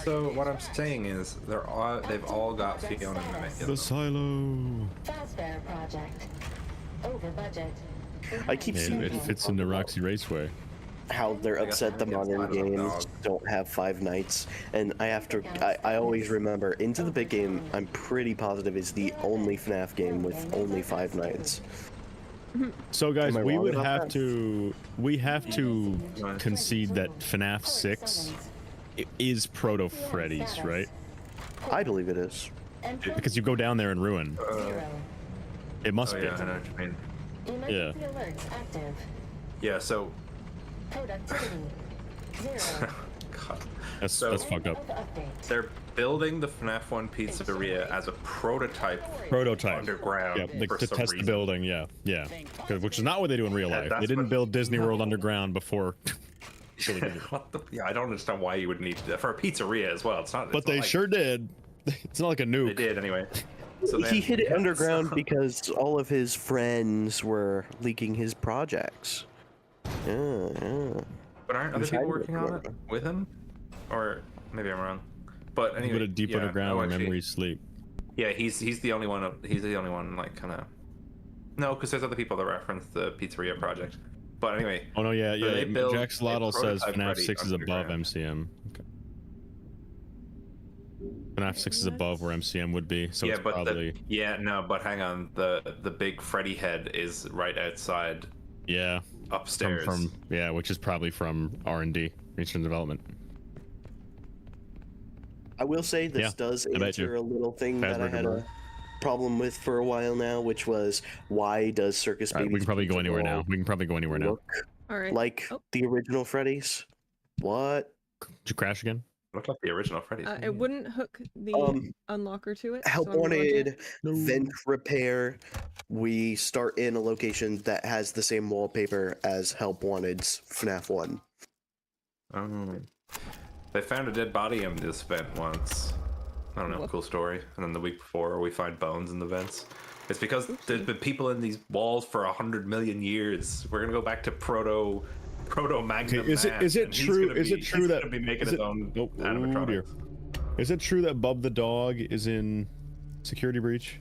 So what I'm saying is they've all got Fiona in it. The silo. Fazbear project. Over budget. I keep seeing It fits into Roxy Raceway. how they're upset the modern games don't have 5 nights, and I always remember Into the Big Game. I'm pretty positive is the only FNAF game with only 5 nights. So guys, Am I we wrong would about have that? to concede that FNAF 6 is Proto Freddy's, right? I believe it is. Because you go down there and ruin. It must be. Yeah, I know what you mean. Emergency alerts active. Yeah, so Productivity. 0. That's fucked up. They're building the FNAF 1 pizzeria as a prototype underground Yeah, for to some test the reason. building. Yeah. Which is not what they do in real Yeah, life. that's They didn't what- build Disney World underground before. What the? Yeah, I don't understand why you would need that for a pizzeria as well. It's not. But it's they not like, sure did. It's not like a nuke. They did anyway. So He hid it underground because all of his friends were leaking his projects. Yeah. But aren't other people working on it with him? Or maybe I'm wrong. But anyway, Put it deep yeah, underground where actually- memories sleep. Yeah, he's the only one. He's the only one like kind of. No, because there's other people that reference the pizzeria project. But anyway. Oh no, yeah. so they build Jack a Slottle says prototype FNAF Freddy 6 is above underground. MCM. Okay. FNAF 6 is above where MCM would be, so Yeah, it's but probably but hang on. The big Freddy head is right outside. yeah Upstairs. from which is probably from R&D, research and development. I will say this Yeah, does I bet answer you. a little thing that I Fazbear had Demore. a problem with for a while now, which was why does Circus All right, we Baby's can probably go Pizza anywhere now. World We can probably go anywhere now. look All right. like the original Freddy's? What? Did you crash again? Looked like the original Freddy's. It wouldn't hook the unlocker to it. Help so I'm going wanted, to- vent repair. We start in a location that has the same wallpaper as Help Wanted's FNAF 1. Oh. They found a dead body in this vent once. I don't know, cool story. And then the week before, we find bones in the vents. It's because there's been people in these walls for 100 million years. We're gonna go back to Proto Magnum. Okay, is it true? Is it true that be making is his it- own oh, animatronics? dear. Is it true that Bub the dog is in Security Breach?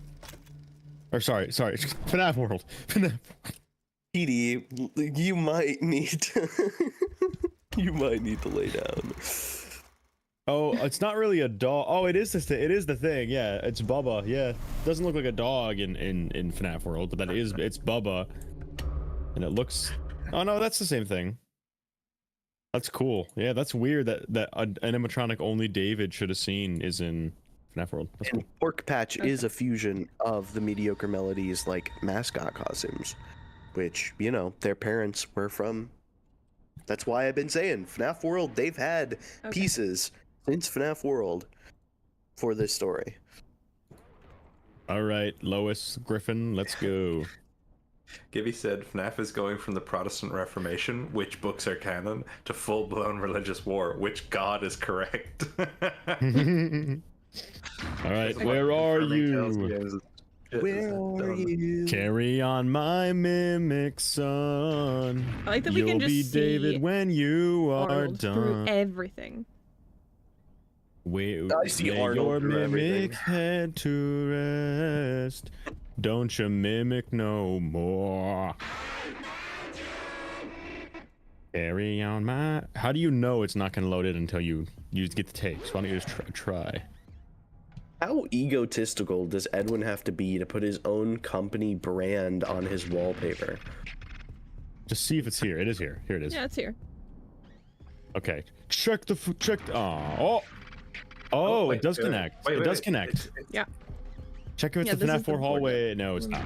Or sorry, FNAF World. FNAF. PD, you might need to, you might need to lay down. Oh, it's not really a dog. Oh, it is it is the thing. Yeah, it's Bubba. Yeah, doesn't look like a dog in FNAF World, but it's Bubba, and it looks. Oh no, that's the same thing. That's cool. Yeah, that's weird that an animatronic only David should have seen is in FNAF World. That's cool. Pork Patch is a fusion of the Mediocre Melodies like mascot costumes, which their parents were from. That's why I've been saying FNAF World. They've had pieces since FNAF World for this story. All right, Lois Griffin, let's go. Gibby said FNAF is going from the Protestant Reformation, which books are canon, to full-blown religious war, which God is correct. All right, where are you? Where are you? Carry on, my mimic son. I like that we You'll can just be see David when you are Arnold through done. everything. Wait, I see lay Arnold your through everything. mimic head to rest. Don't you mimic no more. Carry on my. How do you know it's not going to load it until you get the takes? Why don't you just try? How egotistical does Edwin have to be to put his own company brand on his wallpaper? Just see if it's here. It is here. Here it is. Yeah, it's here. Okay. Check the. Oh, wait, it does wait, connect. wait, It wait, does wait. connect. Yeah. Check if it's Yeah, the this FNAF is the 4 board. hallway. No, it's not.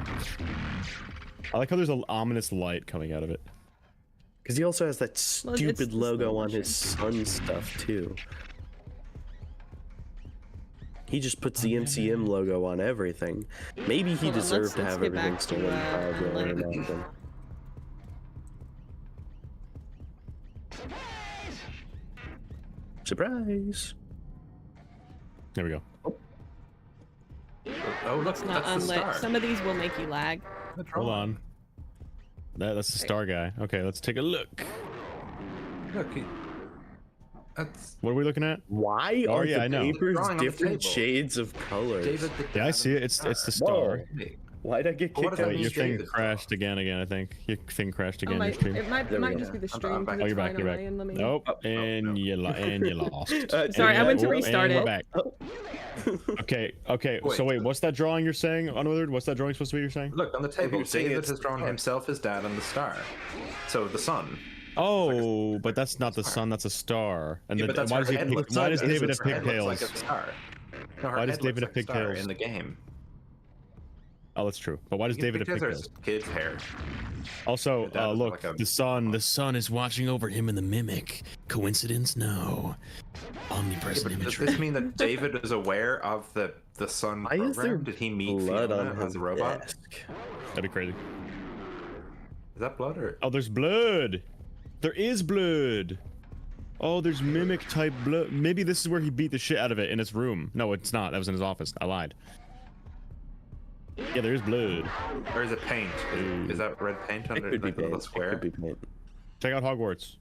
I like how there's an ominous light coming out of it. Because he also has that Well, it's stupid the logo slow on his motion. sun stuff too. He just puts the MCM logo on everything. Maybe he Hold on, deserved to let's have get everything back to, stolen every like- now and then. Surprise! There we go. Oh, look, It's not that's the unlit. star. Some of these will make you lag. Hold on. That's the star guy. Okay, let's take a look. Look, that's What are we looking at? Why Oh, are yeah, I the know. papers Drawing on the different table. shades of colors? David. Yeah, I see it. It's the star. Whoa. Why'd I get What kicked does that out? Wait, mean, your thing David? crashed again. I think your thing crashed Oh, again. Your stream. it might There we go. just be the I'm stream. back. 'cause Oh, it's you're back. fine You're on back. my end. Let me- Nope. And you lost. Sorry, I went to And restart we're it. back. Okay. So wait, what's that drawing you're saying, Unwithered? What's that drawing supposed to be? You're saying? Look on the table. You're saying David it's has drawn the star. himself, his dad, and the star. So the sun. Oh, but that's not the sun. That's a star. And Yeah, the, but that's why her does he? head looks Why like does it. David have Her head looks pigtails? like a star. No, her Why does head David looks have like a star pigtails? in the game? Oh, that's true. But why does David have Pigtails pigtails? are kid's hair. Also, Your dad was look, like a- the sun is watching over him in the mimic. Coincidence? No. Omnipresent Does imagery. this mean that David is aware of the sun Why is there program? Did he meet blood Fiona on as his a robot? desk? That'd be crazy. Is that blood or? Oh, there's blood. There is blood. Oh, there's mimic type blood. Maybe this is where he beat the shit out of it in his room. No, it's not. That was in his office. I lied. Yeah, there is blood. Or is it paint? Is that red paint It under could be the little paint. It square? could be paint. Check out Hogwarts.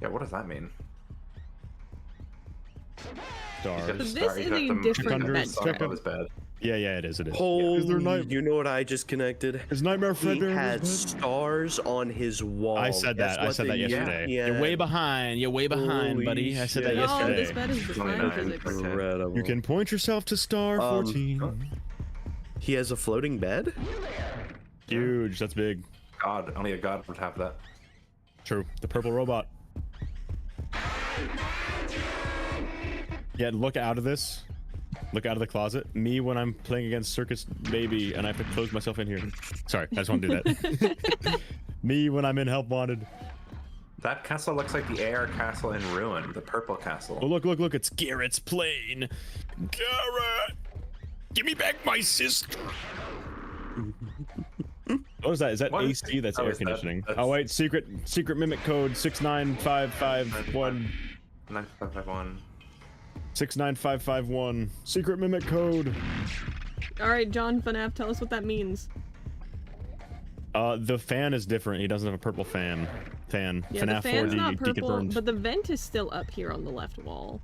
Yeah, what does that mean? Stars. He's got the This star- he's is got a the- different the bed sun check. above his bed. Yeah, it is. It is. Holy, there night- you know what I just connected? Is Nightmare He Freddy? has stars on his wall. I said Guess that. I what said that they- yesterday. Yeah. You're way behind. You're way behind, Holy buddy. I said that shit. No, yesterday. this bed is defying 29. physics. Incredible. You can point yourself to star 14. He has a floating bed? Huge. That's big. God, only a god would have that. True. The purple robot. Yeah, look out of this. Look out of the closet. Me when I'm playing against Circus Baby and I have to close myself in here. Sorry, I just want to do that. Me when I'm in Help Wanted. That castle looks like the AR castle in Ruin, the purple castle. Oh, look. It's Garrett's plane. Garrett! Give me back my sister! What is that? Is that What? AC? That's Oh, air is that- conditioning. that's- Oh, wait. Secret mimic code 69551. 9551. 69551. Secret mimic code. All right, John FNAF, tell us what that means. The fan is different. He doesn't have a purple fan. Yeah, the FNAF fan's 4D. not Get purple, burned. but the vent is still up here on the left wall.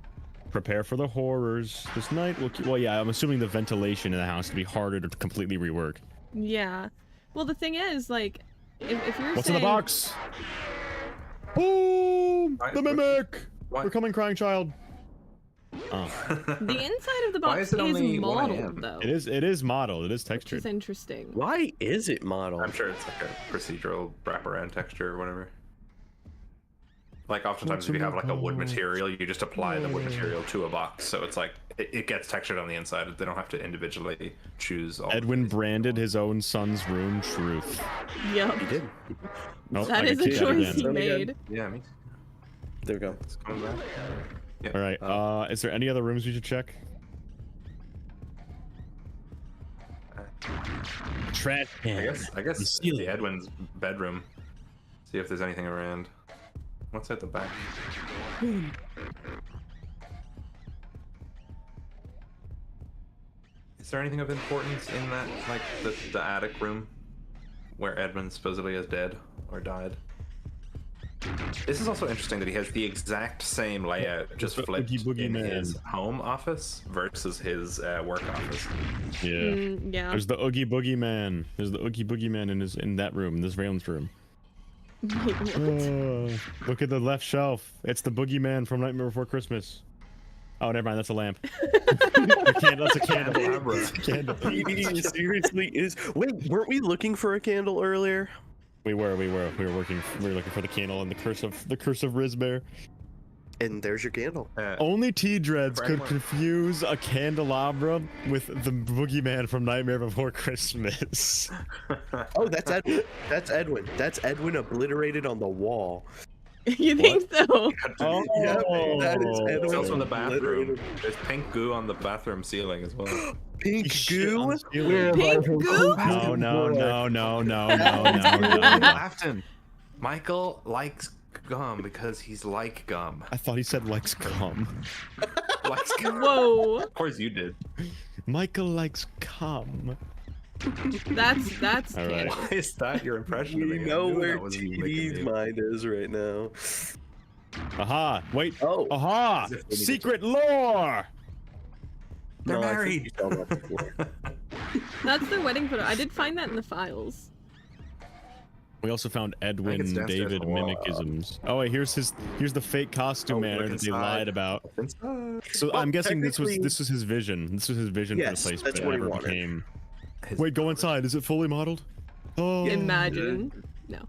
Prepare for the horrors. This night will keep... Well, yeah, I'm assuming the ventilation in the house to be harder to completely rework. Yeah. Well, the thing is, like, if you're What's saying... in the box? Boom! The mimic! What? We're coming, crying child. Oh. The inside of the Why box is it only 1 modeled, a.m.? though. It is modeled. It is Which textured. is interesting. Why is it modeled? I'm sure it's like a procedural wraparound texture or whatever. Like oftentimes if you have like a wood material, you just apply the wood material to a box, so it's like it gets textured on the inside. They don't have to individually choose all. Edwin branded his own son's room truth. Yep. He did. Nope, That I is can a see that choice again. he made. Yeah, me. There we go. It's coming back. Yeah. All right. Is there any other rooms we should check? Trash can. I guess The it's ceiling. the Edwin's bedroom. See if there's anything around. What's at the back? Is there anything of importance in that, like the attic room, where Edwin supposedly is dead or died? This is also interesting that he has the exact same layout, just the flipped Oogie Boogie in Man. his home office versus his work office. Yeah. Yeah. There's the Oogie Boogie Man. There's the Oogie Boogie Man in that room, in this Valen's room. Wait, what? Look at the left shelf. It's the Boogeyman from Nightmare Before Christmas. Oh, never mind. That's a lamp. That's a candle. It's a candle. He seriously is. Wait, weren't we looking for a candle earlier? We were looking for the candle and the curse of Rizbear. And there's your candle. Only T-Dreads could confuse a candelabra with the Boogeyman from Nightmare Before Christmas. Oh, that's Edwin. That's Edwin. That's Edwin obliterated on the wall. You think so? Oh, yeah, that is Edwin. It's also in the bathroom. obliterated. There's pink goo on the bathroom ceiling as well. Pink goo? Pink goo? No. Laughton. Michael likes gum because he's like gum. I thought he said likes cum. Likes gum. Whoa. Of course you did. Michael likes cum. That's All right. Why is that your impression of me? We I know knew where that was you making TD's me. mind is right now. Aha! Wait. Oh. Aha! As if we needed Secret lore. They're No, I think married. you saw that before. That's their wedding photo. I did find that in the files. We also found Edwin it's downstairs David on the wall. mimicisms. Oh wait, here's the fake costume manner look that they inside. lied about. Inside. So Well, I'm guessing this was technically- his vision. This was his vision Yes, for the place, that's but it what he never wanted. became. Wait, go inside. Is it fully modeled? Oh, Imagine. No.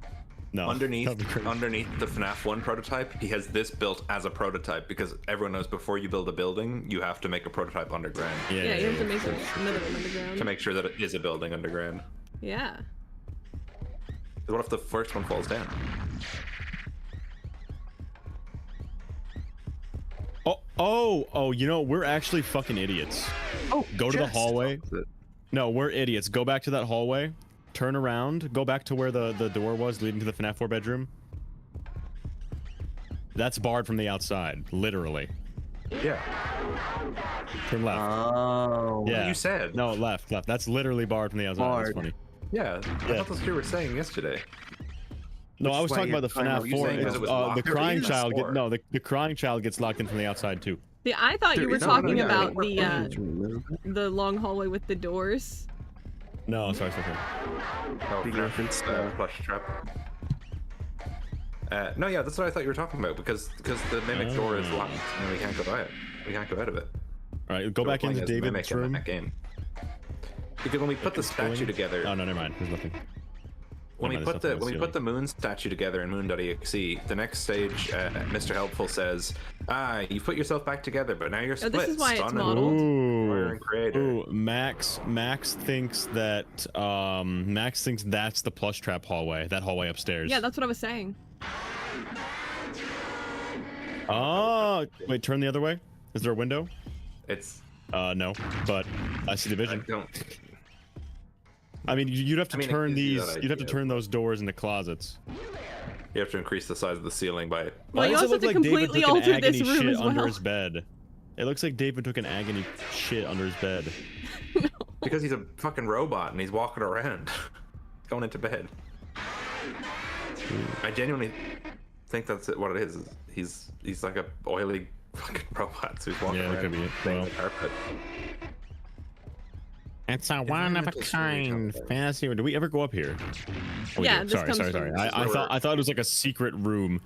no. Underneath That'd be crazy. the FNAF 1 prototype, he has this built as a prototype because everyone knows before you build a building, you have to make a prototype underground Yeah, you have to make another one underground. to make sure that it is a building underground. Yeah. What if the first one falls down? Oh, you know, we're actually fucking idiots. Oh, Go to the hallway. No, we're idiots. Go back to that hallway. Turn around. Go back to where the door was leading to the FNAF 4 bedroom. That's barred from the outside, literally. Yeah. Turn left. Oh. Yeah. You said. No, left. That's literally barred from the outside. That's Barred. funny. Yeah. I thought that's what you were saying yesterday. No, I was why talking about the you're FNAF saying 4. because it was The locked? crying There is child. four. The crying child gets locked in from the outside too. See, I thought you There were is- talking yeah, about yeah. the long hallway with the doors. No, sorry. Oh, Big FNAF, reference, plush trap. No, yeah, that's what I thought you were talking about because the mimic door is locked and we can't go by it. We can't go out of it. All right, go back into Playing as the David's mimic in room. that game. Because when we put the statue together, Oh no, never mind. There's nothing. when we Never mind, put there's the nothing on moon statue together in moon.exe, the next stage, Mr. Helpful says, you put yourself back together, but now you're Oh, split. this is why it's son and modeled. destroyer and creator. Ooh, Max thinks that that's the plush trap hallway. That hallway upstairs. Yeah, that's what I was saying. Oh, wait, turn the other way. Is there a window? It's No, but I see the I vision. don't. I mean, you'd have to I mean, it turn gives you these. that You'd have to idea, turn those doors into closets. You have to increase the size of the ceiling by. Well, Why you does it also have look to like David completely took an alter this agony room shit as under well. his bed? It looks like David took an agony shit under his bed. Because he's a fucking robot and he's walking around, going into bed. I genuinely think that's what it is. He's like a oily fucking robot, so he's walking Yeah, that around could be it. playing Well. the carpet. It's a one of a kind fantasy. Do we ever go up here? Oh, we Yeah, did. this Sorry. comes Sorry. from- I thought it was like a secret room.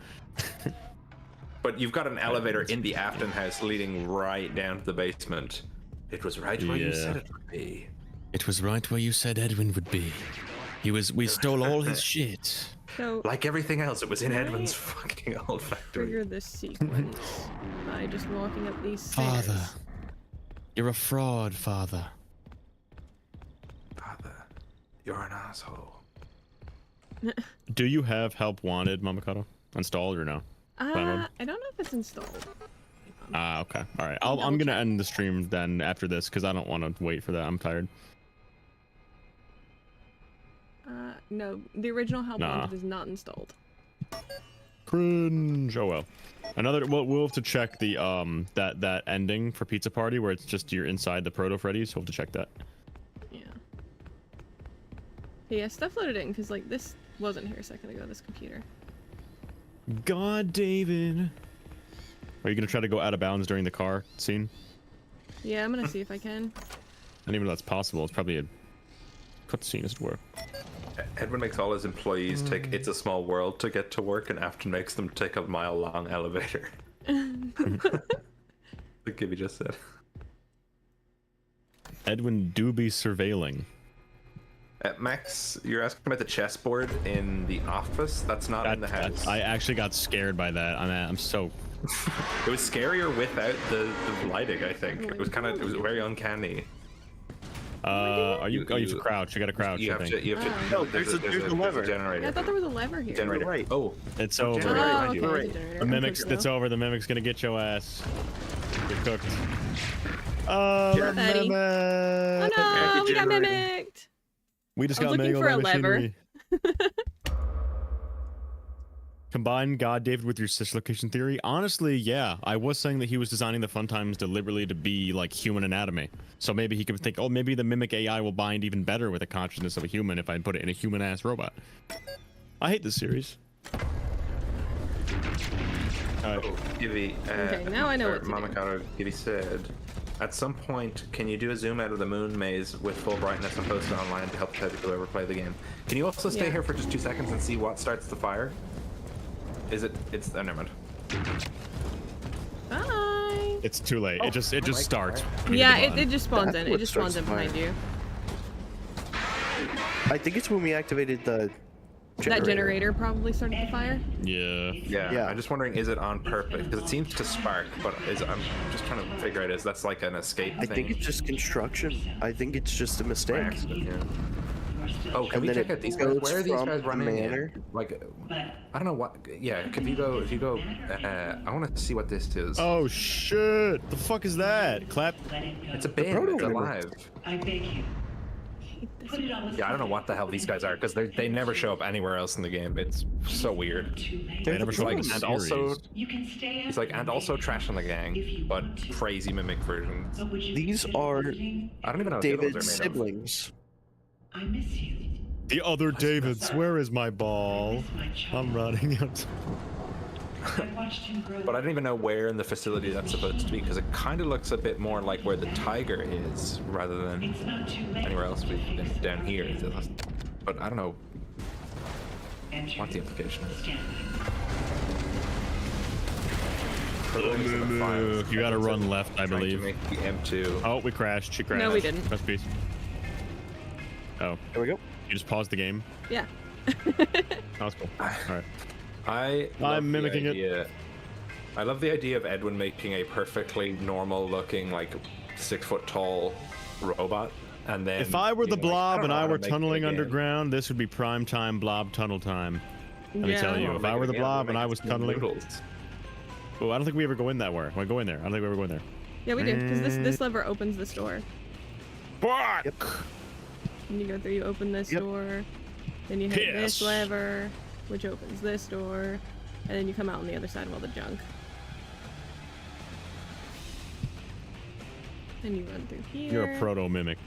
But you've got an elevator in the Afton house leading right down to the basement. It was right where you Yeah. said it would be. It was right where you said Edwin would be. We stole all his shit. So Like everything else, it was in Edwin's fucking old factory. trigger this sequence by just walking up these stairs. Father, you're a fraud, Father. Father, you're an asshole. Do you have Help Wanted, Mamakado, installed or no? Download? I don't know if it's installed. Ah, okay. All right. I'm gonna end the stream then after this because I don't want to wait for that. I'm tired. No, the original Help Nah. Wanted is not installed. Cringe. Oh well. We'll have to check the that ending for Pizza Party where it's just you're inside the Proto Freddy. So we'll have to check that. Yeah. Yeah, stuff loaded in because like this wasn't here a second ago. This computer. God, David. Are you gonna try to go out of bounds during the car scene? Yeah, I'm gonna see if I can. I don't even know that's possible. It's probably a cutscene, as it were. Edwin makes all his employees take It's a Small World to get to work, and Afton makes them take a mile-long elevator. Like Gibby just said. Edwin do be surveilling. Max, you're asking about the chessboard in the office? That's not in the house. I actually got scared by that. I'm so... It was scarier without the lighting, I think. It was very uncanny. Are you? Oh, you have to crouch. You gotta crouch. You have to. No, there's a lever. Generator. I thought there was a lever here. Generator. Right. Oh, it's over. Oh, okay, Right. it's a generator. The mimic's. I'm It's over. The mimic's gonna get your ass. You're cooked. Poor The Freddy. mimic. Oh no, we got mimicked. We just I was got looking mangled for by a lever. machinery. Combine God David with your sister location theory. Honestly, yeah, I was saying that he was designing the fun times deliberately to be like human anatomy. So maybe he could think, oh, maybe the mimic AI will bind even better with the consciousness of a human if I put it in a human-ass robot. I hate this series. Alright. Gibby. Okay, now I know what to do. Mamakato, Gibby said, at some point, can you do a zoom out of the moon maze with full brightness and post it online to help people who ever play the game? Can you also stay here for just 2 seconds and see what starts the fire? It's oh, never mind. Bye. It's too late. It just starts. Yeah, it just spawns in. That's It what just spawns in starts the behind you. I think it's when we activated the That generator probably started the fire. Yeah. I'm just wondering, is it on purpose? Because it seems to spark, but I'm just trying to figure out, is that's like an escape I thing? think it's just construction. I think it's just a mistake. Accident, yeah. Oh, can And we then check it out these guys? goes Where are these from guys the running manor. in? Like, I don't know what. Yeah, if you go, I want to see what this is. Oh shit! The fuck is that? Clap. It's a bin. Proto It's mimic. alive. I beg you. Put it on the Yeah, I don't know what the hell these guys are because they never show up anywhere else in the game. It's so weird. They never show up in the and also series. You can stay it's like and also Trash in the Gang, but crazy mimic versions. These are I don't even know what the other ones David's are made of. siblings. I miss you. The other Davids. Where is my ball? I'm running out. I watched him grow. But I don't even know where in the facility that's supposed to be because it kind of looks a bit more like where the tiger is rather than It's not too late. anywhere else we've been down here. But I don't know Enter what the implication is. stand. You gotta run left, I Trying to believe. make the M2. Oh, we crashed. She crashed. No, we didn't. Rest in peace. Oh, There we go. you just paused the game. Yeah. That's cool. All right. I love I'm mimicking the it. idea. I love the idea of Edwin making a perfectly normal looking, like 6 foot tall robot, and then If I were the being like, blob don't and know I how to were make it tunneling again. underground, this would be prime time blob tunnel time. Let me tell I you, wanna if make I it were the again, blob and make I it was some tunneling. noodles. Oh, I don't think we ever go in that way. Want to go in there? I don't think we ever go in there. Yeah, we do. Because this lever opens this door. Fuck! Yep. And you go through, you open this door. Then you hit this Piss. lever, which opens this door. And then you come out on the other side of all the junk. And you run through here. You're a proto mimic.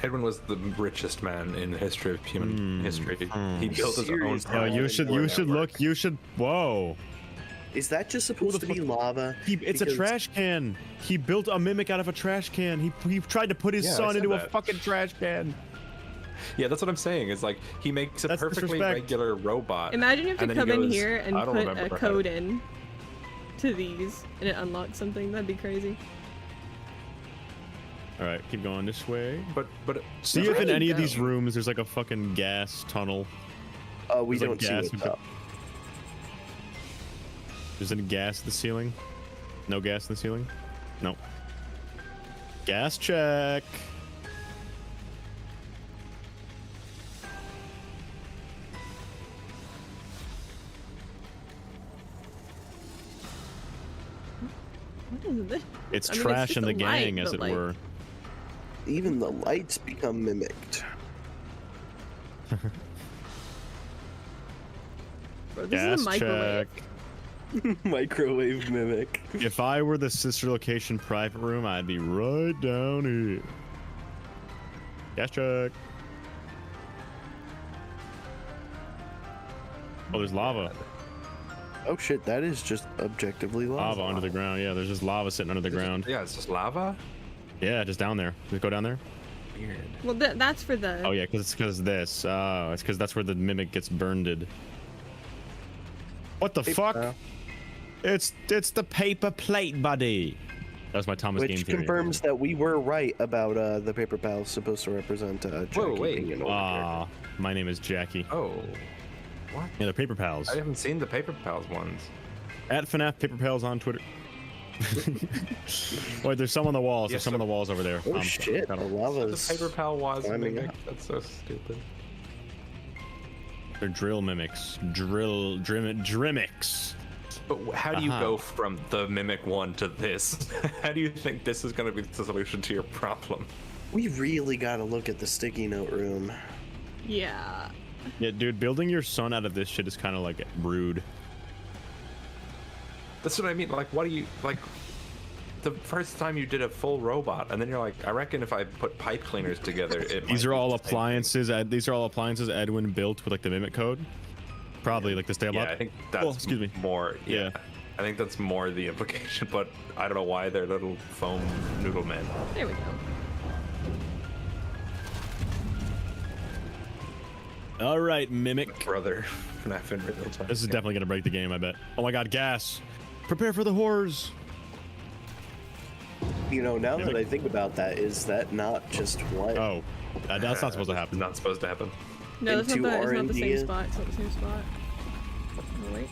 Edwin was the richest man in the history of human history. He built his own. No, you should look. You should. Whoa. Is that just supposed to be lava? It's a Because- trash can. He built a mimic out of a trash can. He tried to put his Yeah, I son said into a that. fucking trash can. Yeah, that's what I'm saying. It's like he makes a That's perfectly disrespect. regular robot. Imagine you have and to then he come in goes, here and "I don't put remember a how to-" code in to these, and it unlocks something. That'd be crazy. All right, keep going this way. But See Where if in do you any of go? these rooms there's like a fucking gas tunnel. We There's, like, don't see gas what's we could- up. There's any gas in the ceiling? No gas in the ceiling? No. Gas check. What is this? It's I mean, trash just in the a light, gang, as but, it like, were. Even the lights become mimicked. Bro, this Gas is a microwave. check. Microwave mimic. If I were the sister location private room, I'd be right down here. Gas check. Oh, there's lava. Oh shit, that is just objectively lava. Lava under the ground. Yeah, there's just lava sitting under the ground. Yeah, it's just lava. Yeah, just down there. Just go down there. Weird. Well, that's for the. Oh yeah, it's because this. It's because that's where the mimic gets burned. What the fuck? It's the paper plate, buddy. That's my Thomas game Which theory. confirms that we were right about the paper pals supposed to represent Jackie wait. being an older character. My name is Jackie. Oh. What? Yeah, they're paper pals. I haven't seen the Paper Pals ones. At FNAF Paper Pals on Twitter. Wait, there's some on the walls. There's some on the walls over there. Oh shit, the lava's The Paper Pal was climbing mimic. up. That's so stupid. They're drill mimics. Drimics. But how do you go from the Mimic one to this? How do you think this is going to be the solution to your problem? We really gotta look at the sticky note room. Yeah. Yeah, dude, building your son out of this shit is kind of like rude. That's what I mean. Like, what do you like? The first time you did a full robot, and then you're like, I reckon if I put pipe cleaners together, it. These are all appliances. These are all appliances Edwin built with like the mimic code. Probably like the stable. Yeah, I think that's excuse me. more. Yeah, I think that's more the implication. But I don't know why they're little foam noodle men. There we go. All right, mimic. Brother, FNAF in real time. This is definitely gonna break the game, I bet. Oh my god, gas! Prepare for the horrors. You know, now that I think about that, is that not just what? Oh, that's not supposed to happen. Not supposed to happen. No, that's not the, it's not the same R&D. spot. It's not the same spot. Oh, wait.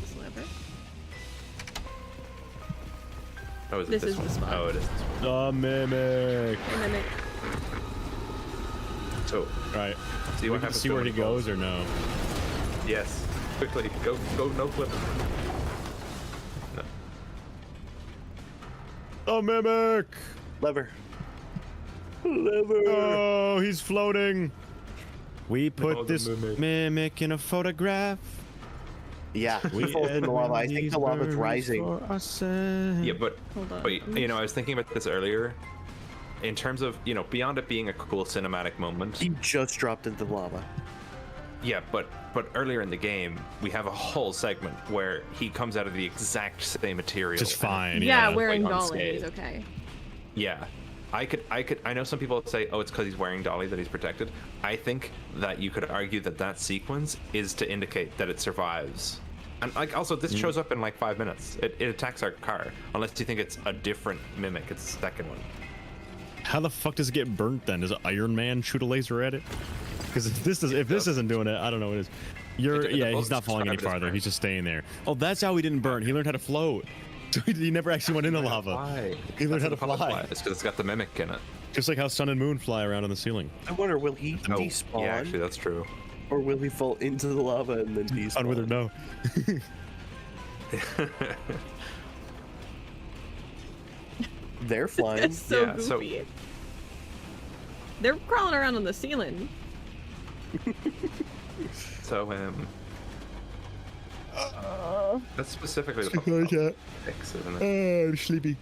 This is lever. Oh, is it This this is one? the spot. Oh, it is. The mimic. And then it. So, right. See We what can happens see to where when he it falls. goes or no? Yes. Quickly, go, no clip. The mimic. Lever. Oh, he's floating. We put Oh, the this mimic. mimic in a photograph. Yeah, We we in the lava. I think these the lava's birds rising. for ourselves. Yeah, but Hold on. you know, I was thinking about this earlier. In terms of, you know, beyond it being a cool cinematic moment. He just dropped into the lava. Yeah, but earlier in the game, we have a whole segment where he comes out of the exact same material. Just fine. Yeah, Yeah, wearing like on dolly. stage. He's okay. Yeah. I know some people say, oh, it's because he's wearing dolly that he's protected. I think that you could argue that that sequence is to indicate that it survives. And like, also, this shows up in like 5 minutes. It attacks our car, unless you think it's a different mimic. It's the second one. How the fuck does it get burnt then? Does Iron Man shoot a laser at it? Because if this isn't doing it, I don't know what it is. He's not falling any farther. He's just staying there. Oh, that's how he didn't burn. He learned how to float. So he never actually went into lava. Why? He learned how to fly. It's because it's got the mimic in it. Just like how Sun and Moon fly around on the ceiling. I wonder, will he despawn? Yeah, actually, that's true. Or will he fall into the lava and then despawn? On with or no. They're flying. That's so Yeah, so- goofy. They're crawling around on the ceiling. So, that's specifically the I can't. fix, isn't it? I'm sleepy.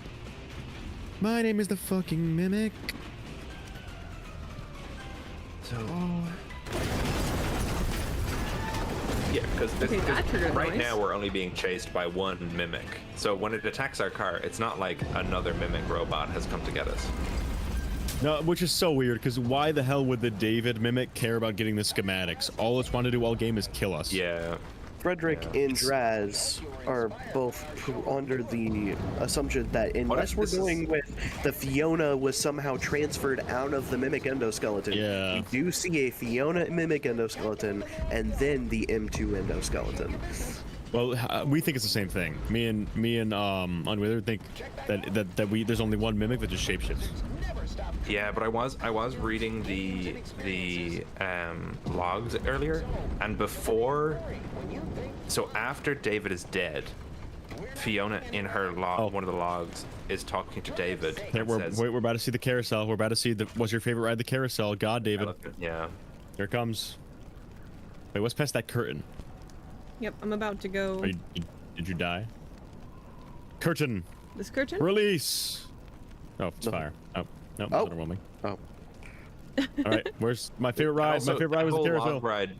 My name is the fucking mimic. So, yeah, because Okay, that triggered right noise. now we're only being chased by one mimic. So when it attacks our car, it's not like another mimic robot has come to get us. No, which is so weird, because why the hell would the David mimic care about getting the schematics? All it's wanting to do all game is kill us. Yeah. Frederick and Draz are both under the assumption that unless we're going with the Fiona was somehow transferred out of the Mimic Endoskeleton, Yeah. we do see a Fiona Mimic Endoskeleton and then the M2 Endoskeleton. Well, we think it's the same thing. Me and Unwither think that there's only one mimic that just shapeshifts. Yeah, but I was reading the logs earlier, and before, so after David is dead, Fiona in her log, one of the logs, is talking to David. Hey, and we're says, we're about to see the carousel. We're about to see what's your favorite ride? The carousel. God, David. Yeah. Here it comes. Wait, what's past that curtain? Yep, I'm about to go. Did you die? Curtain. This curtain? Release. Oh, it's fire. Oh, no, it's underwhelming. Oh. All right, where's my favorite ride? Also, My favorite ride was the that whole carousel. log ride.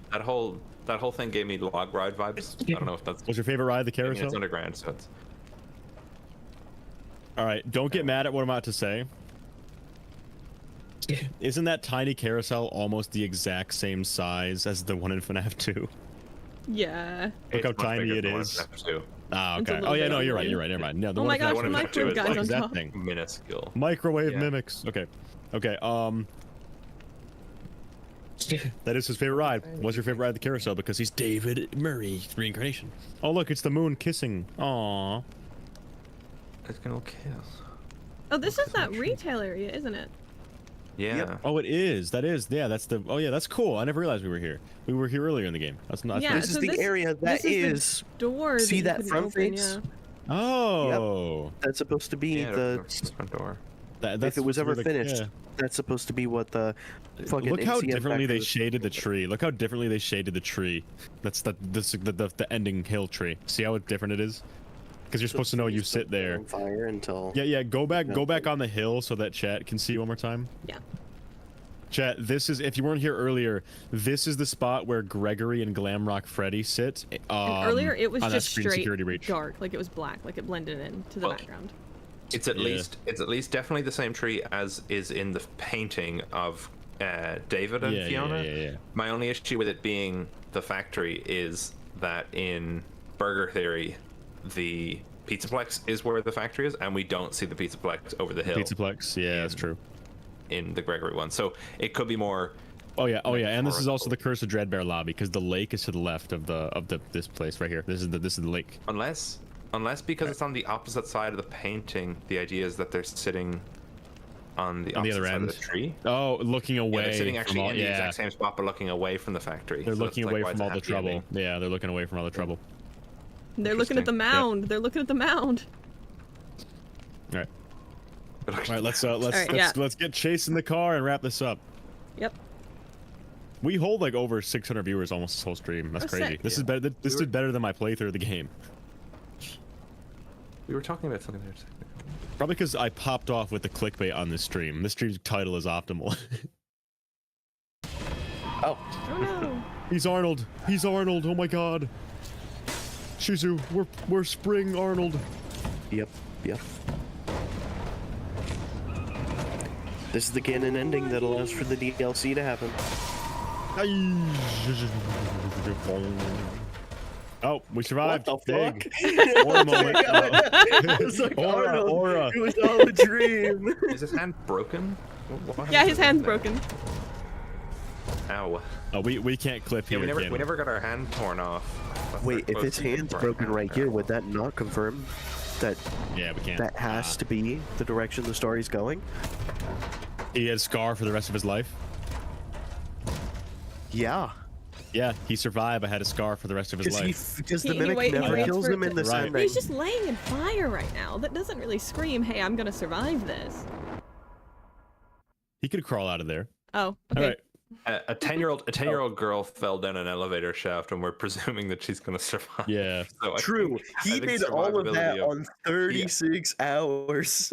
That whole thing gave me log ride vibes. I don't know if that's. What's your favorite ride? The I mean, carousel. it's underground, so it's. All right, don't get mad at what I'm about to say. Isn't that tiny carousel almost the exact same size as the one in FNAF 2? Yeah. Look how It's much tiny bigger it than is. FNAF 2. Ah, It's a okay. little Oh yeah, bit no, you're right. ugly. You're right. Never mind. No, the Oh one my in gosh, FNAF the 2 microwave guys on exact top. thing. Minuscule. Microwave Yeah. mimics. Okay. Okay. That is his favorite ride. What's your favorite ride? The carousel, because he's David Murray reincarnation. Oh look, it's the moon kissing. Aww. It's gonna kiss. Oh, this is that retail area, isn't it? Yeah. Yep. Oh, it is. That is. Yeah, that's the. Oh yeah, that's cool. I never realized we were here. We were here earlier in the game. That's not. Yeah, This is so the area that this is is. the door. See you that couldn't front open, face? Yeah. Oh. That's supposed to be Yeah, the. the front door. That's If it was ever where the- finished, yeah. that's supposed to be what the fucking. Look how MCM differently they factor- shaded the tree. Look how differently they shaded the tree. That's the ending hill tree. See how different it is? Because you're supposed to know you sit there. On fire until. Yeah. Go back on the hill so that chat can see you one more time. Yeah. Chat, this is, if you weren't here earlier, this is the spot where Gregory and Glamrock Freddy sit. And earlier it was on that just screen straight security reach. dark, like it was black, like it blended into the background. It's at least definitely the same tree as is in the painting of David and Fiona. Yeah. My only issue with it being the factory is that in Burger Theory, the Pizzaplex is where the factory is, and we don't see the Pizzaplex over the hill. Pizzaplex, yeah, that's true. In the Gregory one, so it could be more. Oh yeah, and this is also the Curse of Dreadbear lobby because the lake is to the left of this place right here. This is the lake. Unless because it's on the opposite side of the painting, the idea is that they're sitting on the opposite other side end of the tree. Oh, looking away. Yeah, they're sitting from actually all, in the exact same spot, but looking away from the factory. They're So looking that's away why from it's a all the happy trouble. ending. Yeah, they're looking away from all the trouble. They're looking at the Interesting. mound. They're looking at the mound. All right, let's get Chase in the car and wrap this up. Yep. We hold like over 600 viewers almost this whole stream. That's Oh, crazy. sick. This is better. This did better than my playthrough of the game. We were talking about something there. Probably because I popped off with the clickbait on this stream. This stream's title is optimal. Oh. Oh no. He's Arnold. He's Arnold. Oh my god. Shizu, we're Spring Arnold. Yep. This is the canon ending that allows for the DLC to happen. Oh, we survived. What the Big. fuck? Aura moment. It was like Arnold. It was all a dream. Is his hand broken? What Yeah, his hand's happened broken. there? Ow. Oh, we can't clip Yeah, here. we never got our hand torn off. That's Wait, not if his supposed to be hand's our broken hand right here, would that not confirm that? Yeah, we can't. That has to be the direction the story's going. He had a scar for the rest of his life. Yeah. Yeah, he survived. I had a scar for the rest of his life. Because the He mimic waits never kills for him it in the Right. ending. He's just laying in fire right now. That doesn't really scream, hey, I'm gonna survive this. He could crawl out of there. Oh, okay. All right. A 10-year-old girl fell down an elevator shaft, and we're presuming that she's gonna survive. Yeah. So True. He did all of that on 36 Yeah. hours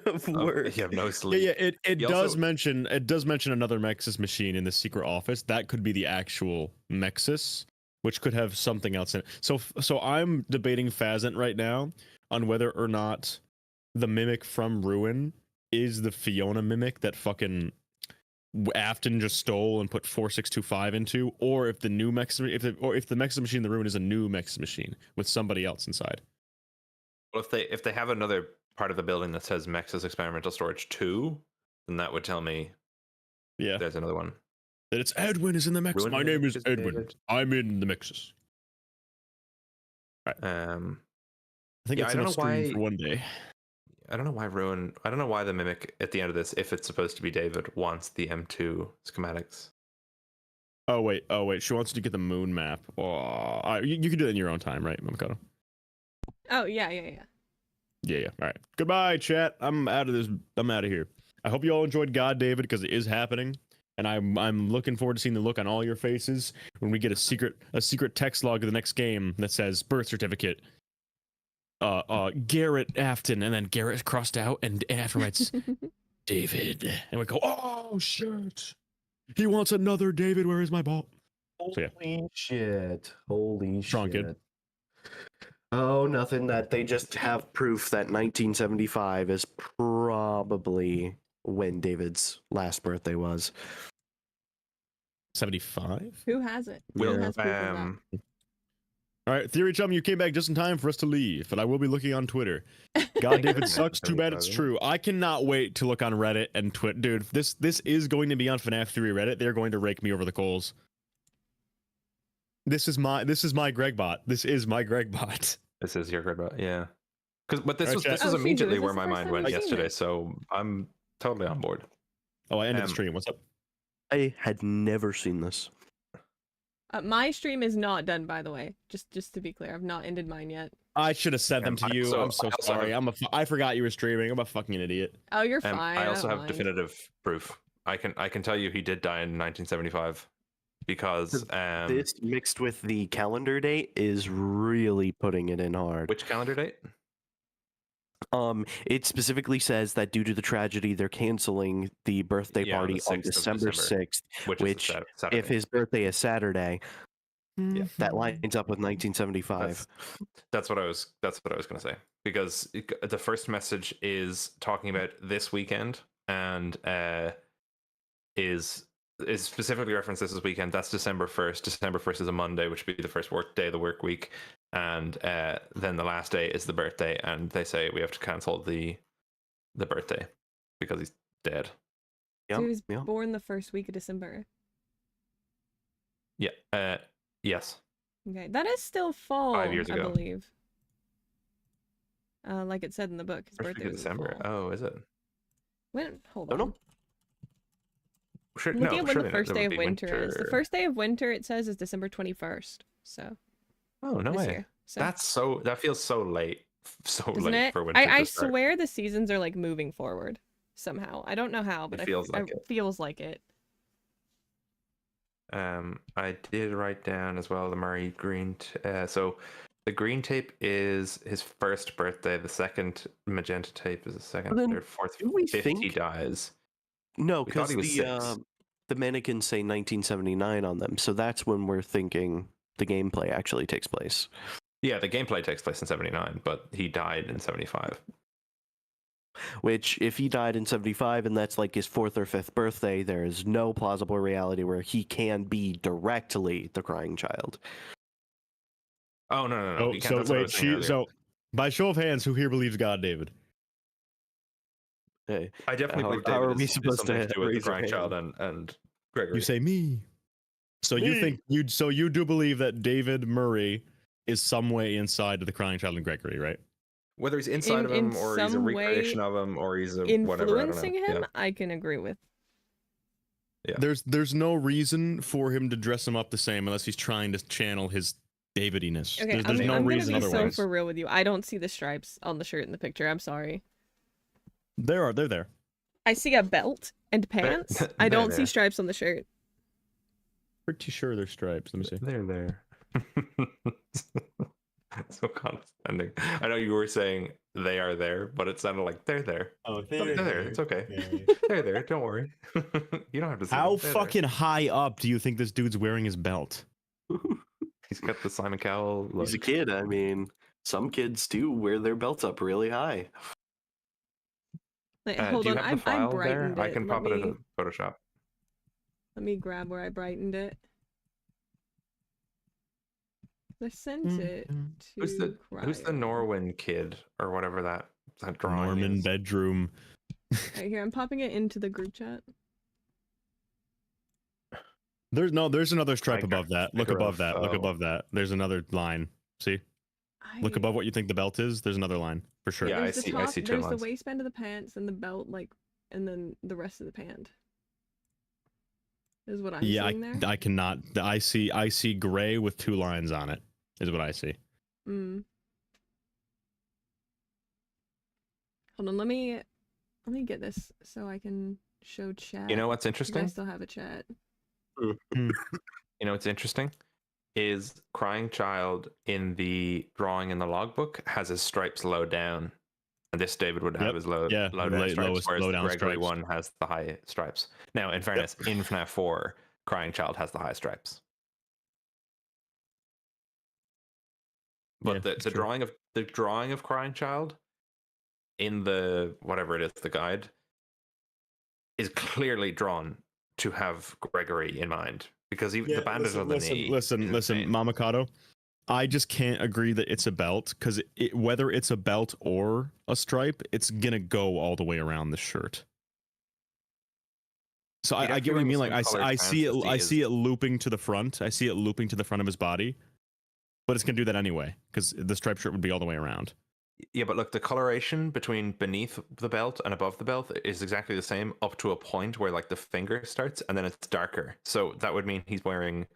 of work. You have no sleep. Yeah, it He does also- mention another Mexus machine in the secret office. That could be the actual Mexus, which could have something else in it. So I'm debating Phasant right now on whether or not the mimic from Ruin is the Fiona mimic that fucking Afton just stole and put 4625 into, or if the new Mexus, if the Mexus machine in the Ruin is a new Mexus machine with somebody else inside. Well, if they have another part of the building that says Mexus Experimental Storage 2, then that would tell me. Yeah. There's another one. That it's Edwin is in the Mexus. Ruin My name is is Edwin. David. I'm in the Mexus. I think it's I don't enough know stream why for one day. I don't know why Ruin. I don't know why the mimic at the end of this, if it's supposed to be David, wants the M2 schematics. Oh wait. She wants you to get the moon map. Oh, you can do it in your own time, right, Makoto? Oh, yeah. Yeah. All right. Goodbye, chat. I'm out of this. I'm out of here. I hope you all enjoyed God David because it is happening, and I'm looking forward to seeing the look on all your faces when we get a secret text log of the next game that says birth certificate. Garrett Afton, and then Garrett crossed out, and after writes David, and we go, oh shit. He wants another David. Where is my ball? So, yeah. Holy shit. Holy Strong shit. kid. Oh, nothing. That they just have proof that 1975 is probably when David's last birthday was. 75? Who has it? Will, Who has proof of that? All right, Theory Chum, you came back just in time for us to leave, but I will be looking on Twitter. God, David sucks. Too bad it's true. I cannot wait to look on Reddit and Twitter. Dude, this is going to be on FNAF 3 Reddit. They're going to rake me over the coals. This is my Gregbot. This is my Gregbot. This is your Gregbot, yeah. But this All right, was chat. this was Oh, Caesar, immediately is where this my the first mind time went you've seen yesterday, it? so I'm totally on board. Oh, I ended the stream. What's up? I had never seen this. My stream is not done, by the way. Just to be clear, I've not ended mine yet. I should have said them to you. I'm so sorry. I forgot you were streaming. I'm a fucking idiot. Oh, you're fine. I also don't have mind. definitive proof. I can tell you he did die in 1975 because This mixed with the calendar date is really putting it in hard. Which calendar date? It specifically says that due to the tragedy, they're canceling the birthday Yeah, on party the on 6th of December December, 6th, which is a Saturday. if his birthday is Saturday, Yeah. that lines up with 1975. That's what I was gonna say, because the first message is talking about this weekend and is specifically referenced this weekend. That's December 1st. December 1st is a Monday, which would be the first work day of the work week, and then the last day is the birthday, and they say we have to cancel the birthday because he's dead. So he was born the first week of December. Yeah. Yes. Okay, that is still fall. 5 years ago. I believe. Like it said in the book, his First birthday week of was in December. fall. Oh, is it? Hold on. Sure, I'm looking no, at when surely the not. first That day would of be winter is. The first day of winter, it says, is December 21st. So. Oh, no this way. year. So, That feels so late. So doesn't late it? for winter. I to start. swear the seasons are like moving forward somehow. I don't know how, but It feels like it it. feels like it. I did write down as well the Murray green. So the green tape is his first birthday. The second magenta tape is the second, Then third, fourth, do we fifth. He think- dies. No, We thought because he was 6. the mannequins say 1979 on them, so that's when we're thinking the gameplay actually takes place. Yeah, the gameplay takes place in 79, but he died in 75. Which, if he died in 75 and that's like his 4th or 5th birthday, there is no plausible reality where he can be directly the crying child. Oh no! Oh, he can't. so That's what I wait, was saying earlier. so by show of hands, who here believes God, David? Hey, I definitely believe how David are we is supposed something to to do with the raise our crying child hand? and Gregory. You say me. So you Me. think you do believe that David Murray is some way inside of the crying child and Gregory, right? Whether he's inside of In him or he's a some way recreation of him or he's a whatever. I don't know. Influencing him, Yeah. I can agree with. Yeah. There's no reason for him to dress him up the same unless he's trying to channel his Davidiness. Okay, There's no I'm reason gonna be otherwise. so for real with you. I don't see the stripes on the shirt in the picture. I'm sorry. They're there. I see a belt and pants. I they're don't see there. stripes on the shirt. Pretty sure they're stripes. Let me see. They're there. So condescending. I know you were saying they are there, but it sounded like they're there. Oh, they're there. It's okay. They're there. Don't worry. You don't have to see How them. They're there. fucking high up do you think this dude's wearing his belt? He's got the Simon Cowell look. He's a kid. I mean, some kids do wear their belts up really high. Like, Do hold you on, have I the file there? brightened it. I can pop it in Photoshop. Let me grab where I brightened it. I sent it to Who's the Norwin kid or whatever that drawing Norman is? bedroom. Right here, I'm popping it into the group chat. There's another stripe above that. Look above that. Look oh. above that. There's another line. See? Look above what you think the belt is. There's another line for sure. There's the top, there's the waistband of the pants and the belt, like, and then the rest of the pant. Is what I'm seeing there. I cannot. I see gray with 2 lines on it. Is what I see. Mm. Hold on, let me get this so I can show chat. You know what's You interesting? guys still have a chat. You know what's interesting is crying child in the drawing in the logbook has his stripes low down, And this David would have Yep. his low Yeah, down stripes, lowest whereas low the down Gregory stripes. one has the high stripes. Now, in fairness, in FNAF 4, Crying Child has the high stripes. But Yeah, the that's true. drawing of Crying Child in the whatever it is, the guide, is clearly drawn to have Gregory in mind, because even the bandage on the knee. Listen, Mamakato. I just can't agree that it's a belt, because whether it's a belt or a stripe, it's gonna go all the way around the shirt. So I get what you mean. Like I see it looping to the front. I see it looping to the front of his body, but it's gonna do that anyway because the striped shirt would be all the way around. Yeah, but look, the coloration between beneath the belt and above the belt is exactly the same up to a point where like the finger starts, and then it's darker. So that would mean he's wearing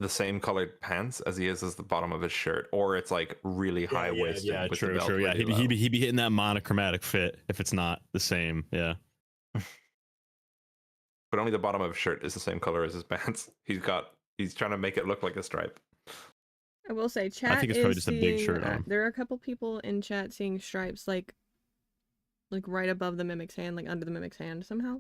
the same colored pants as he is as the bottom of his shirt, or it's like really high waisted. Yeah, with true, the belt true. Yeah, really he'd be hitting that monochromatic fit if it's not the same. Yeah. But only the bottom of his shirt is the same color as his pants. He's trying to make it look like a stripe. I will say, chat I think it's probably is just a big seeing, shirt on him. there are a couple people in chat seeing stripes like right above the mimic's hand, like under the mimic's hand somehow.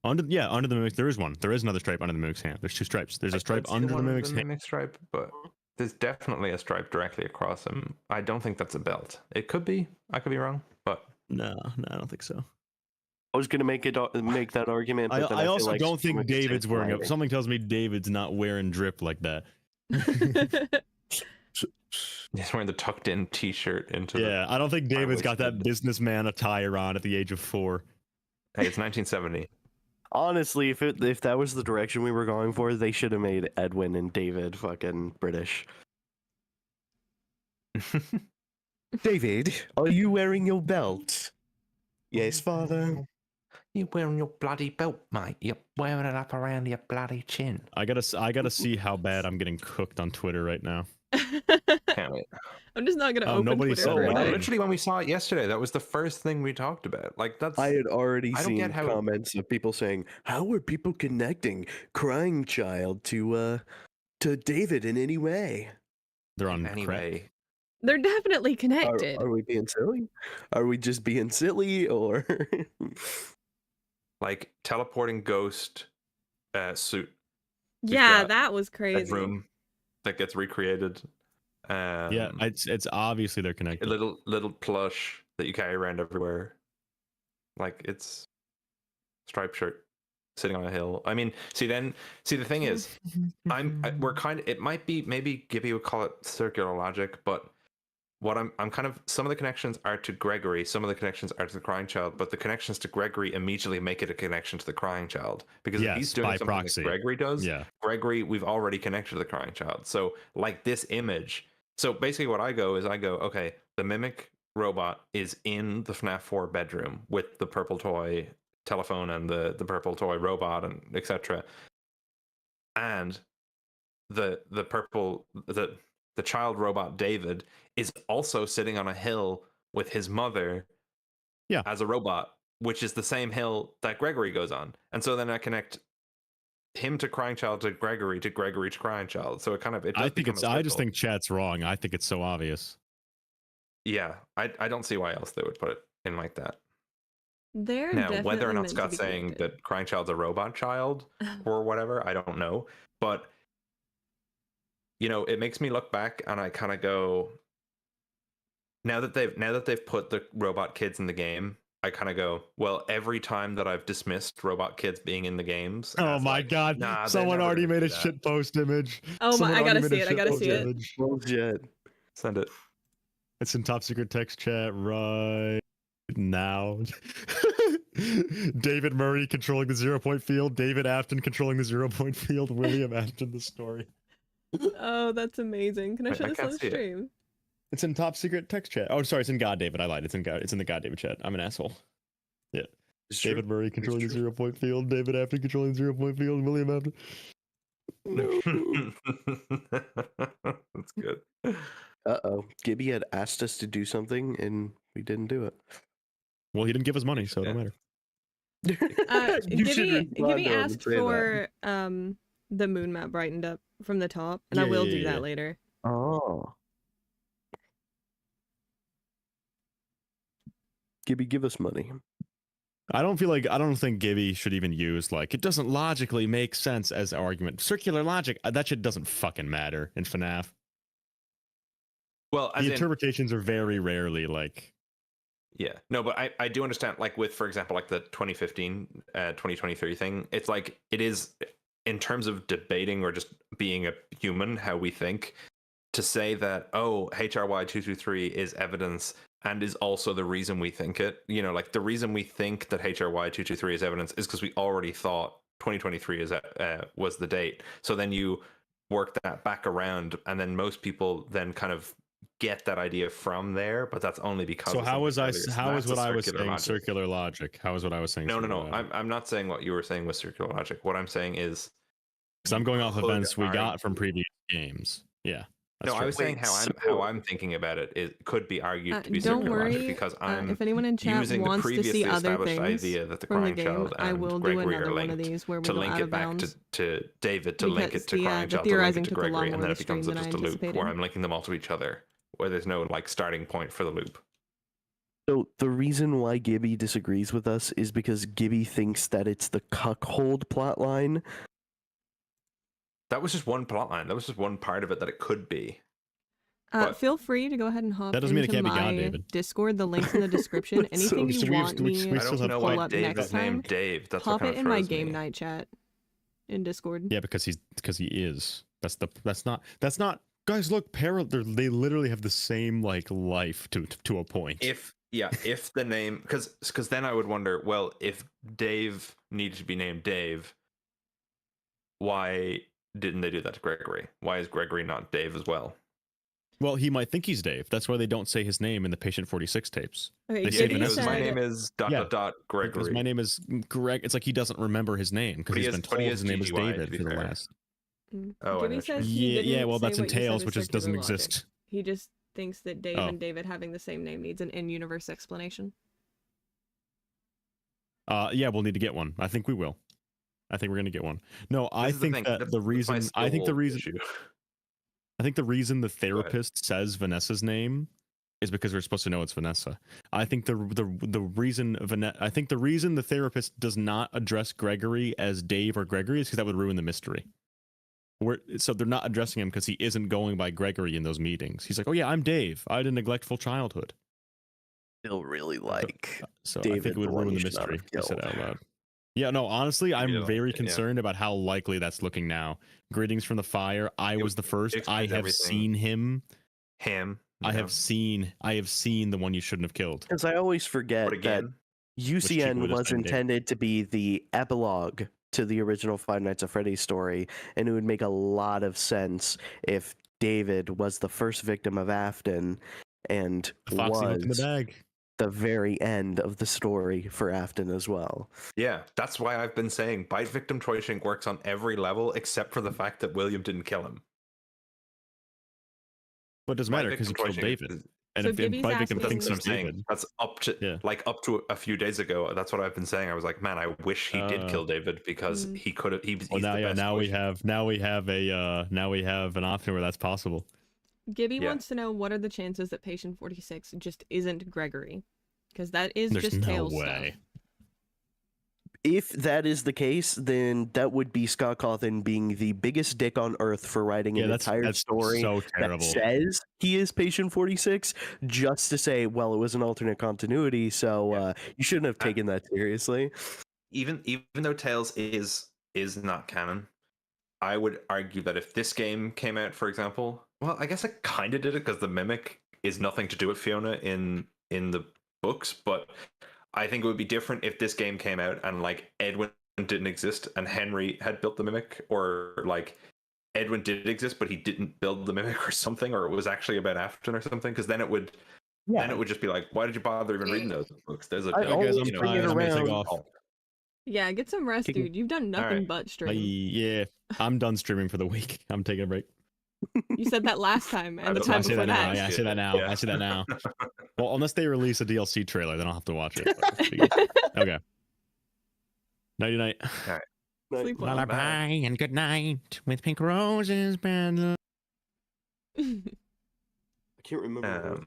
Under the mimic, there is one. There is another stripe under the mimic's hand. There's two stripes. There's a stripe under the mimic's hand. Stripe, but there's definitely a stripe directly across him. I don't think that's a belt. It could be. I could be wrong, but no, I don't think so. I was gonna make that argument. But I also like don't think David's wearing it. Something tells me David's not wearing drip like that. He's wearing the tucked in t-shirt into Yeah, I don't think David's got that businessman attire on at the age of 4. Hey, it's 1970. Honestly, if that was the direction we were going for, they should have made Edwin and David fucking British. David, are you wearing your belt? Yes, father. You wearing your bloody belt, mate? You're wearing it up around your bloody chin. I gotta see how bad I'm getting cooked on Twitter right now. Can't wait. I'm just not gonna open Twitter. For a day. Literally, when we saw it yesterday, that was the first thing we talked about. Like that's. I had already seen comments of people saying, "How are people connecting Crying Child to David in any way?" They're on anyway. They're definitely connected. Are we being silly? Are we just being silly, or like teleporting ghost suit? Yeah, that was crazy. Room that gets recreated. Yeah, it's obviously they're connected. A little plush that you carry around everywhere. Like it's striped shirt sitting on a hill. I mean, see the thing is, we're kind of, it might be, maybe Gibby would call it circular logic, but what I'm kind of, some of the connections are to Gregory, some of the connections are to the Crying Child, but the connections to Gregory immediately make it a connection to the Crying Child, because if he's doing by something proxy. that Gregory does, Gregory, we've already connected to the Crying Child. So like this image, so basically what I go, okay, the mimic robot is in the FNAF 4 bedroom with the purple toy telephone and the purple toy robot and etc. And the child robot David is also sitting on a hill with his mother as a robot, which is the same hill that Gregory goes on. And so then I connect him to Crying Child to Gregory to Crying Child. So I just think chat's wrong. I think it's so obvious. Yeah, I don't see why else they would put it in like that. They're now, whether or not Scott's saying that Crying Child's a robot child or whatever, I don't know. But you know, it makes me look back and I kind of go, now that they've put the robot kids in the game, I kind of go, well, every time that I've dismissed robot kids being in the games. Oh my god, someone already made a shit post image. Oh my, I gotta see it. I gotta see it. Send it. It's in top secret text chat right now. David Murray controlling the 0-point field. David Afton controlling the 0-point field. William Afton the story. Oh, that's amazing. Can I show this on the stream? It's in top secret text chat. Oh, sorry, it's in God David. I lied. It's in the God David chat. I'm an asshole. Yeah. David Murray controlling the 0-point field. David Afton controlling the 0-point field. William Afton. That's good. Gibby had asked us to do something and we didn't do it. Well, he didn't give us money, so it don't matter. Gibby asked for the moon map brightened up from the top, and I will do that later. Oh. Gibby, give us money. I don't think Gibby should even use like it doesn't logically make sense as argument. Circular logic, that shit doesn't fucking matter in FNAF. Well, as the in, interpretations are very rarely like. Yeah, no, but I do understand, like with, for example, like the 2015, 2023 thing, it's like it is in terms of debating or just being a human, how we think, to say that, oh, HRY 223 is evidence and is also the reason we think it, you know, like the reason we think that HRY 223 is evidence is because we already thought 2023 was the date. So then you work that back around, and then most people then kind of get that idea from there, but that's only because. So how was I? So How is what I was saying logic. circular logic? How is what I was saying? No. I'm not saying what you were saying was circular logic. What I'm saying is, because I'm going off events we got from previous games. Yeah. No, I was saying how I'm thinking about it. It could be argued to be circular logic because I'm if anyone in chat using wants the to previously see other established things idea that the from the crying game, child I and will do Gregory are another one of linked these where we to go link out it of back bounds. to David, to link Because it to crying the child, to link theorizing it to took a lot Gregory, more and then of it the stream becomes than I just a loop anticipated. where I'm linking them all to each other, where there's no like starting point for the loop. So the reason why Gibby disagrees with us is because Gibby thinks that it's the cuckold plotline. That was just one plotline. That was just one part of it that it could be. Feel free to go ahead and hop That doesn't mean it into can't be gone, my David. Discord. The link's in the description. Anything you want me I don't to know pull why up Dave next is named time, Dave. That's pop what kind it of in my throws game me. night chat in Discord. Yeah, because he is. That's not. Guys, look, they literally have the same like life to a point. If the name, because then I would wonder, well, if Dave needed to be named Dave, why didn't they do that to Gregory? Why is Gregory not Dave as well? Well, he might think he's Dave. That's why they don't say his name in the Patient 46 tapes. Okay, They say Vanessa's my name is ... Gregory. Because my name is Greg. It's like he doesn't remember his name because he's been told his name is David for the last. Oh, Gibby says he didn't yeah. Well, say that's in what you said Tales, is which doesn't circular logic. exist. He just thinks that Dave Oh. and David having the same name needs an in-universe explanation. Yeah, we'll need to get one. I think we will. I think we're gonna get one. No, I think that the reason. I think the reason the therapist says Vanessa's name is because we're supposed to know it's Vanessa. I think the reason I think the reason the therapist does not address Gregory as Dave or Gregory is because that would ruin the mystery. So they're not addressing him because he isn't going by Gregory in those meetings. He's like, oh yeah, I'm Dave. I had a neglectful childhood. Still really like so David, I think it would the one ruin you the should not mystery. have I said killed. out loud. Yeah, no, honestly, I'm don't very like it, yeah. concerned about how likely that's looking now. Greetings from the fire. I was the first. I explains have everything. seen him. I Yeah. have seen the one you shouldn't have killed. Because I always forget But that again, UCN would have was been Dave. intended to be the epilogue to the original Five Nights at Freddy's story, and it would make a lot of sense if David was the first victim of Afton and The Foxy hook in the was bag. the very end of the story for Afton as well. Yeah, that's why I've been saying bite victim choicing works on every level except for the fact that William didn't kill him. But it doesn't matter because he killed David. And So if Gibby's by victim asking- thinks That's he's what I'm saying. David. That's up to a few days ago. That's what I've been saying. I was like, man, I wish he did kill David because he could have. He's Well, the best now we choice. have an option where that's possible. Gibby Yeah. wants to know what are the chances that Patient 46 just isn't Gregory? Because that is There's just no Tales way. stuff. If that is the case, then that would be Scott Cawthon being the biggest dick on earth for writing Yeah, an that's entire story so that terrible. says he is Patient 46, just to say, well, it was an alternate continuity, so you shouldn't have taken that seriously. Even though Tales is not canon, I would argue that if this game came out, for example, well, I guess I kind of did it because the mimic is nothing to do with Fiona in the books, but I think it would be different if this game came out and like Edwin didn't exist and Henry had built the mimic, or like Edwin did exist but he didn't build the mimic or something, or it was actually about Afton or something, because then it would just be like, why did you bother even reading those books? There's a I always bring it I'm gonna take around. off. Yeah, get some rest, dude. You've done nothing but stream. Yeah, I'm done streaming for the week. I'm taking a break. You said that last time and the time I say before that now. that. Yeah, I say that now. Yeah. I say that now. Well, unless they release a DLC trailer, then I'll have to watch it. But- okay. Nighty night. All right. Sleep well. Lullaby and good night with pink roses. Bad luck. I can't remember.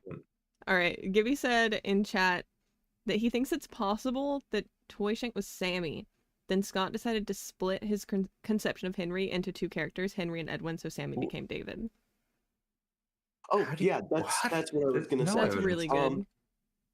All right. Gibby said in chat that he thinks it's possible that Toy Shank was Sammy. Then Scott decided to split his conception of Henry into two characters, Henry and Edwin, so Sammy became David. Oh, yeah, that's what I was going to say. That's really good.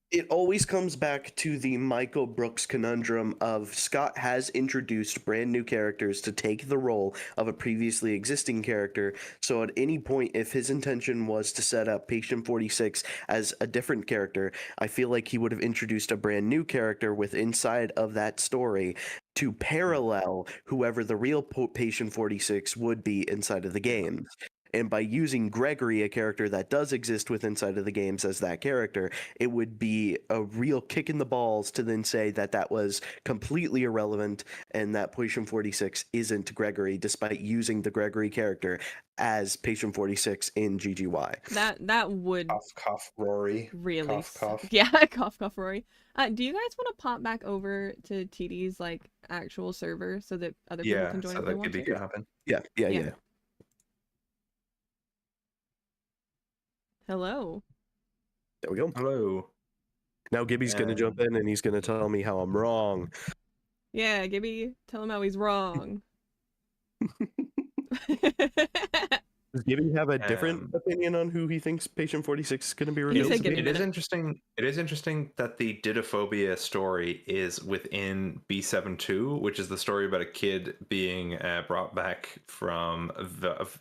It always comes back to the Michael Brooks conundrum of Scott has introduced brand new characters to take the role of a previously existing character. So at any point, if his intention was to set up Patient 46 as a different character, I feel like he would have introduced a brand new character with inside of that story to parallel whoever the real Patient 46 would be inside of the game. And by using Gregory, a character that does exist with inside of the games, as that character, it would be a real kick in the balls to then say that that was completely irrelevant and that Patient 46 isn't Gregory, despite using the Gregory character as Patient 46 in GGY. That would cough Rory. Really Cough. Yeah, cough Rory. Do you guys want to pop back over to TD's like actual server so that other people can join if they want to? Happen. Yeah. Hello. There we go. Hello. Now Gibby's going to jump in and he's going to tell me how I'm wrong. Yeah, Gibby, tell him how he's wrong. Does Gibby have a different opinion on who he thinks Patient 46 is going to be revealed to be? It is interesting. It is interesting that the Didophobia story is within B72, which is the story about a kid being brought back from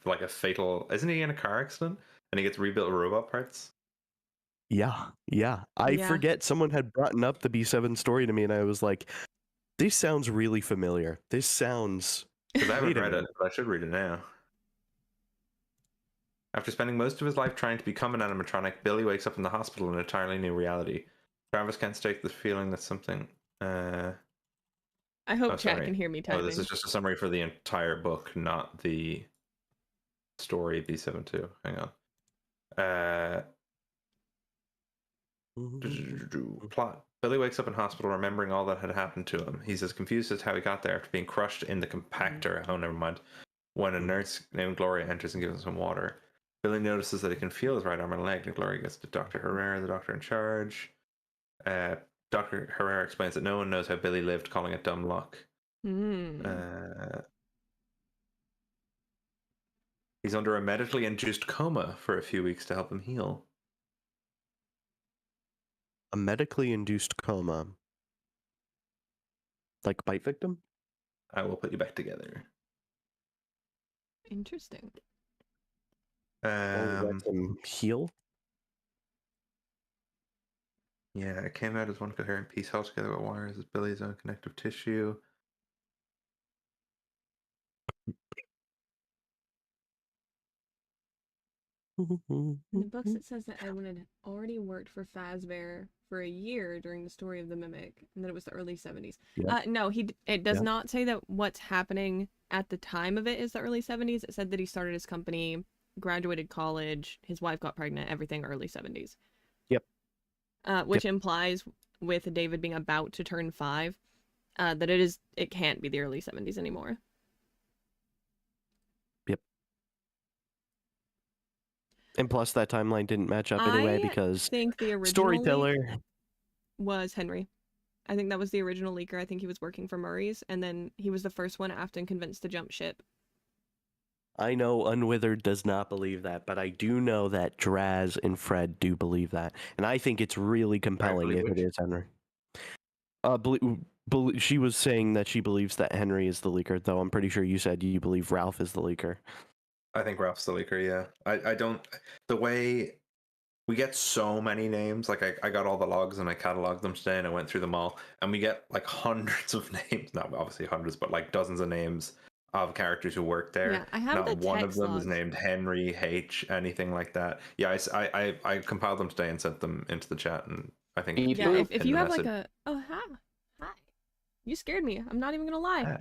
like a fatal. Isn't he in a car accident? And he gets rebuilt robot parts. Yeah. I forget someone had brought up the B7 story to me, and I was like, "This sounds really familiar. This sounds." Because I haven't read it, but I should read it now. After spending most of his life trying to become an animatronic, Billy wakes up in the hospital in an entirely new reality. Travis can't stake the feeling that something. I hope chat can hear me typing. Oh, this is just a summary for the entire book, not the story B72. Hang on. Plot. Billy wakes up in hospital remembering all that had happened to him. He's as confused as how he got there after being crushed in the compactor. Oh, never mind. When a nurse named Gloria enters and gives him some water, Billy notices that he can feel his right arm and leg, and Gloria gets to Dr. Herrera, the doctor in charge. Dr. Herrera explains that no one knows how Billy lived, calling it dumb luck. He's under a medically induced coma for a few weeks to help him heal. A medically induced coma? Like bite victim? I will put you back together. Interesting. Let them heal? Yeah, it came out as one coherent piece held together with wires as Billy's own connective tissue. In the books, it says that Edwin had already worked for Fazbear for a year during the story of the Mimic, and that it was the early 70s. No, it does not say that what's happening at the time of it is the early 70s. It said that he started his company, graduated college, his wife got pregnant, everything early 70s. Which implies, with David being about to turn 5, that it can't be the early 70s anymore. And plus, that timeline didn't match up anyway because I think the original storyteller was Henry. I think that was the original leaker. I think he was working for Murray's, and then he was the first one Afton convinced to jump ship. I know Unwithered does not believe that, but I do know that Draz and Fred do believe that, and I think it's really compelling if it is Henry. She was saying that she believes that Henry is the leaker, though I'm pretty sure you said you believe Ralph is the leaker. I think Ralph's the leaker, yeah. I don't... The way... We get so many names. Like, I got all the logs and I cataloged them today and I went through them all. And we get, like, hundreds of names. Not obviously hundreds, but, like, dozens of names of characters who worked there. Yeah, I have Not the one of text them logs. is named Henry, H, anything like that. Yeah, I compiled them today and sent them into the chat. And I think... Yeah, if you have, like, a... Oh, hi. You scared me. I'm not even gonna lie.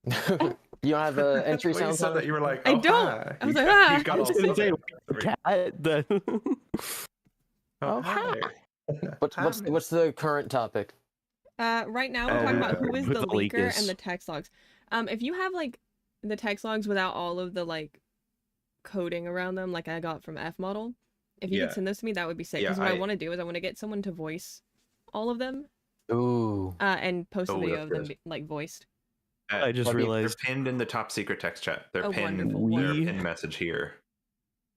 You don't have the entry When you sound? said that, you were like, I oh, don't. hi. I was You like, got- ah. you got I was all gonna the- say Oh, hi. What's the current topic? Right now we're talking about who is who the the leak leaker is. and the text logs. If you have like the text logs without all of the like coding around them, like I got from F model, if you Yeah. could send those to me, that would be sick. Yeah, Because what I I- want to do is I want to get someone to voice all of them, Ooh. and post a Oh, video that's of them good. like voiced. I just realized they're pinned in the top secret text chat. They're Oh, pinned. wonderful, They're a wonderful. pinned message here.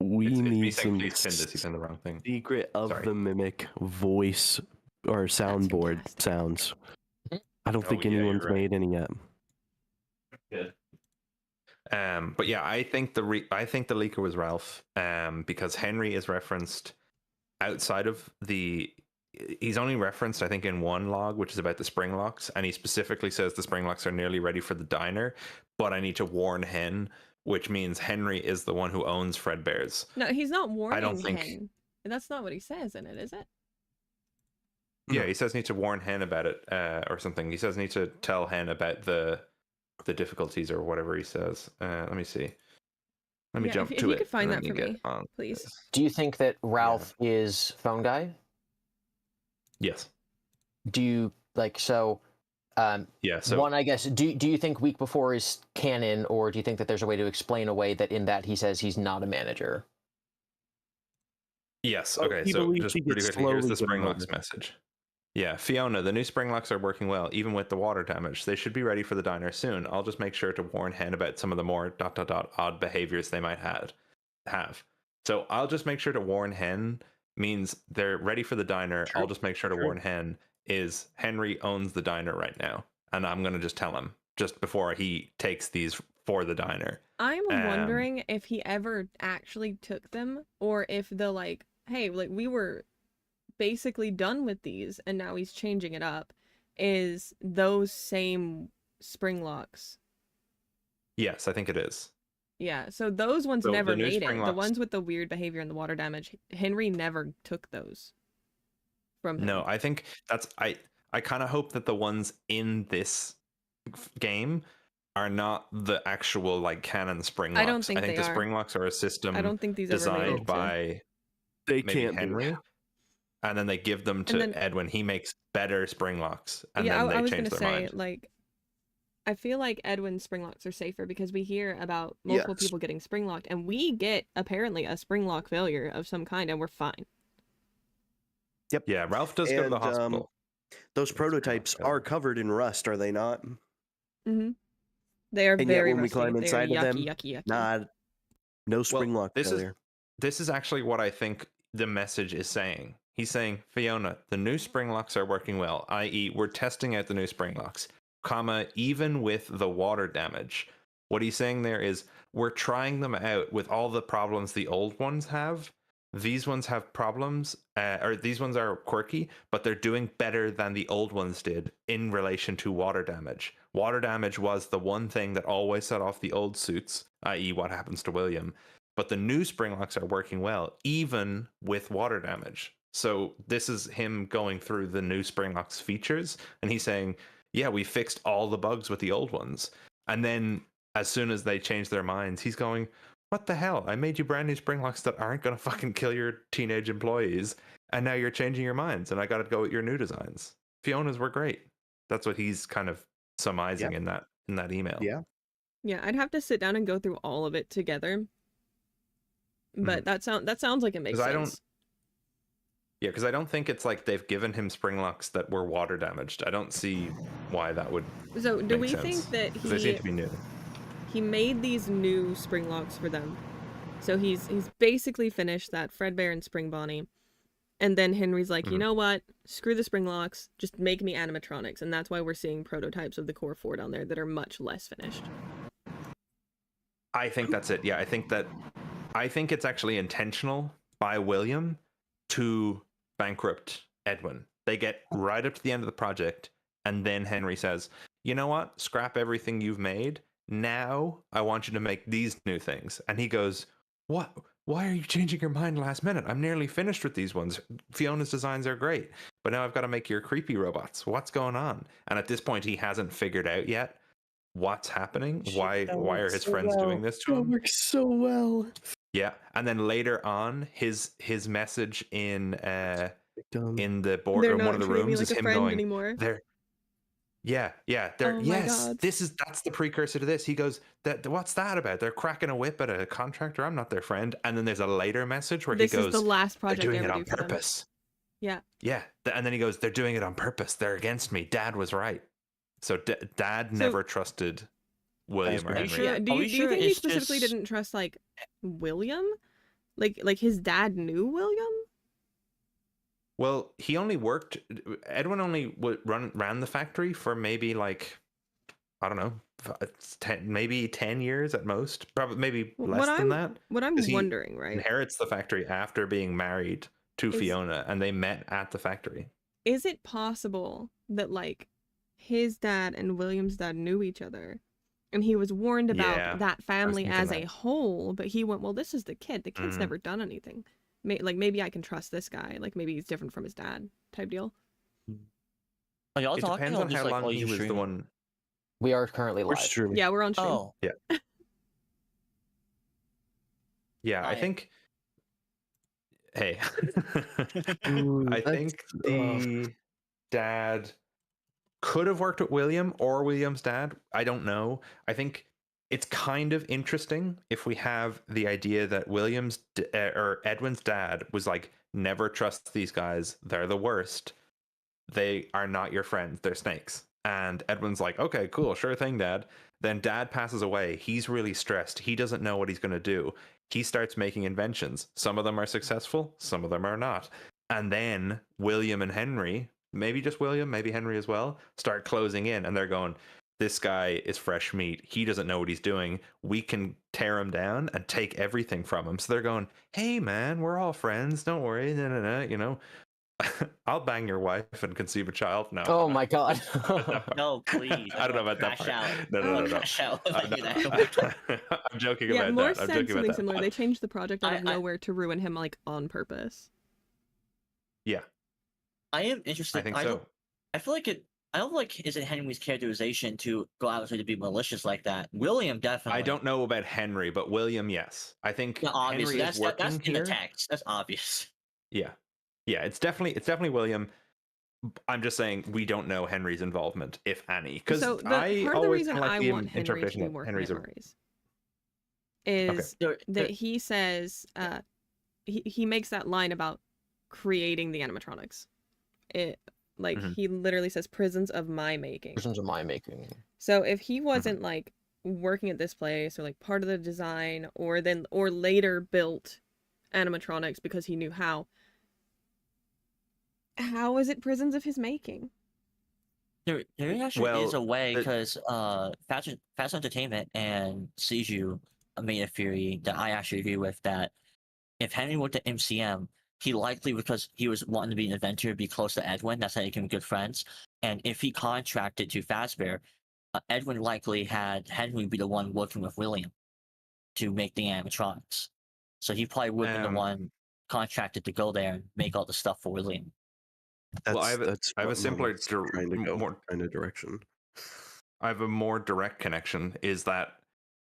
we It's me need saying some please pin this. You pinned the wrong thing. secret of Sorry. the mimic voice or soundboard fantastic. sounds. I don't Oh, think yeah, you're anyone's right. made any yet. Good. But yeah, I think the leaker was Ralph. Because Henry is referenced outside of the. He's only referenced, I think, in one log, which is about the spring locks, and he specifically says the spring locks are nearly ready for the diner, but I need to warn Hen, which means Henry is the one who owns Fredbear's. No, he's not warning I don't think. Hen. That's not what he says in it, is it? Yeah, he says need to warn Hen about it, or something. He says need to tell Hen about the difficulties or whatever he says. Let me see. Let me jump if to you it. could find and that then for you me, get on please. this. Do you think that Ralph is phone guy? Yes. Do you like so? Yeah. So one, I guess. Do you think week before is canon, or do you think that there's a way to explain away that in that he says he's not a manager? yes. Oh, Okay. he So believes just he pretty gets quickly, here's slowly the spring promoted. locks message. Yeah, Fiona, the new spring locks are working well, even with the water damage. They should be ready for the diner soon. I'll just make sure to warn Hen about some of the more ... odd behaviors they might have. So I'll just make sure to warn Hen means they're ready for the diner. True, I'll just make sure to true. warn Hen is Henry owns the diner right now, and I'm gonna just tell him just before he takes these for the diner. I'm wondering if he ever actually took them, or if the like, hey, like we were basically done with these and now he's changing it up, is those same spring locks. Yes, I think it is. Yeah, so those ones So never the new made spring it. The locks- ones with the weird behavior and the water damage, Henry never took those from him. No, I think that's I kind of hope that the ones in this game are not the actual like canon spring locks. I don't think I think they the are. spring locks are a system I don't think these ever made designed it to- by They maybe can't Henry, be. and then they give them And to then- Edwin. He makes better spring locks, and yeah, then they I was change gonna their say, mind. like, I feel like Edwin's spring locks are safer because we hear about multiple Yes. people getting spring locked, and we get apparently a spring lock failure of some kind, and we're fine. Yep. Yeah, Ralph does go to the And, hospital. Those prototypes failure. are covered in rust, are they not? Mm-hmm. They are And yet very when we rusty. climb They are inside of them, yucky. Not no spring lock this failure. This is actually what I think the message is saying. He's saying, Fiona, the new spring locks are working well, i.e., we're testing out the new spring locks, comma, even with the water damage. What he's saying there is, we're trying them out with all the problems the old ones have. These ones have problems, or these ones are quirky, but they're doing better than the old ones did in relation to water damage. Water damage was the one thing that always set off the old suits, i.e., what happens to William. But the new spring locks are working well, even with water damage. So this is him going through the new spring locks features, and he's saying, yeah, we fixed all the bugs with the old ones. And then as soon as they change their minds, he's going, what the hell? I made you brand new spring locks that aren't going to fucking kill your teenage employees, and now you're changing your minds, and I got to go with your new designs. Fiona's were great. That's what he's kind of surmising in that email. Yeah. Yeah, I'd have to sit down and go through all of it together. But that sounds like it makes 'Cause sense. Yeah, because I don't think it's like they've given him spring locks that were water damaged. I don't see why that would. So do make we sense, think that 'cause they seem to be new? he made these new spring locks for them? So he's basically finished that Fredbear and Spring Bonnie, and then Henry's like, you know what? Screw the spring locks. Just make me animatronics, and that's why we're seeing prototypes of the Core 4 down there that are much less finished. I think that's it. Yeah, I think it's actually intentional by William to bankrupt Edwin. They get right up to the end of the project, and then Henry says, you know what? Scrap everything you've made. Now I want you to make these new things. And he goes, what? Why are you changing your mind last minute? I'm nearly finished with these ones. Fiona's designs are great, but now I've got to make your creepy robots. What's going on? And at this point, he hasn't figured out yet what's happening. Why are his friends doing this to him? That works so well. Yeah, and then later on, his message in the boardroom, one of the rooms, is him going, anymore. "They're they're Oh my yes, God. that's the precursor to this." He goes, what's that about? They're cracking a whip at a contractor. I'm not their friend. And then there's a later message where This he goes, is the last "They're project doing I it ever on do for them." purpose." Yeah. Yeah, and then he goes, "They're doing it on purpose. They're against me. Dad was right." So Dad never trusted William or Are you Henry. sure? Do you think he specifically didn't trust like William? Like his dad knew William? Well, he only worked. Edwin only ran the factory for maybe like, I don't know, 10 years at most. Probably maybe less than that. What I'm 'Cause he wondering, right? inherits the factory after being married to Fiona, and they met at the factory. Is it possible that like his dad and William's dad knew each other, and he was warned about that family as a whole, but he went, well, this is the kid. The kid's never done anything. Like maybe I can trust this guy. Like maybe he's different from his dad type deal. Are y'all It talking depends or on just, how like, long while he you're was the streaming? one. We are currently live. Yeah, we're on stream. Oh. Yeah. Yeah, I think. Hey, I think the dad could have worked with William or William's dad. I don't know. I think it's kind of interesting if we have the idea that William's or Edwin's dad was like, never trust these guys. They're the worst. They are not your friends. They're snakes. And Edwin's like, okay, cool, sure thing, Dad. Then Dad passes away. He's really stressed. He doesn't know what he's going to do. He starts making inventions. Some of them are successful, some of them are not. And then William and Henry, maybe just William, maybe Henry as well, start closing in, and they're going, this guy is fresh meat. He doesn't know what he's doing. We can tear him down and take everything from him. So they're going, hey, man, we're all friends. Don't worry. You know, I'll bang your wife and conceive a child. No. Oh my God. No, please. I don't know about that Crash part. out. No. Crash out. I'm joking Yeah, about more that. I'm said joking something about that. similar. They changed the project out of nowhere to ruin him like on purpose. Yeah. I am interested. I think so. I feel like it. I don't like is it Henry's characterization to go out to be malicious like that. William definitely. I don't know about Henry, but William, yes. I think Yeah, obviously Henry is working that's in here. the text. That's obvious. Yeah. Yeah, it's definitely William. I'm just saying we don't know Henry's involvement, if any. Because So I part of the always reason like I the want Henry to interpretation be that working Henry's at a Murray's is that he says he makes that line about creating the animatronics. It like he literally says prisons of my making. Prisons of my making. So if he wasn't like working at this place or like part of the design or later built animatronics because he knew how is it prisons of his making? There actually is a way because Fast Entertainment and Seiju made a theory that I actually agree with, that if Henry worked at MCM, he likely, because he was wanting to be an inventor, be close to Edwin. That's how they became good friends. And if he contracted to Fazbear, Edwin likely had Henry be the one working with William to make the animatronics. So he probably would have been the one contracted to go there and make all the stuff for William. Well, I have a simpler, more kind of direction. I have a more direct connection. Is that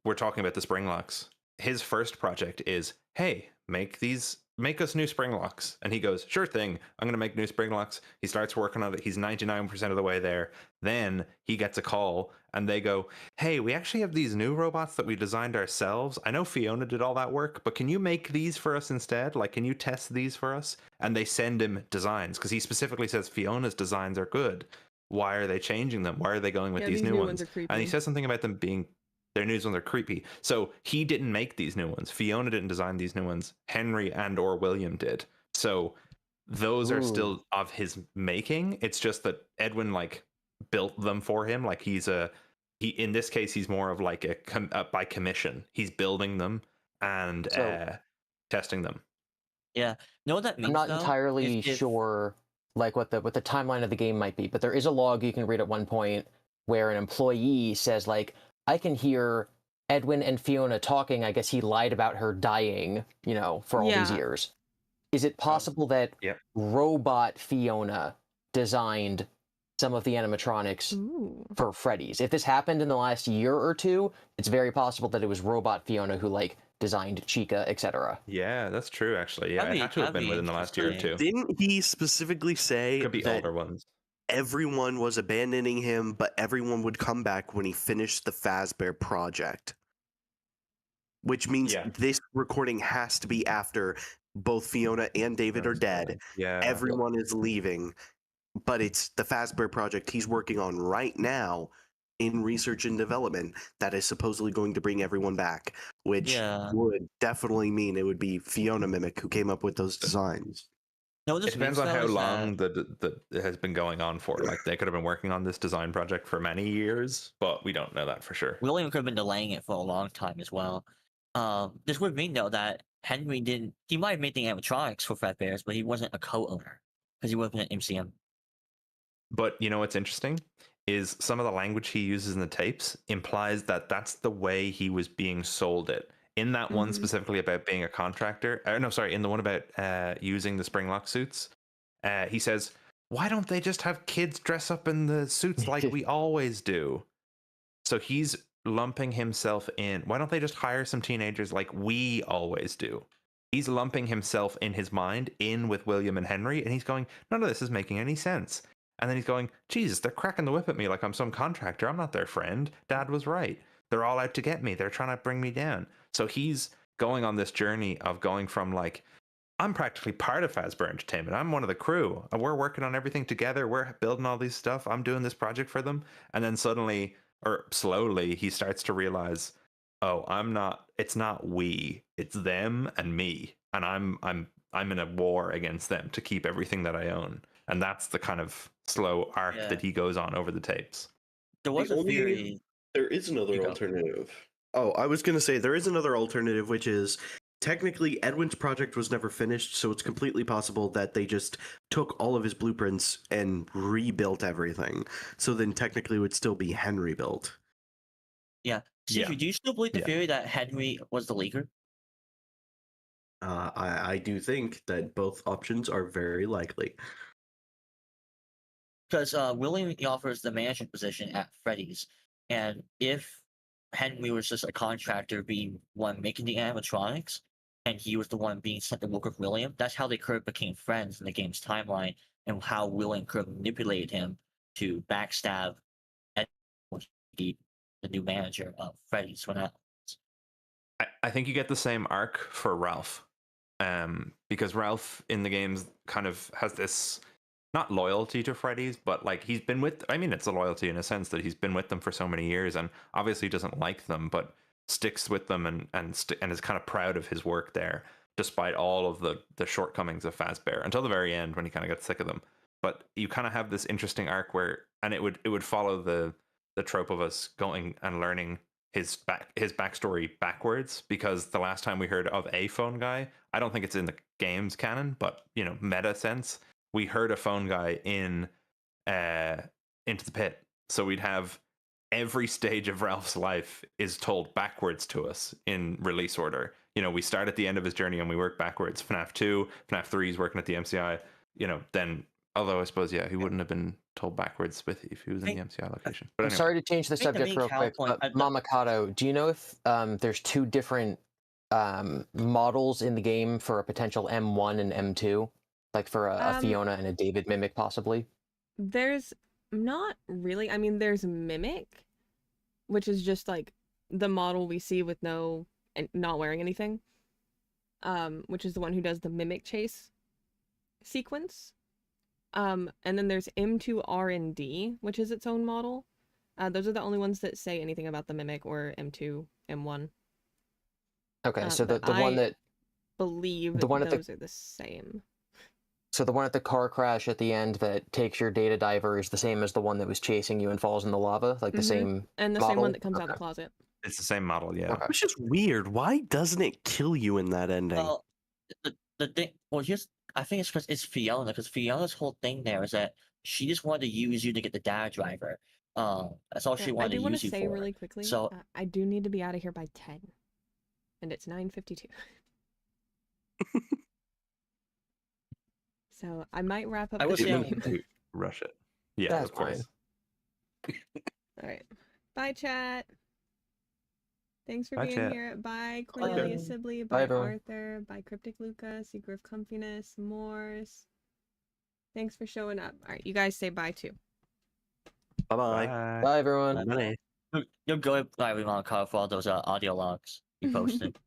we're talking about the spring locks. His first project is, hey, make us new spring locks. And he goes, sure thing, I'm going to make new spring locks. He starts working on it. He's 99% of the way there. Then he gets a call and they go, hey, we actually have these new robots that we designed ourselves. I know Fiona did all that work, but can you make these for us instead? Like, can you test these for us? And they send him designs because he specifically says Fiona's designs are good. Why are they changing them? Why are they going with these new ones? Are creepy. And he says something about them being their new ones are creepy. So he didn't make these new ones. Fiona didn't design these new ones. Henry and or William did. So those are still of his making. It's just that Edwin like built them for him. Like he in this case he's more of like a by commission. He's building them and testing them. Yeah, know what that means? I'm not entirely sure like what the timeline of the game might be, but there is a log you can read at one point where an employee says like, I can hear Edwin and Fiona talking. I guess he lied about her dying, for all these years. Is it possible that robot Fiona designed some of the animatronics for Freddy's? If this happened in the last year or two, it's very possible that it was robot Fiona who designed Chica, etc. Yeah, that's true actually. Yeah, it had to have been within the last year or two. Didn't he specifically say could be that older ones? Everyone was abandoning him, but everyone would come back when he finished the Fazbear project. Which means this recording has to be after both Fiona and David are dead. Yeah. Everyone is leaving, but it's the Fazbear project he's working on right now in research and development that is supposedly going to bring everyone back, which would definitely mean it would be Fiona Mimic who came up with those designs. It depends on how long the it has been going on for. Like, they could have been working on this design project for many years, but we don't know that for sure. William could have been delaying it for a long time as well. This would mean though that Henry didn't. He might have made the animatronics for Fredbear's, but he wasn't a co-owner because he wasn't an MCM. But you know what's interesting is some of the language he uses in the tapes implies that that's the way he was being sold it. In that one specifically about being a contractor, in the one about using the Springlock suits, he says, "Why don't they just have kids dress up in the suits like we always do?" So he's lumping himself in. Why don't they just hire some teenagers like we always do? He's lumping himself in his mind in with William and Henry, and he's going, none of this is making any sense. And then he's going, Jesus, they're cracking the whip at me like I'm some contractor. I'm not their friend. Dad was right. They're all out to get me. They're trying to bring me down. So he's going on this journey of going from like, I'm practically part of Fazbear Entertainment. I'm one of the crew. We're working on everything together. We're building all these stuff. I'm doing this project for them. And then suddenly, or slowly, he starts to realize, oh, it's not we, it's them and me. And I'm in a war against them to keep everything that I own. And that's the kind of slow arc that he goes on over the tapes. There was a theory. There is another alternative. Oh, I was going to say there is another alternative, which is technically Edwin's project was never finished, so it's completely possible that they just took all of his blueprints and rebuilt everything. So then technically it would still be Henry built. Yeah. Steve, do you still believe the theory that Henry was the leaker? I do think that both options are very likely. Because William offers the management position at Freddy's, and if Henry was just a contractor being one making the animatronics, and he was the one being sent to work with William, that's how they could have became friends in the game's timeline, and how William could have manipulated him to backstab and be the new manager of Freddy's. I think you get the same arc for Ralph, because Ralph in the games kind of has this not loyalty to Freddy's, but like he's been with. I mean, it's a loyalty in a sense that he's been with them for so many years, and obviously doesn't like them, but sticks with them and is kind of proud of his work there, despite all of the shortcomings of Fazbear until the very end when he kind of gets sick of them. But you kind of have this interesting arc where, and it would follow the trope of us going and learning his backstory backwards, because the last time we heard of a phone guy, I don't think it's in the game's canon, but meta sense, we heard a phone guy in Into the Pit. So we'd have every stage of Ralph's life is told backwards to us in release order. We start at the end of his journey and we work backwards. FNAF 2, FNAF 3 is working at the MCI. Then, although I suppose, he wouldn't have been told backwards if he was in the MCI location. But I'm sorry to change the subject real quick, but Mamakato, do you know if there's two different models in the game for a potential M1 and M2? Like for a Fiona and a David Mimic, possibly? There's not really. I mean, there's Mimic, which is just like the model we see with not wearing anything, which is the one who does the Mimic chase sequence. And then there's M2 R&D, which is its own model. Those are the only ones that say anything about the Mimic or M2, M1. Okay, so the one that believe those are the same. So the one at the car crash at the end that takes your data diver is the same as the one that was chasing you and falls in the lava? Like the same And the model? same one that comes out of the closet. It's the same model, yeah. Okay. Which is weird. Why doesn't it kill you in that ending? Well, the thing, I think it's because it's Fiona, because Fiona's whole thing there is that she just wanted to use you to get the data driver. That's all she wanted to use you for. I do want to say really quickly, so I do need to be out of here by 10. And it's 9:52. So I might wrap up the game. Rush it. Yeah, of course. All right. Bye, chat. Thanks for being here. Bye, Cornelia Sibley. Bye, Arthur. Bye, Cryptic Luca. Seeker of Comfiness. Morse. Thanks for showing up. All right, you guys say bye too. Bye-bye. Bye, everyone. Bye. You'll go live on call for all those audio logs you posted.